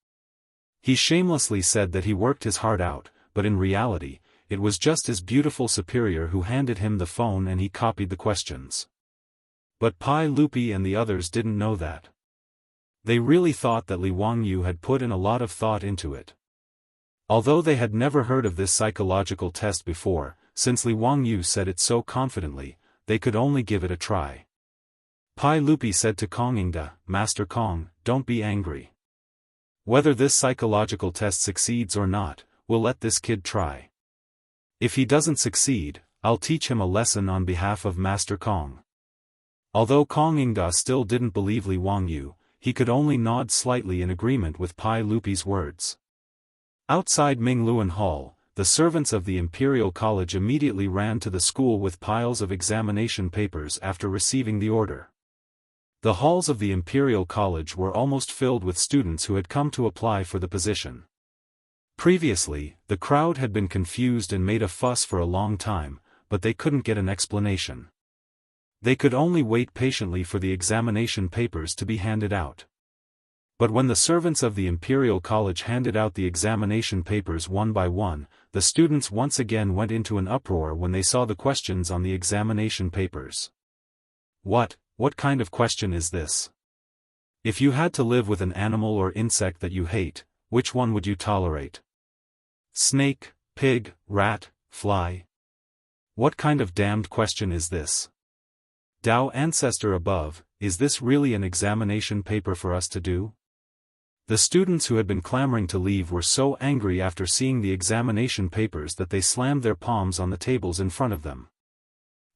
He shamelessly said that he worked his heart out, but in reality, it was just his beautiful superior who handed him the phone and he copied the questions. But Pai Lupi and the others didn't know that. They really thought that Li Wangyu had put in a lot of thought into it. Although they had never heard of this psychological test before, since Li Wangyu said it so confidently, they could only give it a try. Pai Lupi said to Kong Yingda, Master Kong, don't be angry. Whether this psychological test succeeds or not, we'll let this kid try. If he doesn't succeed, I'll teach him a lesson on behalf of Master Kong. Although Kong Yingda still didn't believe Li Wangyu, he could only nod slightly in agreement with Pai Lupi's words. Outside Mingluan Hall, the servants of the Imperial College immediately ran to the school with piles of examination papers after receiving the order. The halls of the Imperial College were almost filled with students who had come to apply for the position. Previously, the crowd had been confused and made a fuss for a long time, but they couldn't get an explanation. They could only wait patiently for the examination papers to be handed out. But when the servants of the Imperial College handed out the examination papers one by one, the students once again went into an uproar when they saw the questions on the examination papers. What kind of question is this? If you had to live with an animal or insect that you hate, which one would you tolerate? Snake, pig, rat, fly? What kind of damned question is this? Dao ancestor above, is this really an examination paper for us to do? The students who had been clamoring to leave were so angry after seeing the examination papers that they slammed their palms on the tables in front of them.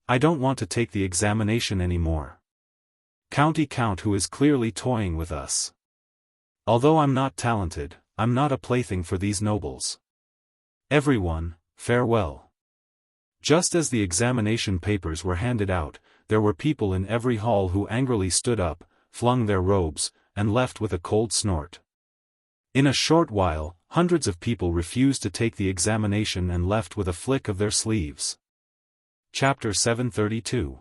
I don't want to take the examination anymore. County Count who is clearly toying with us. Although I'm not talented, I'm not a plaything for these nobles. Everyone, farewell. Just as the examination papers were handed out, there were people in every hall who angrily stood up, flung their robes, and left with a cold snort. In a short while, hundreds of people refused to take the examination and left with a flick of their sleeves. Chapter 732.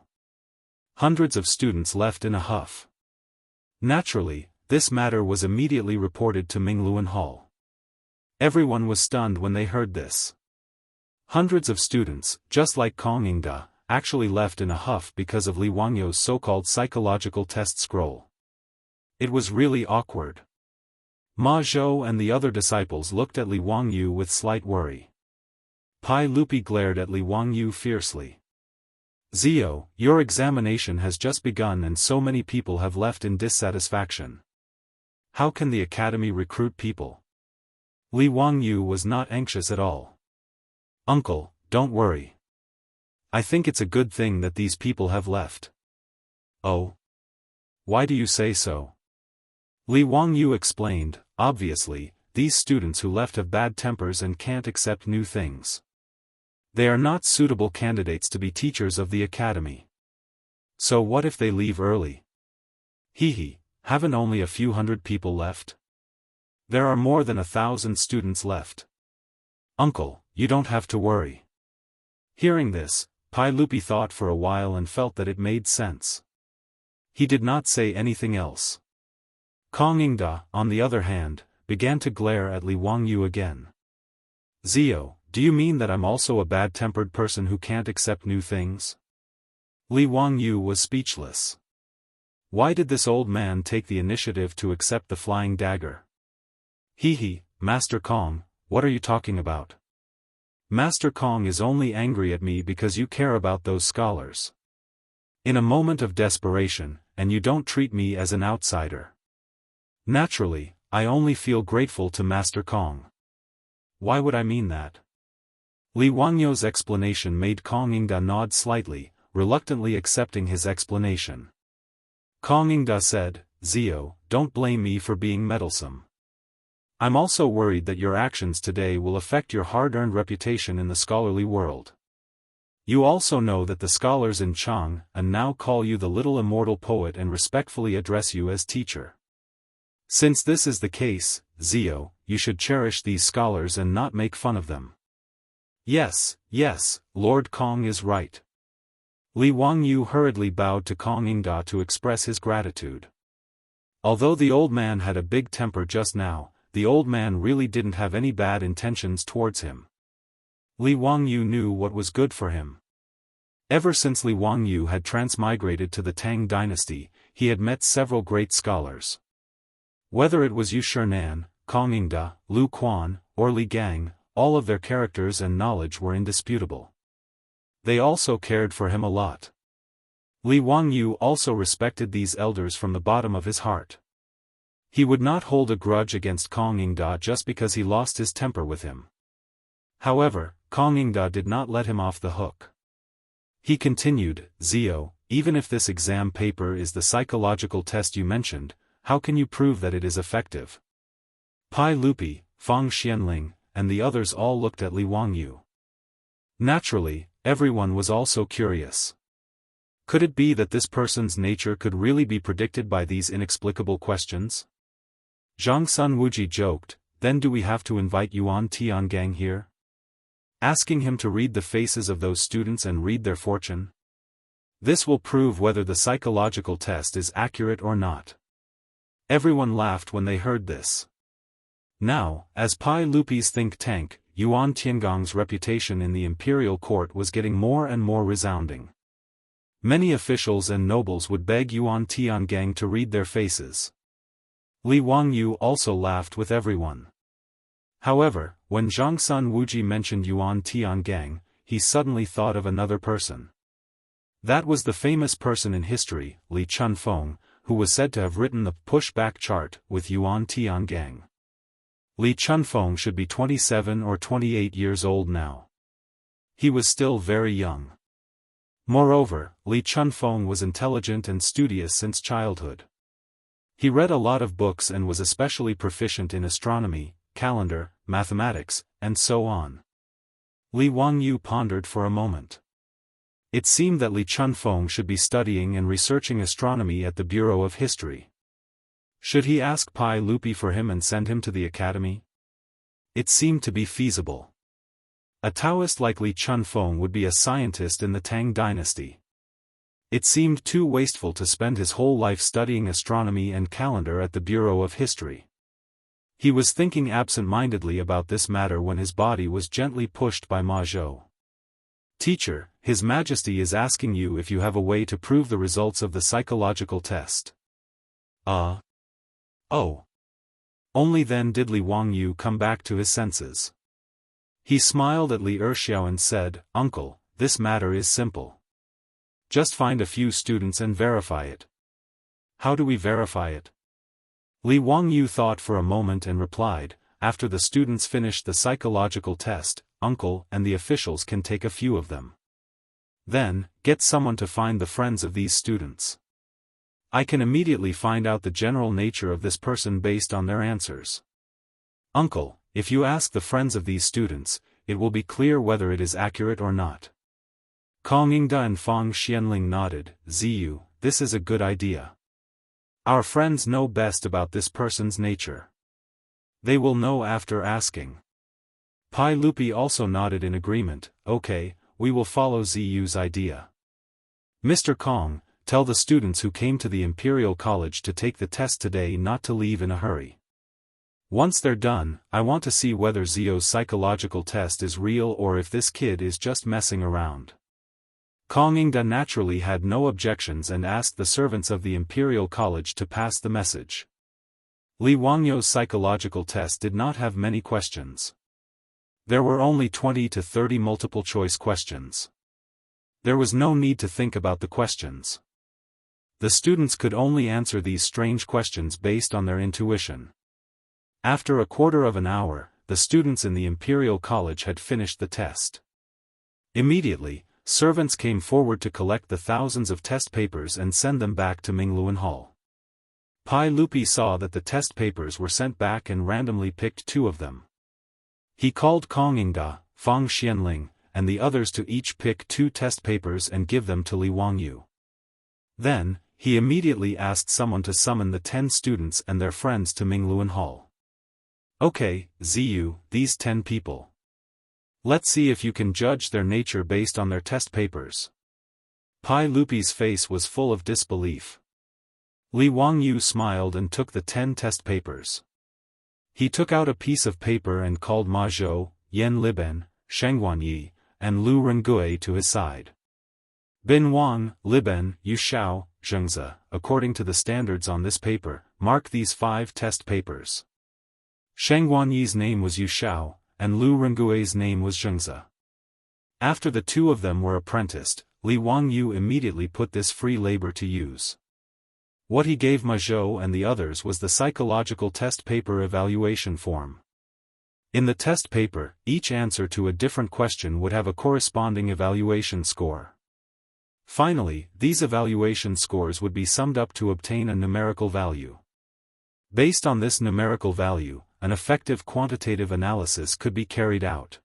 Hundreds of students left in a huff. Naturally, this matter was immediately reported to Mingluan Hall. Everyone was stunned when they heard this. Hundreds of students, just like Kong Yingda, actually left in a huff because of Li Wangyu's so-called psychological test scroll. It was really awkward. Ma Zhou and the other disciples looked at Li Wangyu with slight worry. Pai Lupi glared at Li Wangyu fiercely. Zio, your examination has just begun and so many people have left in dissatisfaction. How can the academy recruit people? Li Wangyu was not anxious at all. Uncle, don't worry. I think it's a good thing that these people have left. Oh? Why do you say so? Li Wangyu explained, obviously, these students who left have bad tempers and can't accept new things. They are not suitable candidates to be teachers of the academy. So what if they leave early? Hee, haven't only a few hundred people left? There are more than 1,000 students left. Uncle, you don't have to worry. Hearing this, Pai Lupi thought for a while and felt that it made sense. He did not say anything else. Kong Yingda, on the other hand, began to glare at Li Wangyu again. Zio, do you mean that I'm also a bad-tempered person who can't accept new things? Li Wangyu was speechless. Why did this old man take the initiative to accept the flying dagger? Hee, Master Kong, what are you talking about? Master Kong is only angry at me because you care about those scholars. In a moment of desperation, and you don't treat me as an outsider. Naturally, I only feel grateful to Master Kong. Why would I mean that? Li Wangyu's explanation made Kong Yingda nod slightly, reluctantly accepting his explanation. Kong Yingda said, Zio, don't blame me for being meddlesome. I'm also worried that your actions today will affect your hard-earned reputation in the scholarly world. You also know that the scholars in Jianghu now call you the little immortal poet and respectfully address you as teacher. Since this is the case, Zio, you should cherish these scholars and not make fun of them. Yes, Lord Kong is right. Li Wangyu hurriedly bowed to Kong Yingda to express his gratitude. Although the old man had a big temper just now, the old man really didn't have any bad intentions towards him. Li Wangyu knew what was good for him. Ever since Li Wangyu had transmigrated to the Tang dynasty, he had met several great scholars. Whether it was Yu Shinan, Kong Yingda, Lu Quan, or Li Gang, all of their characters and knowledge were indisputable. They also cared for him a lot. Li Wangyu also respected these elders from the bottom of his heart. He would not hold a grudge against Kong Yingda just because he lost his temper with him. However, Kong Yingda did not let him off the hook. He continued, Zio, even if this exam paper is the psychological test you mentioned, how can you prove that it is effective? Pai Lupi, Fang Xianling, and the others all looked at Li Wangyu. Naturally, everyone was also curious. Could it be that this person's nature could really be predicted by these inexplicable questions? Zhang Sun Wuji joked, then do we have to invite Yuan Tiangang here? Asking him to read the faces of those students and read their fortune? This will prove whether the psychological test is accurate or not. Everyone laughed when they heard this. Now, as Pai Lupi's think tank, Yuan Tiangang's reputation in the imperial court was getting more and more resounding. Many officials and nobles would beg Yuan Tiangang to read their faces. Li Wangyu also laughed with everyone. However, when Zhang Sun Wuji mentioned Yuan Tiangang, he suddenly thought of another person. That was the famous person in history, Li Chunfeng, who was said to have written the push-back chart with Yuan Tiangang. Li Chunfeng should be 27 or 28 years old now. He was still very young. Moreover, Li Chunfeng was intelligent and studious since childhood. He read a lot of books and was especially proficient in astronomy, calendar, mathematics, and so on. Li Wangyu pondered for a moment. It seemed that Li Chunfeng should be studying and researching astronomy at the Bureau of History. Should he ask Pai Lupi for him and send him to the academy? It seemed to be feasible. A Daoist like Li Chunfeng would be a scientist in the Tang dynasty. It seemed too wasteful to spend his whole life studying astronomy and calendar at the Bureau of History. He was thinking absent-mindedly about this matter when his body was gently pushed by Ma Zhou. Teacher, His Majesty is asking you if you have a way to prove the results of the psychological test. Oh. Only then did Li Wangyu come back to his senses. He smiled at Li Erxiao and said, "Uncle, this matter is simple. Just find a few students and verify it." "How do we verify it?" Li Wangyu thought for a moment and replied, "After the students finish the psychological test, Uncle and the officials can take a few of them. Then, get someone to find the friends of these students. I can immediately find out the general nature of this person based on their answers. Uncle, if you ask the friends of these students, it will be clear whether it is accurate or not." Kong Yingda and Fang Xianling nodded. "Ziyu, this is a good idea. Our friends know best about this person's nature. They will know after asking." Pai Lupi also nodded in agreement. "Okay, we will follow Ziyu's idea. Mr. Kong, tell the students who came to the Imperial College to take the test today not to leave in a hurry. Once they're done, I want to see whether Zio's psychological test is real or if this kid is just messing around." Kong Yingda naturally had no objections and asked the servants of the Imperial College to pass the message. Li Wangyu's psychological test did not have many questions. There were only 20 to 30 multiple-choice questions. There was no need to think about the questions. The students could only answer these strange questions based on their intuition. After a quarter of an hour, the students in the Imperial College had finished the test. Immediately, servants came forward to collect the thousands of test papers and send them back to Mingluan Hall. Pai Lupi saw that the test papers were sent back and randomly picked 2 of them. He called Kong Yingda, Fang Xianling, and the others to each pick 2 test papers and give them to Li Wangyu. Then, he immediately asked someone to summon the 10 students and their friends to Mingluan Hall. "Okay, Ziyu, these 10 people. Let's see if you can judge their nature based on their test papers." Pai Lupi's face was full of disbelief. Li Wangyu smiled and took the 10 test papers. He took out a piece of paper and called Ma Zhou, Yan Liben, Sheng Guanyi, and Lu Rengui to his side. Bin Wang, Liben, Yu Xiao, Zhengzi, according to the standards on this paper, mark these 5 test papers. Sheng Guanyi's name was Yu Xiao, and Lu Rengui's name was Zhengzi. After the 2 of them were apprenticed, Li Wangyu immediately put this free labor to use. What he gave Ma Zhou and the others was the psychological test paper evaluation form. In the test paper, each answer to a different question would have a corresponding evaluation score. Finally, these evaluation scores would be summed up to obtain a numerical value. Based on this numerical value, an effective quantitative analysis could be carried out.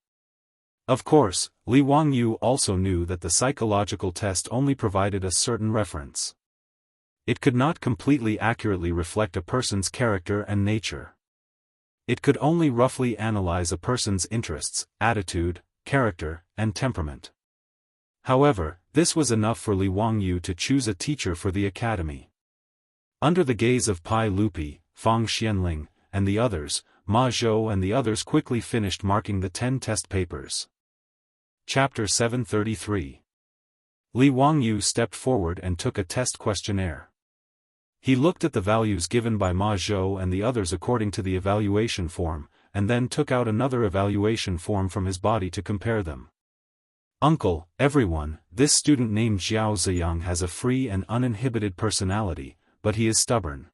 Of course, Li Wangyu also knew that the psychological test only provided a certain reference. It could not completely accurately reflect a person's character and nature. It could only roughly analyze a person's interests, attitude, character, and temperament. However, this was enough for Li Wangyu to choose a teacher for the academy. Under the gaze of Pai Lupi, Fang Xianling, and the others, Ma Zhou and the others quickly finished marking the 10 test papers. Chapter 733. Li Wangyu stepped forward and took a test questionnaire. He looked at the values given by Ma Zhou and the others according to the evaluation form, and then took out another evaluation form from his body to compare them. "Uncle, everyone, this student named Xiao Ziyang has a free and uninhibited personality, but he is stubborn.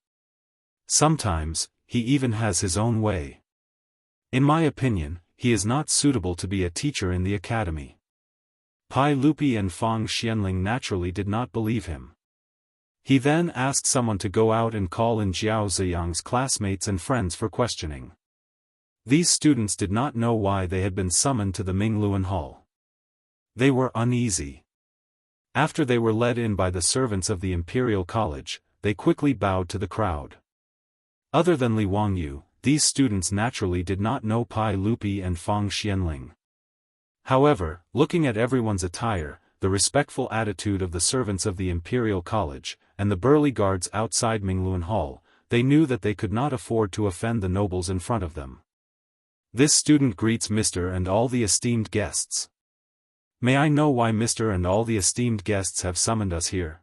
Sometimes, he even has his own way. In my opinion, he is not suitable to be a teacher in the academy." Pai Lupi and Fang Xianling naturally did not believe him. He then asked someone to go out and call in Xiao Ziyang's classmates and friends for questioning. These students did not know why they had been summoned to the Mingluan Hall. They were uneasy. After they were led in by the servants of the Imperial College, they quickly bowed to the crowd. Other than Li Wangyu, these students naturally did not know Pai Lupi and Fang Xianling. However, looking at everyone's attire, the respectful attitude of the servants of the Imperial College, and the burly guards outside Mingluan Hall, they knew that they could not afford to offend the nobles in front of them. "This student greets Mr. and all the esteemed guests. May I know why Mr. and all the esteemed guests have summoned us here?"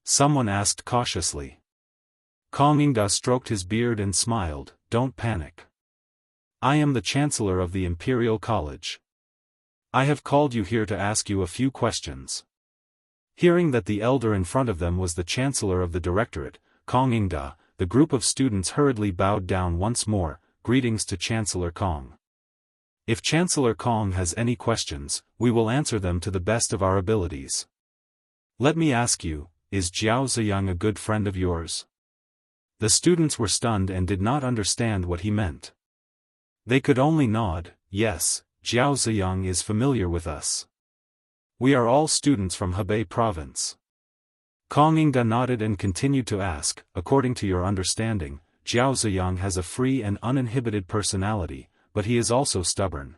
Someone asked cautiously. Kong Yingda stroked his beard and smiled, "Don't panic. I am the Chancellor of the Imperial College. I have called you here to ask you a few questions." Hearing that the elder in front of them was the Chancellor of the Directorate, Kong Yingda, the group of students hurriedly bowed down once more, "Greetings to Chancellor Kong. If Chancellor Kong has any questions, we will answer them to the best of our abilities. Let me ask you, is Jiao Ziyang a good friend of yours?" The students were stunned and did not understand what he meant. They could only nod. "Yes, Jiao Ziyang is familiar with us. We are all students from Hebei province." Kong Yingda nodded and continued to ask, "According to your understanding, Jiao Ziyang has a free and uninhibited personality, but he is also stubborn.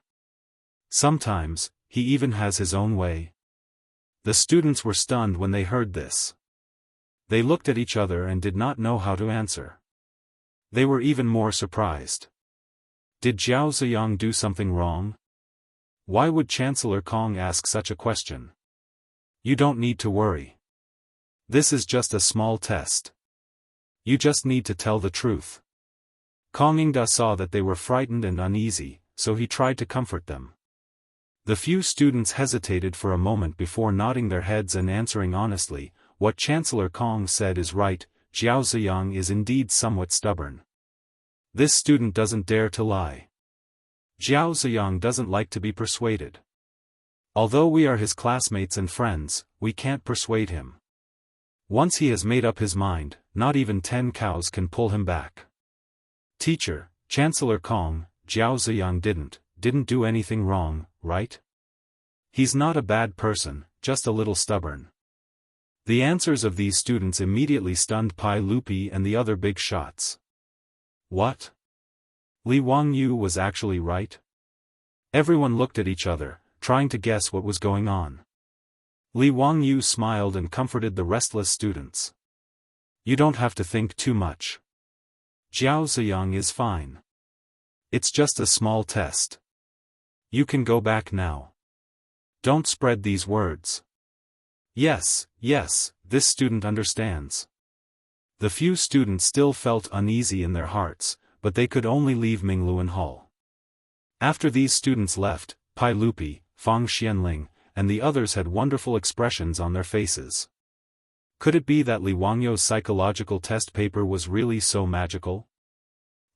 Sometimes, he even has his own way." The students were stunned when they heard this. They looked at each other and did not know how to answer. They were even more surprised. Did Jiao Ziyang do something wrong? Why would Chancellor Kong ask such a question? You don't need to worry. This is just a small test. You just need to tell the truth. Kong Yingda saw that they were frightened and uneasy, so he tried to comfort them. The few students hesitated for a moment before nodding their heads and answering honestly, "What Chancellor Kong said is right, Jiao Ziyang is indeed somewhat stubborn. This student doesn't dare to lie. Jiao Ziyang doesn't like to be persuaded. Although we are his classmates and friends, we can't persuade him. Once he has made up his mind, not even 10 cows can pull him back. Teacher, Chancellor Kong, Jiao Ziyang didn't do anything wrong, right? He's not a bad person, just a little stubborn." The answers of these students immediately stunned Pai Lupi and the other big shots. What? Li Wangyu was actually right? Everyone looked at each other, trying to guess what was going on. Li Wangyu smiled and comforted the restless students. "You don't have to think too much. Jiao Ziyang is fine. It's just a small test. You can go back now. Don't spread these words." Yes, this student understands." The few students still felt uneasy in their hearts, but they could only leave Mingluan Hall. After these students left, Pai Lupi, Fang Xianling, and the others had wonderful expressions on their faces. Could it be that Li Wangyu's psychological test paper was really so magical?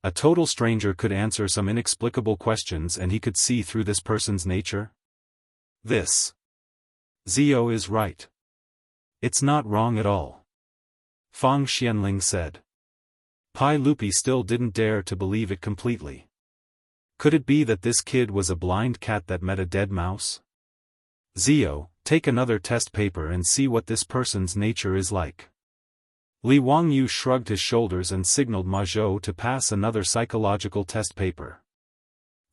A total stranger could answer some inexplicable questions and he could see through this person's nature? This Zio is right. It's not wrong at all. Fang Xianling said. Pai Lupi still didn't dare to believe it completely. Could it be that this kid was a blind cat that met a dead mouse? Zio, take another test paper and see what this person's nature is like. Li Wangyu shrugged his shoulders and signaled Ma Zhou to pass another psychological test paper.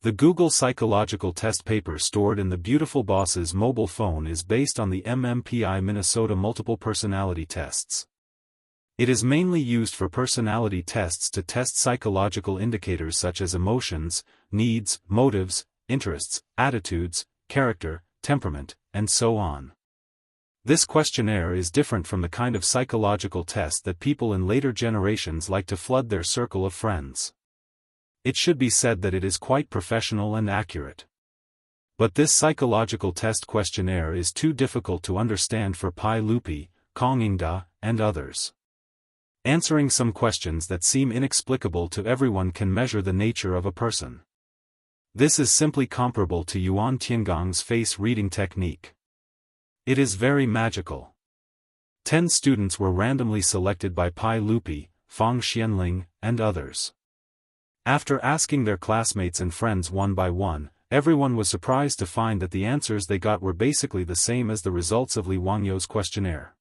The Google psychological test paper stored in the beautiful boss's mobile phone is based on the MMPI Minnesota multiple personality tests. It is mainly used for personality tests to test psychological indicators such as emotions, needs, motives, interests, attitudes, character, temperament, and so on. This questionnaire is different from the kind of psychological test that people in later generations like to flood their circle of friends. It should be said that it is quite professional and accurate. But this psychological test questionnaire is too difficult to understand for Pai Lupi, Kong Yingda, and others. Answering some questions that seem inexplicable to everyone can measure the nature of a person. This is simply comparable to Yuan Tiangong's face reading technique. It is very magical. 10 students were randomly selected by Pai Lupi, Fang Xianling, and others. After asking their classmates and friends one by one, everyone was surprised to find that the answers they got were basically the same as the results of Li Wangyu's questionnaire.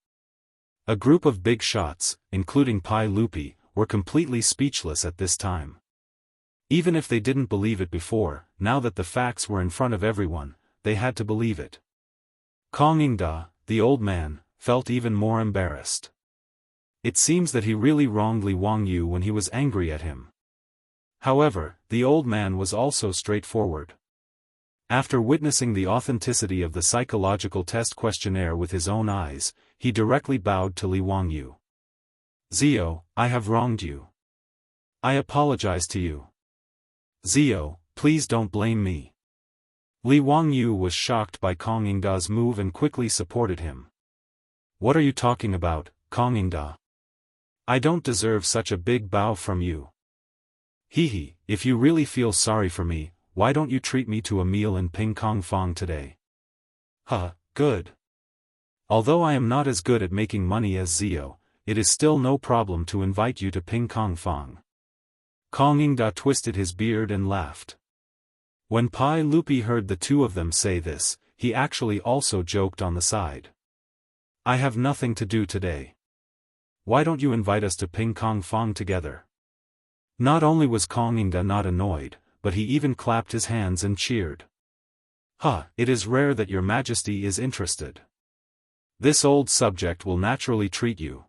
A group of big shots, including Pai Lupi, were completely speechless at this time. Even if they didn't believe it before, now that the facts were in front of everyone, they had to believe it. Kong Yingda, the old man, felt even more embarrassed. It seems that he really wronged Li Wangyu when he was angry at him. However, the old man was also straightforward. After witnessing the authenticity of the psychological test questionnaire with his own eyes, he directly bowed to Li Wangyu. Zio, I have wronged you. I apologize to you. Zio, please don't blame me. Li Wangyu was shocked by Kong Yingda's move and quickly supported him. What are you talking about, Kong Yingda? I don't deserve such a big bow from you. Hehe, if you really feel sorry for me, why don't you treat me to a meal in Ping Kong Fong today? Huh, good. Although I am not as good at making money as Zio, it is still no problem to invite you to Ping Kong Fong. Kong Yingda twisted his beard and laughed. When Pai Lupi heard the two of them say this, he actually also joked on the side. I have nothing to do today. Why don't you invite us to Ping Kong Fong together? Not only was Kong Yingda not annoyed, but he even clapped his hands and cheered. It is rare that your majesty is interested. This old subject will naturally treat you.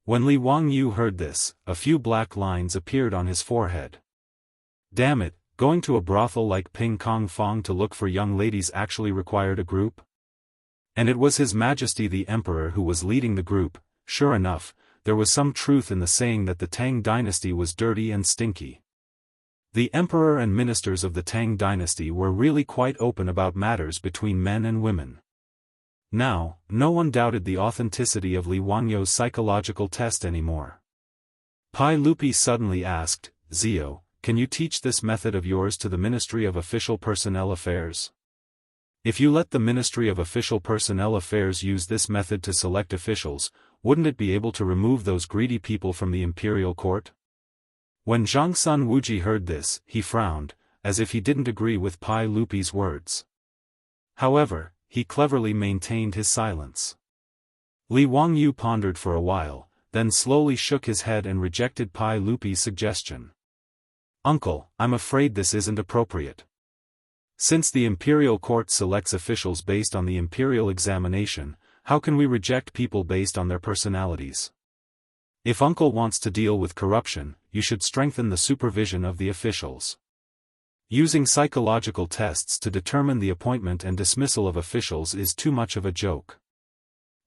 When Li Wangyu heard this, a few black lines appeared on his forehead. Damn it, going to a brothel like Ping Kong Fong to look for young ladies actually required a group? And it was His Majesty the Emperor who was leading the group. Sure enough, there was some truth in the saying that the Tang dynasty was dirty and stinky. The emperor and ministers of the Tang dynasty were really quite open about matters between men and women. Now, no one doubted the authenticity of Li Wangyu's psychological test anymore. Pai Lupi suddenly asked, Zio, can you teach this method of yours to the Ministry of Official Personnel Affairs? If you let the Ministry of Official Personnel Affairs use this method to select officials, wouldn't it be able to remove those greedy people from the imperial court? When Zhangsun Wuji heard this, he frowned, as if he didn't agree with Pai Lupi's words. However, he cleverly maintained his silence. Li Wangyu pondered for a while, then slowly shook his head and rejected Pai Lupi's suggestion. Uncle, I'm afraid this isn't appropriate. Since the imperial court selects officials based on the imperial examination, how can we reject people based on their personalities? If Uncle wants to deal with corruption, you should strengthen the supervision of the officials. Using psychological tests to determine the appointment and dismissal of officials is too much of a joke.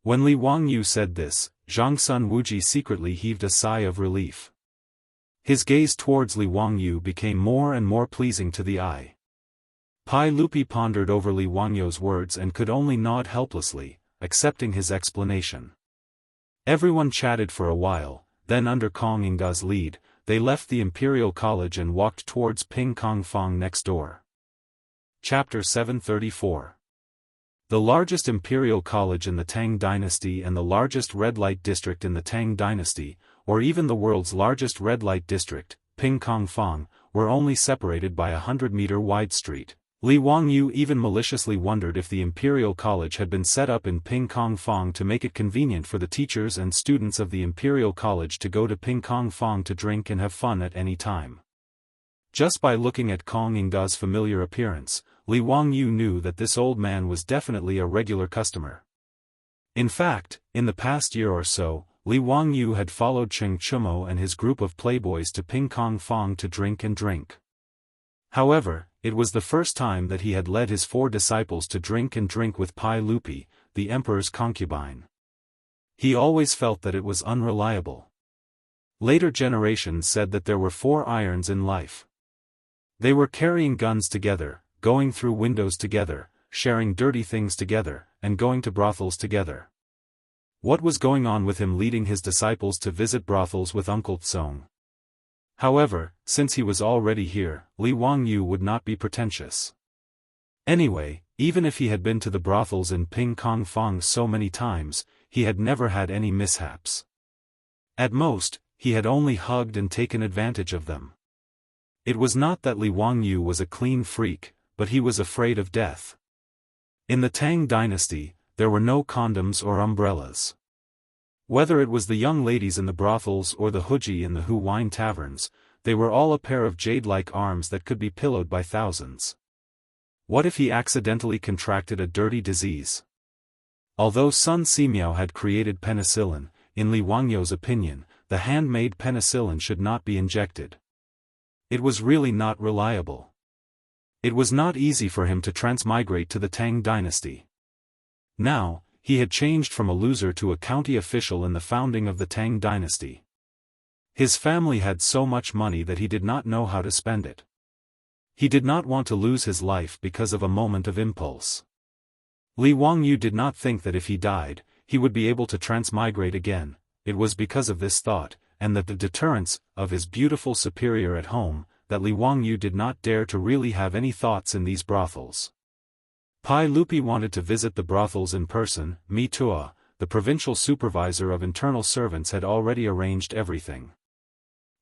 When Li Wangyu said this, Zhangsun Wuji secretly heaved a sigh of relief. His gaze towards Li Wangyu became more and more pleasing to the eye. Pai Lupi pondered over Li Wangyu's words and could only nod helplessly, accepting his explanation. Everyone chatted for a while, then under Kong Yingda's lead, they left the Imperial College and walked towards Ping Kong Fong next door. Chapter 734. The largest Imperial College in the Tang Dynasty and the largest red light district in the Tang Dynasty, or even the world's largest red light district, Ping Kong Fong, were only separated by a 100-meter wide street. Li Wangyu even maliciously wondered if the Imperial College had been set up in Ping Kong Fong to make it convenient for the teachers and students of the Imperial College to go to Ping Kong Fong to drink and have fun at any time. Just by looking at Kong Yingda's familiar appearance, Li Wangyu knew that this old man was definitely a regular customer. In fact, in the past year or so, Li Wangyu had followed Cheng Chumo and his group of playboys to Ping Kong Fong to drink and drink. However, it was the first time that he had led his 4 disciples to drink and drink with Pai Lupi, the emperor's concubine. He always felt that it was unreliable. Later generations said that there were 4 irons in life. They were carrying guns together, going through windows together, sharing dirty things together, and going to brothels together. What was going on with him leading his disciples to visit brothels with Uncle Tsong? However, since he was already here, Li Wangyu would not be pretentious. Anyway, even if he had been to the brothels in Ping Kong Fong so many times, he had never had any mishaps. At most, he had only hugged and taken advantage of them. It was not that Li Wangyu was a clean freak, but he was afraid of death. In the Tang dynasty, there were no condoms or umbrellas. Whether it was the young ladies in the brothels or the huji in the Hu wine taverns, they were all a pair of jade-like arms that could be pillowed by thousands. What if he accidentally contracted a dirty disease? Although Sun Simiao had created penicillin, in Li Wangyu's opinion, the handmade penicillin should not be injected. It was really not reliable. It was not easy for him to transmigrate to the Tang dynasty. Now, he had changed from a loser to a county official in the founding of the Tang dynasty. His family had so much money that he did not know how to spend it. He did not want to lose his life because of a moment of impulse. Li Wangyu did not think that if he died, he would be able to transmigrate again. It was because of this thought, and that the deterrence of his beautiful superior at home, that Li Wangyu did not dare to really have any thoughts in these brothels. Pai Lupi wanted to visit the brothels in person. Mi Tua, the provincial supervisor of internal servants, had already arranged everything.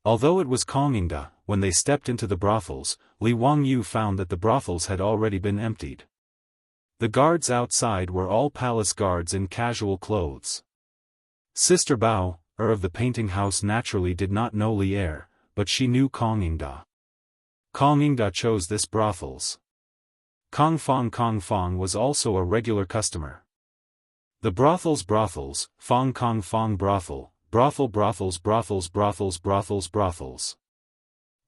Although it was Kongingda, when they stepped into the brothels, Li Wangyu found that the brothels had already been emptied. The guards outside were all palace guards in casual clothes. Sister Bao, of the painting house, naturally did not know Li Er, but she knew Kongingda. Kongingda chose this brothels. Kong Fong was also a regular customer. The brothels, Fong Kong Fong brothel, brothels.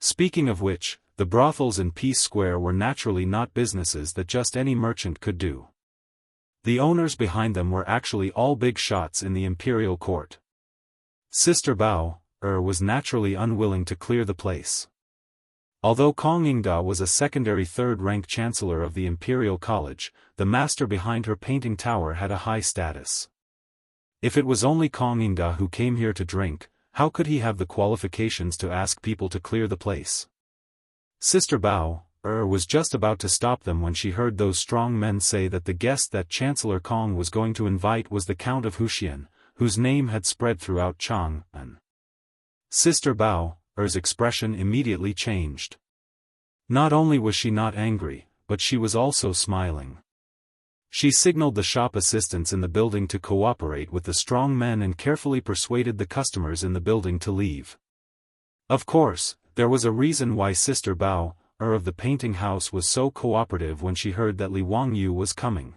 Speaking of which, the brothels in Peace Square were naturally not businesses that just any merchant could do. The owners behind them were actually all big shots in the imperial court. Sister Bao, was naturally unwilling to clear the place. Although Kongingda was a secondary third-rank chancellor of the Imperial College, the master behind her painting tower had a high status. If it was only Kongingda who came here to drink, how could he have the qualifications to ask people to clear the place? Sister Bao, was just about to stop them when she heard those strong men say that the guest that Chancellor Kong was going to invite was the Count of Huxian, whose name had spread throughout Chang'an. Sister Bao, expression immediately changed. Not only was she not angry, but she was also smiling. She signaled the shop assistants in the building to cooperate with the strong men and carefully persuaded the customers in the building to leave. Of course, there was a reason why Sister Bao, of the painting house, was so cooperative when she heard that Li Wangyu was coming.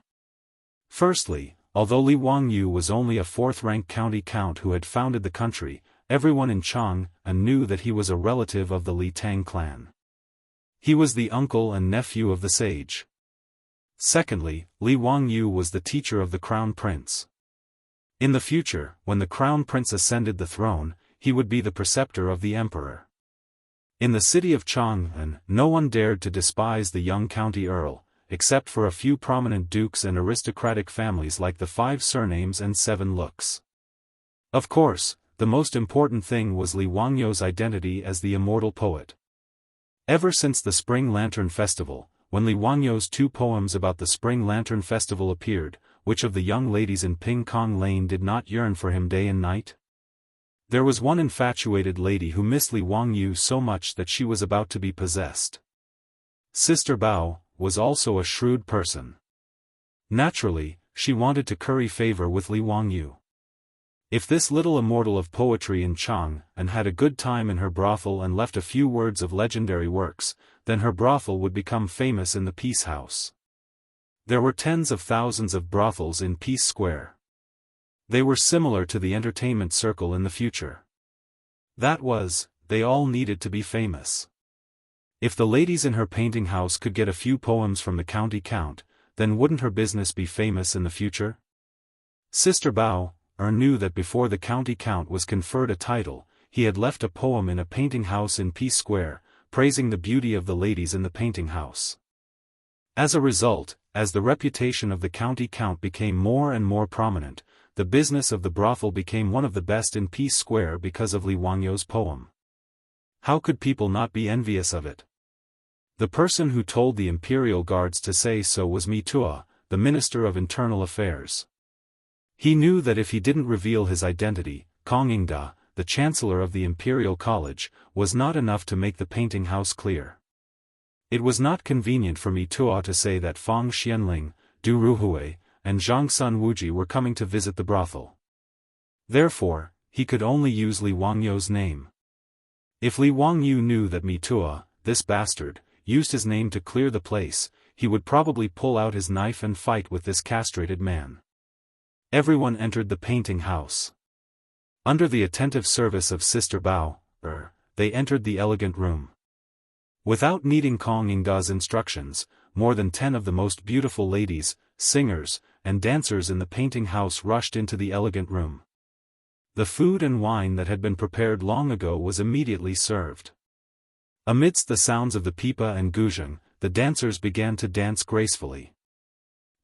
Firstly, although Li Wangyu was only a fourth-rank county count who had founded the country, everyone in Chang'an knew that he was a relative of the Li Tang clan. He was the uncle and nephew of the sage. Secondly, Li Wangyu was the teacher of the crown prince. In the future, when the crown prince ascended the throne, he would be the preceptor of the emperor. In the city of Chang'an, no one dared to despise the young county earl, except for a few prominent dukes and aristocratic families like the 5 surnames and 7 looks. Of course, the most important thing was Li Wangyu's identity as the immortal poet. Ever since the Spring Lantern Festival, when Li Wangyu's 2 poems about the Spring Lantern Festival appeared, which of the young ladies in Ping Kong Lane did not yearn for him day and night? There was one infatuated lady who missed Li Wangyu so much that she was about to be possessed. Sister Bao was also a shrewd person. Naturally, she wanted to curry favor with Li Wangyu. If this little immortal of poetry in Chang'an had a good time in her brothel and left a few words of legendary works, then her brothel would become famous in the Peace House. There were tens of thousands of brothels in Peace Square. They were similar to the entertainment circle in the future. That was, they all needed to be famous. If the ladies in her painting house could get a few poems from the county count, then wouldn't her business be famous in the future? Sister Bao knew that before the county count was conferred a title, he had left a poem in a painting house in Peace Square, praising the beauty of the ladies in the painting house. As a result, as the reputation of the county count became more and more prominent, the business of the brothel became one of the best in Peace Square because of Li Wangyu's poem. How could people not be envious of it? The person who told the imperial guards to say so was Mi Tua, the Minister of Internal Affairs. He knew that if he didn't reveal his identity, Kongingda, the Chancellor of the Imperial College, was not enough to make the painting house clear. It was not convenient for Mi Tua to say that Fang Xianling, Du Ruhui, and Zhang Sun Wuji were coming to visit the brothel. Therefore, he could only use Li Wangyu's name. If Li Wangyu knew that Mi Tua, this bastard, used his name to clear the place, he would probably pull out his knife and fight with this castrated man. Everyone entered the painting house. Under the attentive service of Sister Bao, they entered the elegant room. Without needing Kongingda's instructions, more than 10 of the most beautiful ladies, singers, and dancers in the painting house rushed into the elegant room. The food and wine that had been prepared long ago was immediately served. Amidst the sounds of the pipa and guzheng, the dancers began to dance gracefully.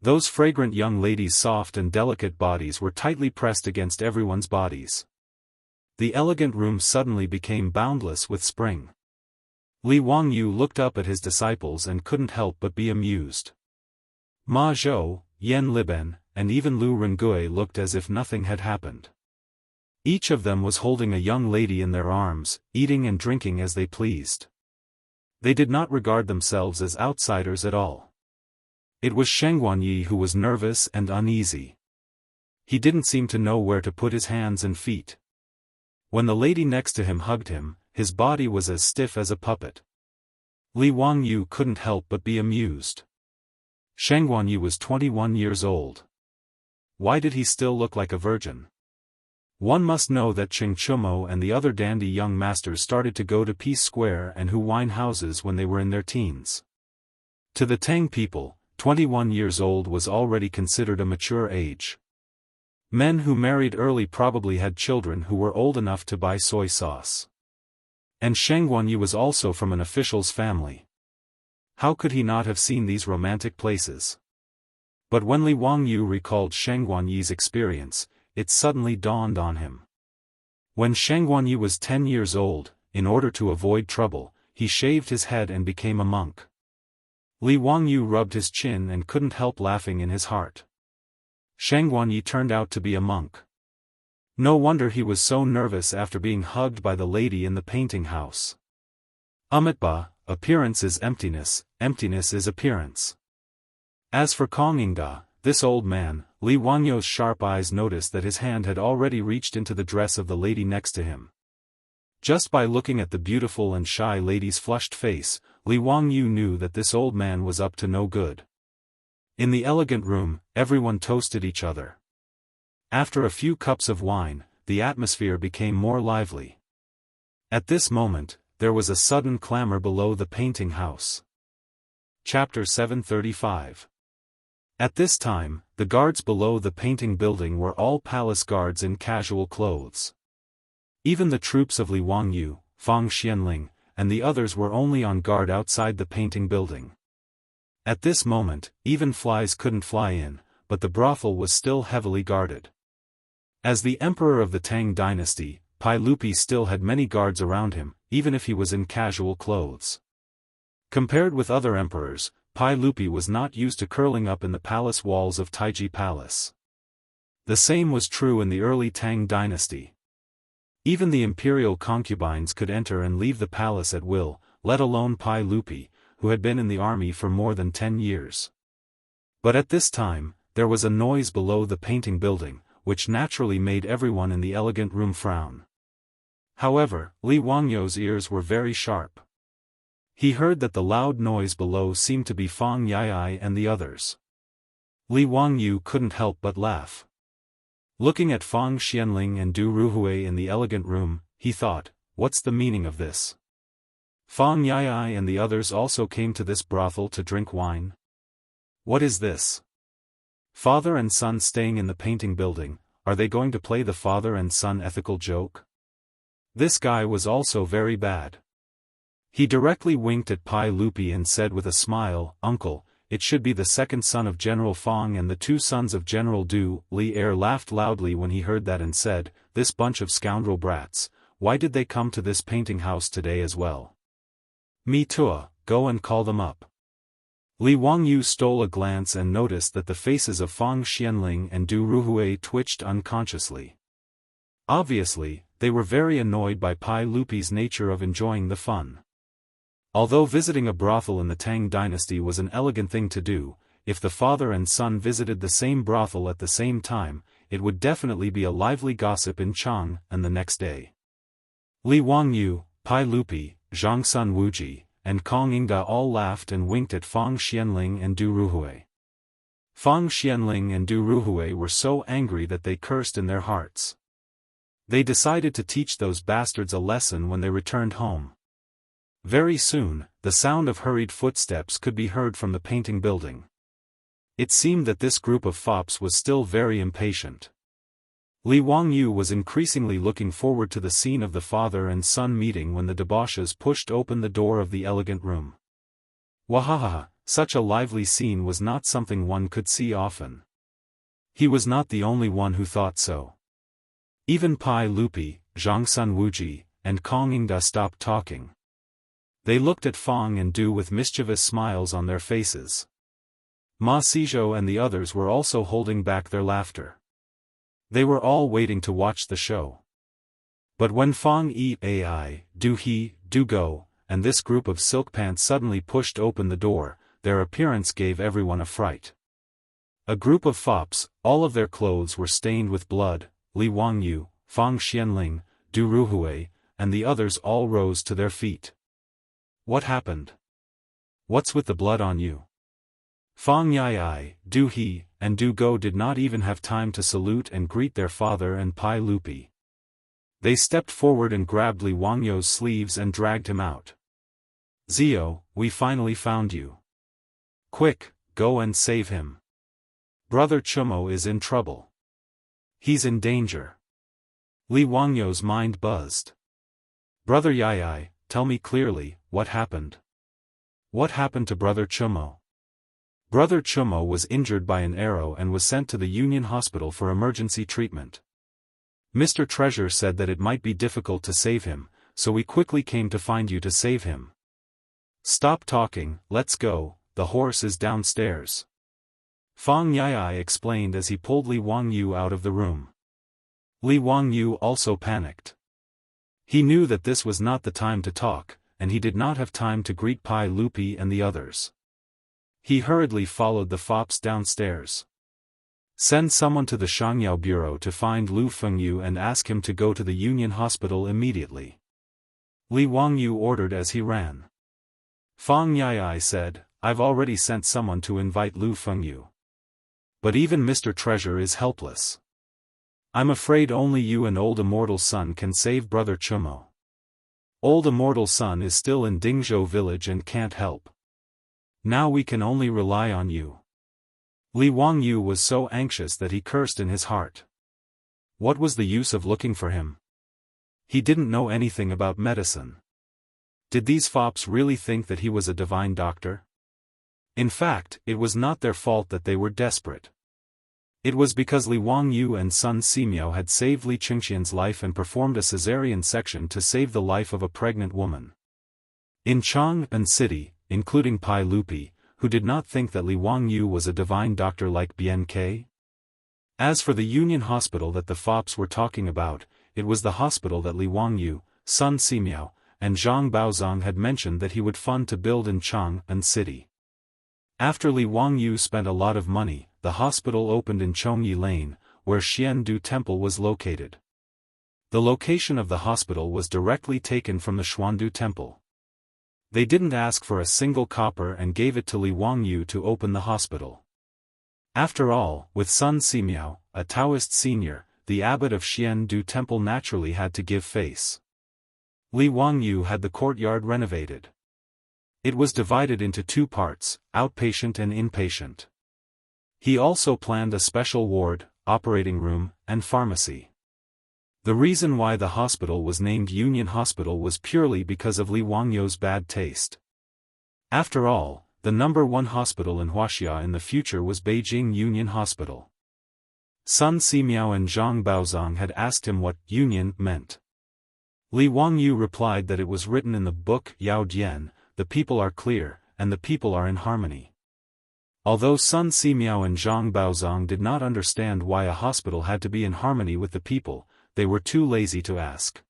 Those fragrant young ladies' soft and delicate bodies were tightly pressed against everyone's bodies. The elegant room suddenly became boundless with spring. Li Wangyu looked up at his disciples and couldn't help but be amused. Ma Zhou, Yan Liben, and even Lu Rengui looked as if nothing had happened. Each of them was holding a young lady in their arms, eating and drinking as they pleased. They did not regard themselves as outsiders at all. It was Sheng Guanyi who was nervous and uneasy. He didn't seem to know where to put his hands and feet. When the lady next to him hugged him, his body was as stiff as a puppet. Li Wangyu couldn't help but be amused. Sheng Guanyi was 21 years old. Why did he still look like a virgin? One must know that Cheng Chumo and the other dandy young masters started to go to Peace Square and Hu wine houses when they were in their teens. To the Tang people, 21 years old was already considered a mature age. Men who married early probably had children who were old enough to buy soy sauce. And Sheng Guanyi was also from an official's family. How could he not have seen these romantic places? But when Li Wangyu recalled Sheng Guanyi's experience, it suddenly dawned on him. When Sheng Guanyi was 10 years old, in order to avoid trouble, he shaved his head and became a monk. Li Wangyu rubbed his chin and couldn't help laughing in his heart. Sheng Guanyi turned out to be a monk. No wonder he was so nervous after being hugged by the lady in the painting house. Umitba, appearance is emptiness, emptiness is appearance. As for Kong Inga, this old man, Li Wangyu's sharp eyes noticed that his hand had already reached into the dress of the lady next to him. Just by looking at the beautiful and shy lady's flushed face, Li Wangyu knew that this old man was up to no good. In the elegant room, everyone toasted each other. After a few cups of wine, the atmosphere became more lively. At this moment, there was a sudden clamor below the painting house. Chapter 735. At this time, the guards below the painting building were all palace guards in casual clothes. Even the troops of Li Wangyu, Fang Xianling, and the others were only on guard outside the painting building. At this moment, even flies couldn't fly in, but the brothel was still heavily guarded. As the emperor of the Tang dynasty, Pai Lupi still had many guards around him, even if he was in casual clothes. Compared with other emperors, Pai Lupi was not used to curling up in the palace walls of Taiji Palace. The same was true in the early Tang dynasty. Even the imperial concubines could enter and leave the palace at will, let alone Pai Lupi, who had been in the army for more than 10 years. But at this time, there was a noise below the painting building, which naturally made everyone in the elegant room frown. However, Li Wangyu's ears were very sharp. He heard that the loud noise below seemed to be Fang Yai and the others. Li Wangyu couldn't help but laugh. Looking at Fang Xianling and Du Ruhui in the elegant room, he thought, what's the meaning of this? Fang Yai and the others also came to this brothel to drink wine? What is this? Father and son staying in the painting building, are they going to play the father and son ethical joke? This guy was also very bad. He directly winked at Pai Lupi and said with a smile, Uncle, it should be the second son of General Fang and the two sons of General Du. Li Er laughed loudly when he heard that and said, this bunch of scoundrel brats, why did they come to this painting house today as well? Me Tua, go and call them up. Li Wangyu stole a glance and noticed that the faces of Fang Xianling and Du Ruhui twitched unconsciously. Obviously, they were very annoyed by Pai Lupi's nature of enjoying the fun. Although visiting a brothel in the Tang dynasty was an elegant thing to do, if the father and son visited the same brothel at the same time, it would definitely be a lively gossip in Chang and the next day. Li Wangyu, Pai Lupi, Zhang Sun Wuji, and Kong Inga all laughed and winked at Fang Xianling and Du Ruhui. Fang Xianling and Du Ruhui were so angry that they cursed in their hearts. They decided to teach those bastards a lesson when they returned home. Very soon, the sound of hurried footsteps could be heard from the painting building. It seemed that this group of fops was still very impatient. Li Wangyu was increasingly looking forward to the scene of the father and son meeting when the debauches pushed open the door of the elegant room. Wahaha, such a lively scene was not something one could see often. He was not the only one who thought so. Even Pai Lupi, Zhang Sun Wuji, and Kong Yingda stopped talking. They looked at Fang and Du with mischievous smiles on their faces. Ma Sizhou and the others were also holding back their laughter. They were all waiting to watch the show. But when Fang Ei, Du He, Du Go, and this group of silk pants suddenly pushed open the door, their appearance gave everyone a fright. A group of fops, all of their clothes were stained with blood. Li Wangyu, Fang Xianling, Du Ruhui, and the others all rose to their feet. What happened? What's with the blood on you? Fang Yai, Du He, and Du Go did not even have time to salute and greet their father and Pai Lupi. They stepped forward and grabbed Li Wangyu's sleeves and dragged him out. Zio, we finally found you. Quick, go and save him. Brother Chumo is in trouble. He's in danger. Li Wangyu's mind buzzed. Brother Yai, tell me clearly, what happened? What happened to Brother Chumo? Brother Chumo was injured by an arrow and was sent to the Union Hospital for emergency treatment. Mr. Treasure said that it might be difficult to save him, so we quickly came to find you to save him. Stop talking, let's go, the horse is downstairs. Fang Yai explained as he pulled Li Wangyu out of the room. Li Wangyu also panicked. He knew that this was not the time to talk, and he did not have time to greet Pai Lupi and the others. He hurriedly followed the fops downstairs. Send someone to the Shangyao Bureau to find Lu Fengyu and ask him to go to the Union Hospital immediately. Li Wangyu ordered as he ran. Fang Yai said, I've already sent someone to invite Lu Fengyu. But even Mr. Treasure is helpless. I'm afraid only you and Old Immortal Sun can save Brother Chumo. Old Immortal Sun is still in Dingzhou village and can't help. Now we can only rely on you. Li Wangyu was so anxious that he cursed in his heart. What was the use of looking for him? He didn't know anything about medicine. Did these fops really think that he was a divine doctor? In fact, it was not their fault that they were desperate. It was because Li Wangyu and Sun Simiao had saved Li Qingxian's life and performed a caesarean section to save the life of a pregnant woman. In Chang'an City, including Pai Lupi, who did not think that Li Wangyu was a divine doctor like BNK. As for the Union Hospital that the fops were talking about, it was the hospital that Li Wangyu, Sun Simiao, and Zhang Baozong had mentioned that he would fund to build in Chang'an City. After Li Wangyu spent a lot of money, the hospital opened in Chongyi Lane, where Xiandu Temple was located. The location of the hospital was directly taken from the Xuandu Temple. They didn't ask for a single copper and gave it to Li Wangyu to open the hospital. After all, with Sun Simiao, a Daoist senior, the abbot of Xiandu Temple naturally had to give face. Li Wangyu had the courtyard renovated. It was divided into two parts, outpatient and inpatient. He also planned a special ward, operating room, and pharmacy. The reason why the hospital was named Union Hospital was purely because of Li Wangyu's bad taste. After all, the number one hospital in Huaxia in the future was Beijing Union Hospital. Sun Simiao and Zhang Baozong had asked him what Union meant. Li Wangyu replied that it was written in the book Yao Dian, the people are clear, and the people are in harmony. Although Sun Simiao and Zhang Baozong did not understand why a hospital had to be in harmony with the people, they were too lazy to ask.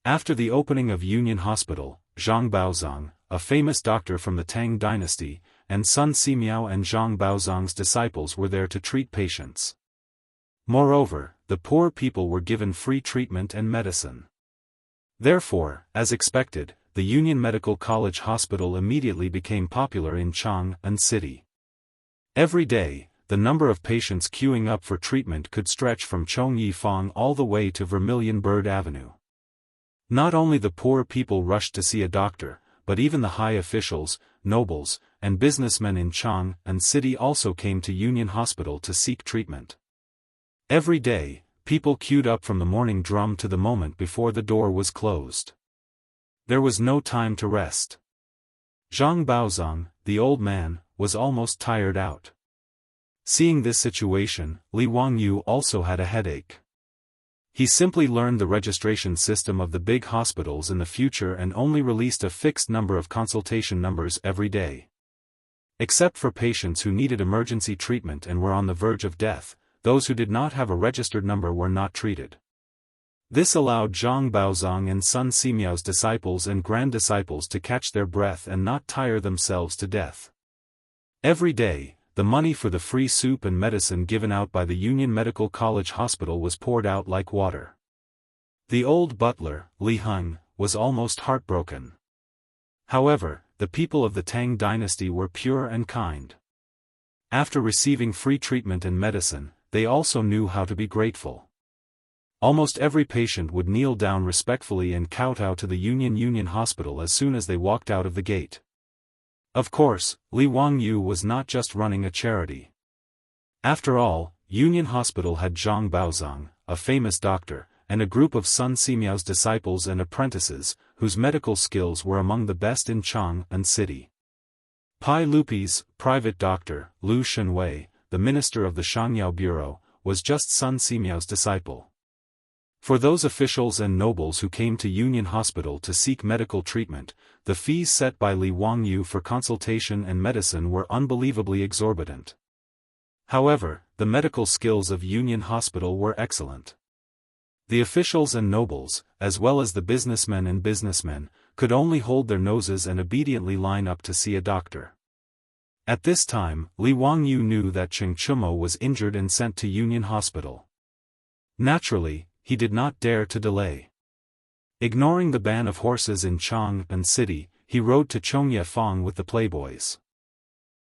After the opening of Union Hospital, Zhang Baozong, a famous doctor from the Tang dynasty, and Sun Simiao and Zhang Baozong's disciples were there to treat patients. Moreover, the poor people were given free treatment and medicine. Therefore, as expected, the Union Medical College Hospital immediately became popular in Chang'an City. Every day, the number of patients queuing up for treatment could stretch from Chongyifang all the way to Vermilion Bird Avenue. Not only the poor people rushed to see a doctor, but even the high officials, nobles, and businessmen in Chang and city also came to Union Hospital to seek treatment. Every day, people queued up from the morning drum to the moment before the door was closed. There was no time to rest. Zhang Baozong, the old man, was almost tired out. Seeing this situation, Li Wangyu also had a headache. He simply learned the registration system of the big hospitals in the future and only released a fixed number of consultation numbers every day. Except for patients who needed emergency treatment and were on the verge of death, those who did not have a registered number were not treated. This allowed Zhang Baozong and Sun Simiao's disciples and grand disciples to catch their breath and not tire themselves to death. Every day, the money for the free soup and medicine given out by the Union Medical College Hospital was poured out like water. The old butler, Li Heng, was almost heartbroken. However, the people of the Tang dynasty were pure and kind. After receiving free treatment and medicine, they also knew how to be grateful. Almost every patient would kneel down respectfully and kowtow to the Union Hospital as soon as they walked out of the gate. Of course, Li Wangyu was not just running a charity. After all, Union Hospital had Zhang Baozong, a famous doctor, and a group of Sun Simiao's disciples and apprentices, whose medical skills were among the best in Chang and city. Pai Lupi's private doctor, Lu Shenwei, the minister of the Shangyao Bureau, was just Sun Simiao's disciple. For those officials and nobles who came to Union Hospital to seek medical treatment, the fees set by Li Wangyu for consultation and medicine were unbelievably exorbitant. However, the medical skills of Union Hospital were excellent. The officials and nobles, as well as the businessmen, could only hold their noses and obediently line up to see a doctor. At this time, Li Wangyu knew that Cheng Chumo was injured and sent to Union Hospital. Naturally, he did not dare to delay. Ignoring the ban of horses in Chang and city, he rode to Chongye Fong with the playboys.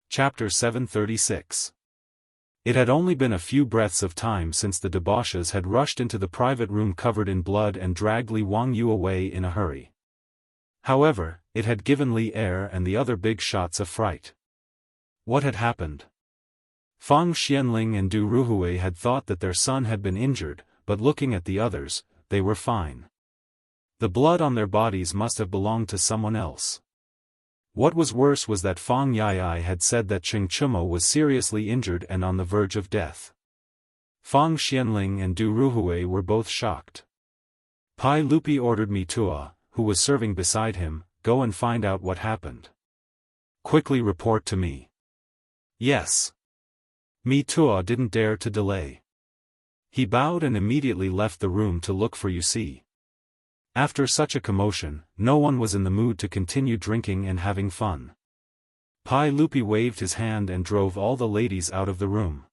Chapter 736. It had only been a few breaths of time since the debauches had rushed into the private room covered in blood and dragged Li Wangyu away in a hurry. However, it had given Li Er and the other big shots a fright. What had happened? Fang Xianling and Du Ruhui had thought that their son had been injured, but looking at the others, they were fine. The blood on their bodies must have belonged to someone else. What was worse was that Fang Yai had said that Cheng Chumo was seriously injured and on the verge of death. Fang Xianling and Du Ruhui were both shocked. Pai Lupi ordered Mitua, who was serving beside him, go and find out what happened. Quickly report to me. Yes. Mitua didn't dare to delay. He bowed and immediately left the room to look for Yusi. After such a commotion, no one was in the mood to continue drinking and having fun. Pai Lupi waved his hand and drove all the ladies out of the room.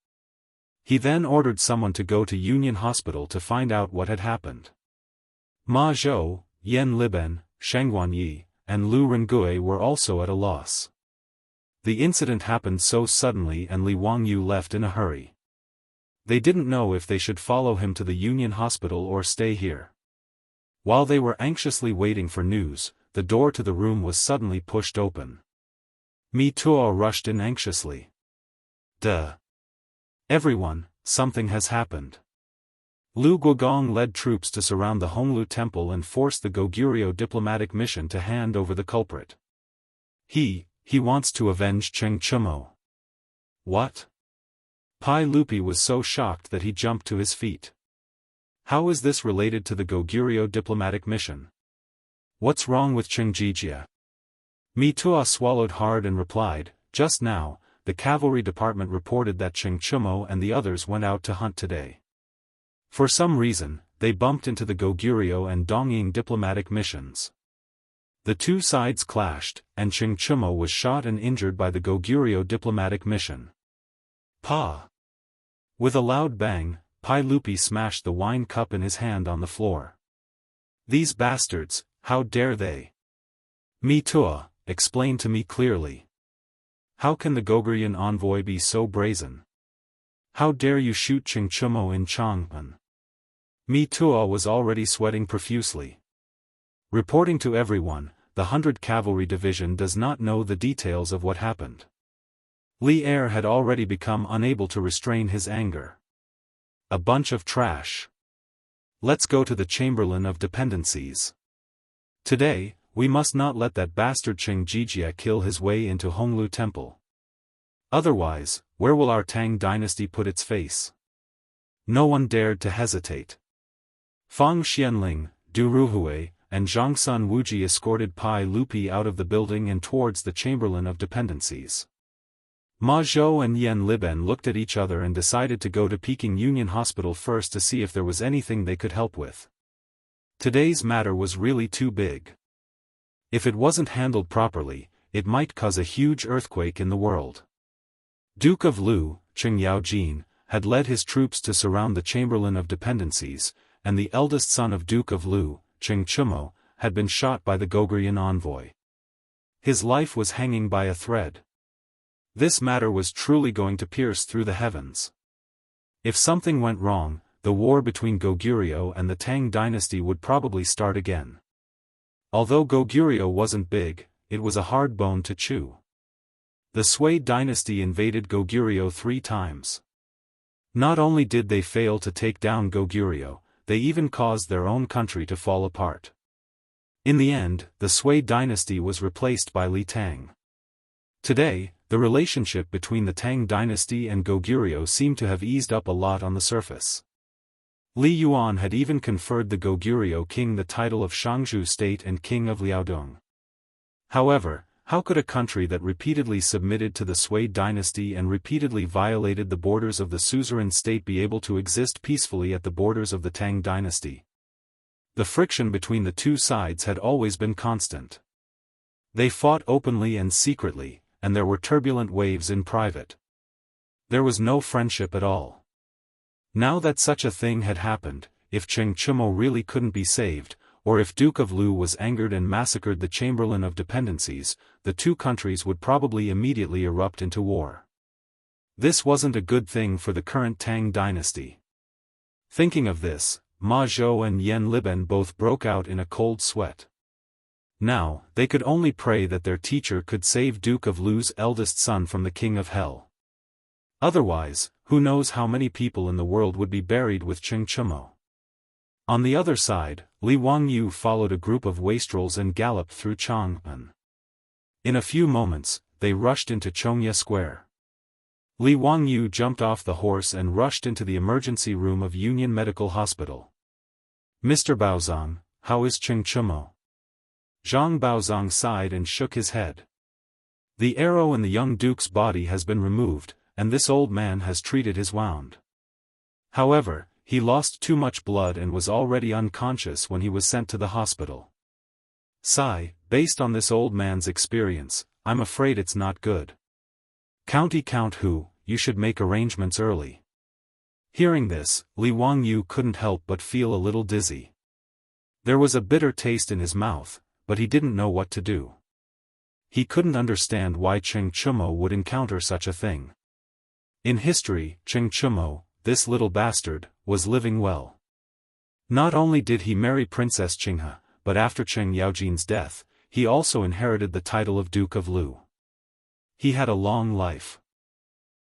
He then ordered someone to go to Union Hospital to find out what had happened. Ma Zhou, Yan Liben, Sheng Guanyi, and Lu Rengue were also at a loss. The incident happened so suddenly and Li Wangyu left in a hurry. They didn't know if they should follow him to the Union Hospital or stay here. While they were anxiously waiting for news, the door to the room was suddenly pushed open. Mi Tuo rushed in anxiously. Duh! Everyone, something has happened. Lu Guogong led troops to surround the Honglu Temple and forced the Goguryeo diplomatic mission to hand over the culprit. He wants to avenge Cheng Chumo. What? Pai Lupi was so shocked that he jumped to his feet. How is this related to the Goguryeo diplomatic mission? What's wrong with Cheng Jijia? Mi Tua swallowed hard and replied, just now, the cavalry department reported that Cheng Chumo and the others went out to hunt today. For some reason, they bumped into the Goguryeo and Dongying diplomatic missions. The two sides clashed, and Cheng Chumo was shot and injured by the Goguryeo diplomatic mission. Pa! With a loud bang, Pai Lupi smashed the wine cup in his hand on the floor. These bastards, how dare they? Mi Tua, explain to me clearly. How can the Goguryan envoy be so brazen? How dare you shoot Cheng Chumo in Chang'an? Mi Tua was already sweating profusely. Reporting to everyone, the 100 Cavalry Division does not know the details of what happened. Li Er had already become unable to restrain his anger. A bunch of trash. Let's go to the Chamberlain of Dependencies. Today, we must not let that bastard Qing Jijia kill his way into Honglu Temple. Otherwise, where will our Tang dynasty put its face? No one dared to hesitate. Fang Xianling, Du Ruhui, and Zhangsun Wuji escorted Pai Lupi out of the building and towards the Chamberlain of Dependencies. Ma Zhou and Yan Liben looked at each other and decided to go to Peking Union Hospital first to see if there was anything they could help with. Today's matter was really too big. If it wasn't handled properly, it might cause a huge earthquake in the world. Duke of Lu, Qing Yaojin, had led his troops to surround the Chamberlain of Dependencies, and the eldest son of Duke of Lu, Qing Chumo, had been shot by the Goguryeo envoy. His life was hanging by a thread. This matter was truly going to pierce through the heavens. If something went wrong, the war between Goguryeo and the Tang dynasty would probably start again. Although Goguryeo wasn't big, it was a hard bone to chew. The Sui dynasty invaded Goguryeo 3 times. Not only did they fail to take down Goguryeo, they even caused their own country to fall apart. In the end, the Sui dynasty was replaced by Li Tang. Today, the relationship between the Tang dynasty and Goguryeo seemed to have eased up a lot on the surface. Li Yuan had even conferred the Goguryeo king the title of Shangzhou state and king of Liaodong. However, how could a country that repeatedly submitted to the Sui dynasty and repeatedly violated the borders of the suzerain state be able to exist peacefully at the borders of the Tang dynasty? The friction between the two sides had always been constant. They fought openly and secretly, and there were turbulent waves in private. There was no friendship at all. Now that such a thing had happened, if Qing Chumo really couldn't be saved, or if Duke of Lu was angered and massacred the Chamberlain of Dependencies, the two countries would probably immediately erupt into war. This wasn't a good thing for the current Tang dynasty. Thinking of this, Ma Zhou and Yan Liben both broke out in a cold sweat. Now, they could only pray that their teacher could save Duke of Lu's eldest son from the King of Hell. Otherwise, who knows how many people in the world would be buried with Qing Chumo. On the other side, Li Wangyu followed a group of wastrels and galloped through Chang'an. In a few moments, they rushed into Chongya Square. Li Wangyu jumped off the horse and rushed into the emergency room of Union Medical Hospital. Mr. Baozong, how is Qing Chumo? Zhang Baozong sighed and shook his head. The arrow in the young duke's body has been removed, and this old man has treated his wound. However, he lost too much blood and was already unconscious when he was sent to the hospital. Sigh, based on this old man's experience, I'm afraid it's not good. County Count Hu, you should make arrangements early. Hearing this, Li Wangyu couldn't help but feel a little dizzy. There was a bitter taste in his mouth, but he didn't know what to do. He couldn't understand why Qing Chumo would encounter such a thing. In history, Qing Chumo, this little bastard, was living well. Not only did he marry Princess Qinghe, but after Qing Yaojin's death, he also inherited the title of Duke of Lu. He had a long life.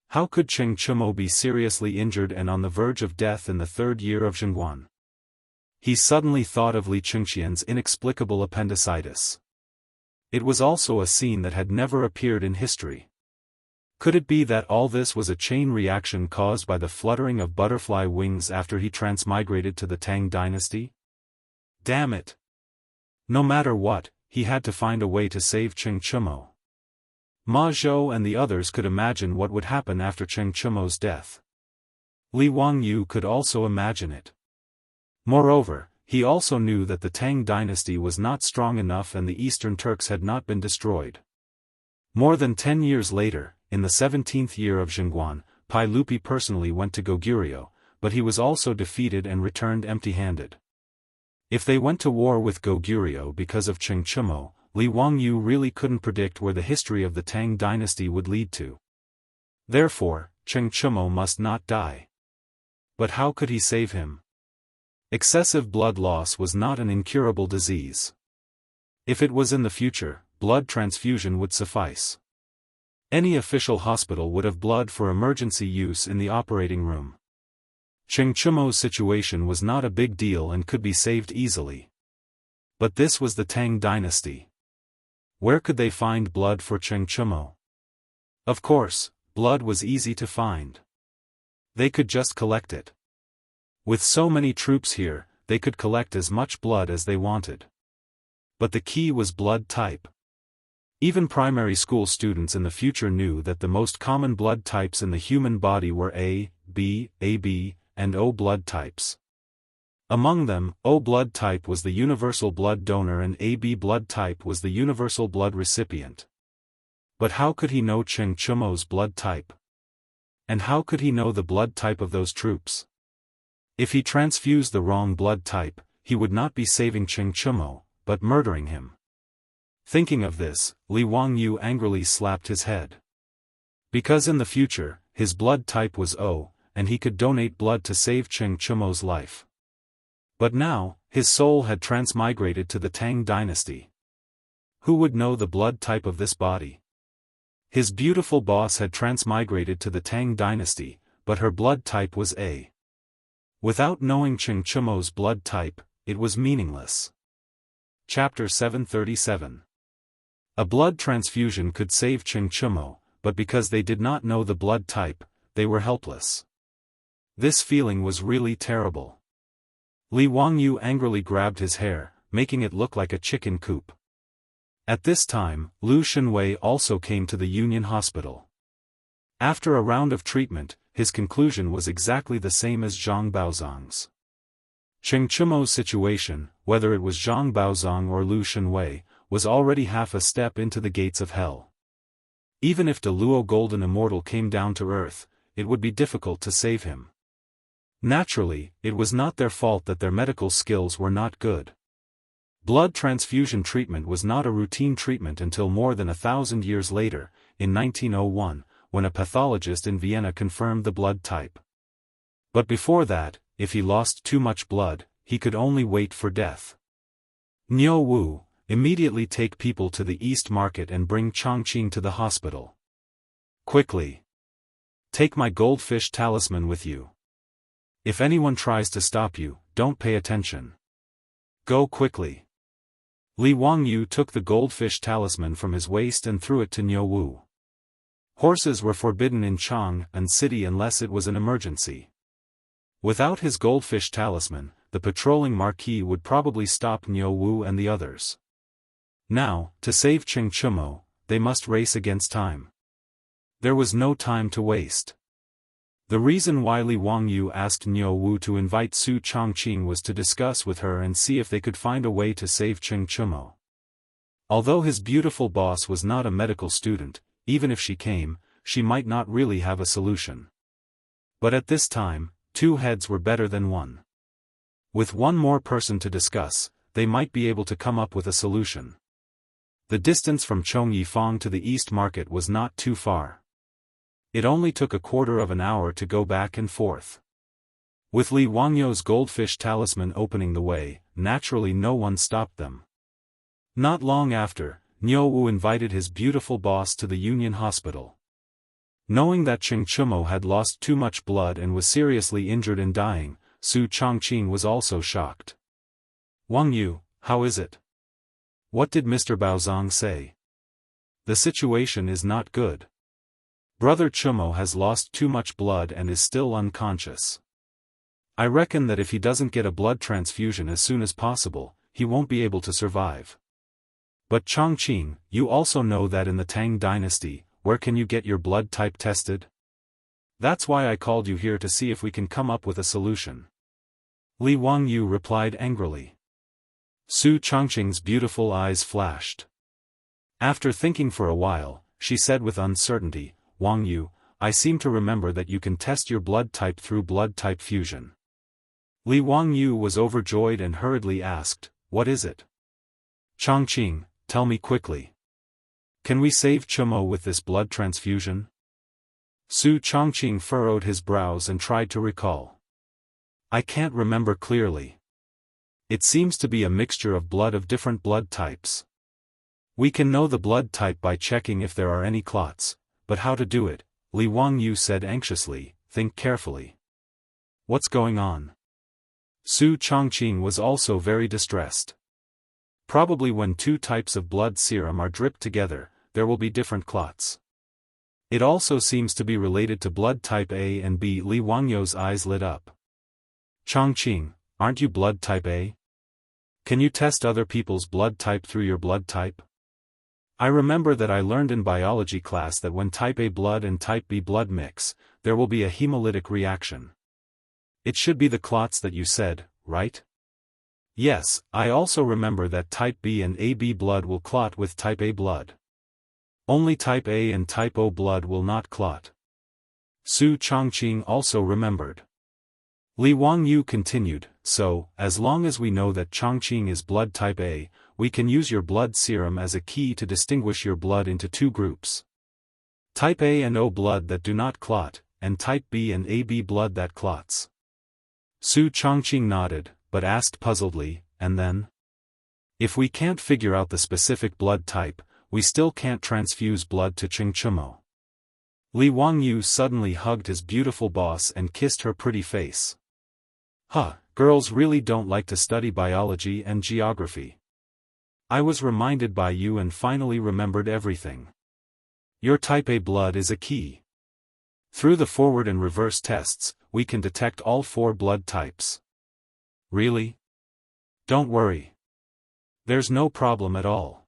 How could Qing Chumo be seriously injured and on the verge of death in the 3rd year of Zhengguan? He suddenly thought of Li Qingxian's inexplicable appendicitis. It was also a scene that had never appeared in history. Could it be that all this was a chain reaction caused by the fluttering of butterfly wings after he transmigrated to the Tang dynasty? Damn it! No matter what, he had to find a way to save Qing Chumo. Ma Zhou and the others could imagine what would happen after Qing Chumo's death. Li Wangyu could also imagine it. Moreover, he also knew that the Tang dynasty was not strong enough and the Eastern Turks had not been destroyed. More than 10 years later, in the 17th year of Zhengguan, Pai Lupi personally went to Goguryeo, but he was also defeated and returned empty-handed. If they went to war with Goguryeo because of Qing Chumo, Li Wangyu really couldn't predict where the history of the Tang dynasty would lead to. Therefore, Qing Chumo must not die. But how could he save him? Excessive blood loss was not an incurable disease. If it was in the future, blood transfusion would suffice. Any official hospital would have blood for emergency use in the operating room. Cheng Chumo's situation was not a big deal and could be saved easily. But this was the Tang dynasty. Where could they find blood for Cheng Chumo? Of course, blood was easy to find. They could just collect it. With so many troops here, they could collect as much blood as they wanted. But the key was blood type. Even primary school students in the future knew that the most common blood types in the human body were A, B, AB, and O blood types. Among them, O blood type was the universal blood donor and AB blood type was the universal blood recipient. But how could he know Cheng Chumo's blood type? And how could he know the blood type of those troops? If he transfused the wrong blood type, he would not be saving Cheng Chumo, but murdering him. Thinking of this, Li Wangyu angrily slapped his head. Because in the future, his blood type was O, and he could donate blood to save Cheng Chumo's life. But now, his soul had transmigrated to the Tang dynasty. Who would know the blood type of this body? His beautiful boss had transmigrated to the Tang dynasty, but her blood type was A. Without knowing Cheng Chumo's blood type, it was meaningless. Chapter 737. A blood transfusion could save Cheng Chumo, but because they did not know the blood type, they were helpless. This feeling was really terrible. Li Wangyu angrily grabbed his hair, making it look like a chicken coop. At this time, Lu Shenwei also came to the Union Hospital. After a round of treatment, his conclusion was exactly the same as Zhang Baozong's. Cheng Chumo's situation, whether it was Zhang Baozong or Lu Shenwei, was already half a step into the gates of hell. Even if the Luo Golden Immortal came down to earth, it would be difficult to save him. Naturally, it was not their fault that their medical skills were not good. Blood transfusion treatment was not a routine treatment until more than 1,000 years later, in 1901, when a pathologist in Vienna confirmed the blood type. But before that, if he lost too much blood, he could only wait for death. Niu Wu, immediately take people to the East Market and bring Chongqing to the hospital. Quickly. Take my goldfish talisman with you. If anyone tries to stop you, don't pay attention. Go quickly. Li Wangyu took the goldfish talisman from his waist and threw it to Niu Wu. Horses were forbidden in Chang'an City unless it was an emergency. Without his goldfish talisman, the patrolling marquis would probably stop Niu Wu and the others. Now, to save Cheng Chumo, they must race against time. There was no time to waste. The reason why Li Wangyu asked Niu Wu to invite Su Chongqing was to discuss with her and see if they could find a way to save Cheng Chumo. Although his beautiful boss was not a medical student, even if she came, she might not really have a solution. But at this time, 2 heads were better than 1. With one more person to discuss, they might be able to come up with a solution. The distance from Chongyifang to the East Market was not too far. It only took a quarter of an hour to go back and forth. With Li Wangyu's goldfish talisman opening the way, naturally no one stopped them. Not long after, Niu Wu invited his beautiful boss to the Union Hospital. Knowing that Cheng Chumo had lost too much blood and was seriously injured and dying, Su Chongqing was also shocked. Wangyu, how is it? What did Mr. Baozong say? The situation is not good. Brother Chumo has lost too much blood and is still unconscious. I reckon that if he doesn't get a blood transfusion as soon as possible, he won't be able to survive. But Chongqing, you also know that in the Tang dynasty, where can you get your blood type tested? That's why I called you here to see if we can come up with a solution. Li Wangyu replied angrily. Su Chongqing's beautiful eyes flashed. After thinking for a while, she said with uncertainty, Wangyu, I seem to remember that you can test your blood type through blood type fusion. Li Wangyu was overjoyed and hurriedly asked, what is it? Chongqing, tell me quickly. Can we save Chumo with this blood transfusion? Su Chongqing furrowed his brows and tried to recall. I can't remember clearly. It seems to be a mixture of blood of different blood types. We can know the blood type by checking if there are any clots, but how to do it? Li Wangyu said anxiously. Think carefully. What's going on? Su Chongqing was also very distressed. Probably when two types of blood serum are dripped together, there will be different clots. It also seems to be related to blood type A and B. Li Wangyu's eyes lit up. Chongqing, aren't you blood type A? Can you test other people's blood type through your blood type? I remember that I learned in biology class that when type A blood and type B blood mix, there will be a hemolytic reaction. It should be the clots that you said, right? Yes, I also remember that type B and AB blood will clot with type A blood. Only type A and type O blood will not clot. Su Chongqing also remembered. Li Wangyu continued, so, as long as we know that Chongqing is blood type A, we can use your blood serum as a key to distinguish your blood into two groups. Type A and O blood that do not clot, and type B and AB blood that clots. Su Chongqing nodded, but asked puzzledly, and then? If we can't figure out the specific blood type, we still can't transfuse blood to Chengchumo. Li Wangyu suddenly hugged his beautiful boss and kissed her pretty face. Huh, girls really don't like to study biology and geography. I was reminded by you and finally remembered everything. Your type A blood is a key. Through the forward and reverse tests, we can detect all four blood types. Really? Don't worry. There's no problem at all.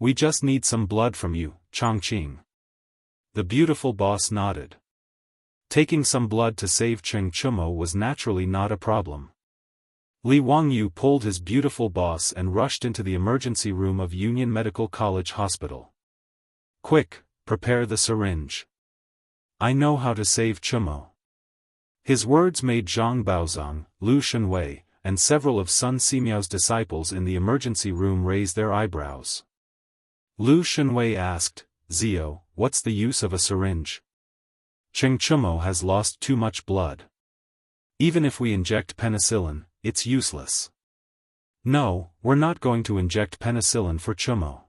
We just need some blood from you, Chongqing. The beautiful boss nodded. Taking some blood to save Chengchumo was naturally not a problem. Li Wangyu pulled his beautiful boss and rushed into the emergency room of Union Medical College Hospital. Quick, prepare the syringe. I know how to save Chumo. His words made Zhang Baozong, Lu Shenwei, and several of Sun Simiao's disciples in the emergency room raise their eyebrows. Lu Shenwei asked, Zio, what's the use of a syringe? Chengchumo has lost too much blood. Even if we inject penicillin, it's useless. No, we're not going to inject penicillin for Chumo.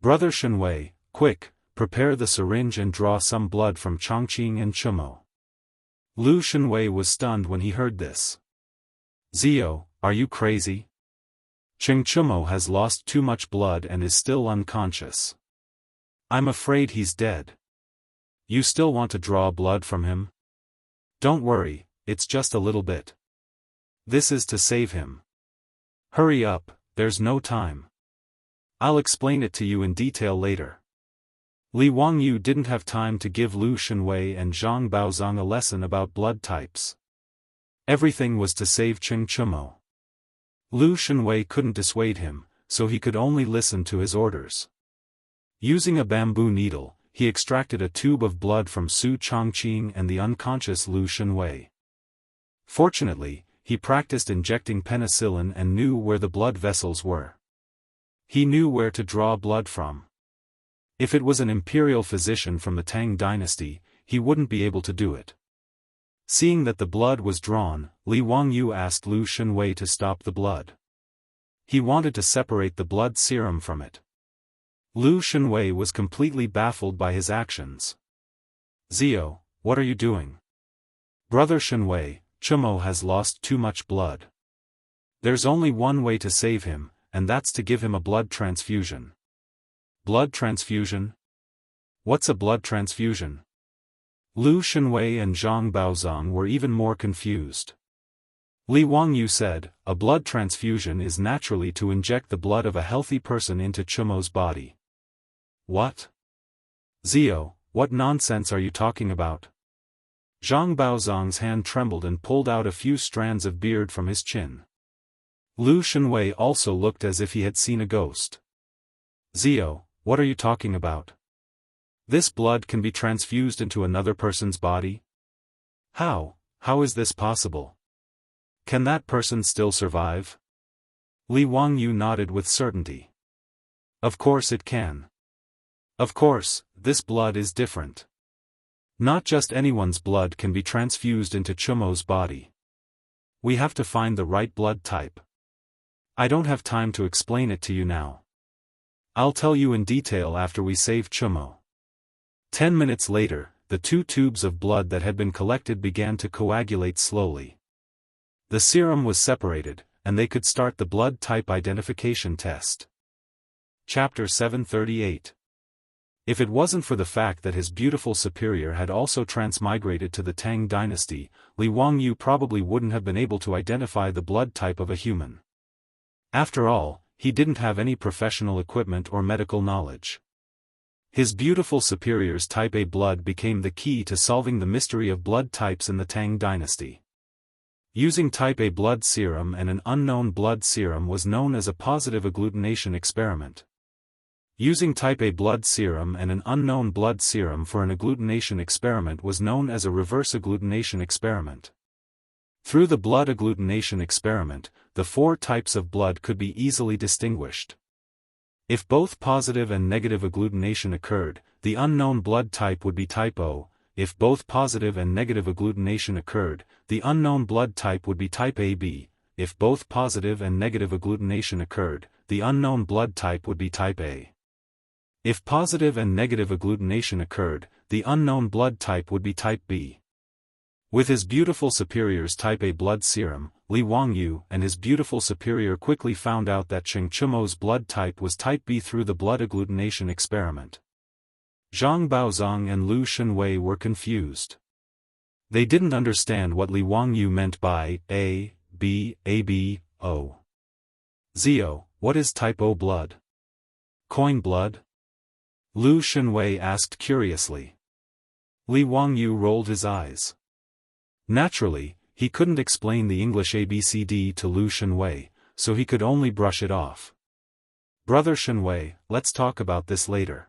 Brother Shenwei, quick, prepare the syringe and draw some blood from Chongqing and Chumo. Lu Shenwei was stunned when he heard this. Zio, are you crazy? Chengchumo has lost too much blood and is still unconscious. I'm afraid he's dead. You still want to draw blood from him? Don't worry, it's just a little bit. This is to save him. Hurry up, there's no time. I'll explain it to you in detail later. Li Wangyu didn't have time to give Lu Shenwei and Zhang Baozong a lesson about blood types. Everything was to save Chengchumo. Lu Shenwei couldn't dissuade him, so he could only listen to his orders. Using a bamboo needle, he extracted a tube of blood from Su Chongqing and the unconscious Lu Shenwei. Fortunately, he practiced injecting penicillin and knew where the blood vessels were. He knew where to draw blood from. If it was an imperial physician from the Tang dynasty, he wouldn't be able to do it. Seeing that the blood was drawn, Li Wangyu asked Lu Shenwei to stop the blood. He wanted to separate the blood serum from it. Lu Shenwei was completely baffled by his actions. Zio, what are you doing? Brother Shenwei, Chumo has lost too much blood. There's only one way to save him, and that's to give him a blood transfusion. Blood transfusion? What's a blood transfusion? Lu Shenwei and Zhang Baozong were even more confused. Li Wangyu said, a blood transfusion is naturally to inject the blood of a healthy person into Chumo's body. What? Zio, what nonsense are you talking about? Zhang Baozong's hand trembled and pulled out a few strands of beard from his chin. Lu Shenwei also looked as if he had seen a ghost. Zio, what are you talking about? This blood can be transfused into another person's body? How is this possible? Can that person still survive? Li Wangyu nodded with certainty. Of course it can. Of course, this blood is different. Not just anyone's blood can be transfused into Chumo's body. We have to find the right blood type. I don't have time to explain it to you now. I'll tell you in detail after we save Chumo. 10 minutes later, the 2 tubes of blood that had been collected began to coagulate slowly. The serum was separated, and they could start the blood type identification test. Chapter 738. If it wasn't for the fact that his beautiful superior had also transmigrated to the Tang dynasty, Li Wangyu probably wouldn't have been able to identify the blood type of a human. After all, he didn't have any professional equipment or medical knowledge. His beautiful superior's type A blood became the key to solving the mystery of blood types in the Tang dynasty. Using type A blood serum and an unknown blood serum was known as a positive agglutination experiment. Using type A blood serum and an unknown blood serum for an agglutination experiment was known as a reverse agglutination experiment. Through the blood agglutination experiment, the 4 types of blood could be easily distinguished. If both positive and negative agglutination occurred, the unknown blood type would be type O. If both positive and negative agglutination occurred, the unknown blood type would be type AB. If both positive and negative agglutination occurred, the unknown blood type would be type A. If positive and negative agglutination occurred, the unknown blood type would be type B. With his beautiful superior's type A blood serum, Li Wangyu and his beautiful superior quickly found out that Cheng Chumo's blood type was type B through the blood agglutination experiment. Zhang Baozong and Lu Shenwei were confused. They didn't understand what Li Wangyu meant by A, B, AB, O. Zio, what is type O blood? Coin blood? Lu Shenwei asked curiously. Li Wangyu rolled his eyes. Naturally, he couldn't explain the English ABCD to Lu Shenwei, so he could only brush it off. Brother Shenwei, let's talk about this later.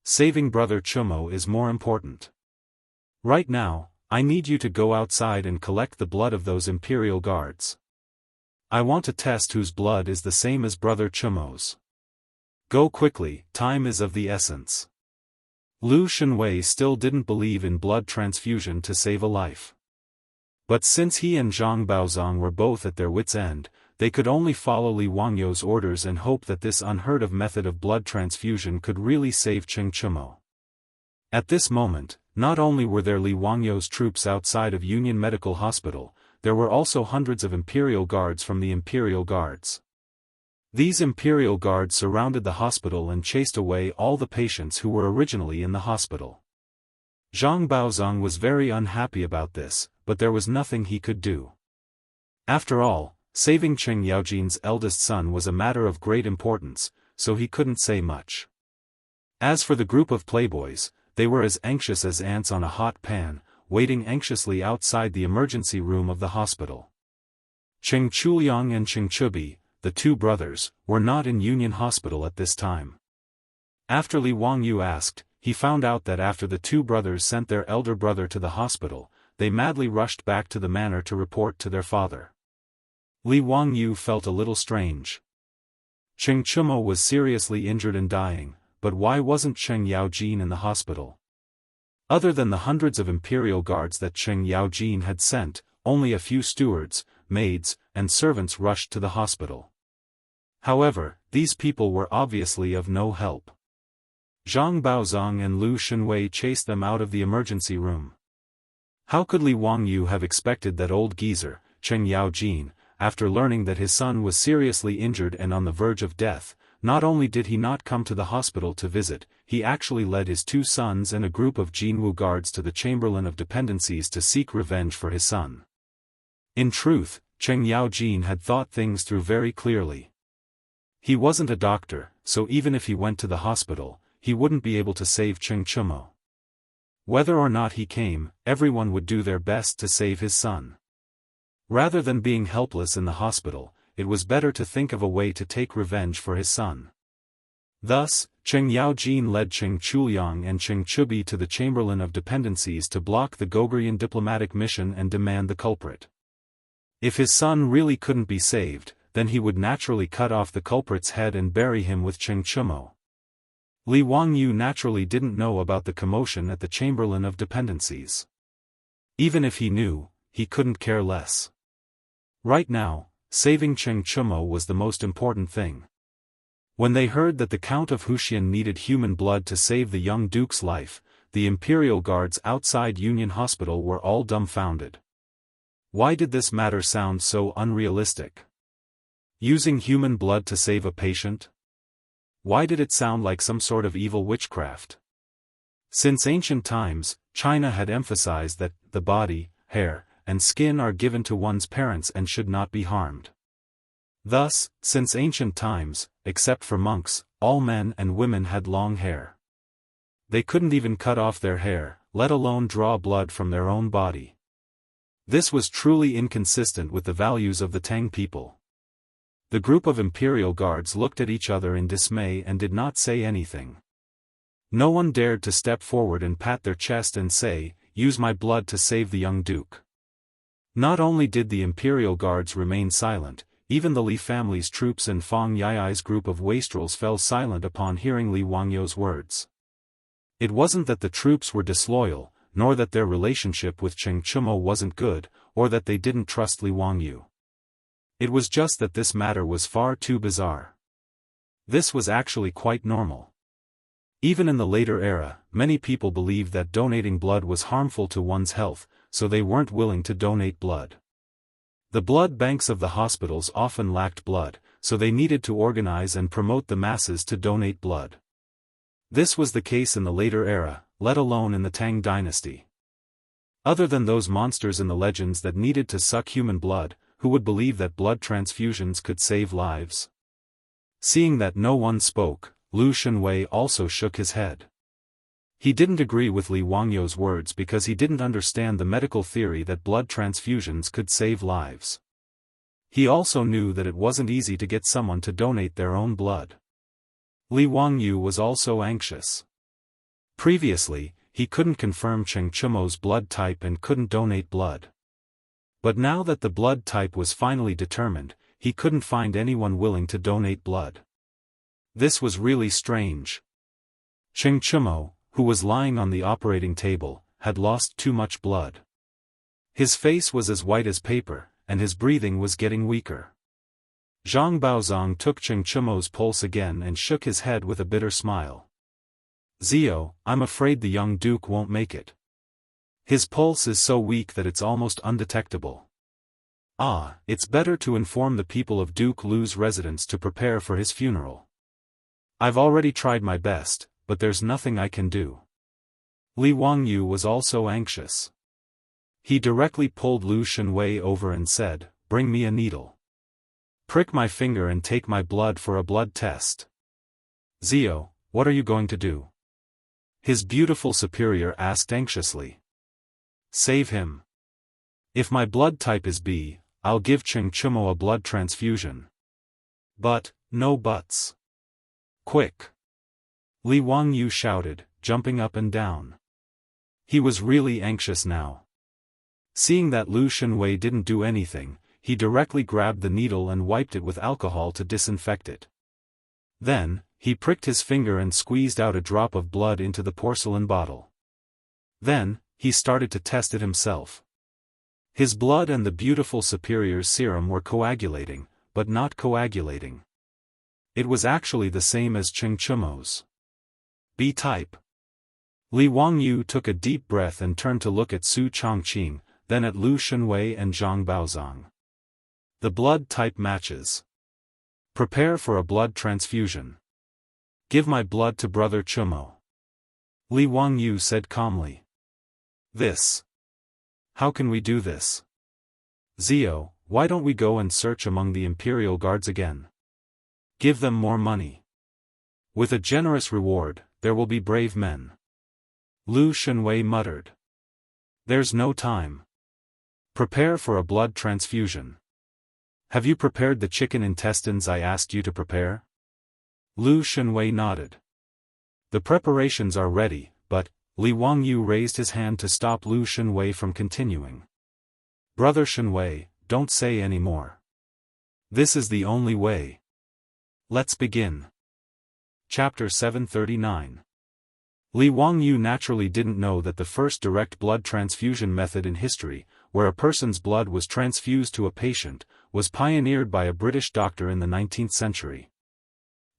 Saving Brother Chumo is more important. Right now, I need you to go outside and collect the blood of those Imperial Guards. I want to test whose blood is the same as Brother Chumo's. Go quickly, time is of the essence. Lu Shenwei still didn't believe in blood transfusion to save a life. But since he and Zhang Baozong were both at their wits' end, they could only follow Li Wangyu's orders and hope that this unheard-of method of blood transfusion could really save Cheng Chumo. At this moment, not only were there Li Wangyu's troops outside of Union Medical Hospital, there were also hundreds of Imperial Guards from the Imperial Guards. These Imperial Guards surrounded the hospital and chased away all the patients who were originally in the hospital. Zhang Baozong was very unhappy about this, but there was nothing he could do. After all, saving Cheng Yaojin's eldest son was a matter of great importance, so he couldn't say much. As for the group of playboys, they were as anxious as ants on a hot pan, waiting anxiously outside the emergency room of the hospital. Cheng Chuliang and Cheng Chubi, the 2 brothers, were not in Union Hospital at this time. After Li Wangyu asked, he found out that after the 2 brothers sent their elder brother to the hospital, they madly rushed back to the manor to report to their father. Li Wangyu felt a little strange. Cheng Chumo was seriously injured and dying, but why wasn't Cheng Yaojin in the hospital? Other than the hundreds of Imperial Guards that Cheng Yaojin had sent, only a few stewards, maids, and servants rushed to the hospital. However, these people were obviously of no help. Zhang Baozong and Lu Shenwei chased them out of the emergency room. How could Li Wangyu have expected that old geezer, Cheng Yaojin, after learning that his son was seriously injured and on the verge of death, not only did he not come to the hospital to visit, he actually led his 2 sons and a group of Jianghu guards to the Chamberlain of Dependencies to seek revenge for his son. In truth, Cheng Yaojin had thought things through very clearly. He wasn't a doctor, so even if he went to the hospital, he wouldn't be able to save Cheng Chumo. Whether or not he came, everyone would do their best to save his son. Rather than being helpless in the hospital, it was better to think of a way to take revenge for his son. Thus, Cheng Yaojin led Cheng Chuliang and Cheng Chubi to the Chamberlain of Dependencies to block the Gogurian diplomatic mission and demand the culprit. If his son really couldn't be saved, then he would naturally cut off the culprit's head and bury him with Cheng Chumo. Li Wangyu naturally didn't know about the commotion at the Chamberlain of Dependencies. Even if he knew, he couldn't care less. Right now, saving Cheng Chumo was the most important thing. When they heard that the Count of Huxian needed human blood to save the young duke's life, the Imperial Guards outside Union Hospital were all dumbfounded. Why did this matter sound so unrealistic? Using human blood to save a patient? Why did it sound like some sort of evil witchcraft? Since ancient times, China had emphasized that the body, hair, and skin are given to one's parents and should not be harmed. Thus, since ancient times, except for monks, all men and women had long hair. They couldn't even cut off their hair, let alone draw blood from their own body. This was truly inconsistent with the values of the Tang people. The group of Imperial Guards looked at each other in dismay and did not say anything. No one dared to step forward and pat their chest and say, "Use my blood to save the young duke." Not only did the Imperial Guards remain silent, even the Li family's troops and Fang Yai's group of wastrels fell silent upon hearing Li Wangyou's words. It wasn't that the troops were disloyal, nor that their relationship with Cheng Chumo wasn't good, or that they didn't trust Li Wangyou. It was just that this matter was far too bizarre. This was actually quite normal. Even in the later era, many people believed that donating blood was harmful to one's health, so they weren't willing to donate blood. The blood banks of the hospitals often lacked blood, so they needed to organize and promote the masses to donate blood. This was the case in the later era, let alone in the Tang dynasty. Other than those monsters in the legends that needed to suck human blood, who would believe that blood transfusions could save lives? Seeing that no one spoke, Lu Shenwei also shook his head. He didn't agree with Li Wangyou's words because he didn't understand the medical theory that blood transfusions could save lives. He also knew that it wasn't easy to get someone to donate their own blood. Li Wangyou was also anxious. Previously, he couldn't confirm Cheng Chumo's blood type and couldn't donate blood. But now that the blood type was finally determined, he couldn't find anyone willing to donate blood. This was really strange. Cheng Chumo, who was lying on the operating table, had lost too much blood. His face was as white as paper, and his breathing was getting weaker. Zhang Baozong took Cheng Chumo's pulse again and shook his head with a bitter smile. "Zio, I'm afraid the young duke won't make it. His pulse is so weak that it's almost undetectable. It's better to inform the people of Duke Lu's residence to prepare for his funeral. I've already tried my best, but there's nothing I can do." Li Wangyou was also anxious. He directly pulled Lu Shenwei over and said, "Bring me a needle. Prick my finger and take my blood for a blood test." "Zio, what are you going to do?" his beautiful superior asked anxiously. "Save him. If my blood type is B, I'll give Cheng Chumo a blood transfusion. But, no buts. Quick!" Li Wangyou shouted, jumping up and down. He was really anxious now. Seeing that Lu Shenwei didn't do anything, he directly grabbed the needle and wiped it with alcohol to disinfect it. Then, he pricked his finger and squeezed out a drop of blood into the porcelain bottle. Then, he started to test it himself. His blood and the beautiful superior's serum were coagulating, but not coagulating. It was actually the same as Cheng Chumo's. B-type. Li Wangyou took a deep breath and turned to look at Su Chongqing, then at Lu Shenwei and Zhang Baozong. The blood type matches. Prepare for a blood transfusion. Give my blood to Brother Chumo. Li Wangyou said calmly. This. How can we do this? Zio, why don't we go and search among the Imperial Guards again? Give them more money. With a generous reward, there will be brave men. Lu Shenwei muttered. There's no time. Prepare for a blood transfusion. Have you prepared the chicken intestines I asked you to prepare? Lu Shenwei nodded. The preparations are ready, but, Li Wangyou raised his hand to stop Lu Shenwei from continuing. Brother Shenwei, don't say any more. This is the only way. Let's begin. Chapter 739. Li Wangyou naturally didn't know that the first direct blood transfusion method in history, where a person's blood was transfused to a patient, was pioneered by a British doctor in the 19th century.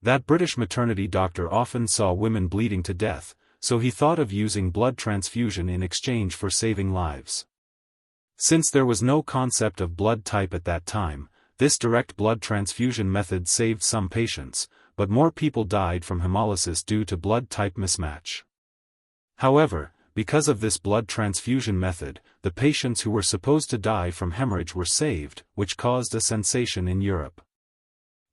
That British maternity doctor often saw women bleeding to death, so he thought of using blood transfusion in exchange for saving lives. Since there was no concept of blood type at that time, this direct blood transfusion method saved some patients, but more people died from hemolysis due to blood type mismatch. However, because of this blood transfusion method, the patients who were supposed to die from hemorrhage were saved, which caused a sensation in Europe.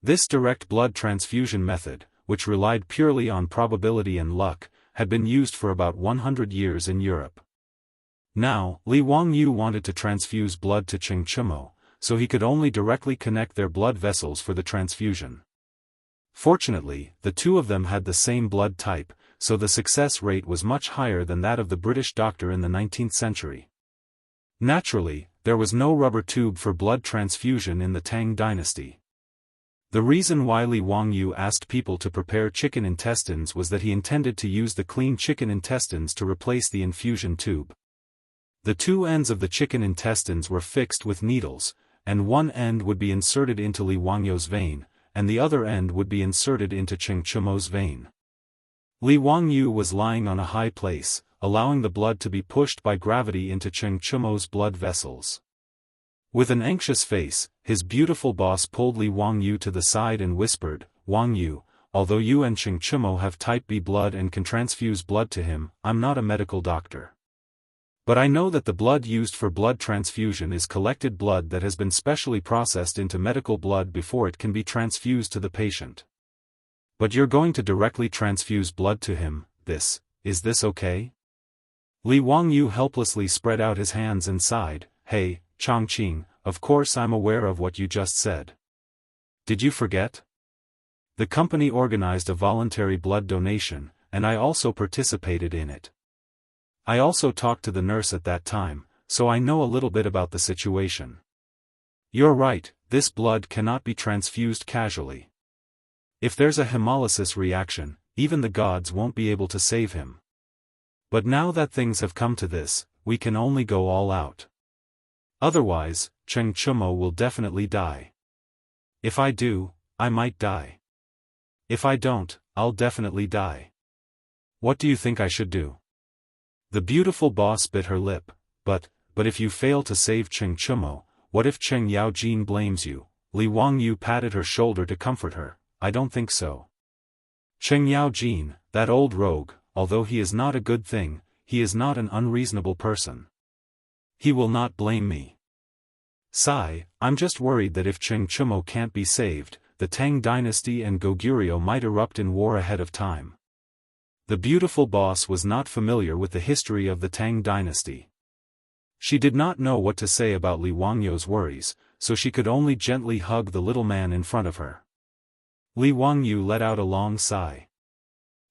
This direct blood transfusion method, which relied purely on probability and luck, had been used for about 100 years in Europe. Now, Li Wangyu wanted to transfuse blood to Cheng Chumo, so he could only directly connect their blood vessels for the transfusion. Fortunately, the two of them had the same blood type, so the success rate was much higher than that of the British doctor in the 19th century. Naturally, there was no rubber tube for blood transfusion in the Tang dynasty. The reason why Li Wangyu asked people to prepare chicken intestines was that he intended to use the clean chicken intestines to replace the infusion tube. The two ends of the chicken intestines were fixed with needles, and one end would be inserted into Li Wangyu's vein, and the other end would be inserted into Cheng Chumo's vein. Li Wangyu was lying on a high place, allowing the blood to be pushed by gravity into Cheng Chumo's blood vessels. With an anxious face, his beautiful boss pulled Li Wangyu to the side and whispered, "Wangyu, although you and Cheng Chumo have type B blood and can transfuse blood to him, I'm not a medical doctor. But I know that the blood used for blood transfusion is collected blood that has been specially processed into medical blood before it can be transfused to the patient. But you're going to directly transfuse blood to him, is this okay?" Li Wangyu helplessly spread out his hands and sighed, "Hey, Chongqing, of course I'm aware of what you just said. Did you forget? The company organized a voluntary blood donation, and I also participated in it. I also talked to the nurse at that time, so I know a little bit about the situation. You're right, this blood cannot be transfused casually. If there's a hemolysis reaction, even the gods won't be able to save him. But now that things have come to this, we can only go all out. Otherwise, Cheng Chumo will definitely die. If I do, I might die. If I don't, I'll definitely die. What do you think I should do?" The beautiful boss bit her lip, but if you fail to save Cheng Chumo, what if Cheng Yaojin blames you? Li Wangyu patted her shoulder to comfort her. "I don't think so. Cheng Yaojin, that old rogue, although he is not a good thing, he is not an unreasonable person. He will not blame me. Sigh, I'm just worried that if Cheng Chumo can't be saved, the Tang dynasty and Goguryeo might erupt in war ahead of time." The beautiful boss was not familiar with the history of the Tang dynasty. She did not know what to say about Li Wangyu's worries, so she could only gently hug the little man in front of her. Li Wangyu let out a long sigh.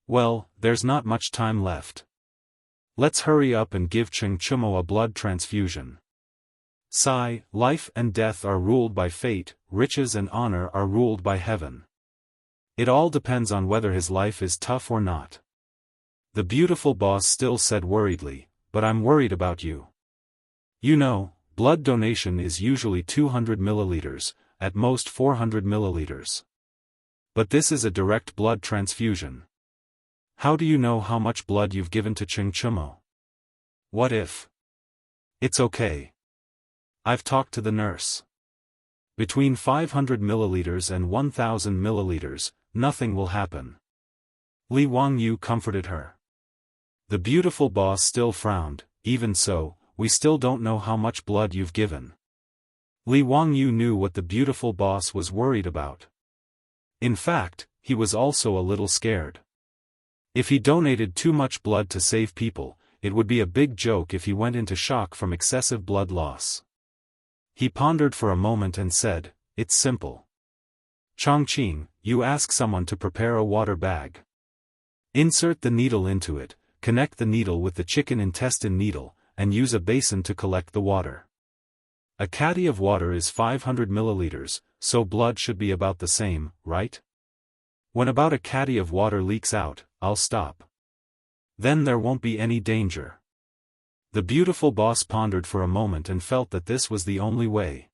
"Well, there's not much time left. Let's hurry up and give Cheng Chumo a blood transfusion. Sigh, life and death are ruled by fate, riches and honor are ruled by heaven. It all depends on whether his life is tough or not." The beautiful boss still said worriedly, "But I'm worried about you. You know, blood donation is usually 200 milliliters, at most 400 milliliters. But this is a direct blood transfusion. How do you know how much blood you've given to Cheng Chumo? What if? It's okay. I've talked to the nurse. Between 500 milliliters and 1000 milliliters, nothing will happen." Li Wangyu comforted her. The beautiful boss still frowned. "Even so, we still don't know how much blood you've given." Li Wangyu knew what the beautiful boss was worried about. In fact, he was also a little scared. If he donated too much blood to save people, it would be a big joke if he went into shock from excessive blood loss. He pondered for a moment and said, "It's simple. Chongqing, you ask someone to prepare a water bag. Insert the needle into it, connect the needle with the chicken intestine needle, and use a basin to collect the water. A caddy of water is 500 milliliters, so blood should be about the same, right? When about a caddy of water leaks out, I'll stop. Then there won't be any danger." The beautiful boss pondered for a moment and felt that this was the only way.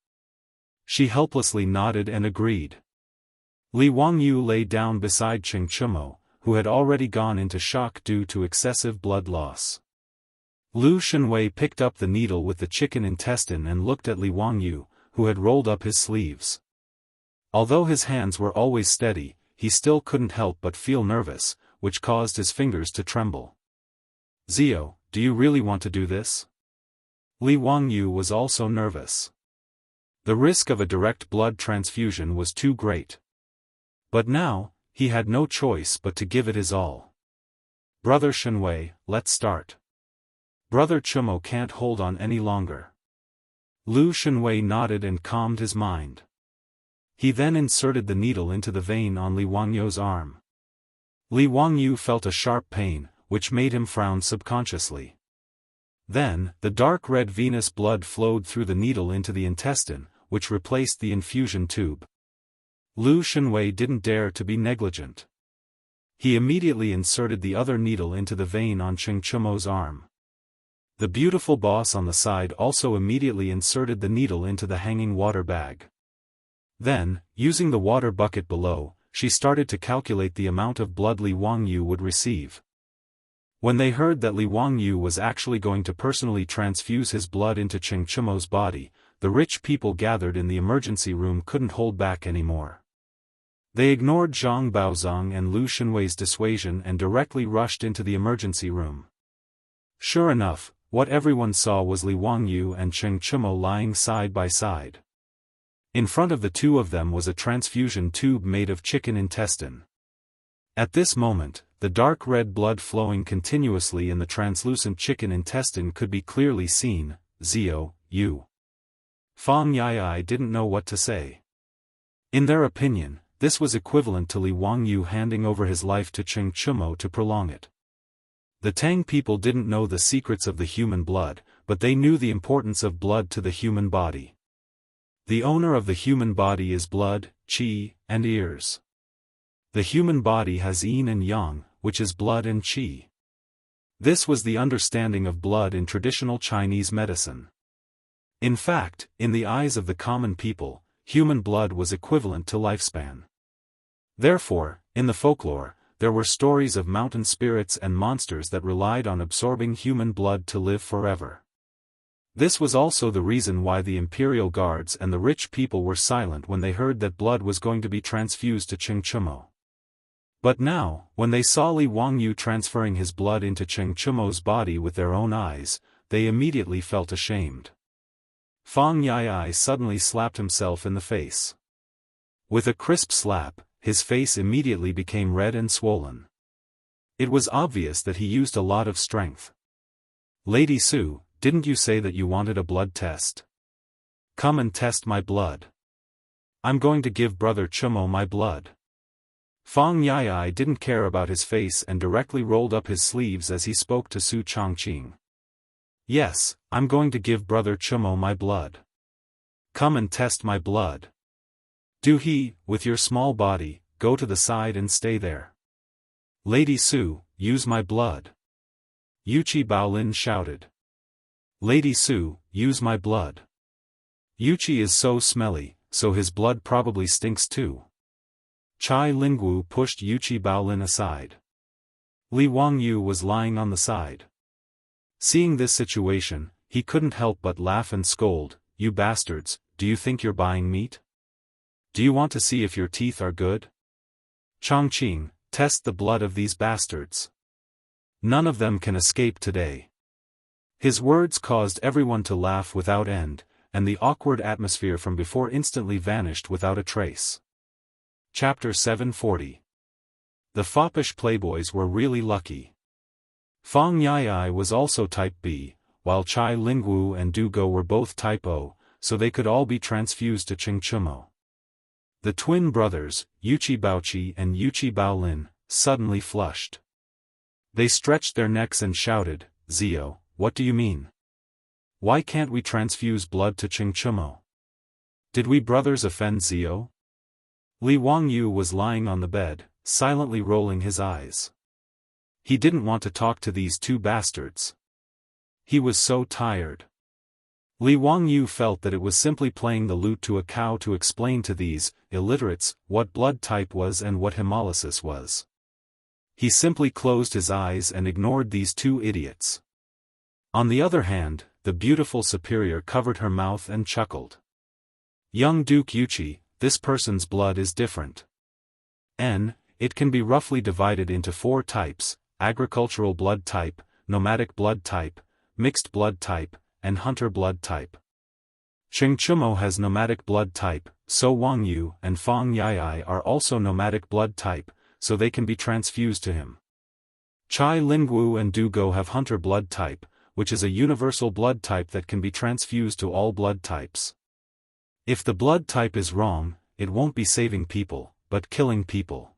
She helplessly nodded and agreed. Li Wangyu lay down beside Cheng Chumo, who had already gone into shock due to excessive blood loss. Lu Shenwei picked up the needle with the chicken intestine and looked at Li Wangyu, who had rolled up his sleeves. Although his hands were always steady, he still couldn't help but feel nervous, which caused his fingers to tremble. "Zio, do you really want to do this?" Li Wangyu was also nervous. The risk of a direct blood transfusion was too great. But now, he had no choice but to give it his all. "Brother Shenwei, let's start. Brother Chumo can't hold on any longer." Lu Shenwei nodded and calmed his mind. He then inserted the needle into the vein on Li Wangyu's arm. Li Wangyu felt a sharp pain, which made him frown subconsciously. Then, the dark red venous blood flowed through the needle into the intestine, which replaced the infusion tube. Lu Shenwei didn't dare to be negligent. He immediately inserted the other needle into the vein on Cheng Chumo's arm. The beautiful boss on the side also immediately inserted the needle into the hanging water bag. Then, using the water bucket below, she started to calculate the amount of blood Li Wangyu would receive. When they heard that Li Wangyu was actually going to personally transfuse his blood into Cheng Chumo's body, the rich people gathered in the emergency room couldn't hold back anymore. They ignored Zhang Baozong and Lu Shenwei's dissuasion and directly rushed into the emergency room. Sure enough, what everyone saw was Li Wangyu and Cheng Chumo lying side by side. In front of the two of them was a transfusion tube made of chicken intestine. At this moment, the dark red blood flowing continuously in the translucent chicken intestine could be clearly seen. Zio, Yu. Fang Yai didn't know what to say. In their opinion, this was equivalent to Li Wangyu handing over his life to Cheng Chumo to prolong it. The Tang people didn't know the secrets of the human blood, but they knew the importance of blood to the human body. The owner of the human body is blood, qi, and ears. The human body has yin and yang, which is blood and qi. This was the understanding of blood in traditional Chinese medicine. In fact, in the eyes of the common people, human blood was equivalent to lifespan. Therefore, in the folklore, there were stories of mountain spirits and monsters that relied on absorbing human blood to live forever. This was also the reason why the imperial guards and the rich people were silent when they heard that blood was going to be transfused to Cheng Chumo. But now, when they saw Li Wangyu transferring his blood into Cheng Chumo's body with their own eyes, they immediately felt ashamed. Fang Yai suddenly slapped himself in the face. With a crisp slap, his face immediately became red and swollen. It was obvious that he used a lot of strength. "Lady Su, didn't you say that you wanted a blood test? Come and test my blood. I'm going to give Brother Chumo my blood." Fang Yai didn't care about his face and directly rolled up his sleeves as he spoke to Su Chongqing. "Yes, I'm going to give Brother Chumo my blood. Come and test my blood. Do he, with your small body, go to the side and stay there. Lady Su, use my blood." Yuchi Baolin shouted. "Lady Su, use my blood. Yuchi is so smelly, so his blood probably stinks too." Chai Lingwu pushed Yuchi Baolin aside. Li Wangyu was lying on the side. Seeing this situation, he couldn't help but laugh and scold, "You bastards, do you think you're buying meat? Do you want to see if your teeth are good? Chongqing, test the blood of these bastards. None of them can escape today." His words caused everyone to laugh without end, and the awkward atmosphere from before instantly vanished without a trace. Chapter 740. The foppish playboys were really lucky. Fang Yai was also type B, while Chai Lingwu and Du Go were both type O, so they could all be transfused to Cheng Chumo. The twin brothers, Yuchi Baoqi and Yuchi Baolin, suddenly flushed. They stretched their necks and shouted, "Zio, what do you mean? Why can't we transfuse blood to Cheng Chumo? Did we brothers offend Zio?" Li Wangyu was lying on the bed, silently rolling his eyes. He didn't want to talk to these two bastards. He was so tired. Li Wangyu felt that it was simply playing the lute to a cow to explain to these illiterates what blood type was and what hemolysis was. He simply closed his eyes and ignored these two idiots. On the other hand, the beautiful superior covered her mouth and chuckled. Young Duke Yuchi, this person's blood is different. It can be roughly divided into 4 types: agricultural blood type, nomadic blood type, mixed blood type, and hunter blood type. Cheng Chumo has nomadic blood type, So Wangyu and Fang Yai are also nomadic blood type, so they can be transfused to him. Chai Lingwu and Du Go have hunter blood type, which is a universal blood type that can be transfused to all blood types. If the blood type is wrong, it won't be saving people, but killing people.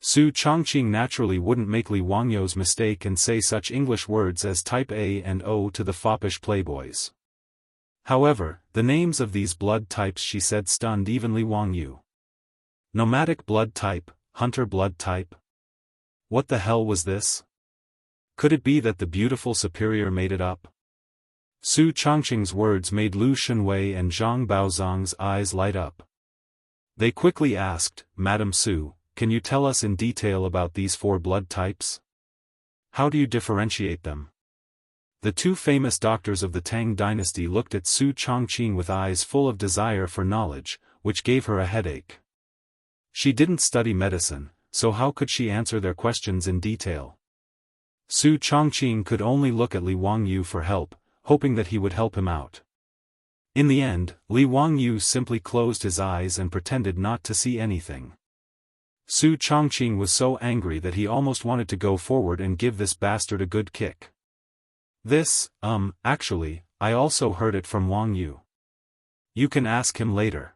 Su Chongqing naturally wouldn't make Li Wangyu's mistake and say such English words as type A and O to the foppish playboys. However, the names of these blood types she said stunned even Li Wangyu. Nomadic blood type, hunter blood type. What the hell was this? Could it be that the beautiful superior made it up? Su Chongqing's words made Lu Shenwei and Zhang Baozong's eyes light up. They quickly asked, Madam Su, can you tell us in detail about these 4 blood types? How do you differentiate them? The 2 famous doctors of the Tang dynasty looked at Su Chongqing with eyes full of desire for knowledge, which gave her a headache. She didn't study medicine, so how could she answer their questions in detail? Su Chongqing could only look at Li Wangyu for help, hoping that he would help him out. In the end, Li Wangyu simply closed his eyes and pretended not to see anything. Su Chongqing was so angry that he almost wanted to go forward and give this bastard a good kick. Actually, I also heard it from Wangyu. You can ask him later.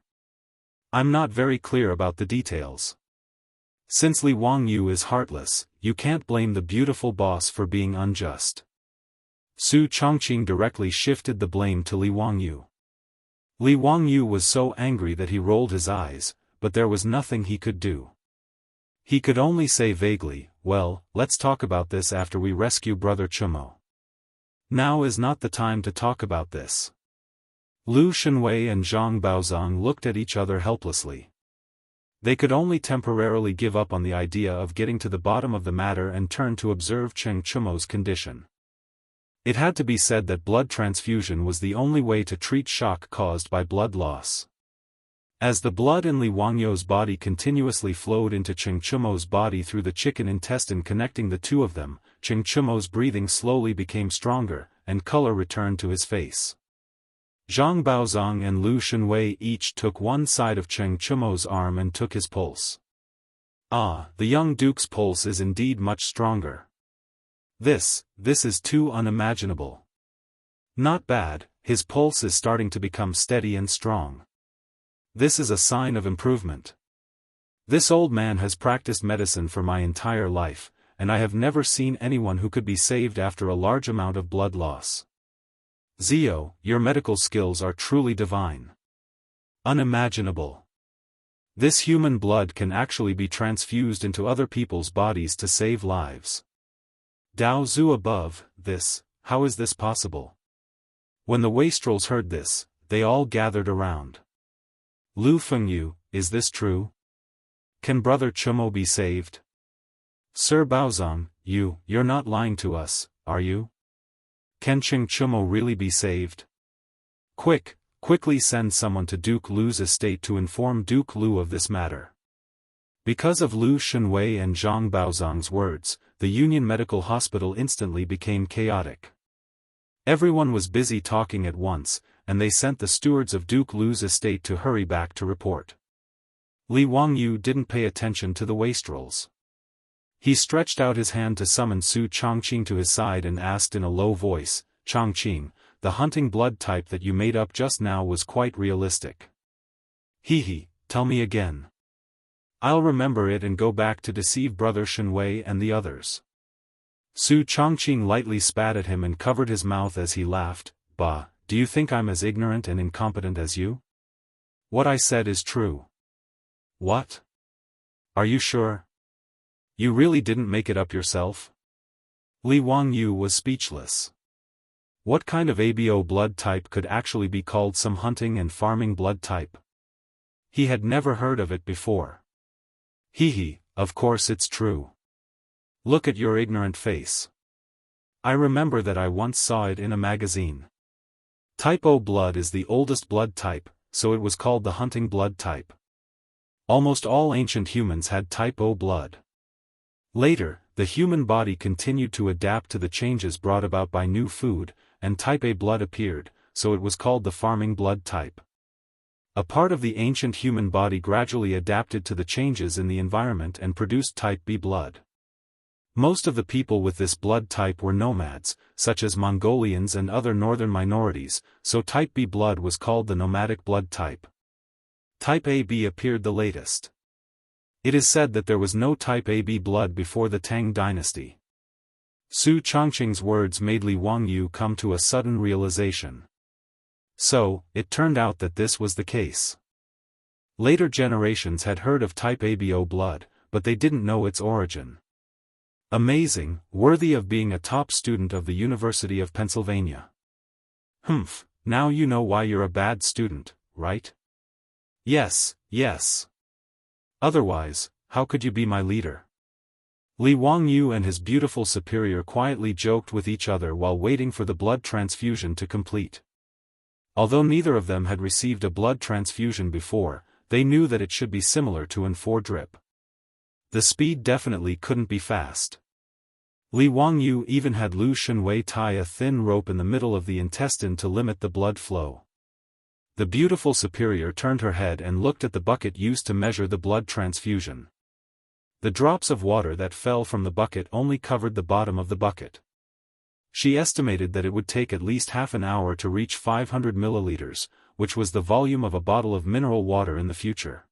I'm not very clear about the details. Since Li Wangyu is heartless, you can't blame the beautiful boss for being unjust. Su Chongqing directly shifted the blame to Li Wangyu. Li Wangyu was so angry that he rolled his eyes, but there was nothing he could do. He could only say vaguely, well, let's talk about this after we rescue Brother Chumo. Now is not the time to talk about this. Lu Shenwei and Zhang Baozong looked at each other helplessly. They could only temporarily give up on the idea of getting to the bottom of the matter and turn to observe Cheng Chumo's condition. It had to be said that blood transfusion was the only way to treat shock caused by blood loss. As the blood in Li Wangyu's body continuously flowed into Cheng Chumo's body through the chicken intestine connecting the 2 of them, Cheng Chumo's breathing slowly became stronger, and color returned to his face. Zhang Baozong and Lu Shenwei each took one side of Cheng Chumo's arm and took his pulse. Ah, the young duke's pulse is indeed much stronger. This is too unimaginable. Not bad, his pulse is starting to become steady and strong. This is a sign of improvement. This old man has practiced medicine for my entire life, and I have never seen anyone who could be saved after a large amount of blood loss. Zio, your medical skills are truly divine. Unimaginable. This human blood can actually be transfused into other people's bodies to save lives. Dao Zhu above, how is this possible? When the wastrels heard this, they all gathered around. Lu Fengyu, is this true? Can Brother Chumo be saved? Sir Baozong, you're not lying to us, are you? Can Cheng Chumo really be saved? Quickly send someone to Duke Lu's estate to inform Duke Lu of this matter. Because of Lu Shenwei and Zhang Baozong's words, the Union Medical Hospital instantly became chaotic. Everyone was busy talking at once, and they sent the stewards of Duke Lu's estate to hurry back to report. Li Wangyu didn't pay attention to the wastrels. He stretched out his hand to summon Su Chongqing to his side and asked in a low voice, Chongqing, the hunting blood type that you made up just now was quite realistic. Tell me again. I'll remember it and go back to deceive Brother Shenwei and the others. Su Chongqing lightly spat at him and covered his mouth as he laughed. Bah, do you think I'm as ignorant and incompetent as you? What I said is true. What? Are you sure? You really didn't make it up yourself? Li Wangyu was speechless. What kind of ABO blood type could actually be called some hunting and farming blood type? He had never heard of it before. Hee, of course it's true. Look at your ignorant face. I remember that I once saw it in a magazine. Type O blood is the oldest blood type, so it was called the hunting blood type. Almost all ancient humans had type O blood. Later, the human body continued to adapt to the changes brought about by new food, and type A blood appeared, so it was called the farming blood type. A part of the ancient human body gradually adapted to the changes in the environment and produced type B blood. Most of the people with this blood type were nomads, such as Mongolians and other northern minorities, so type B blood was called the nomadic blood type. Type AB appeared the latest. It is said that there was no type AB blood before the Tang dynasty. Su Chongqing's words made Li Wangyu come to a sudden realization. So, it turned out that this was the case. Later generations had heard of type ABO blood, but they didn't know its origin. Amazing, worthy of being a top student of the University of Pennsylvania. Humph, now you know why you're a bad student, right? Yes, yes. Otherwise, how could you be my leader? Li Wangyu and his beautiful superior quietly joked with each other while waiting for the blood transfusion to complete. Although neither of them had received a blood transfusion before, they knew that it should be similar to an 4 drip. The speed definitely couldn't be fast. Li Wangyu even had Lu Shenwei tie a thin rope in the middle of the intestine to limit the blood flow. The beautiful superior turned her head and looked at the bucket used to measure the blood transfusion. The drops of water that fell from the bucket only covered the bottom of the bucket. She estimated that it would take at least half an hour to reach 500 milliliters, which was the volume of a bottle of mineral water in the future.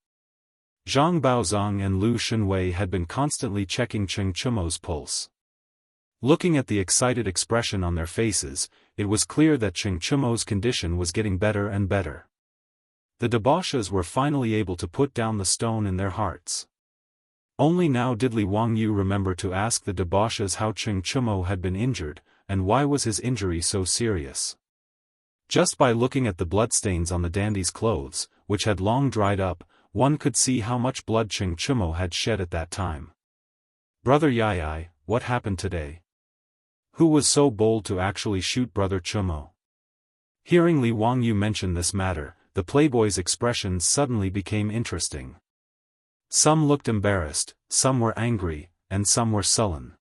Zhang Baozong and Lu Shenwei had been constantly checking Cheng Chumo's pulse. Looking at the excited expression on their faces, it was clear that Cheng Chumo's condition was getting better and better. The debauches were finally able to put down the stone in their hearts. Only now did Li Wangyu remember to ask the debauches how Cheng Chumo had been injured, and why was his injury so serious. Just by looking at the bloodstains on the dandy's clothes, which had long dried up, one could see how much blood Cheng Chumo had shed at that time. Brother Yai, what happened today? Who was so bold to actually shoot Brother Chumo? Hearing Li Wangyu mention this matter, the playboy's expressions suddenly became interesting. Some looked embarrassed, some were angry, and some were sullen.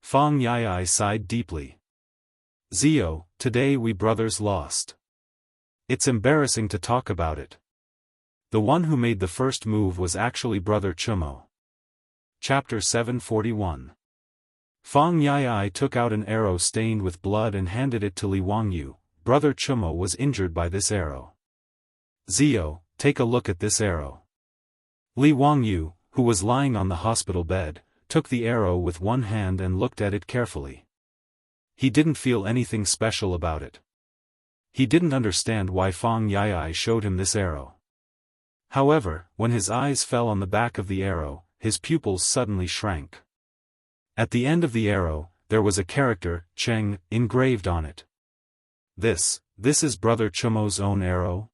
Fang Yai sighed deeply. Zio, today we brothers lost. It's embarrassing to talk about it. The one who made the first move was actually Brother Chumo. Chapter 741. Fang Yai took out an arrow stained with blood and handed it to Li Wangyu. Brother Chumo was injured by this arrow. Zio, take a look at this arrow. Li Wangyu, who was lying on the hospital bed, took the arrow with one hand and looked at it carefully. He didn't feel anything special about it. He didn't understand why Fang Yai showed him this arrow. However, when his eyes fell on the back of the arrow, his pupils suddenly shrank. At the end of the arrow, there was a character, Cheng, engraved on it. This is Brother Chumo's own arrow?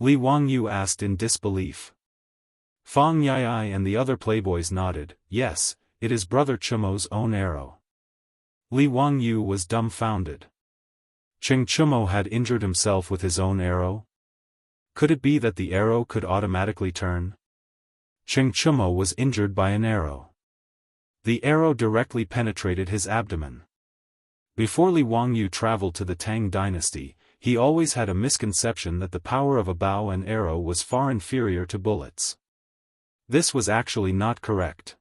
Li Wangyu asked in disbelief. Fang Yai and the other playboys nodded. Yes, it is Brother Chumo's own arrow. Li Wangyu was dumbfounded. Cheng Chumo had injured himself with his own arrow? Could it be that the arrow could automatically turn? Cheng Chumo was injured by an arrow. The arrow directly penetrated his abdomen. Before Li Wangyu traveled to the Tang dynasty, he always had a misconception that the power of a bow and arrow was far inferior to bullets. This was actually not correct.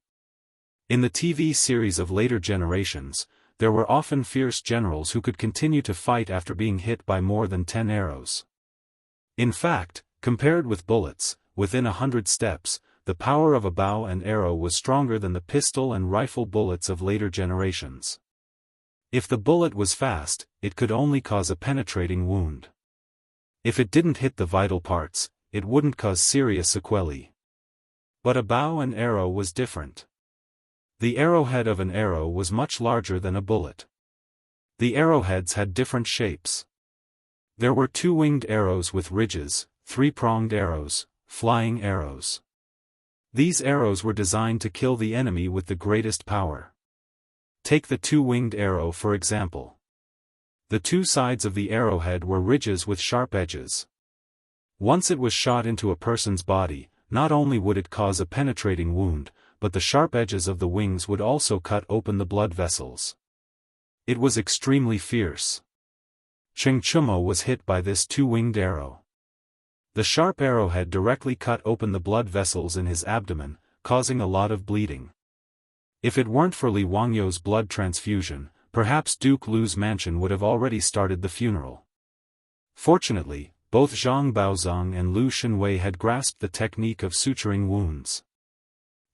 In the TV series of later generations, there were often fierce generals who could continue to fight after being hit by more than 10 arrows. In fact, compared with bullets, within 100 steps, the power of a bow and arrow was stronger than the pistol and rifle bullets of later generations. If the bullet was fast, it could only cause a penetrating wound. If it didn't hit the vital parts, it wouldn't cause serious sequelae. But a bow and arrow was different. The arrowhead of an arrow was much larger than a bullet. The arrowheads had different shapes. There were two-winged arrows with ridges, three-pronged arrows, flying arrows. These arrows were designed to kill the enemy with the greatest power. Take the two-winged arrow for example. The two sides of the arrowhead were ridges with sharp edges. Once it was shot into a person's body, not only would it cause a penetrating wound, but the sharp edges of the wings would also cut open the blood vessels. It was extremely fierce. Cheng Chumo was hit by this two-winged arrow. The sharp arrowhead directly cut open the blood vessels in his abdomen, causing a lot of bleeding. If it weren't for Li Wangyou's blood transfusion, perhaps Duke Lu's mansion would have already started the funeral. Fortunately, both Zhang Baozong and Lu Shenwei had grasped the technique of suturing wounds.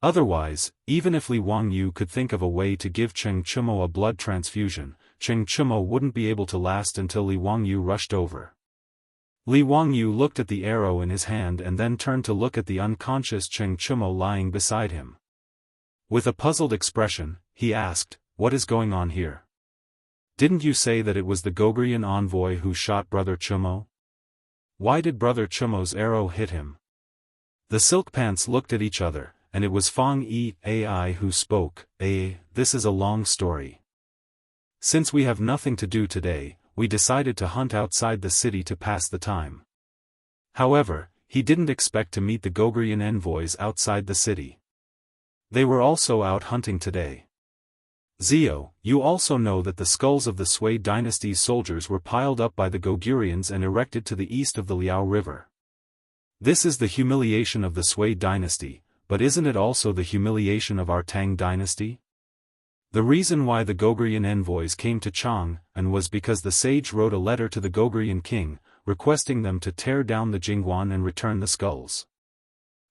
Otherwise, even if Li Wangyou could think of a way to give Cheng Chumo a blood transfusion, Cheng Chumo wouldn't be able to last until Li Wangyou rushed over. Li Wangyou looked at the arrow in his hand and then turned to look at the unconscious Cheng Chumo lying beside him. With a puzzled expression, he asked, "What is going on here? Didn't you say that it was the Goguryeo envoy who shot Brother Chumo? Why did Brother Chumo's arrow hit him?" The silk pants looked at each other, and it was Fang Yi who spoke. This is a long story. Since we have nothing to do today, we decided to hunt outside the city to pass the time. However, he didn't expect to meet the Goguryeo envoys outside the city. They were also out hunting today. Zio, you also know that the skulls of the Sui dynasty's soldiers were piled up by the Goguryons and erected to the east of the Liao River. This is the humiliation of the Sui dynasty, but isn't it also the humiliation of our Tang dynasty? The reason why the Goguryeo envoys came to Chang'an was because the sage wrote a letter to the Goguryeo king, requesting them to tear down the Jingguan and return the skulls.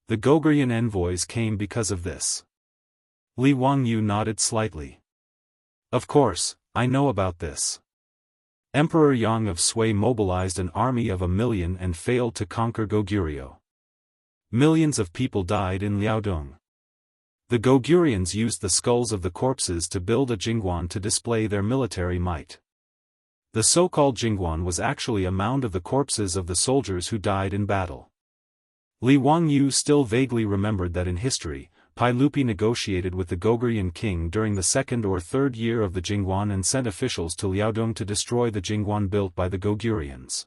The Goguryeo envoys came because of this. Li Wangyou nodded slightly. Of course, I know about this. Emperor Yang of Sui mobilized an army of 1 million and failed to conquer Goguryeo. Millions of people died in Liaodong. The Goguryons used the skulls of the corpses to build a Jingguan to display their military might. The so-called Jingguan was actually a mound of the corpses of the soldiers who died in battle. Li Wangyou still vaguely remembered that in history, Pai Lupi negotiated with the Goguryeo king during the 2nd or 3rd year of the Jingguan and sent officials to Liaodong to destroy the Jingguan built by the Goguryons.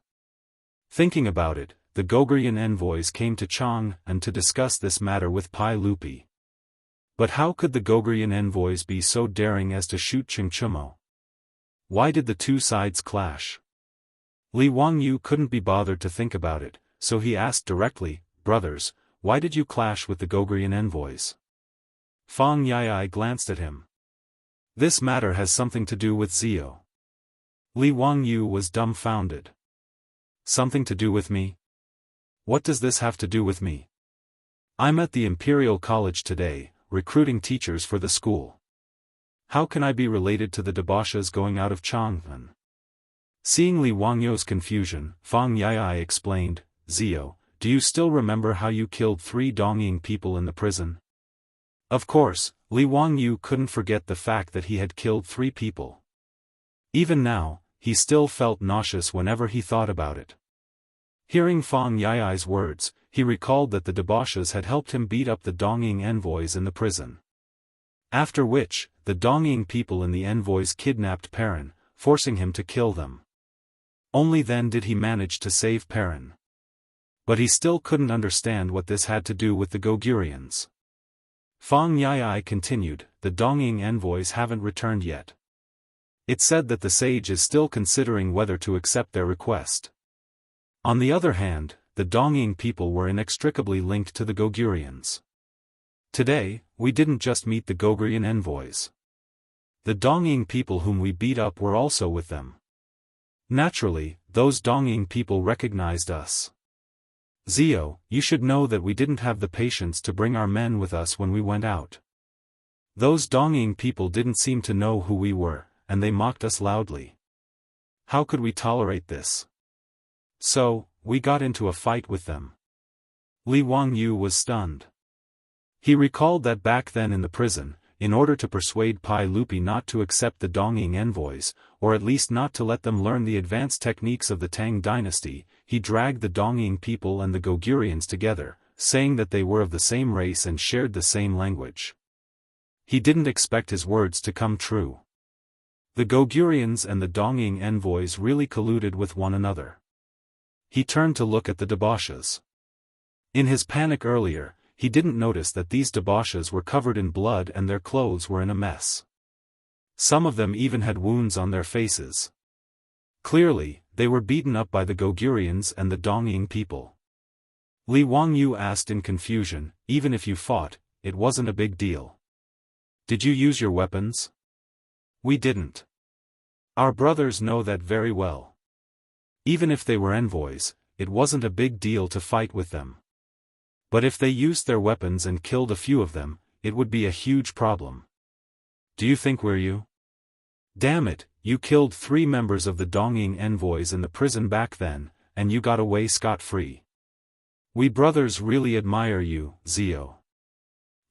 Thinking about it, the Goguryeo envoys came to Chang'an to discuss this matter with Pai Lupi. But how could the Goguryeo envoys be so daring as to shoot Cheng Chumo? Why did the two sides clash? Li Wangyou couldn't be bothered to think about it, so he asked directly, "Brothers, why did you clash with the Goguryeo envoys?" Fang Yi glanced at him. "This matter has something to do with Zio." Li Wangyou was dumbfounded. "Something to do with me? What does this have to do with me? I'm at the Imperial College today, recruiting teachers for the school. How can I be related to the debauches going out of Chang'an?" Seeing Li Wangyou's confusion, Fang Yi explained, "Zio, do you still remember how you killed 3 Dongying people in the prison?" Of course, Li Wangyou couldn't forget the fact that he had killed 3 people. Even now, he still felt nauseous whenever he thought about it. Hearing Fang Yi's words, he recalled that the debauches had helped him beat up the Dongying envoys in the prison. After which, the Dongying people in the envoys kidnapped Perrin, forcing him to kill them. Only then did he manage to save Perrin. But he still couldn't understand what this had to do with the Goguryons. Fang Yi continued, "The Dongying envoys haven't returned yet. It's said that the sage is still considering whether to accept their request." On the other hand, the Dongying people were inextricably linked to the Goguryons. Today, we didn't just meet the Goguryeo envoys. The Dongying people whom we beat up were also with them. Naturally, those Dongying people recognized us. Zio, you should know that we didn't have the patience to bring our men with us when we went out. Those Dongying people didn't seem to know who we were, and they mocked us loudly. How could we tolerate this? So, we got into a fight with them. Li Wangyou was stunned. He recalled that back then in the prison, in order to persuade Pai Lupi not to accept the Dongying envoys, or at least not to let them learn the advanced techniques of the Tang dynasty, he dragged the Dongying people and the Goguryans together, saying that they were of the same race and shared the same language. He didn't expect his words to come true. The Goguryans and the Dongying envoys really colluded with one another. He turned to look at the debauches. In his panic earlier, he didn't notice that these debauches were covered in blood and their clothes were in a mess. Some of them even had wounds on their faces. Clearly, they were beaten up by the Goguryans and the Dongying people. Li Wangyu asked in confusion, even if you fought, it wasn't a big deal. Did you use your weapons? We didn't. Our brothers know that very well. Even if they were envoys, it wasn't a big deal to fight with them. But if they used their weapons and killed a few of them, it would be a huge problem. Do you think we're you? Damn it, you killed 3 members of the Dongying envoys in the prison back then, and you got away scot-free. We brothers really admire you, Zio.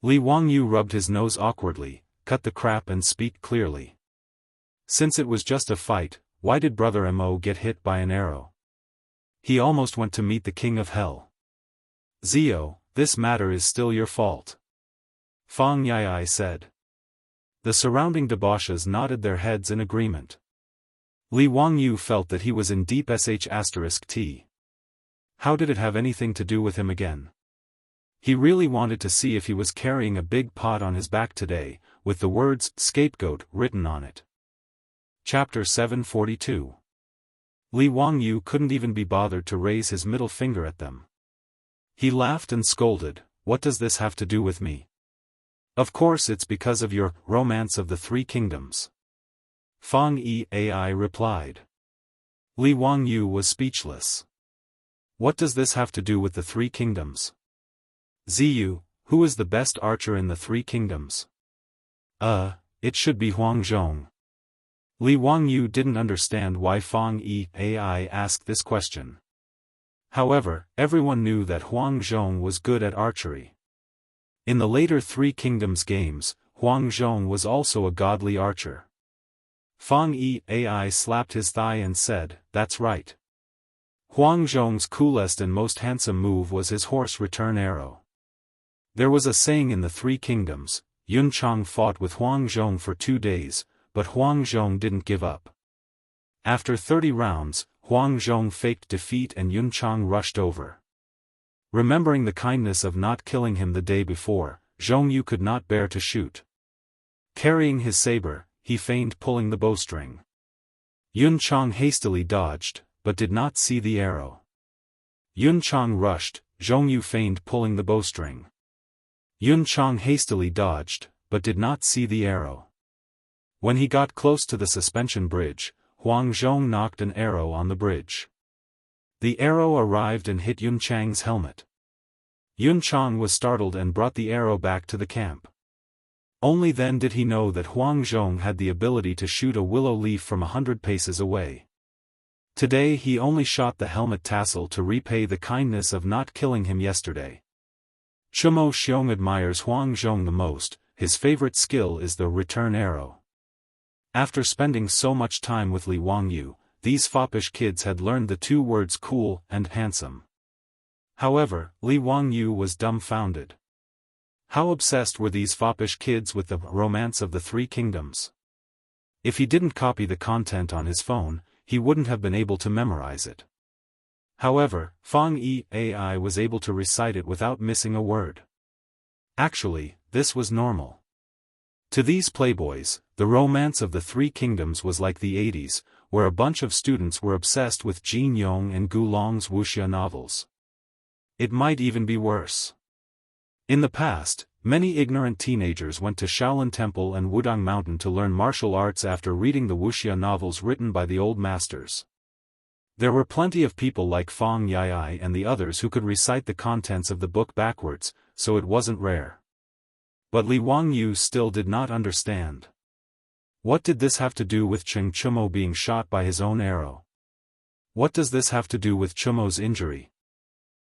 Li Wangyu rubbed his nose awkwardly, cut the crap and speak clearly. Since it was just a fight, why did Brother Mo get hit by an arrow? He almost went to meet the King of Hell. Zio, this matter is still your fault. Fang Yai said. The surrounding debauches nodded their heads in agreement. Li Wangyu felt that he was in deep sh*t. How did it have anything to do with him again? He really wanted to see if he was carrying a big pot on his back today, with the words, scapegoat, written on it. Chapter 742. Li Wangyu couldn't even be bothered to raise his middle finger at them. He laughed and scolded, what does this have to do with me? Of course it's because of your romance of the 3 kingdoms. Fang Yi replied. Li Wangyu was speechless. What does this have to do with the 3 kingdoms? Ziyu, who is the best archer in the 3 kingdoms? It should be Huang Zhong. Li Wangyu didn't understand why Fang Yi asked this question. However, everyone knew that Huang Zhong was good at archery. In the later 3 Kingdoms games, Huang Zhong was also a godly archer. Fang Yi slapped his thigh and said, that's right. Huang Zhong's coolest and most handsome move was his horse return arrow. There was a saying in the 3 Kingdoms, Yun Chang fought with Huang Zhong for 2 days, but Huang Zhong didn't give up. After 30 rounds, Huang Zhong faked defeat and Yun Chang rushed over. Remembering the kindness of not killing him the day before, Zhongyu could not bear to shoot. Carrying his saber, he feigned pulling the bowstring. Yun Chang hastily dodged, but did not see the arrow. Yun Chang rushed, Zhongyu feigned pulling the bowstring. Yun Chang hastily dodged, but did not see the arrow. When he got close to the suspension bridge, Huang Zhong knocked an arrow on the bridge. The arrow arrived and hit Yun Chang's helmet. Yun Chang was startled and brought the arrow back to the camp. Only then did he know that Huang Zhong had the ability to shoot a willow leaf from 100 paces away. Today he only shot the helmet tassel to repay the kindness of not killing him yesterday. Chumo Xiong admires Huang Zhong the most, his favorite skill is the return arrow. After spending so much time with Li Wangyu, these foppish kids had learned the 2 words cool and handsome. However, Li Wangyu was dumbfounded. How obsessed were these foppish kids with the romance of the 3 kingdoms? If he didn't copy the content on his phone, he wouldn't have been able to memorize it. However, Fang Yi was able to recite it without missing a word. Actually, this was normal. To these playboys, the romance of the 3 kingdoms was like the 80s, where a bunch of students were obsessed with Jin Yong and Gu Long's wuxia novels. It might even be worse. In the past, many ignorant teenagers went to Shaolin Temple and Wudang Mountain to learn martial arts after reading the wuxia novels written by the old masters. There were plenty of people like Fang Yai and the others who could recite the contents of the book backwards, so it wasn't rare. But Li Wangyu still did not understand. What did this have to do with Cheng Chumo being shot by his own arrow? What does this have to do with Chumo's injury?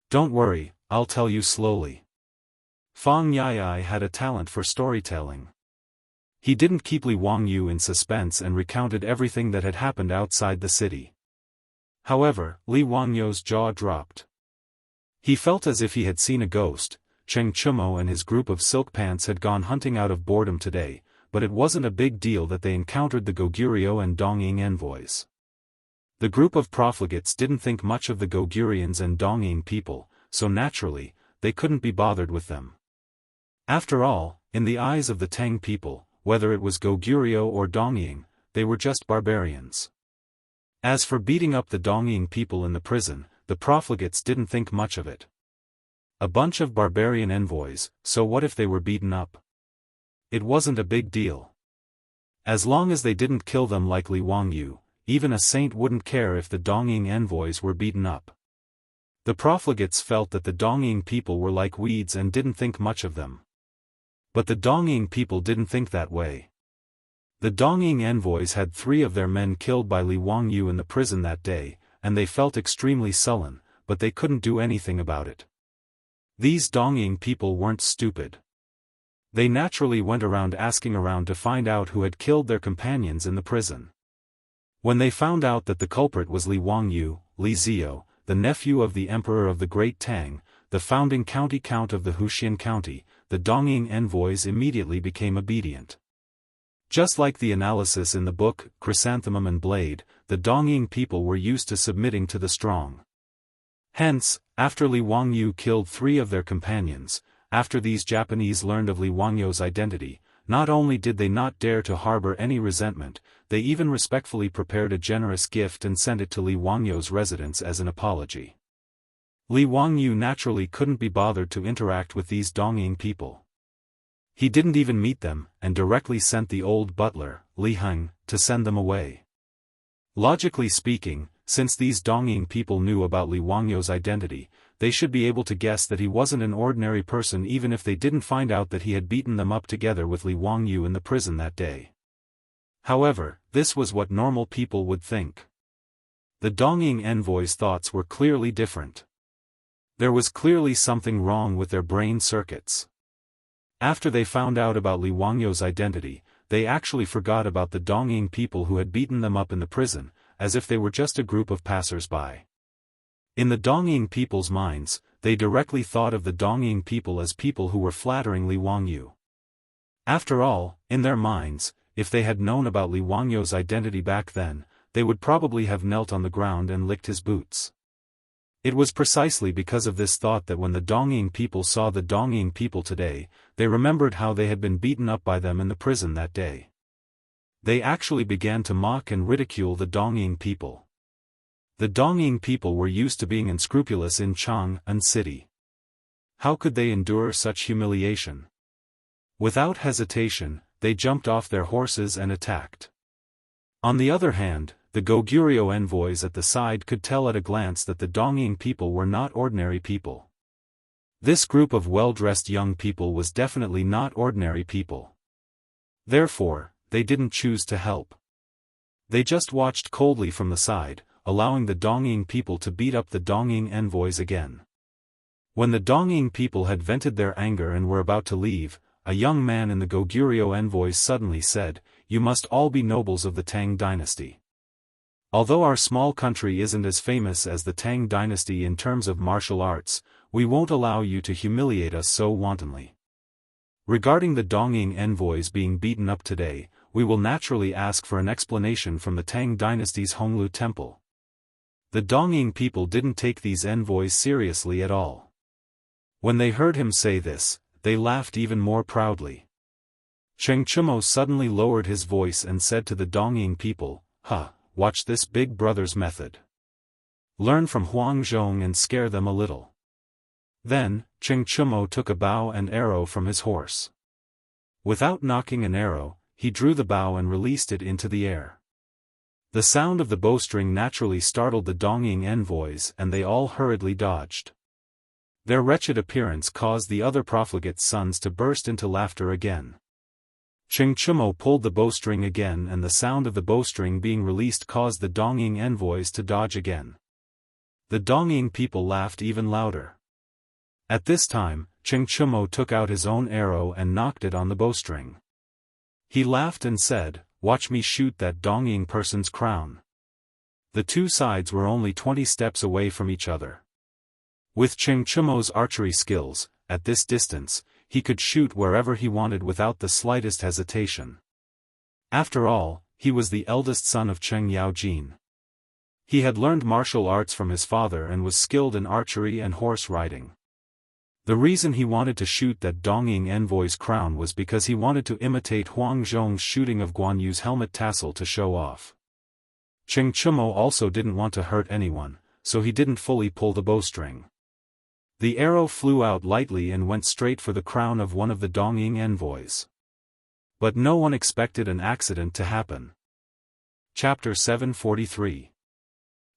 Don't worry, I'll tell you slowly. Fang Yai had a talent for storytelling. He didn't keep Li Wangyu in suspense and recounted everything that had happened outside the city. However, Li Wangyu's jaw dropped. He felt as if he had seen a ghost. Cheng Chumo and his group of silk pants had gone hunting out of boredom today, but it wasn't a big deal that they encountered the Goguryeo and Dongying envoys. The group of profligates didn't think much of the Goguryans and Dongying people, so naturally, they couldn't be bothered with them. After all, in the eyes of the Tang people, whether it was Goguryeo or Dongying, they were just barbarians. As for beating up the Dongying people in the prison, the profligates didn't think much of it. A bunch of barbarian envoys, so what if they were beaten up? It wasn't a big deal. As long as they didn't kill them like Li Wangyu, even a saint wouldn't care if the Dongying envoys were beaten up. The profligates felt that the Dongying people were like weeds and didn't think much of them. But the Dongying people didn't think that way. The Dongying envoys had 3 of their men killed by Li Wangyu in the prison that day, and they felt extremely sullen, but they couldn't do anything about it. These Dongying people weren't stupid. They naturally went around asking around to find out who had killed their companions in the prison. When they found out that the culprit was Li Wangyu, Li Zio, the nephew of the emperor of the Great Tang, the founding county count of the Huxian County, the Dongying envoys immediately became obedient. Just like the analysis in the book, Chrysanthemum and Blade, the Dongying people were used to submitting to the strong. Hence, after Li Wangyu killed 3 of their companions, after these Japanese learned of Li Wangyu's identity, not only did they not dare to harbor any resentment, they even respectfully prepared a generous gift and sent it to Li Wangyu's residence as an apology. Li Wangyu naturally couldn't be bothered to interact with these Dongying people. He didn't even meet them, and directly sent the old butler, Li Heng, to send them away. Logically speaking, since these Dongying people knew about Li Wangyu's identity, they should be able to guess that he wasn't an ordinary person even if they didn't find out that he had beaten them up together with Li Wangyu in the prison that day. However, this was what normal people would think. The Dongying envoys' thoughts were clearly different. There was clearly something wrong with their brain circuits. After they found out about Li Wangyu's identity, they actually forgot about the Dongying people who had beaten them up in the prison, as if they were just a group of passers-by. In the Dongying people's minds, they directly thought of the Dongying people as people who were flattering Li Wangyu. After all, in their minds, if they had known about Li Wangyu's identity back then, they would probably have knelt on the ground and licked his boots. It was precisely because of this thought that when the Dongying people saw the Dongying people today, they remembered how they had been beaten up by them in the prison that day. They actually began to mock and ridicule the Dongying people. The Dongying people were used to being unscrupulous in Chang'an City. How could they endure such humiliation? Without hesitation, they jumped off their horses and attacked. On the other hand, the Goguryeo envoys at the side could tell at a glance that the Dongying people were not ordinary people. This group of well-dressed young people was definitely not ordinary people. Therefore, they didn't choose to help. They just watched coldly from the side, allowing the Dongying people to beat up the Dongying envoys again. When the Dongying people had vented their anger and were about to leave, a young man in the Goguryeo envoys suddenly said, "You must all be nobles of the Tang dynasty. Although our small country isn't as famous as the Tang dynasty in terms of martial arts, we won't allow you to humiliate us so wantonly. Regarding the Dongying envoys being beaten up today, we will naturally ask for an explanation from the Tang dynasty's Honglu temple." The Dongying people didn't take these envoys seriously at all. When they heard him say this, they laughed even more proudly. Cheng Chumo suddenly lowered his voice and said to the Dongying people, "Watch this big brother's method. Learn from Huang Zhong and scare them a little." Then, Cheng Chumo took a bow and arrow from his horse. Without knocking an arrow, he drew the bow and released it into the air. The sound of the bowstring naturally startled the Dongying envoys and they all hurriedly dodged. Their wretched appearance caused the other profligate sons to burst into laughter again. Cheng Chumo pulled the bowstring again and the sound of the bowstring being released caused the Dongying envoys to dodge again. The Dongying people laughed even louder. At this time, Cheng Chumo took out his own arrow and knocked it on the bowstring. He laughed and said, "Watch me shoot that Dongying person's crown." The two sides were only 20 steps away from each other. With Cheng Chumo's archery skills, at this distance, he could shoot wherever he wanted without the slightest hesitation. After all, he was the eldest son of Cheng Yaojin. He had learned martial arts from his father and was skilled in archery and horse riding. The reason he wanted to shoot that Dongying envoy's crown was because he wanted to imitate Huang Zhong's shooting of Guan Yu's helmet tassel to show off. Cheng Chumo also didn't want to hurt anyone, so he didn't fully pull the bowstring. The arrow flew out lightly and went straight for the crown of one of the Dongying envoys. But no one expected an accident to happen. Chapter 743.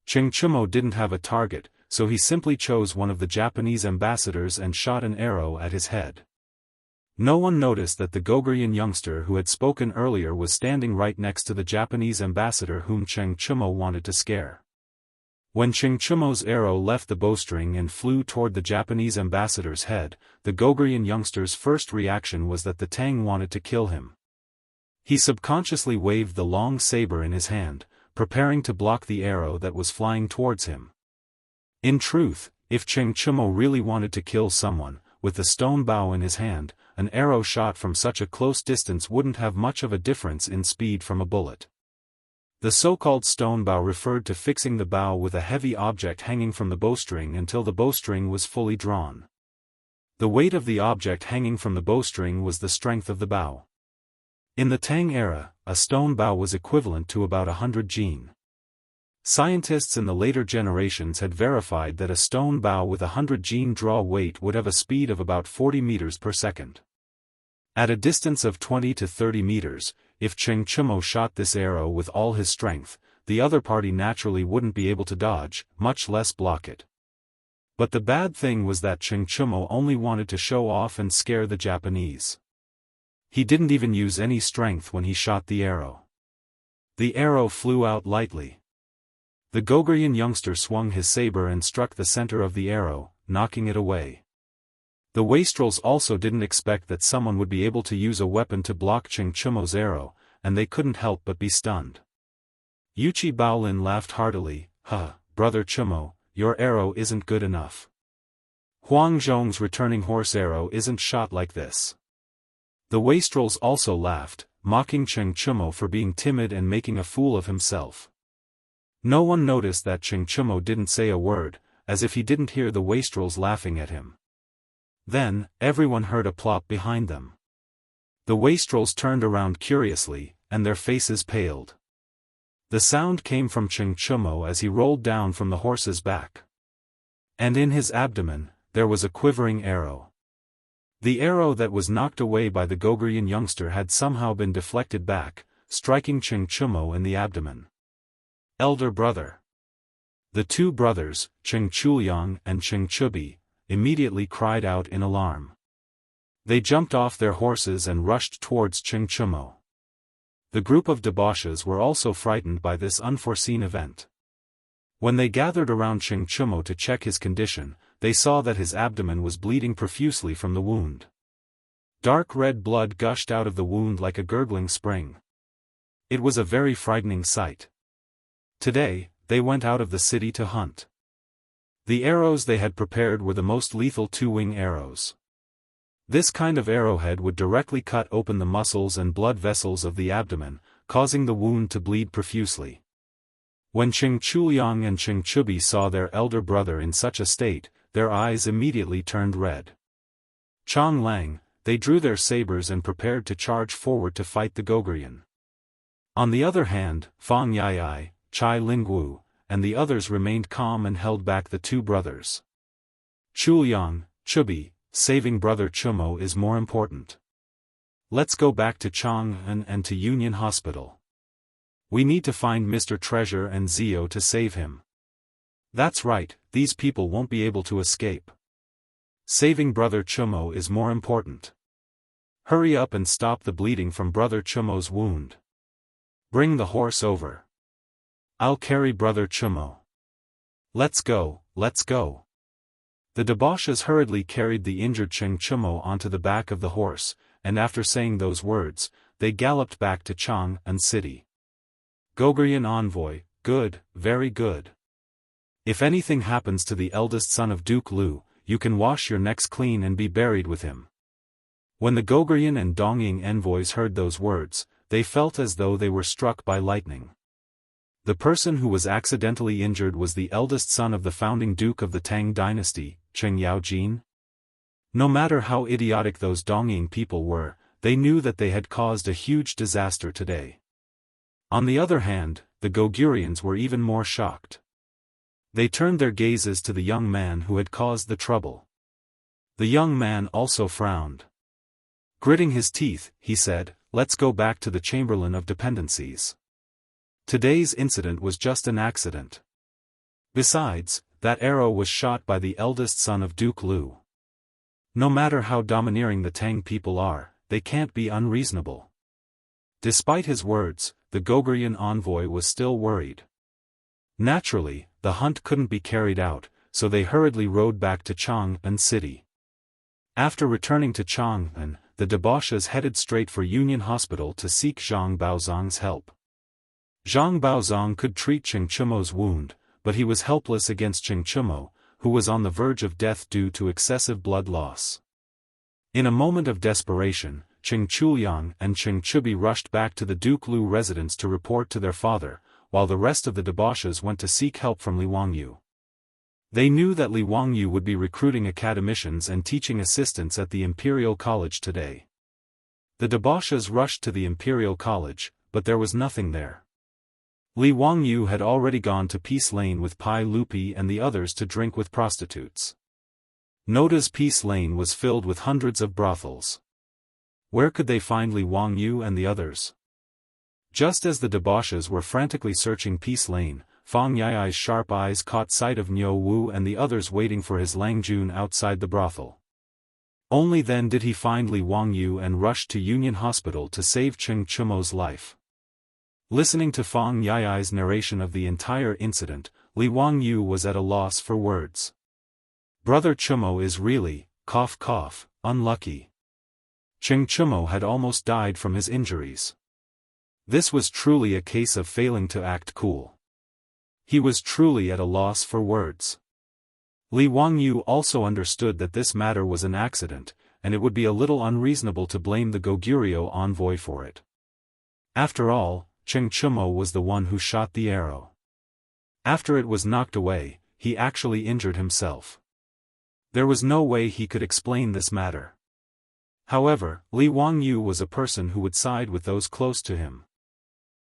Cheng Chumo didn't have a target, so he simply chose one of the Japanese ambassadors and shot an arrow at his head. No one noticed that the Goguryeo youngster who had spoken earlier was standing right next to the Japanese ambassador whom Cheng Chumo wanted to scare. When Cheng Chumo's arrow left the bowstring and flew toward the Japanese ambassador's head, the Goguryeo youngster's first reaction was that the Tang wanted to kill him. He subconsciously waved the long saber in his hand, preparing to block the arrow that was flying towards him. In truth, if Cheng Chumo really wanted to kill someone, with the stone bow in his hand, an arrow shot from such a close distance wouldn't have much of a difference in speed from a bullet. The so-called stone bow referred to fixing the bow with a heavy object hanging from the bowstring until the bowstring was fully drawn. The weight of the object hanging from the bowstring was the strength of the bow. In the Tang era, a stone bow was equivalent to about 100 jin. Scientists in the later generations had verified that a stone bow with 100 jin draw weight would have a speed of about 40 meters per second. At a distance of 20 to 30 meters, if Cheng Chumo shot this arrow with all his strength, the other party naturally wouldn't be able to dodge, much less block it. But the bad thing was that Cheng Chumo only wanted to show off and scare the Japanese. He didn't even use any strength when he shot the arrow. The arrow flew out lightly. The Goguryeo youngster swung his saber and struck the center of the arrow, knocking it away. The wastrels also didn't expect that someone would be able to use a weapon to block Cheng Chumo's arrow, and they couldn't help but be stunned. Yuchi Baolin laughed heartily, "Huh, Brother Chumo, your arrow isn't good enough. Huang Zhong's returning horse arrow isn't shot like this." The wastrels also laughed, mocking Cheng Chumo for being timid and making a fool of himself. No one noticed that Cheng Chumo didn't say a word, as if he didn't hear the wastrels laughing at him. Then, everyone heard a plop behind them. The wastrels turned around curiously, and their faces paled. The sound came from Cheng Chumo as he rolled down from the horse's back. And in his abdomen, there was a quivering arrow. The arrow that was knocked away by the Goguryeo youngster had somehow been deflected back, striking Cheng Chumo in the abdomen. Elder brother. The two brothers, Cheng Chuliang and Cheng Chubi, immediately cried out in alarm. They jumped off their horses and rushed towards Cheng Chumo. The group of debauches were also frightened by this unforeseen event. When they gathered around Cheng Chumo to check his condition, they saw that his abdomen was bleeding profusely from the wound. Dark red blood gushed out of the wound like a gurgling spring. It was a very frightening sight. Today, they went out of the city to hunt. The arrows they had prepared were the most lethal two-wing arrows. This kind of arrowhead would directly cut open the muscles and blood vessels of the abdomen, causing the wound to bleed profusely. When Cheng Chuliang and Cheng Chubi saw their elder brother in such a state, their eyes immediately turned red. Chong Lang, they drew their sabers and prepared to charge forward to fight the Goguryeo. On the other hand, Fang Yai, Chai Lingwu, and the others remained calm and held back the two brothers. Chuliang, Chubi, saving Brother Chumo is more important. Let's go back to Chang'an and to Union Hospital. We need to find Mr. Treasure and Zio to save him. That's right, these people won't be able to escape. Saving Brother Chumo is more important. Hurry up and stop the bleeding from Brother Chumo's wound. Bring the horse over. I'll carry Brother Chumo. Let's go, let's go. The debauches hurriedly carried the injured Cheng Chumo onto the back of the horse, and after saying those words, they galloped back to Chang'an City. Goguryeo envoy, good, very good. If anything happens to the eldest son of Duke Lu, you can wash your necks clean and be buried with him. When the Goguryeo and Dongying envoys heard those words, they felt as though they were struck by lightning. The person who was accidentally injured was the eldest son of the founding duke of the Tang dynasty, Cheng Yaojin. No matter how idiotic those Dongying people were, they knew that they had caused a huge disaster today. On the other hand, the Goguryons were even more shocked. They turned their gazes to the young man who had caused the trouble. The young man also frowned. Gritting his teeth, he said, "Let's go back to the Chamberlain of Dependencies. Today's incident was just an accident. Besides, that arrow was shot by the eldest son of Duke Lu. No matter how domineering the Tang people are, they can't be unreasonable." Despite his words, the Goguryeo envoy was still worried. Naturally, the hunt couldn't be carried out, so they hurriedly rode back to Chang'an City. After returning to Chang'an, the debauches headed straight for Union Hospital to seek Zhang Baozong's help. Zhang Baozong could treat Cheng Chumo's wound, but he was helpless against Cheng Chumo, who was on the verge of death due to excessive blood loss. In a moment of desperation, Cheng Chuliang and Cheng Chubi rushed back to the Duke Lu residence to report to their father, while the rest of the debauches went to seek help from Li Wangyu. They knew that Li Wangyu would be recruiting academicians and teaching assistants at the Imperial College today. The debauches rushed to the Imperial College, but there was nothing there. Li Wangyu had already gone to Peace Lane with Pai Lupi and the others to drink with prostitutes. Noda's Peace Lane was filled with hundreds of brothels. Where could they find Li Wangyu and the others? Just as the debauches were frantically searching Peace Lane, Fang Yai's sharp eyes caught sight of Niu Wu and the others waiting for his Lang Jun outside the brothel. Only then did he find Li Wangyu and rushed to Union Hospital to save Cheng Chumo's life. Listening to Fang Yai's narration of the entire incident, Li Wangyu was at a loss for words. Brother Chumo is really, cough cough, unlucky. Cheng Chumo had almost died from his injuries. This was truly a case of failing to act cool. He was truly at a loss for words. Li Wangyu also understood that this matter was an accident, and it would be a little unreasonable to blame the Goguryeo envoy for it. After all, Cheng Chumo was the one who shot the arrow. After it was knocked away, he actually injured himself. There was no way he could explain this matter. However, Li Wangyu was a person who would side with those close to him.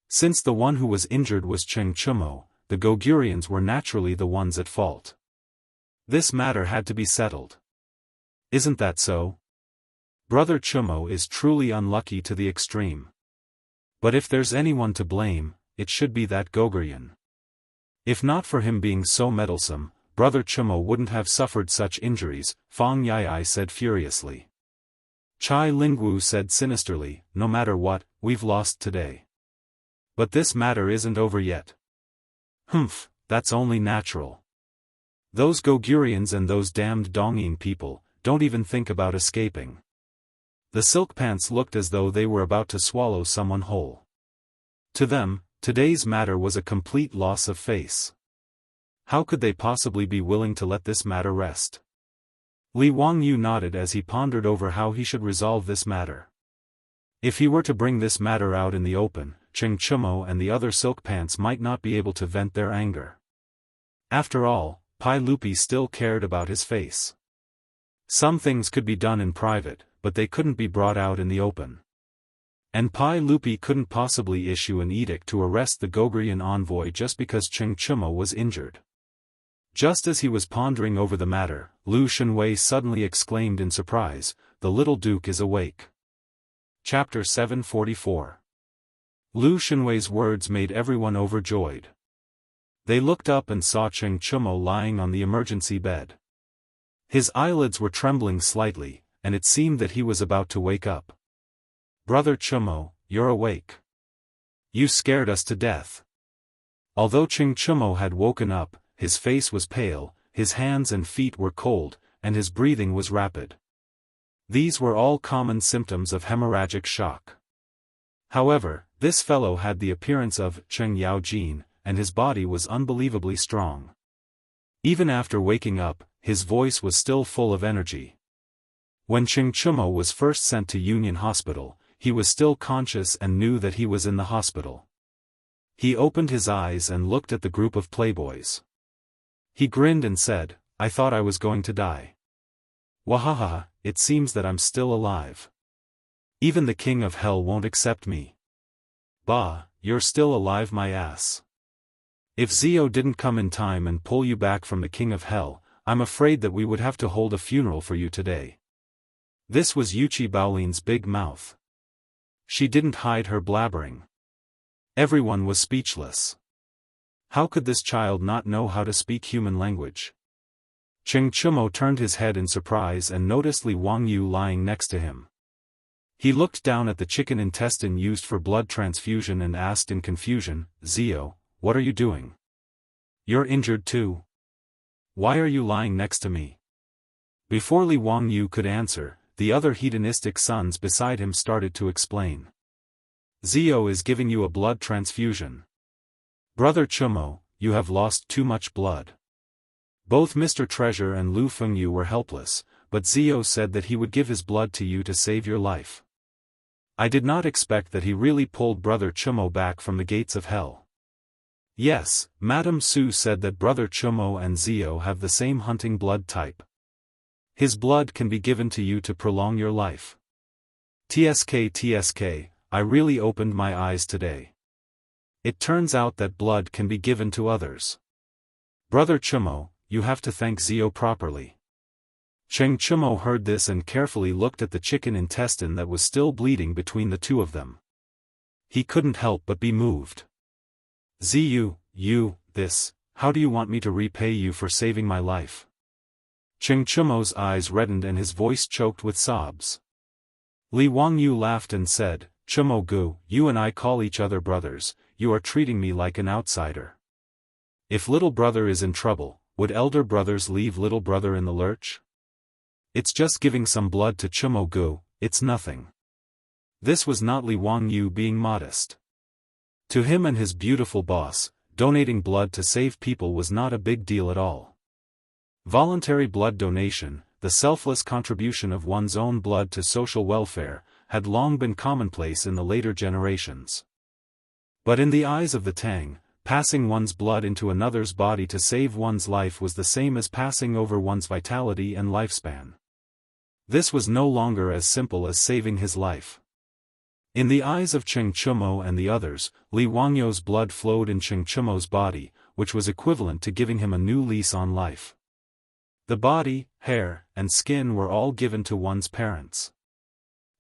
Since the one who was injured was Cheng Chumo, the Goguryons were naturally the ones at fault. This matter had to be settled. Isn't that so? Brother Chumo is truly unlucky to the extreme. But if there's anyone to blame, it should be that Goguryeo. If not for him being so meddlesome, Brother Chumo wouldn't have suffered such injuries, Fang Yai said furiously. Chai Lingwu said sinisterly, no matter what, we've lost today. But this matter isn't over yet. Humph, that's only natural. Those Goguryons and those damned Dongying people don't even think about escaping. The silk pants looked as though they were about to swallow someone whole. To them, today's matter was a complete loss of face. How could they possibly be willing to let this matter rest? Li Wangyu nodded as he pondered over how he should resolve this matter. If he were to bring this matter out in the open, Cheng Chumo and the other silk pants might not be able to vent their anger. After all, Pai Lupi still cared about his face. Some things could be done in private, but they couldn't be brought out in the open. And Pai Lupi couldn't possibly issue an edict to arrest the Goguryeo envoy just because Cheng Chumo was injured. Just as he was pondering over the matter, Lu Shenwei suddenly exclaimed in surprise, "The little duke is awake." Chapter 744. Lu Shenwei's words made everyone overjoyed. They looked up and saw Cheng Chumo lying on the emergency bed. His eyelids were trembling slightly, and it seemed that he was about to wake up. "Brother Chumo, you're awake. You scared us to death." Although Cheng Chumo had woken up, his face was pale, his hands and feet were cold, and his breathing was rapid. These were all common symptoms of hemorrhagic shock. However, this fellow had the appearance of Cheng Yaojin, and his body was unbelievably strong. Even after waking up, his voice was still full of energy. When Cheng Chumo was first sent to Union Hospital, he was still conscious and knew that he was in the hospital. He opened his eyes and looked at the group of playboys. He grinned and said, "I thought I was going to die. Wahaha, it seems that I'm still alive. Even the king of hell won't accept me." "Bah, you're still alive my ass. If Zio didn't come in time and pull you back from the king of hell, I'm afraid that we would have to hold a funeral for you today." This was Yuchi Baolin's big mouth. She didn't hide her blabbering. Everyone was speechless. How could this child not know how to speak human language? Cheng Chumo turned his head in surprise and noticed Li Wangyu lying next to him. He looked down at the chicken intestine used for blood transfusion and asked in confusion, "Zio, what are you doing? You're injured too? Why are you lying next to me?" Before Li Wangyu could answer, the other hedonistic sons beside him started to explain. "Zio is giving you a blood transfusion. Brother Chumo, you have lost too much blood." Both Mr. Treasure and Lu Fengyu were helpless, but Zio said that he would give his blood to you to save your life. I did not expect that he really pulled Brother Chumo back from the gates of hell. Yes, Madame Su said that Brother Chumo and Zio have the same hunting blood type. His blood can be given to you to prolong your life. TSK, I really opened my eyes today. It turns out that blood can be given to others. Brother Chumo, you have to thank Zio properly. Cheng Chumo heard this and carefully looked at the chicken intestine that was still bleeding between the two of them. He couldn't help but be moved. "Ziyu, how do you want me to repay you for saving my life?" Cheng Chumo's eyes reddened and his voice choked with sobs. Li Wangyu laughed and said, "Chumo Gu, you and I call each other brothers, you are treating me like an outsider. If little brother is in trouble, would elder brothers leave little brother in the lurch? It's just giving some blood to Chumo Gu, it's nothing." This was not Li Wangyu being modest. To him and his beautiful boss, donating blood to save people was not a big deal at all. Voluntary blood donation, the selfless contribution of one's own blood to social welfare, had long been commonplace in the later generations. But in the eyes of the Tang, passing one's blood into another's body to save one's life was the same as passing over one's vitality and lifespan. This was no longer as simple as saving his life. In the eyes of Cheng Chumo and the others, Li Wangyu's blood flowed in Cheng Chumo's body, which was equivalent to giving him a new lease on life. The body, hair, and skin were all given to one's parents.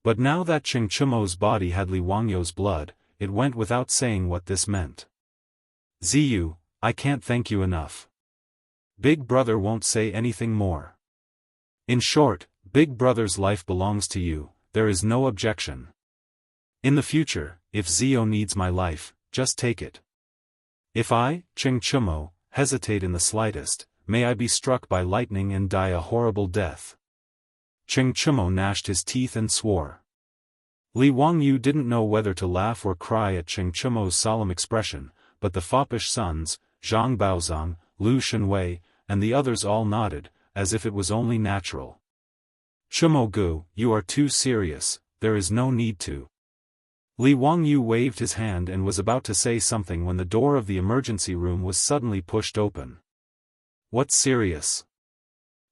But now that Cheng Chumo's body had Li Wangyu's blood, it went without saying what this meant. "Ziyu, I can't thank you enough. Big brother won't say anything more. In short, Big brother's life belongs to you, there is no objection. In the future, if Zio needs my life, just take it. If I, Cheng Chumo, hesitate in the slightest, may I be struck by lightning and die a horrible death." Cheng Chumo gnashed his teeth and swore. Li Wangyu didn't know whether to laugh or cry at Cheng Chumo's solemn expression, but the foppish sons, Zhang Baozong, Lu Shenwei, and the others all nodded, as if it was only natural. "Chumo Gu, you are too serious, there is no need to." Li Wangyu waved his hand and was about to say something when the door of the emergency room was suddenly pushed open. "What's serious?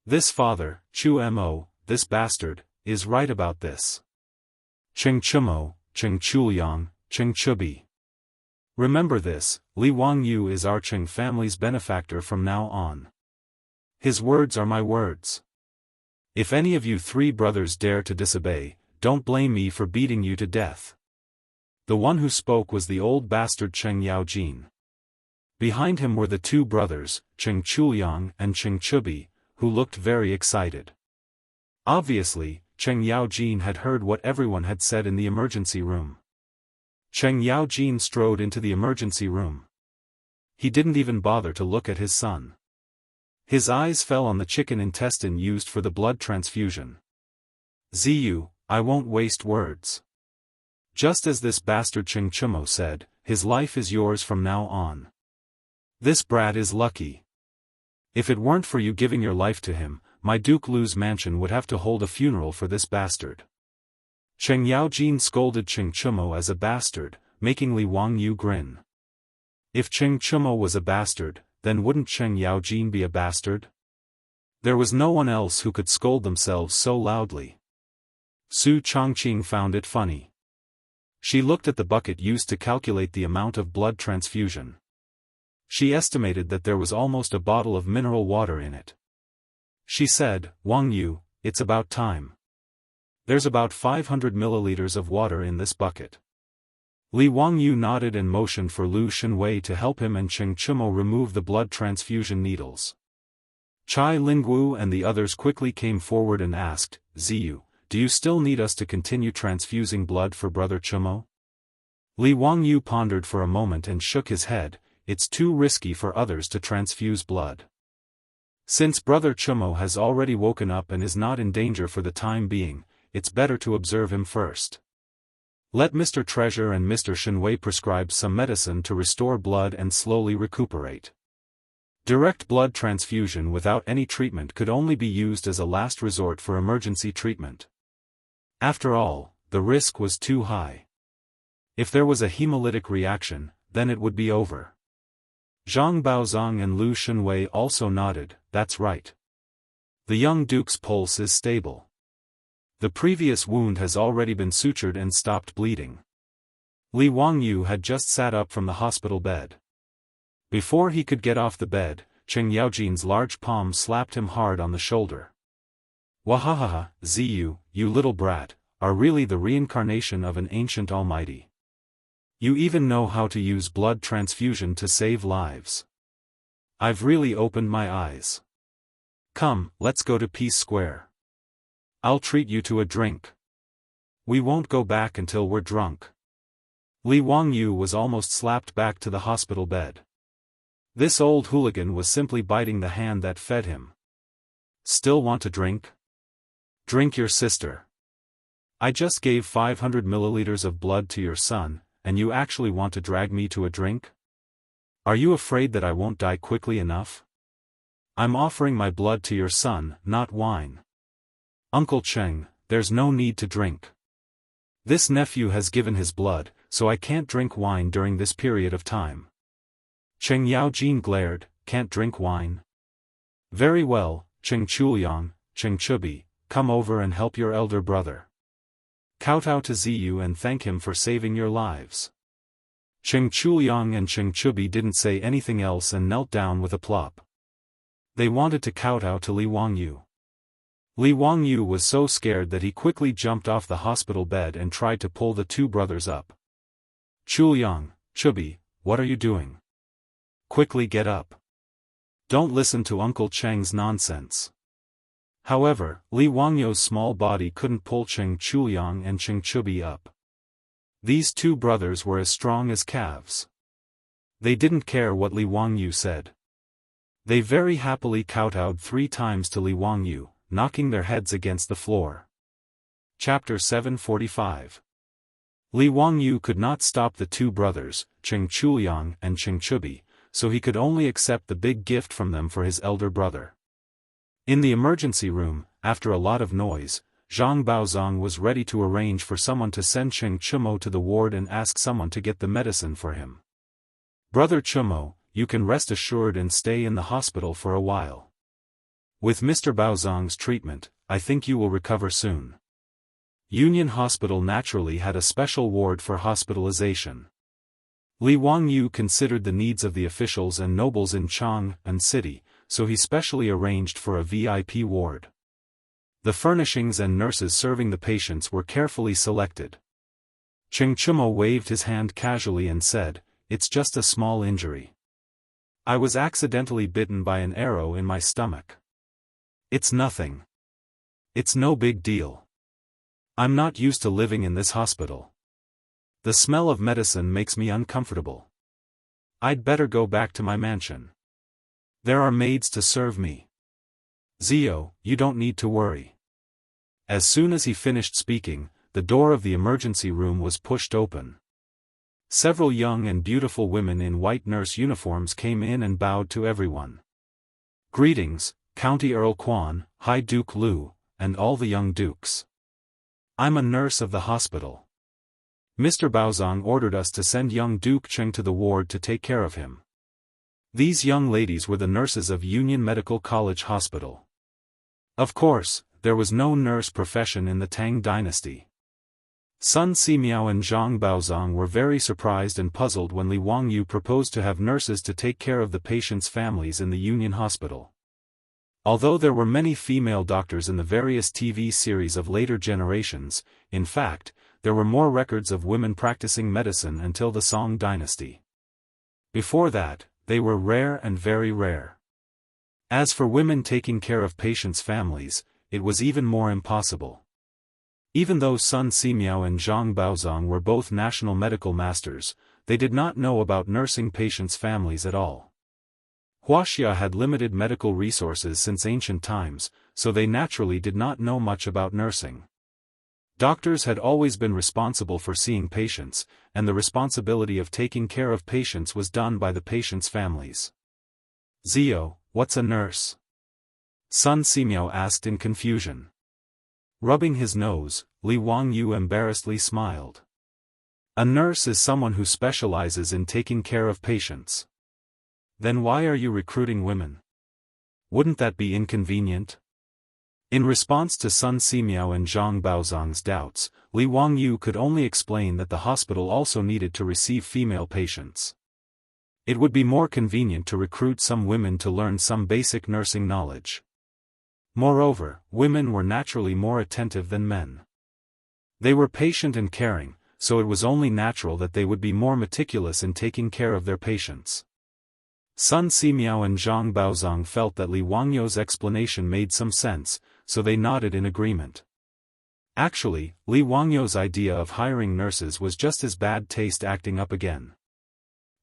This father, Chu Mo, this bastard, is right about this. Cheng Chumo, Cheng Chuliang, Cheng Chubi. Remember this, Li Wangyu is our Cheng family's benefactor from now on. His words are my words. If any of you three brothers dare to disobey, don't blame me for beating you to death." The one who spoke was the old bastard Cheng Yaojin. Behind him were the two brothers, Cheng Chuliang and Cheng Chubi, who looked very excited. Obviously, Cheng Yaojin had heard what everyone had said in the emergency room. Cheng Yaojin strode into the emergency room. He didn't even bother to look at his son. His eyes fell on the chicken intestine used for the blood transfusion. "Ziyu, I won't waste words. Just as this bastard Cheng Chumo said, his life is yours from now on. This brat is lucky. If it weren't for you giving your life to him, my Duke Lu's mansion would have to hold a funeral for this bastard. Cheng Yaojin scolded Cheng Chumo as a bastard, making Li Wangyu grin. If Cheng Chumo was a bastard, then wouldn't Cheng Yaojin be a bastard? There was no one else who could scold themselves so loudly. Su Chongqing found it funny. She looked at the bucket used to calculate the amount of blood transfusion. She estimated that there was almost a bottle of mineral water in it. She said, "Wang Yu, it's about time. There's about 500 milliliters of water in this bucket." Li Wangyu nodded and motioned for Lu Shenwei to help him and Cheng Chumo remove the blood transfusion needles. Chai Lingwu and the others quickly came forward and asked, "Ziyu, do you still need us to continue transfusing blood for Brother Chumo?" Li Wangyu pondered for a moment and shook his head. It's too risky for others to transfuse blood. Since Brother Chumo has already woken up and is not in danger for the time being, it's better to observe him first. Let Mr. Treasure and Mr. Shenwei prescribe some medicine to restore blood and slowly recuperate. Direct blood transfusion without any treatment could only be used as a last resort for emergency treatment. After all, the risk was too high. If there was a hemolytic reaction, then it would be over. Zhang Baozong and Lu Shenwei also nodded, "That's right. The young duke's pulse is stable. The previous wound has already been sutured and stopped bleeding." Li Wangyu had just sat up from the hospital bed. Before he could get off the bed, Cheng Yaojin's large palm slapped him hard on the shoulder. "Wahahaha, Ziyu, you little brat, are really the reincarnation of an ancient almighty. You even know how to use blood transfusion to save lives. I've really opened my eyes. Come, let's go to Peace Square. I'll treat you to a drink. We won't go back until we're drunk." Li Wangyu was almost slapped back to the hospital bed. This old hooligan was simply biting the hand that fed him. "Still want a drink? Drink your sister. I just gave 500 milliliters of blood to your son, and you actually want to drag me to a drink? Are you afraid that I won't die quickly enough? I'm offering my blood to your son, not wine. Uncle Cheng, there's no need to drink. This nephew has given his blood, so I can't drink wine during this period of time." Cheng Yaojin glared, "Can't drink wine? Very well, Cheng Chuliang, Cheng Chubi, come over and help your elder brother. Kowtow to Ziyu and thank him for saving your lives." Cheng Chuliang and Cheng Chubi didn't say anything else and knelt down with a plop. They wanted to kowtow to Li Wangyu. Li Wangyu was so scared that he quickly jumped off the hospital bed and tried to pull the two brothers up. "Chuliang, Chubi, what are you doing? Quickly get up. Don't listen to Uncle Cheng's nonsense." However, Li Wangyu's small body couldn't pull Cheng Chuliang and Cheng Chubi up. These two brothers were as strong as calves. They didn't care what Li Wangyu said. They very happily kowtowed 3 times to Li Wangyu, knocking their heads against the floor. Chapter 745. Li Wangyu could not stop the two brothers, Cheng Chuliang and Cheng Chubi, so he could only accept the big gift from them for his elder brother. In the emergency room, after a lot of noise, Zhang Baozong was ready to arrange for someone to send Cheng Chumo to the ward and ask someone to get the medicine for him. "Brother Chumo, you can rest assured and stay in the hospital for a while. With Mr. Baozong's treatment, I think you will recover soon." Union Hospital naturally had a special ward for hospitalization. Li Wangyu considered the needs of the officials and nobles in Chang'an City, so he specially arranged for a VIP ward. The furnishings and nurses serving the patients were carefully selected. Cheng Chumo waved his hand casually and said, "It's just a small injury. I was accidentally bitten by an arrow in my stomach. It's nothing. It's no big deal. I'm not used to living in this hospital. The smell of medicine makes me uncomfortable. I'd better go back to my mansion. There are maids to serve me. Zio, you don't need to worry." As soon as he finished speaking, the door of the emergency room was pushed open. Several young and beautiful women in white nurse uniforms came in and bowed to everyone. "Greetings, County Earl Quan, High Duke Lu, and all the young dukes. I'm a nurse of the hospital. Mr. Baozong ordered us to send young Duke Cheng to the ward to take care of him." These young ladies were the nurses of Union Medical College Hospital. Of course, there was no nurse profession in the Tang dynasty. Sun Simiao and Zhang Baozong were very surprised and puzzled when Li Wangyu proposed to have nurses to take care of the patients' families in the Union Hospital. Although there were many female doctors in the various TV series of later generations, in fact, there were more records of women practicing medicine until the Song dynasty. Before that, they were rare and very rare. As for women taking care of patients' families, it was even more impossible. Even though Sun Simiao and Zhang Baozong were both national medical masters, they did not know about nursing patients' families at all. Wuxia had limited medical resources since ancient times, so they naturally did not know much about nursing. Doctors had always been responsible for seeing patients, and the responsibility of taking care of patients was done by the patients' families. "Zio, what's a nurse?" Sun Simiao asked in confusion. Rubbing his nose, Li Wangyu embarrassedly smiled. "A nurse is someone who specializes in taking care of patients." "Then why are you recruiting women? Wouldn't that be inconvenient?" In response to Sun Simiao and Zhang Baozong's doubts, Li Wangyu could only explain that the hospital also needed to receive female patients. It would be more convenient to recruit some women to learn some basic nursing knowledge. Moreover, women were naturally more attentive than men. They were patient and caring, so it was only natural that they would be more meticulous in taking care of their patients. Sun Simiao and Zhang Baozong felt that Li Wangyu's explanation made some sense, so they nodded in agreement. Actually, Li Wangyu's idea of hiring nurses was just his bad taste acting up again.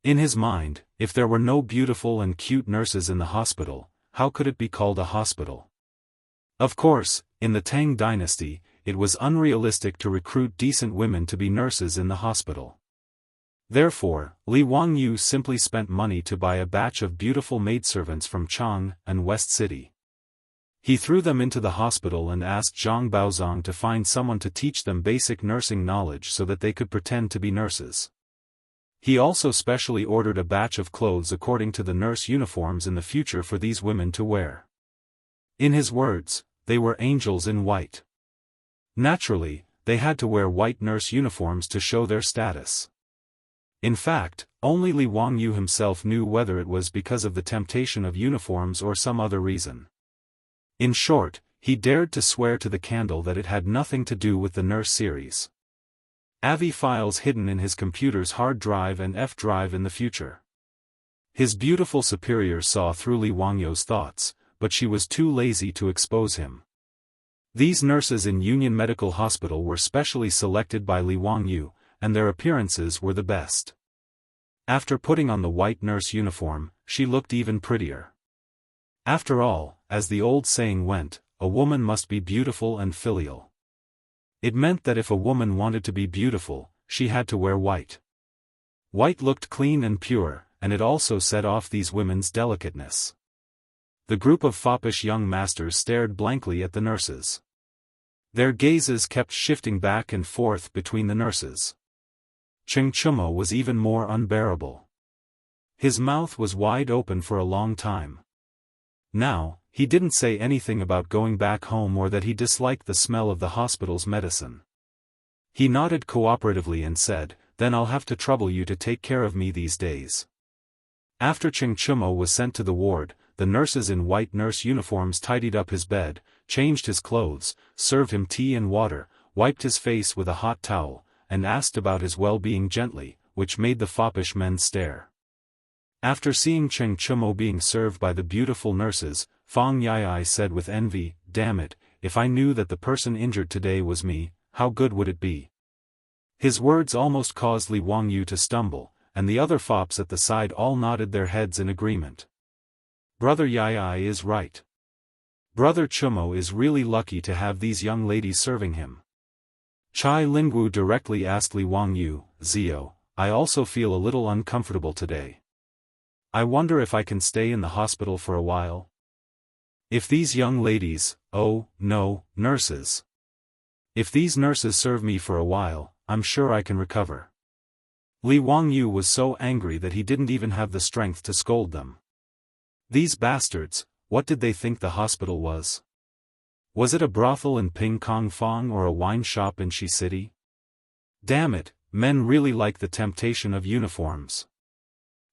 In his mind, if there were no beautiful and cute nurses in the hospital, how could it be called a hospital? Of course, in the Tang dynasty, it was unrealistic to recruit decent women to be nurses in the hospital. Therefore, Li Wangyu simply spent money to buy a batch of beautiful maidservants from Chang and West City. He threw them into the hospital and asked Zhang Baozong to find someone to teach them basic nursing knowledge so that they could pretend to be nurses. He also specially ordered a batch of clothes according to the nurse uniforms in the future for these women to wear. In his words, they were angels in white. Naturally, they had to wear white nurse uniforms to show their status. In fact, only Li Wangyu himself knew whether it was because of the temptation of uniforms or some other reason. In short, he dared to swear to the candle that it had nothing to do with the nurse series. AVI files hidden in his computer's hard drive and F drive in the future. His beautiful superior saw through Li Wangyu's thoughts, but she was too lazy to expose him. These nurses in Union Medical Hospital were specially selected by Li Wangyu, and their appearances were the best. After putting on the white nurse uniform, she looked even prettier. After all, as the old saying went, a woman must be beautiful and filial. It meant that if a woman wanted to be beautiful, she had to wear white. White looked clean and pure, and it also set off these women's delicateness. The group of foppish young masters stared blankly at the nurses. Their gazes kept shifting back and forth between the nurses. Cheng Chumo was even more unbearable. His mouth was wide open for a long time. Now, he didn't say anything about going back home or that he disliked the smell of the hospital's medicine. He nodded cooperatively and said, "Then I'll have to trouble you to take care of me these days." After Cheng Chumo was sent to the ward, the nurses in white nurse uniforms tidied up his bed, changed his clothes, served him tea and water, wiped his face with a hot towel, and asked about his well-being gently, which made the foppish men stare. After seeing Cheng Chumo being served by the beautiful nurses, Fang Yai said with envy, "Damn it, if I knew that the person injured today was me, how good would it be?" His words almost caused Li Wangyu to stumble, and the other fops at the side all nodded their heads in agreement. Brother Yai is right. Brother Chumo is really lucky to have these young ladies serving him. Chai Lingwu directly asked Li Wangyu, Zio, I also feel a little uncomfortable today. I wonder if I can stay in the hospital for a while? If these young ladies, oh, no, nurses. If these nurses serve me for a while, I'm sure I can recover. Li Wangyu was so angry that he didn't even have the strength to scold them. These bastards, what did they think the hospital was? Was it a brothel in Ping Kong Fong or a wine shop in Shi City? Damn it, men really like the temptation of uniforms.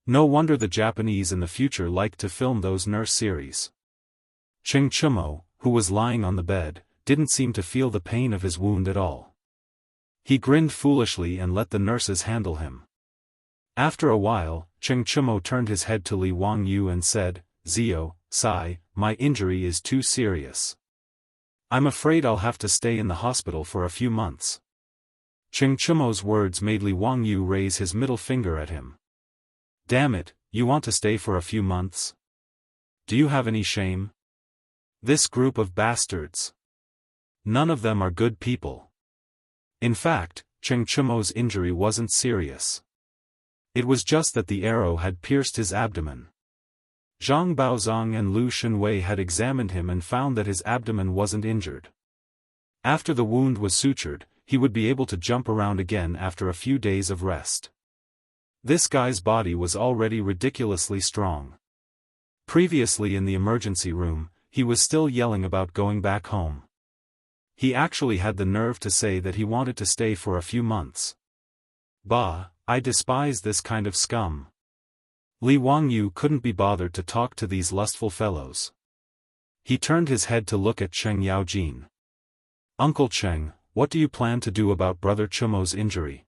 No wonder the Japanese in the future liked to film those nurse series. Cheng Chumo, who was lying on the bed, didn't seem to feel the pain of his wound at all. He grinned foolishly and let the nurses handle him. After a while, Cheng Chumo turned his head to Li Wangyu and said, Zio, Sai, my injury is too serious. I'm afraid I'll have to stay in the hospital for a few months. Cheng Chumo's words made Li Wangyu raise his middle finger at him. Damn it, you want to stay for a few months? Do you have any shame? This group of bastards. None of them are good people. In fact, Cheng Chumo's injury wasn't serious. It was just that the arrow had pierced his abdomen. Zhang Baozong and Lu Shenwei had examined him and found that his abdomen wasn't injured. After the wound was sutured, he would be able to jump around again after a few days of rest. This guy's body was already ridiculously strong. Previously in the emergency room, he was still yelling about going back home. He actually had the nerve to say that he wanted to stay for a few months. Bah, I despise this kind of scum. Li Wangyu couldn't be bothered to talk to these lustful fellows. He turned his head to look at Cheng Yaojin. Uncle Cheng, what do you plan to do about Brother Chumo's injury?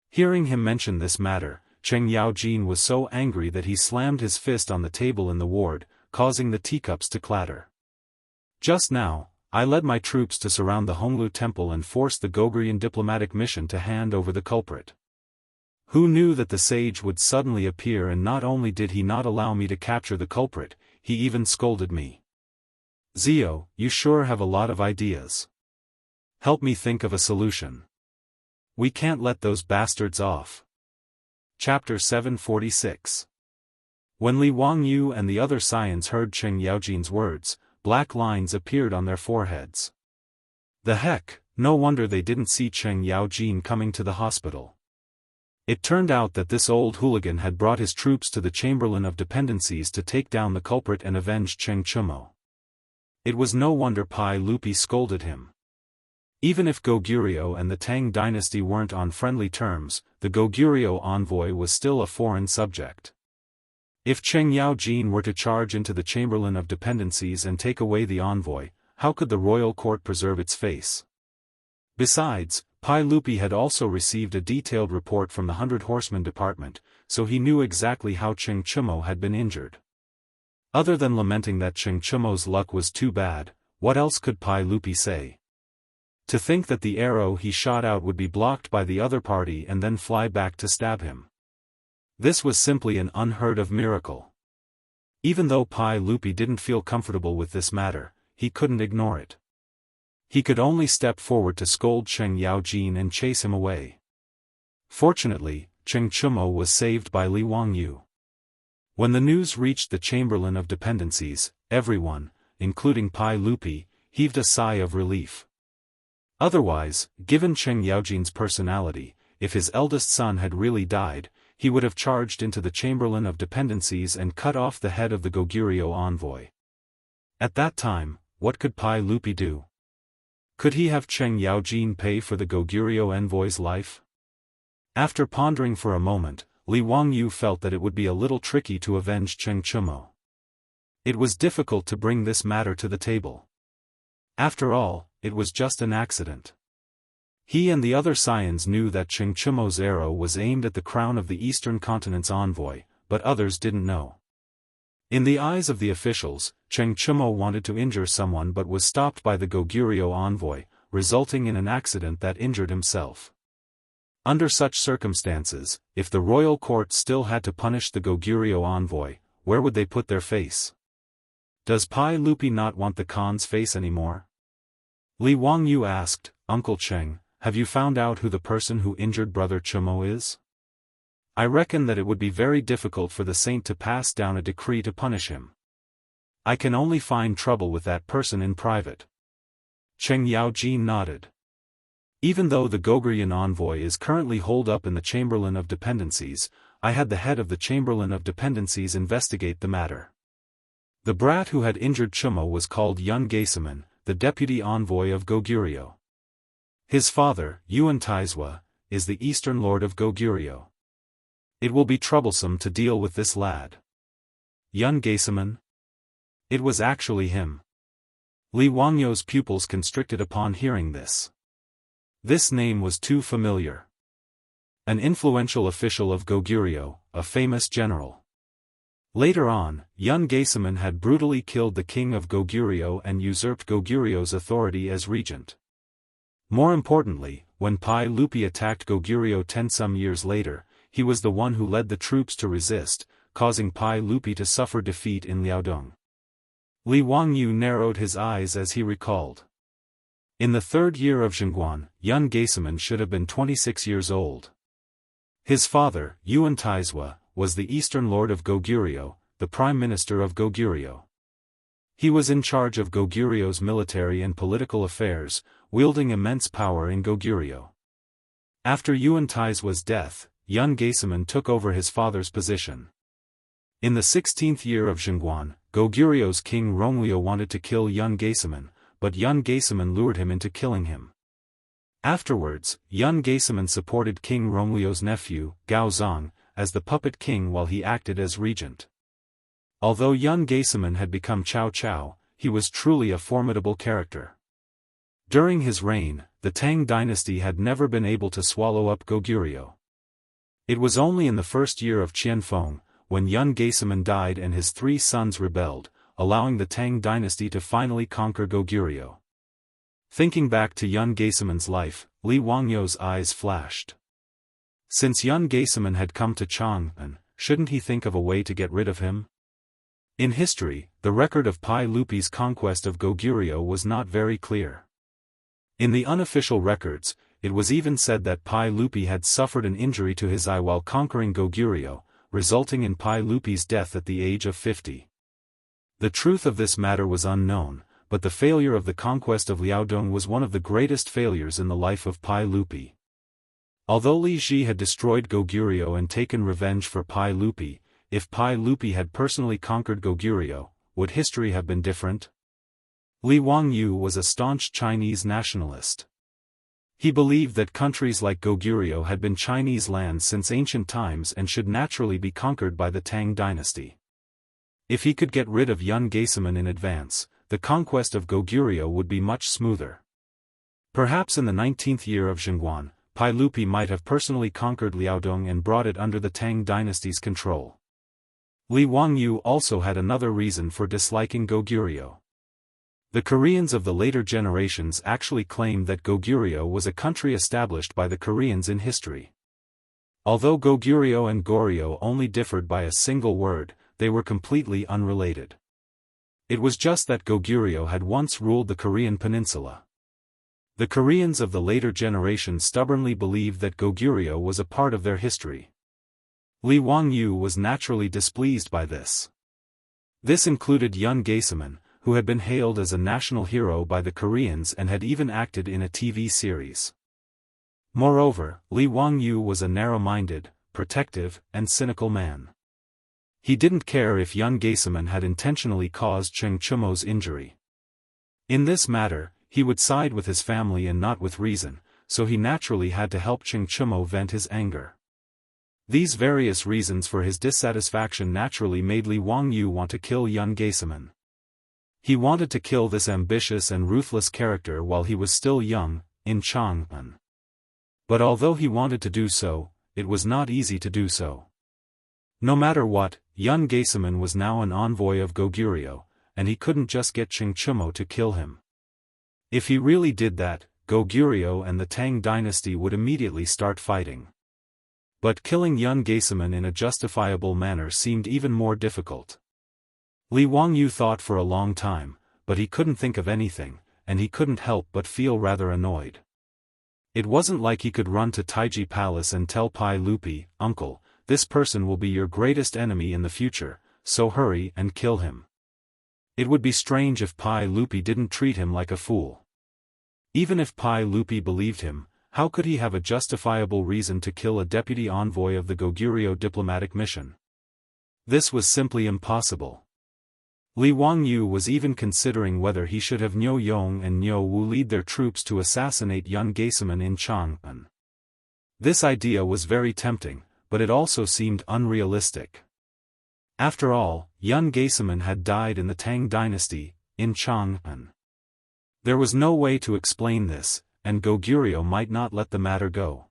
Hearing him mention this matter, Cheng Yaojin was so angry that he slammed his fist on the table in the ward, causing the teacups to clatter. Just now, I led my troops to surround the Honglu temple and force the Gogurian diplomatic mission to hand over the culprit. Who knew that the sage would suddenly appear, and not only did he not allow me to capture the culprit, he even scolded me. Zio, you sure have a lot of ideas. Help me think of a solution. We can't let those bastards off. Chapter 746. When Li Wangyu and the other Scions heard Cheng Yaojin's words, black lines appeared on their foreheads. The heck, no wonder they didn't see Cheng Yaojin coming to the hospital. It turned out that this old hooligan had brought his troops to the Chamberlain of Dependencies to take down the culprit and avenge Cheng Chumo. It was no wonder Pai Lupi scolded him. Even if Goguryeo and the Tang dynasty weren't on friendly terms, the Goguryeo envoy was still a foreign subject. If Cheng Yaojin were to charge into the Chamberlain of Dependencies and take away the envoy, how could the royal court preserve its face? Besides, Pai Lupi had also received a detailed report from the 100 Horsemen Department, so he knew exactly how Cheng Chumo had been injured. Other than lamenting that Cheng Chumo's luck was too bad, what else could Pai Lupi say? To think that the arrow he shot out would be blocked by the other party and then fly back to stab him. This was simply an unheard-of miracle. Even though Pai Lupi didn't feel comfortable with this matter, he couldn't ignore it. He could only step forward to scold Cheng Yaojin and chase him away. Fortunately, Cheng Chumo was saved by Li Wangyu. When the news reached the Chamberlain of Dependencies, everyone, including Pai Lupi, heaved a sigh of relief. Otherwise, given Cheng Yaojin's personality, if his eldest son had really died, he would have charged into the Chamberlain of Dependencies and cut off the head of the Goguryeo envoy. At that time, what could Pai Lupi do? Could he have Cheng Yaojin pay for the Goguryeo envoy's life? After pondering for a moment, Li Wangyu felt that it would be a little tricky to avenge Cheng Chumo. It was difficult to bring this matter to the table. After all, it was just an accident. He and the other Scions knew that Cheng Chumo's arrow was aimed at the crown of the Eastern Continent's envoy, but others didn't know. In the eyes of the officials, Cheng Chumo wanted to injure someone but was stopped by the Goguryeo envoy, resulting in an accident that injured himself. Under such circumstances, if the royal court still had to punish the Goguryeo envoy, where would they put their face? Does Pai Lupi not want the Khan's face anymore? Li Wangyu asked, Uncle Cheng, have you found out who the person who injured Brother Chumo is? I reckon that it would be very difficult for the saint to pass down a decree to punish him. I can only find trouble with that person in private. Cheng Yaoji nodded. Even though the Goguryeo envoy is currently holed up in the Chamberlain of Dependencies, I had the head of the Chamberlain of Dependencies investigate the matter. The brat who had injured Chumo was called Yun Gaesaman, the deputy envoy of Goguryeo. His father, Yuan Taizwa, is the eastern lord of Goguryeo. It will be troublesome to deal with this lad. Yun Gaesaman? It was actually him. Li Wangyo's pupils constricted upon hearing this. This name was too familiar. An influential official of Goguryeo, a famous general. Later on, Yun Gaesaman had brutally killed the king of Goguryeo and usurped Goguryeo's authority as regent. More importantly, when Pai Lupi attacked Goguryeo 10 some years later, he was the one who led the troops to resist, causing Pai Lupi to suffer defeat in Liaodong. Li Wangyu narrowed his eyes as he recalled. In the 3rd year of Zhengguan, Yun Gaesaman should have been 26 years old. His father, Yuan Taizwa, was the eastern lord of Goguryeo, the prime minister of Goguryeo. He was in charge of Goguryeo's military and political affairs, wielding immense power in Goguryeo. After Yuan Taizwa's death, Yun Gaesaman took over his father's position. In the 16th year of Zhengguan, Goguryeo's king Ronglio wanted to kill Yun Gaesaman, but Yun Gaesaman lured him into killing him. Afterwards, Yun Gaesaman supported King Ronglio's nephew, Gao Zong, as the puppet king while he acted as regent. Although Yun Gaesaman had become Cao Cao, he was truly a formidable character. During his reign, the Tang dynasty had never been able to swallow up Goguryeo. It was only in the 1st year of Qianfeng, when Yun Gaesaman died and his 3 sons rebelled, allowing the Tang dynasty to finally conquer Goguryeo. Thinking back to Yun Gaesaman's life, Li Wangyo's eyes flashed. Since Yun Gaesaman had come to Chang'an, shouldn't he think of a way to get rid of him? In history, the record of Pai Lupi's conquest of Goguryeo was not very clear. In the unofficial records, it was even said that Pai Lupi had suffered an injury to his eye while conquering Goguryeo, resulting in Pai Lupi's death at the age of 50. The truth of this matter was unknown, but the failure of the conquest of Liaodong was one of the greatest failures in the life of Pai Lupi. Although Li Ji had destroyed Goguryeo and taken revenge for Pai Lupi, if Pai Lupi had personally conquered Goguryeo, would history have been different? Li Wangyu was a staunch Chinese nationalist. He believed that countries like Goguryeo had been Chinese lands since ancient times and should naturally be conquered by the Tang dynasty. If he could get rid of Yun Gaesaman in advance, the conquest of Goguryeo would be much smoother. Perhaps in the 19th year of Zhengguan, Pai Lupi might have personally conquered Liaodong and brought it under the Tang dynasty's control. Li Wangyu also had another reason for disliking Goguryeo. The Koreans of the later generations actually claimed that Goguryeo was a country established by the Koreans in history. Although Goguryeo and Goryeo only differed by a single word, they were completely unrelated. It was just that Goguryeo had once ruled the Korean peninsula. The Koreans of the later generation stubbornly believed that Goguryeo was a part of their history. Li Wangyu was naturally displeased by this. This included Yun Gaesaman, who had been hailed as a national hero by the Koreans and had even acted in a TV series. Moreover, Li Wangyu was a narrow-minded, protective, and cynical man. He didn't care if Yun Gaesaman had intentionally caused Cheng Chumo's injury. In this matter, he would side with his family and not with reason, so he naturally had to help Cheng Chumo vent his anger. These various reasons for his dissatisfaction naturally made Li Wangyu want to kill Yun Gaesaman. He wanted to kill this ambitious and ruthless character while he was still young, in Chang'an. But although he wanted to do so, it was not easy to do so. No matter what, Yun Gaesaman was now an envoy of Goguryeo, and he couldn't just get Cheng Chumo to kill him. If he really did that, Goguryeo and the Tang dynasty would immediately start fighting. But killing Yun Gaesaman in a justifiable manner seemed even more difficult. Li Wangyu thought for a long time, but he couldn't think of anything, and he couldn't help but feel rather annoyed. It wasn't like he could run to Taiji Palace and tell Pai Lupi, "Uncle, this person will be your greatest enemy in the future, so hurry and kill him." It would be strange if Pai Lupi didn't treat him like a fool. Even if Pai Lupi believed him, how could he have a justifiable reason to kill a deputy envoy of the Goguryeo diplomatic mission? This was simply impossible. Li Wangyu was even considering whether he should have Niu Yong and Niu Wu lead their troops to assassinate Yun Gaesaman in Chang'an. This idea was very tempting, but it also seemed unrealistic. After all, Yun Gaesaman had died in the Tang dynasty, in Chang'an. There was no way to explain this, and Goguryeo might not let the matter go.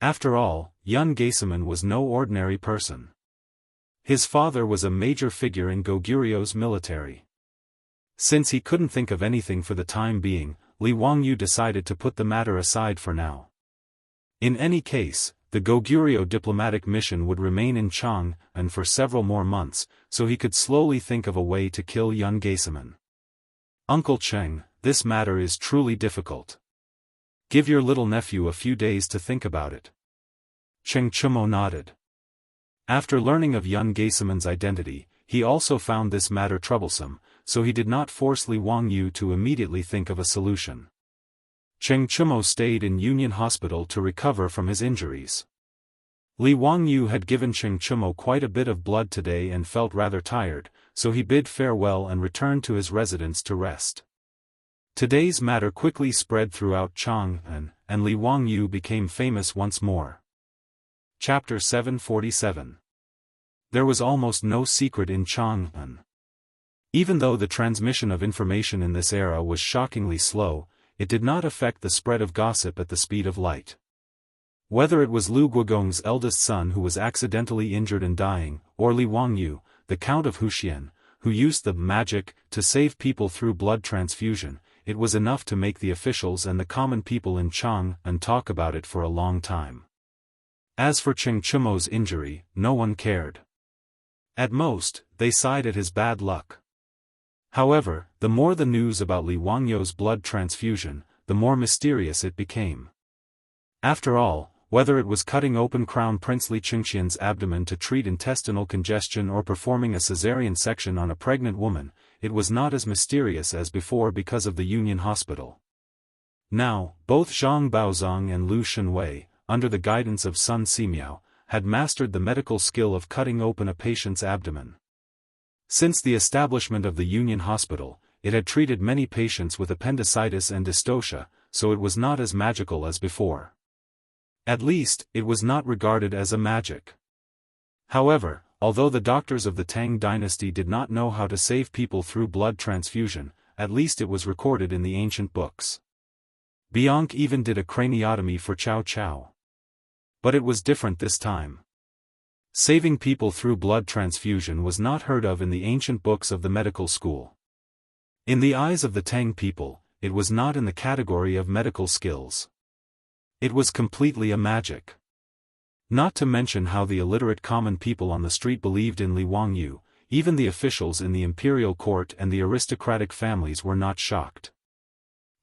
After all, Yun Gaesaman was no ordinary person. His father was a major figure in Goguryeo's military. Since he couldn't think of anything for the time being, Li Wangyu decided to put the matter aside for now. In any case, the Goguryeo diplomatic mission would remain in Chang'an for several more months, so he could slowly think of a way to kill Yun Gaesaman. "Uncle Cheng, this matter is truly difficult. Give your little nephew a few days to think about it." Cheng Chumo nodded. After learning of Yun Gaesaman's identity, he also found this matter troublesome, so he did not force Li Wangyu to immediately think of a solution. Cheng Chumo stayed in Union Hospital to recover from his injuries. Li Wangyu had given Cheng Chumo quite a bit of blood today and felt rather tired, so he bid farewell and returned to his residence to rest. Today's matter quickly spread throughout Chang'an, and Li Wangyu became famous once more. Chapter 747. There was almost no secret in Chang'an. Even though the transmission of information in this era was shockingly slow, it did not affect the spread of gossip at the speed of light. Whether it was Lu Guogong's eldest son who was accidentally injured and dying, or Li Wangyu, the Count of Huxian, who used the magic to save people through blood transfusion, it was enough to make the officials and the common people in Chang'an talk about it for a long time. As for Cheng Chumo's injury, no one cared. At most, they sighed at his bad luck. However, the more the news about Li Wangyu's blood transfusion, the more mysterious it became. After all, whether it was cutting open Crown Prince Li Qingxian's abdomen to treat intestinal congestion or performing a caesarean section on a pregnant woman, it was not as mysterious as before because of the Union Hospital. Now, both Zhang Baozong and Lu Shenwei, under the guidance of Sun Simiao, had mastered the medical skill of cutting open a patient's abdomen. Since the establishment of the Union Hospital, it had treated many patients with appendicitis and dystocia, so it was not as magical as before. At least, it was not regarded as a magic. However, although the doctors of the Tang dynasty did not know how to save people through blood transfusion, at least it was recorded in the ancient books. Bianc even did a craniotomy for Cao Cao. But it was different this time. Saving people through blood transfusion was not heard of in the ancient books of the medical school. In the eyes of the Tang people, it was not in the category of medical skills. It was completely a magic. Not to mention how the illiterate common people on the street believed in Li Wangyu, even the officials in the imperial court and the aristocratic families were not shocked.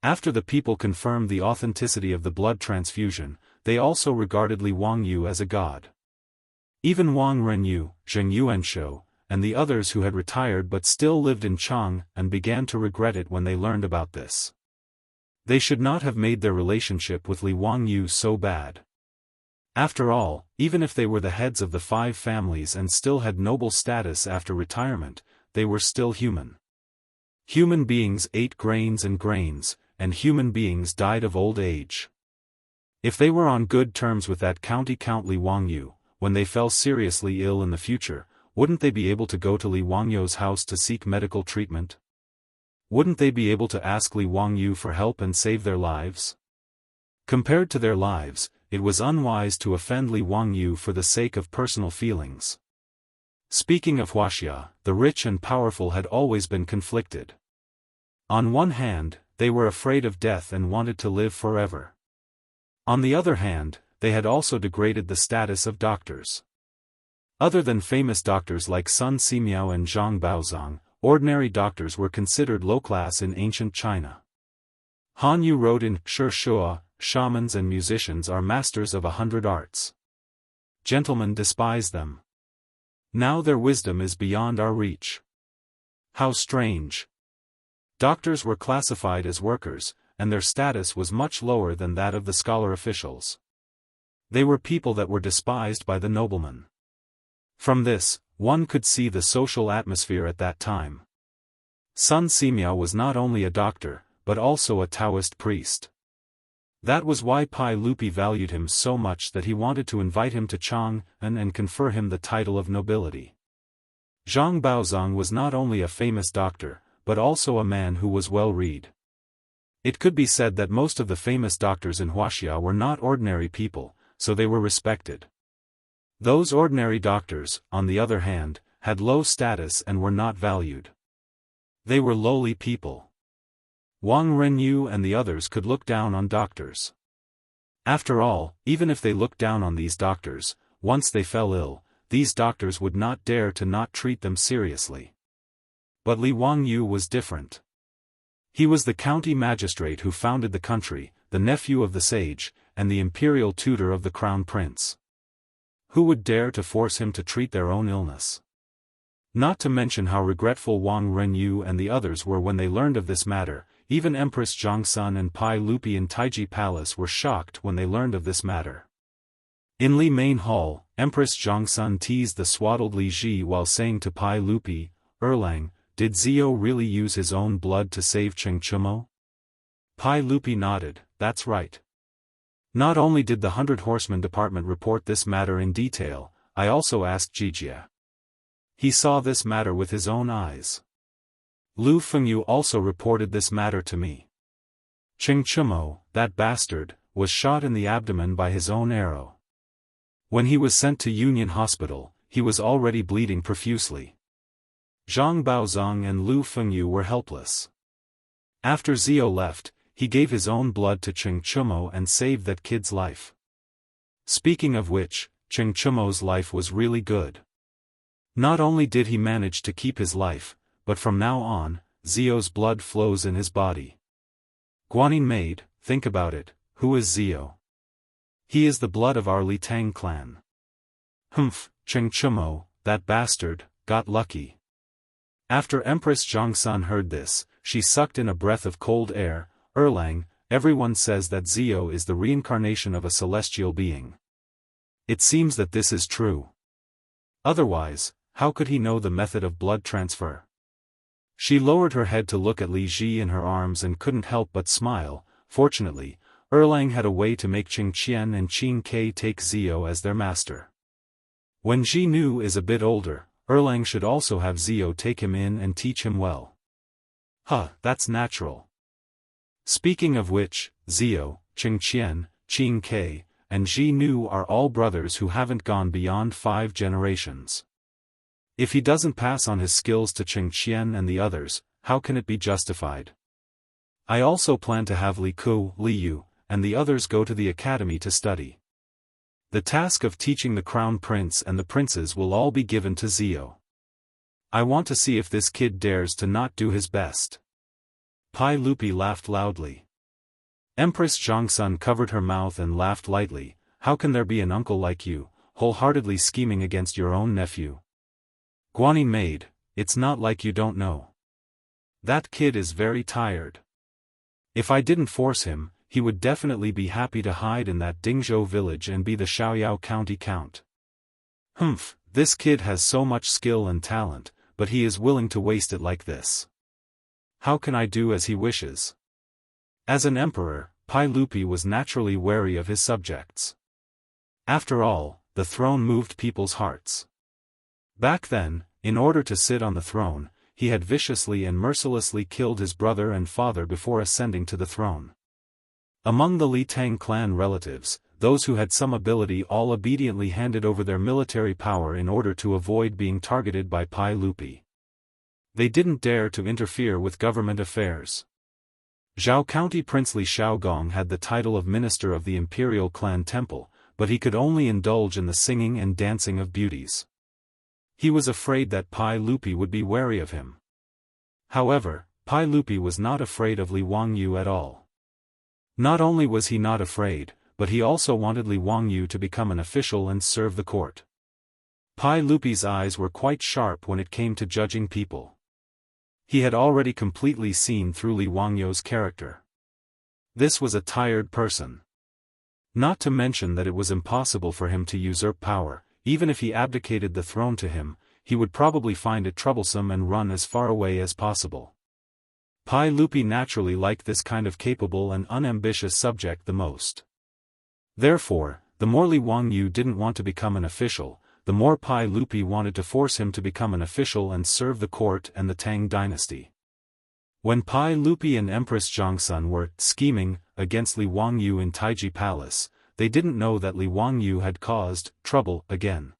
After the people confirmed the authenticity of the blood transfusion, they also regarded Li Wangyu as a god. Even Wang Renyu, Zheng Yuanshou, and the others who had retired but still lived in Chang'an began to regret it when they learned about this. They should not have made their relationship with Li Wangyu so bad. After all, even if they were the heads of the 5 families and still had noble status after retirement, they were still human. Human beings ate grains, and human beings died of old age. If they were on good terms with that county Count Li Wangyu, when they fell seriously ill in the future, wouldn't they be able to go to Li Wangyu's house to seek medical treatment? Wouldn't they be able to ask Li Wangyu for help and save their lives? Compared to their lives, it was unwise to offend Li Wangyu for the sake of personal feelings. Speaking of Wuxia, the rich and powerful had always been conflicted. On one hand, they were afraid of death and wanted to live forever. On the other hand, they had also degraded the status of doctors. Other than famous doctors like Sun Simiao and Zhang Baozong, ordinary doctors were considered low-class in ancient China. Han Yu wrote in Shi Shua, shamans and musicians are masters of 100 arts. Gentlemen despise them. Now their wisdom is beyond our reach. How strange. Doctors were classified as workers, and their status was much lower than that of the scholar officials. They were people that were despised by the noblemen. From this, one could see the social atmosphere at that time. Sun Simiao was not only a doctor, but also a Taoist priest. That was why Pai Lupi valued him so much that he wanted to invite him to Chang'an and confer him the title of nobility. Zhang Baozong was not only a famous doctor, but also a man who was well read. It could be said that most of the famous doctors in Huaxia were not ordinary people, so they were respected. Those ordinary doctors, on the other hand, had low status and were not valued. They were lowly people. Wang Renyu and the others could look down on doctors. After all, even if they looked down on these doctors, once they fell ill, these doctors would not dare to not treat them seriously. But Li Wangyu was different. He was the county magistrate who founded the country, the nephew of the sage, and the imperial tutor of the crown prince. Who would dare to force him to treat their own illness? Not to mention how regretful Wang Renyu and the others were when they learned of this matter. Even Empress Zhongsun and Pai Lupi in Taiji Palace were shocked when they learned of this matter. In Li Main Hall, Empress Zhongsun teased the swaddled Li Ji while saying to Pai Lupi, "Erlang, did Zio really use his own blood to save Cheng Chumo?" Pai Lupi nodded, "That's right. Not only did the 100 Horsemen Department report this matter in detail, I also asked Jijia. He saw this matter with his own eyes. Lu Fengyu also reported this matter to me. Cheng Chumo, that bastard, was shot in the abdomen by his own arrow. When he was sent to Union Hospital, he was already bleeding profusely. Zhang Baozong and Lu Fengyu were helpless. After Zio left, he gave his own blood to Cheng Chumo and saved that kid's life. Speaking of which, Cheng Chumo's life was really good. Not only did he manage to keep his life, but from now on, Zio's blood flows in his body. Guanyin maid, think about it, who is Zio? He is the blood of our Li Tang clan. Humph, Cheng Chumo, that bastard, got lucky. After Empress Zhongsun heard this, she sucked in a breath of cold air. Erlang, everyone says that Zio is the reincarnation of a celestial being. It seems that this is true. Otherwise, how could he know the method of blood transfer? She lowered her head to look at Li Ji in her arms and couldn't help but smile. Fortunately, Erlang had a way to make Qing Qian and Qing Ke take Zio as their master. When Ji Nu is a bit older, Erlang should also have Zio take him in and teach him well. That's natural. Speaking of which, Zio, Qing Qian, Qing Ke, and Ji Nu are all brothers who haven't gone beyond 5 generations. If he doesn't pass on his skills to Qing Qian and the others, how can it be justified? I also plan to have Li Ku, Li Yu, and the others go to the academy to study. The task of teaching the crown prince and the princes will all be given to Zio. I want to see if this kid dares to not do his best. Pai Lupi laughed loudly. Empress Zhongsun covered her mouth and laughed lightly. How can there be an uncle like you, wholeheartedly scheming against your own nephew? Guanyin maid, it's not like you don't know. That kid is very tired. If I didn't force him, he would definitely be happy to hide in that Dingzhou village and be the Xiaoyao County Count. Humph, this kid has so much skill and talent, but he is willing to waste it like this. How can I do as he wishes? As an emperor, Pai Lupi was naturally wary of his subjects. After all, the throne moved people's hearts. Back then, in order to sit on the throne, he had viciously and mercilessly killed his brother and father before ascending to the throne. Among the Li Tang clan relatives, those who had some ability all obediently handed over their military power in order to avoid being targeted by Pai Lupi. They didn't dare to interfere with government affairs. Zhao County Prince Li Shaogong had the title of Minister of the Imperial Clan Temple, but he could only indulge in the singing and dancing of beauties. He was afraid that Pai Lupi would be wary of him. However, Pai Lupi was not afraid of Li Wangyu at all. Not only was he not afraid, but he also wanted Li Wangyu to become an official and serve the court. Pai Lupi's eyes were quite sharp when it came to judging people. He had already completely seen through Li Wangyu's character. This was a tired person. Not to mention that it was impossible for him to usurp power. Even if he abdicated the throne to him, he would probably find it troublesome and run as far away as possible. Pai Lupi naturally liked this kind of capable and unambitious subject the most. Therefore, the more Li Wangyu didn't want to become an official, the more Pai Lupi wanted to force him to become an official and serve the court and the Tang dynasty. When Pai Lupi and Empress Zhongsun were scheming against Li Wangyu in Taiji Palace, they didn't know that Li Wangyu had caused trouble again.